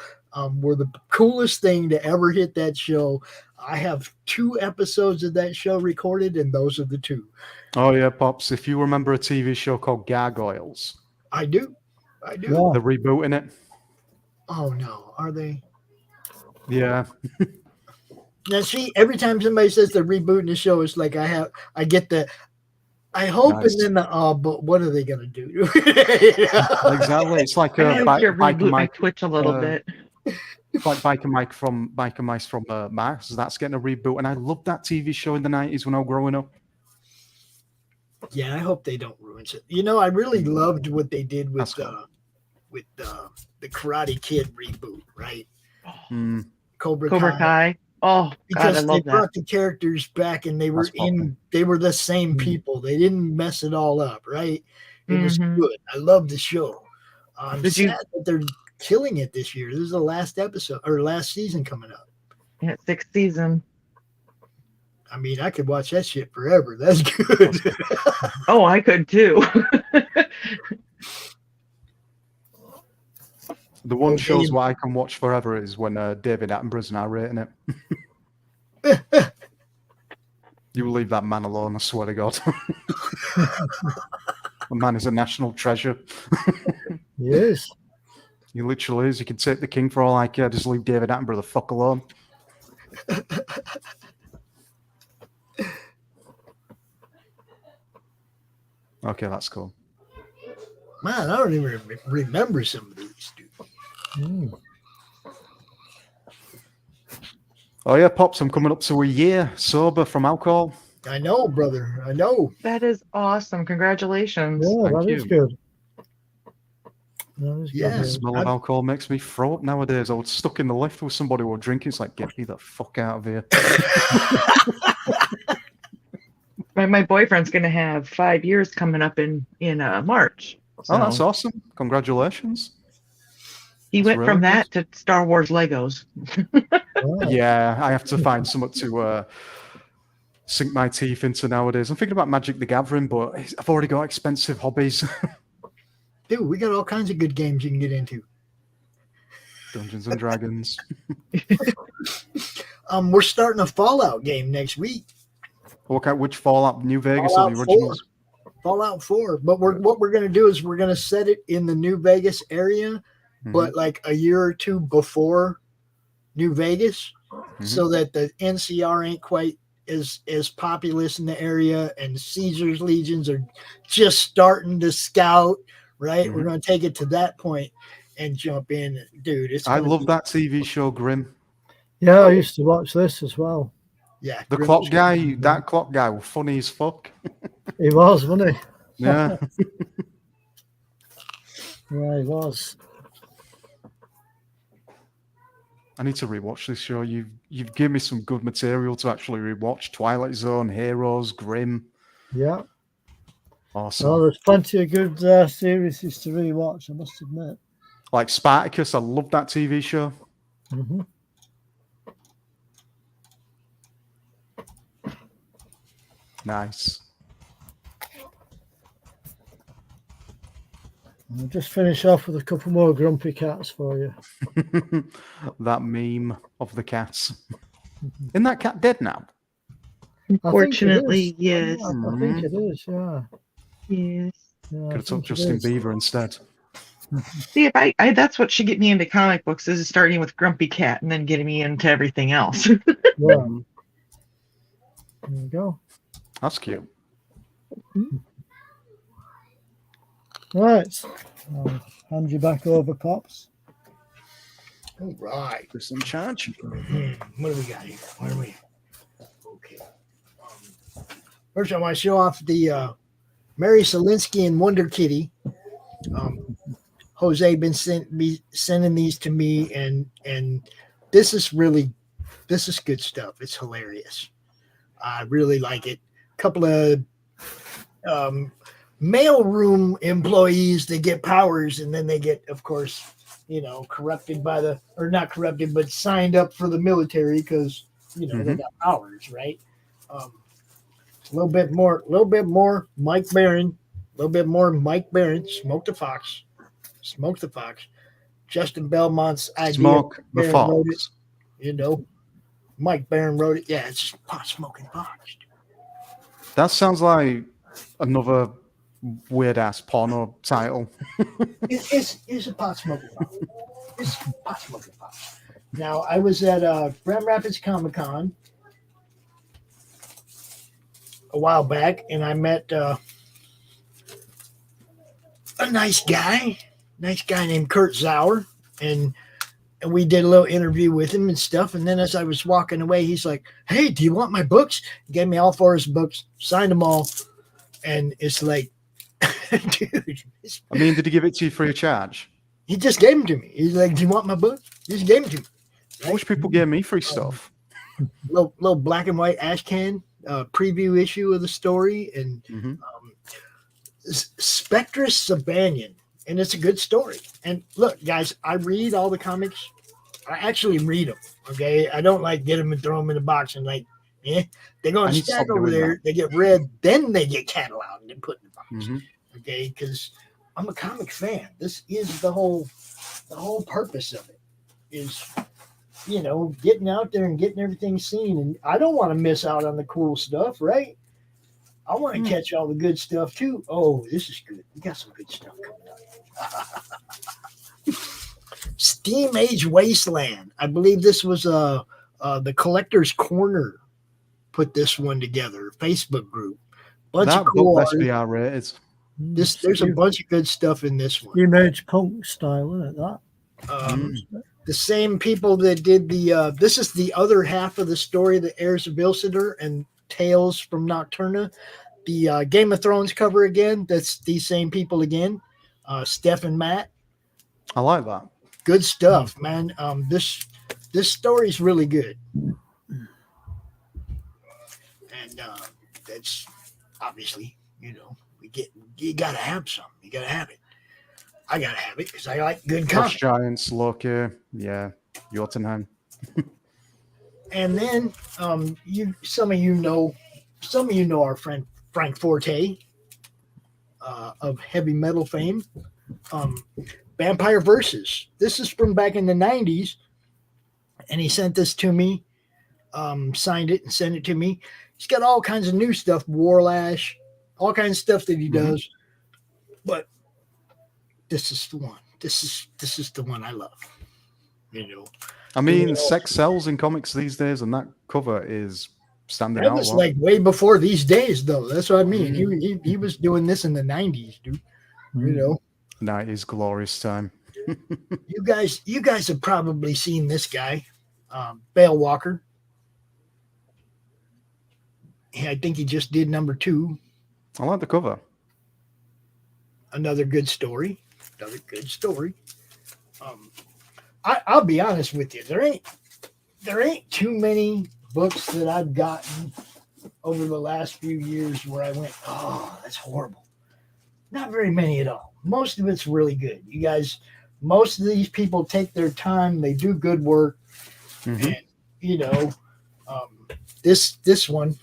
were the coolest thing to ever hit that show. I have 2 episodes of that show recorded, and those are the 2. Oh, yeah, Pops. If you remember a TV show called Gargoyles, I do. they're rebooting it. Oh no, are they? Yeah. Now see, every time somebody says they're rebooting the show, it's like I get the I hope Nice. and then the but what are they gonna do? Exactly. It's like I think you're Biker rebooting Mike. Twitch a little bit. Like Biker Mice from Mars. That's getting a reboot, and I loved that TV show in the 90s when I was growing up. Yeah, I hope they don't ruin it. You know, I really loved what they did with the Karate Kid reboot, right? Cobra Kai. Oh, because God, I they love brought that. the characters back, and they were the same people. They didn't mess it all up, right? It was good. I love the show. I'm sad that they're killing it this year. This is the last episode or last season coming up. Yeah, 6th season. I mean, I could watch that shit forever. That's good. Oh, I could too. The one shows what I can watch forever is when David Attenborough's narrating it. You leave that man alone, I swear to God. The man is a national treasure. Yes. He literally is. You can take the king for all I care. Just leave David Attenborough the fuck alone. Okay, that's cool. Man, I don't even remember some of these, dude. Oh yeah, Pops, I'm coming up to a year sober from alcohol. I know, brother. I know. That is awesome. Congratulations. Yeah, that is good. The smell of alcohol makes me throw up nowadays. I was stuck in the lift with somebody who was drinking. It's like, get me the fuck out of here. My boyfriend's going to have 5 years coming up in March. So Oh, that's awesome. Congratulations. he went really from that to Star Wars Legos. Yeah, I have to find something to sink my teeth into nowadays. I'm thinking about Magic the Gathering, but I've already got expensive hobbies. Dude, we got all kinds of good games you can get into. Dungeons and Dragons. We're starting a Fallout game next week. Okay, which Fallout? New Vegas Fallout or the originals? 4. Fallout 4. But what we're going to do is we're going to set it in the New Vegas area, but like a year or two before New Vegas, so that the NCR ain't quite as populous in the area, and Caesar's legions are just starting to scout. Right, we're going to take it to that point and jump in, dude. I love that TV show, Grimm. Yeah, I used to watch this as well. Yeah, The clock guy, that clock guy was funny as fuck. He was, wasn't he? Yeah. Yeah, he was. I need to rewatch this show. You've given me some good material to actually rewatch. Twilight Zone, Heroes, Grimm. Yeah. Awesome. Oh, there's plenty of good series to rewatch, I must admit. Like Spartacus, I love that TV show. Nice. I'll just finish off with a couple more grumpy cats for you. That meme of the cats. Isn't that cat dead now? Unfortunately, yes. I think it is, yeah. Yes. Yeah, Could have took Justin Bieber instead. See, if I that's what should get me into comic books, is starting with Grumpy Cat and then getting me into everything else. Yeah. There you go. That's cute. Right. I'll hand you back over, Pops. All right. Chris in charge. What do we got here? What are we? Okay. First, I want to show off the Mary Selinsky and Wonder Kitty. Jose been sending these to me, and this is good stuff. It's hilarious. I really like it. A couple of mailroom employees, they get powers, and then they get, of course, corrupted not corrupted, but signed up for the military because they got powers, right? A little bit more Mike Barron, Smoke the Fox. Justin Belmont's idea. Smoke the Barron Fox. wrote it, Mike Barron wrote it. Yeah, it's pot smoking fox. That sounds like another weird ass porno title. It's a pot smoking fox. It's pot smoking fox. Now, I was at Grand Rapids Comic Con a while back, and I met a nice guy named Kurt Zauer, and and we did a little interview with him and stuff. And then as I was walking away, he's like, "Hey, do you want my books?" He gave me all 4 of his books, signed them all. And it's like, dude. I mean, did he give it to you free of charge? He just gave them to me. He's like, "Do you want my books?" He just gave them to me. I wish people gave me free stuff. Little black and white ash can preview issue of the story. And Spectrus Sabanian. And it's a good story. And look, guys, I read all the comics. I actually read them. Okay, I don't like get them and throw them in a box and like, they're going to stack over there. That. They get read, then they get cataloged and put in the box. Okay, because I'm a comic fan. This is the whole purpose of it. Is getting out there and getting everything seen. And I don't want to miss out on the cool stuff, right? I want to catch all the good stuff too. Oh, this is good. We got some good stuff coming up. Steam Age Wasteland. I believe this was the Collector's Corner put this one together. Facebook group. Bunch of cool book must be R-rated. There's a bunch of good stuff in this one. Steam Age punk style, isn't it? That. The same people that did the this is the other half of the story, the Heirs of Ilsidir and Tales from Nocturna. The Game of Thrones cover again. That's these same people again. Steph and Matt. I like that. Good stuff, man. This story's really good. And that's obviously, you gotta have some. You gotta have it. I gotta have it because I like good comics. Giants, Loki, yeah, Jotunheim. And then some of you know our friend Frank Forte of heavy metal fame. Vampire Versus. This is from back in the 90s, and he sent this to me, signed it and sent it to me. He's got all kinds of new stuff, Warlash, all kinds of stuff that he does. But this is the one. This is the one I love. I mean, sex sells in comics these days, and that cover is standing that out. was like way before these days, though. That's what I mean. He was doing this in the 90s, dude. 90s glorious time. You guys have probably seen this guy, Bale Walker. I think he just did number 2. I like the cover. Another good story. I'll be honest with you. There ain't too many books that I've gotten over the last few years where I went, "Oh, that's horrible." Not very many at all. Most of it's really good. You guys, most of these people take their time. They do good work. And, this one's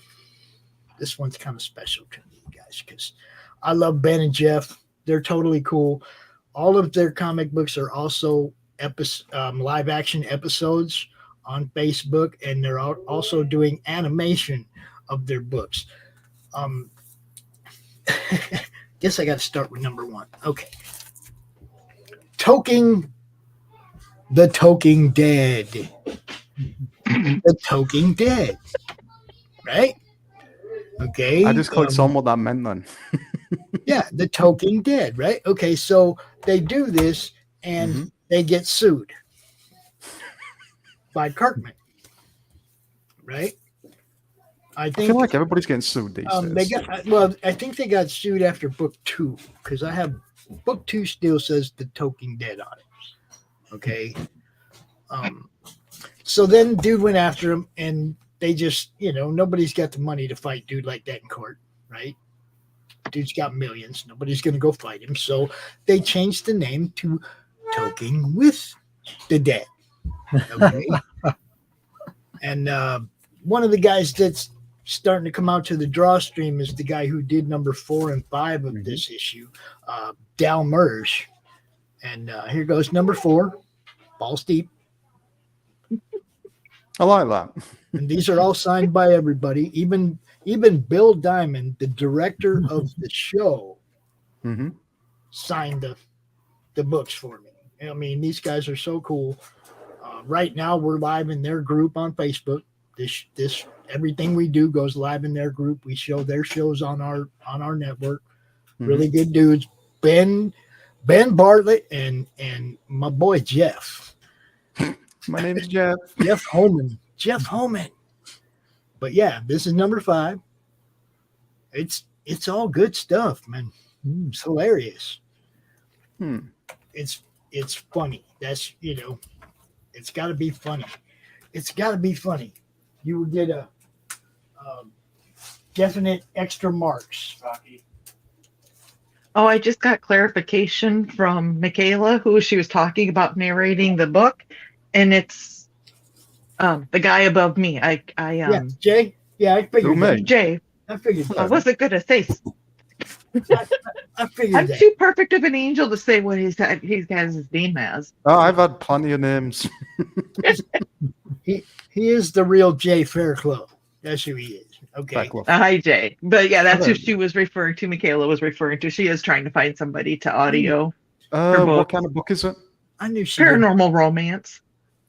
kind of special to me, guys, because I love Ben and Jeff. They're totally cool. All of their comic books are also live action episodes on Facebook, and they're also doing animation of their books. Guess I got to start with number 1. Okay. The Talking Dead. The Talking Dead. Right? Okay. I just clicked on what that meant then. Yeah, The Talking Dead, right? Okay, so they do this and they get sued by Kirkman. Right? I feel like everybody's getting sued these days. I think they got sued after book 2 because I have book 2 still says The Talking Dead on it. Okay. So then dude went after him, and they just, nobody's got the money to fight dude like that in court, right? Dude's got millions. Nobody's going to go fight him. So they changed the name to Talking with the Dead. Okay. And one of the guys that's starting to come out to the DrawStream is the guy who did number 4 and 5 of this issue, Dal Merge. And here goes number 4, balls deep. I like that. And these are all signed by everybody, even Bill Diamond, the director of the show, signed the books for me. I mean, these guys are so cool. Right now, we're live in their group on Facebook. This everything we do goes live in their group. We show their shows on our network. Really good dudes. Ben Bartlett and my boy Jeff. My name is Jeff. Jeff Holman. Jeff Holman. But yeah, this is number 5. It's all good stuff, man. It's hilarious. It's funny. That's it's got to be funny. It's got to be funny. You will get a definite extra marks. Oh, I just got clarification from Michaela, who she was talking about narrating the book, and it's the guy above me. Yeah, Jay. Yeah, I figured that. Jay. I figured that. I wasn't gonna say. I figured I'm that. too perfect of an angel to say what he's got his name as. Oh, I've had plenty of names. He is the real Jay Fairclough. That's who he is. Okay. Hi, Jay. But yeah, that's who she was referring to. Michaela was referring to. She is trying to find somebody to audio. What kind of book is it? I knew she Paranormal romance.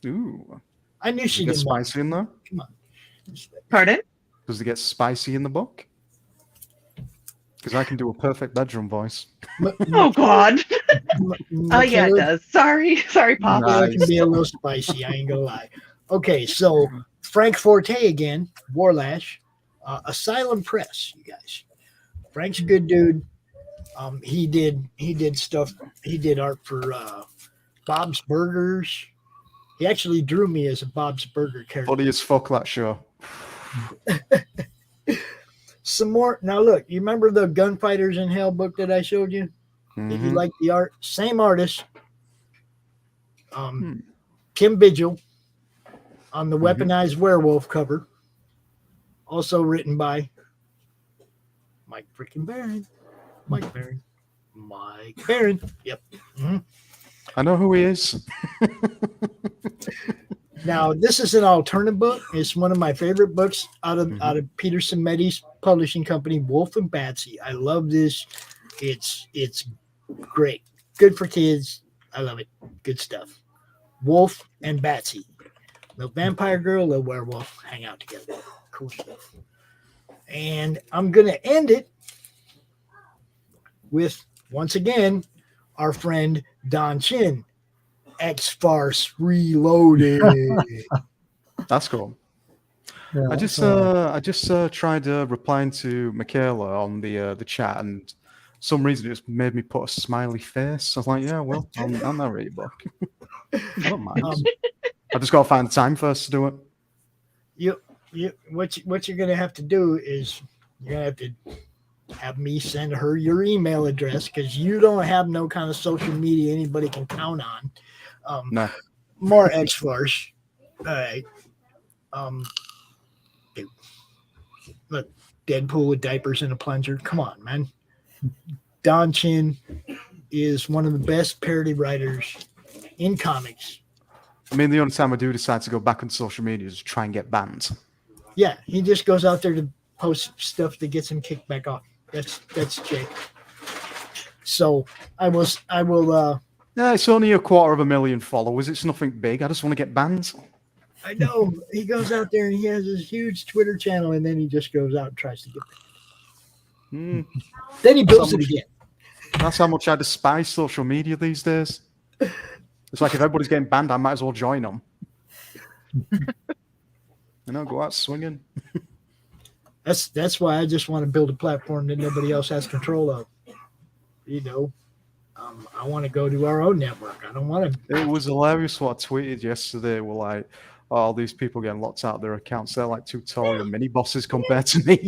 Ooh. I knew she Does it get didn't want spicy in there? Come on. Pardon? Does it get spicy in the book? Because I can do a perfect bedroom voice. Oh God. Oh yeah, it does. Sorry, Pop. It can be a little spicy. I ain't gonna lie. Okay, so Frank Forte again, Warlash, Asylum Press. You guys, Frank's a good dude. He did stuff. He did art for Bob's Burgers. He actually drew me as a Bob's Burger character. Funny as fuck, that show. Some more. Now look, you remember the Gunfighters in Hell book that I showed you? If you like the art, same artist. Kim Vigil on the Weaponized Werewolf cover. Also written by Mike freaking Baron. Mike Baron. Yep. I know who he is. Now, this is an alternate book. It's one of my favorite books out of Peter Simeti's publishing company, Wolf and Batsy. I love this. It's great. Good for kids. I love it. Good stuff. Wolf and Batsy. Little vampire girl, little werewolf hang out together. Cool stuff. And I'm going to end it with, once again, our friend Don Chin. X-Farce Reloaded. That's cool. Yeah, I just tried replying to Michaela on the chat, and some reason it just made me put a smiley face. I was like, yeah, well, I'll narrate your book. I don't mind. I just got to find the time first to do it. What you're gonna have to do is you're gonna have to have me send her your email address, because you don't have no kind of social media anybody can count on. No. More X-Farce. All right. Dude. Look, Deadpool with diapers and a plunger. Come on, man. Don Chin is one of the best parody writers in comics. I mean, the only time I do decide to go back on social media is to try and get banned. Yeah, he just goes out there to post stuff that gets him kicked back off. That's Jake. So I will yeah, it's only 250,000 followers. It's nothing big. I just want to get banned. I know. He goes out there and he has this huge Twitter channel, and then he just goes out and tries to get banned. Then he builds it again. That's how much I despise social media these days. It's like if everybody's getting banned, I might as well join them. Go out swinging. That's why I just want to build a platform that nobody else has control of. I want to go to our own network. I don't want to. It was hilarious what I tweeted yesterday. We're like, all these people getting locked out of their accounts. They're like tutorial mini bosses compared to me.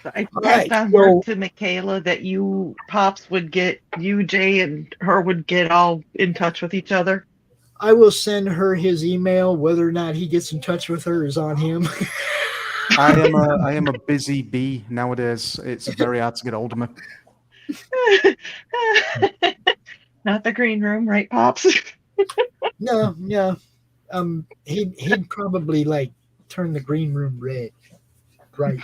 I passed on word to Michaela that you, Pops, would get you, Jay, and her would get all in touch with each other. I will send her his email. Whether or not he gets in touch with her is on him. I am a busy bee nowadays. It's very hard to get hold of me. Not the green room, right, Pops? No, yeah. He'd probably turn the green room red. Right.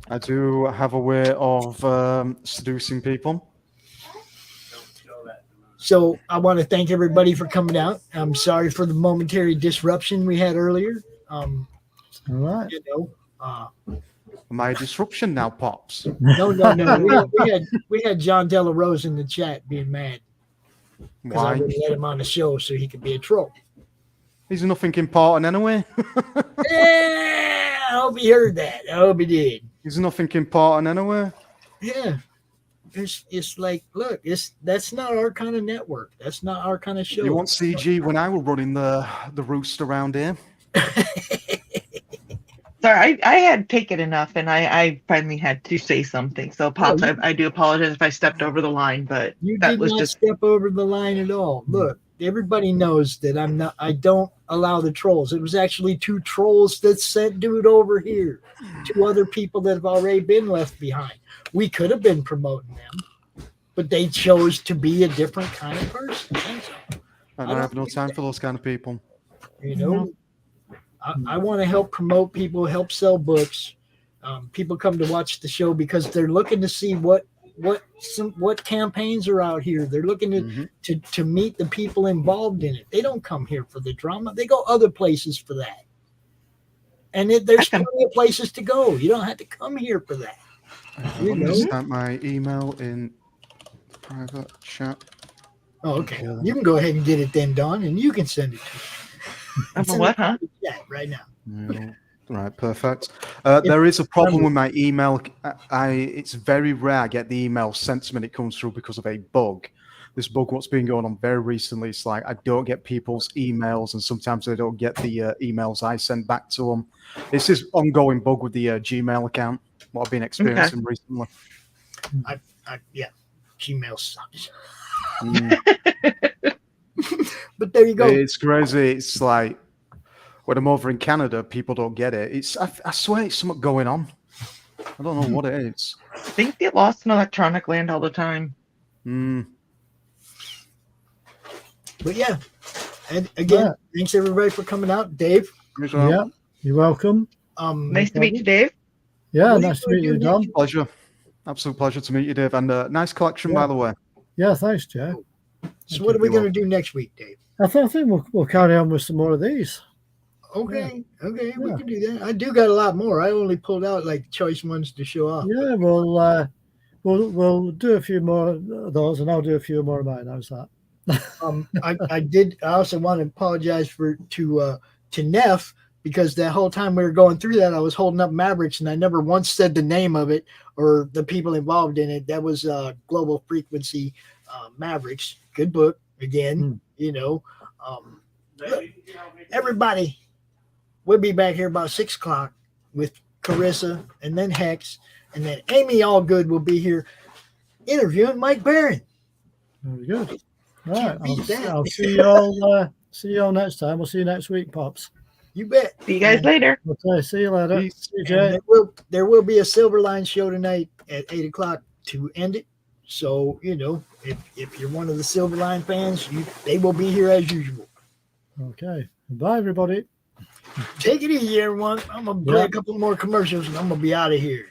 I do have a way of seducing people. So I want to thank everybody for coming out. I'm sorry for the momentary disruption we had earlier. All right. Am I a disruption now, Pops? No. We had John Della Rose in the chat being mad because I Why? wouldn't let him on the show so he could be a troll. He's nothing important anyway. Yeah, I hope he heard that. I hope he did. He's nothing important anyway. Yeah. It's like, look, that's not our kind of network. That's not our kind of show. You want CG when I were running the roost around here? Sorry, I had taken enough, and I finally had to say something. So, Pops, I do apologize if I stepped over the line, but You that did was not just step over the line at all. Look, everybody knows that I don't allow the trolls. It was actually 2 trolls that sent dude over here. 2 other people that have already been left behind. We could have been promoting them, but they chose to be a different kind of person. I don't have no time for those kind of people. You know, I want to help promote people, help sell books. People come to watch the show because they're looking to see what campaigns are out here. They're looking to meet the people involved in it. They don't come here for the drama. They go other places for that. And there's plenty of places to go. You don't have to come here for that. You know? Stamp my email in private chat. Oh, okay. You can go ahead and get it then, Don, and you can send it to me. what, huh? Yeah, right now. Yeah. Right, perfect. There is a problem with my email. It's very rare I get the email sent to me and it comes through because of a bug. This bug, what's been going on very recently, it's like I don't get people's emails, and sometimes they don't get the emails I send back to them. It's this ongoing bug with the Gmail account, what I've been experiencing recently. Yeah, Gmail sucks. But there you go. It's crazy. It's like when I'm over in Canada, people don't get it. I swear it's something going on. I don't know what it is. Things get lost in electronic land all the time. But yeah, and again, thanks everybody for coming out. Dave. Yeah, you're welcome. Nice to meet you, Dave. Yeah, nice to meet you, Don. Pleasure. Absolute pleasure to meet you, Dave. And nice collection, by the way. Yeah, thanks, Jay. So what are we going to do next week, Dave? I think we'll carry on with some more of these. Okay, we can do that. I do got a lot more. I only pulled out like choice ones to show off. Yeah, we'll do a few more of those, and I'll do a few more of mine. How's that? I also want to apologize to Neff, because that whole time we were going through that, I was holding up Mavericks, and I never once said the name of it or the people involved in it. That was Global Frequency Mavericks. Good book again. You know, look, everybody. We'll be back here about 6 o'clock with Carissa, and then Hex, and then Amy Allgood will be here interviewing Mike Barron. Very good. All right, I'll see you all. See you all next time. We'll see you next week, Pops. You bet. See you guys later. Okay, see you later. See you, Jay. There will be a Silverline show tonight at 8 o'clock to end it. So, you know, if you're one of the Silverline fans, they will be here as usual. Okay. Bye, everybody. Take it easy, everyone. I'm going to play a couple more commercials, and I'm going to be out of here.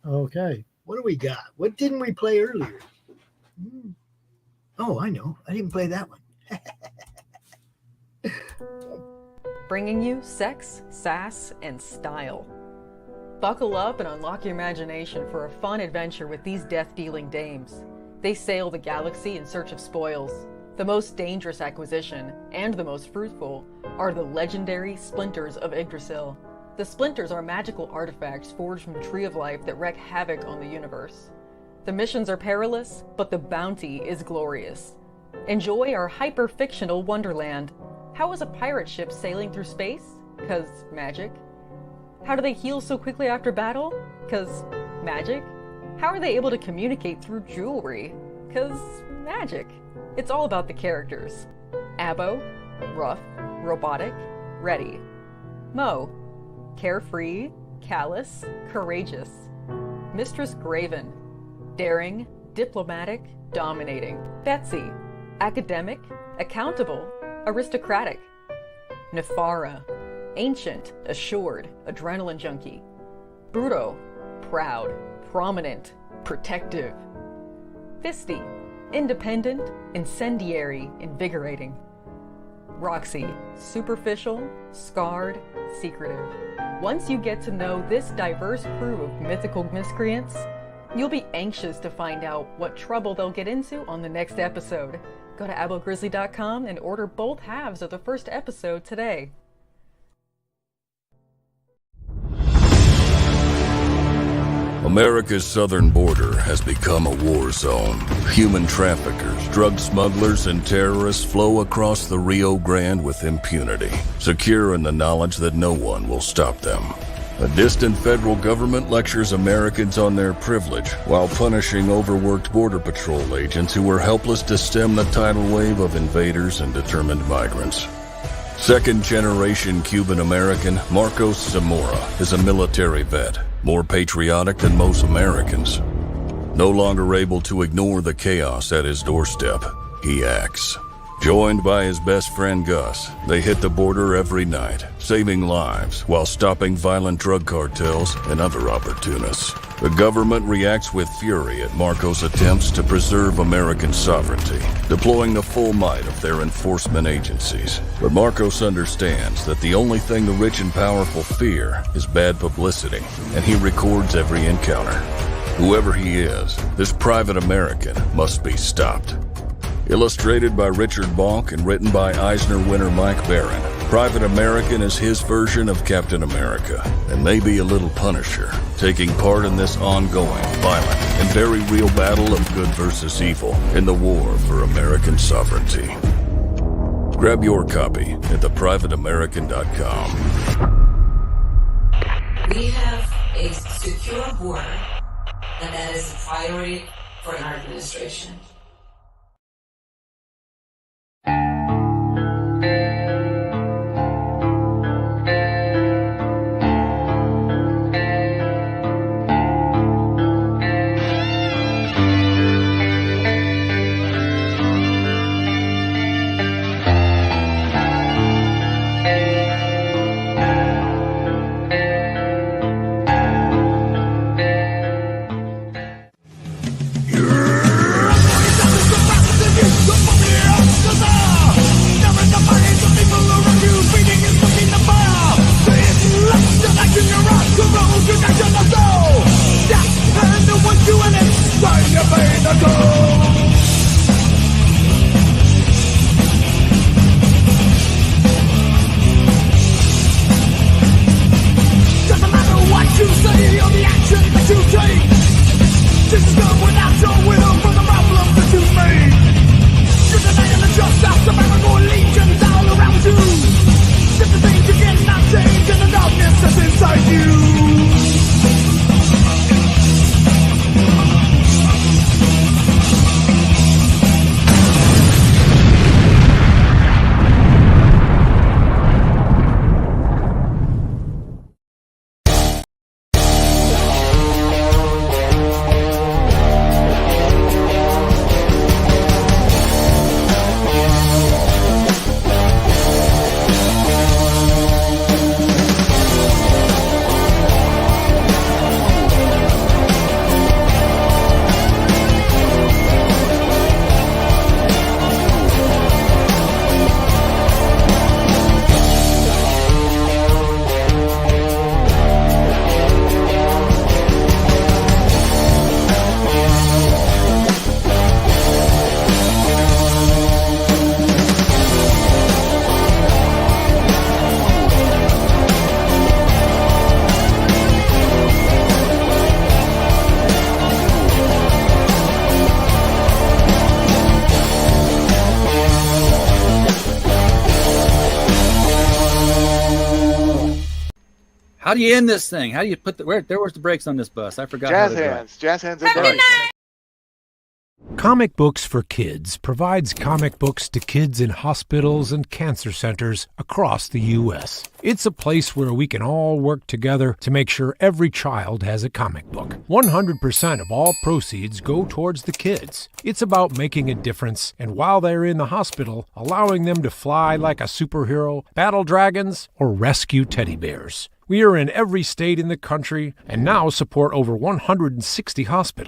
Okay. What do we got? What didn't we play earlier? Oh, I know. I didn't play that one. Bringing you sex, sass, and style. Buckle up and unlock your imagination for a fun adventure with these death-dealing dames. They sail the galaxy in search of spoils. The most dangerous acquisition, and the most fruitful, are the legendary Splinters of Yggdrasil. The Splinters are magical artifacts forged from the Tree of Life that wreak havoc on the universe. The missions are perilous, but the bounty is glorious. Enjoy our hyper-fictional wonderland. How is a pirate ship sailing through space? 'Cause magic. How do they heal so quickly after battle? 'Cause magic. How are they able to communicate through jewelry? 'Cause magic. It's all about the characters. Abbo, rough, robotic, ready. Mo, carefree, callous, courageous. Mistress Graven, daring, diplomatic, dominating. Betsy, academic, accountable, aristocratic. Nefara, ancient, assured, adrenaline junkie. Bruto, proud, prominent, protective. Fisty, independent, incendiary, invigorating. Roxy, superficial, scarred, secretive. Once you get to know this diverse crew of mythical miscreants, you'll be anxious to find out what trouble they'll get into on the next episode. Go to abogrizzly.com and order both halves of the first episode today. America's southern border has become a war zone. Human traffickers, drug smugglers, and terrorists flow across the Rio Grande with impunity, secure in the knowledge that no one will stop them. A distant federal government lectures Americans on their privilege while punishing overworked Border Patrol agents who were helpless to stem the tidal wave of invaders and determined migrants. Second-generation Cuban-American Marcos Zamora is a military vet, more patriotic than most Americans. No longer able to ignore the chaos at his doorstep, he acts. Joined by his best friend Gus, they hit the border every night, saving lives while stopping violent drug cartels and other opportunists. The government reacts with fury at Marcos' attempts to preserve American sovereignty, deploying the full might of their enforcement agencies. But Marcos understands that the only thing the rich and powerful fear is bad publicity, and he records every encounter. Whoever he is, this private American must be stopped. Illustrated by Richard Bonk and written by Eisner winner Mike Barron, Private American is his version of Captain America, and maybe a little Punisher, taking part in this ongoing, violent, and very real battle of good versus evil in the war for American sovereignty. Grab your copy at theprivateamerican.com. We have a secure border, and that is a priority for our administration. How do you end this thing? How do you put the where's the brakes on this bus? I forgot. Jazz hands. Jazz hands. Comic Books for Kids provides comic books to kids in hospitals and cancer centers across the U.S. It's a place where we can all work together to make sure every child has a comic book. 100% of all proceeds go towards the kids. It's about making a difference, and while they're in the hospital, allowing them to fly like a superhero, battle dragons, or rescue teddy bears. We are in every state in the country and now support over 160 hospitals.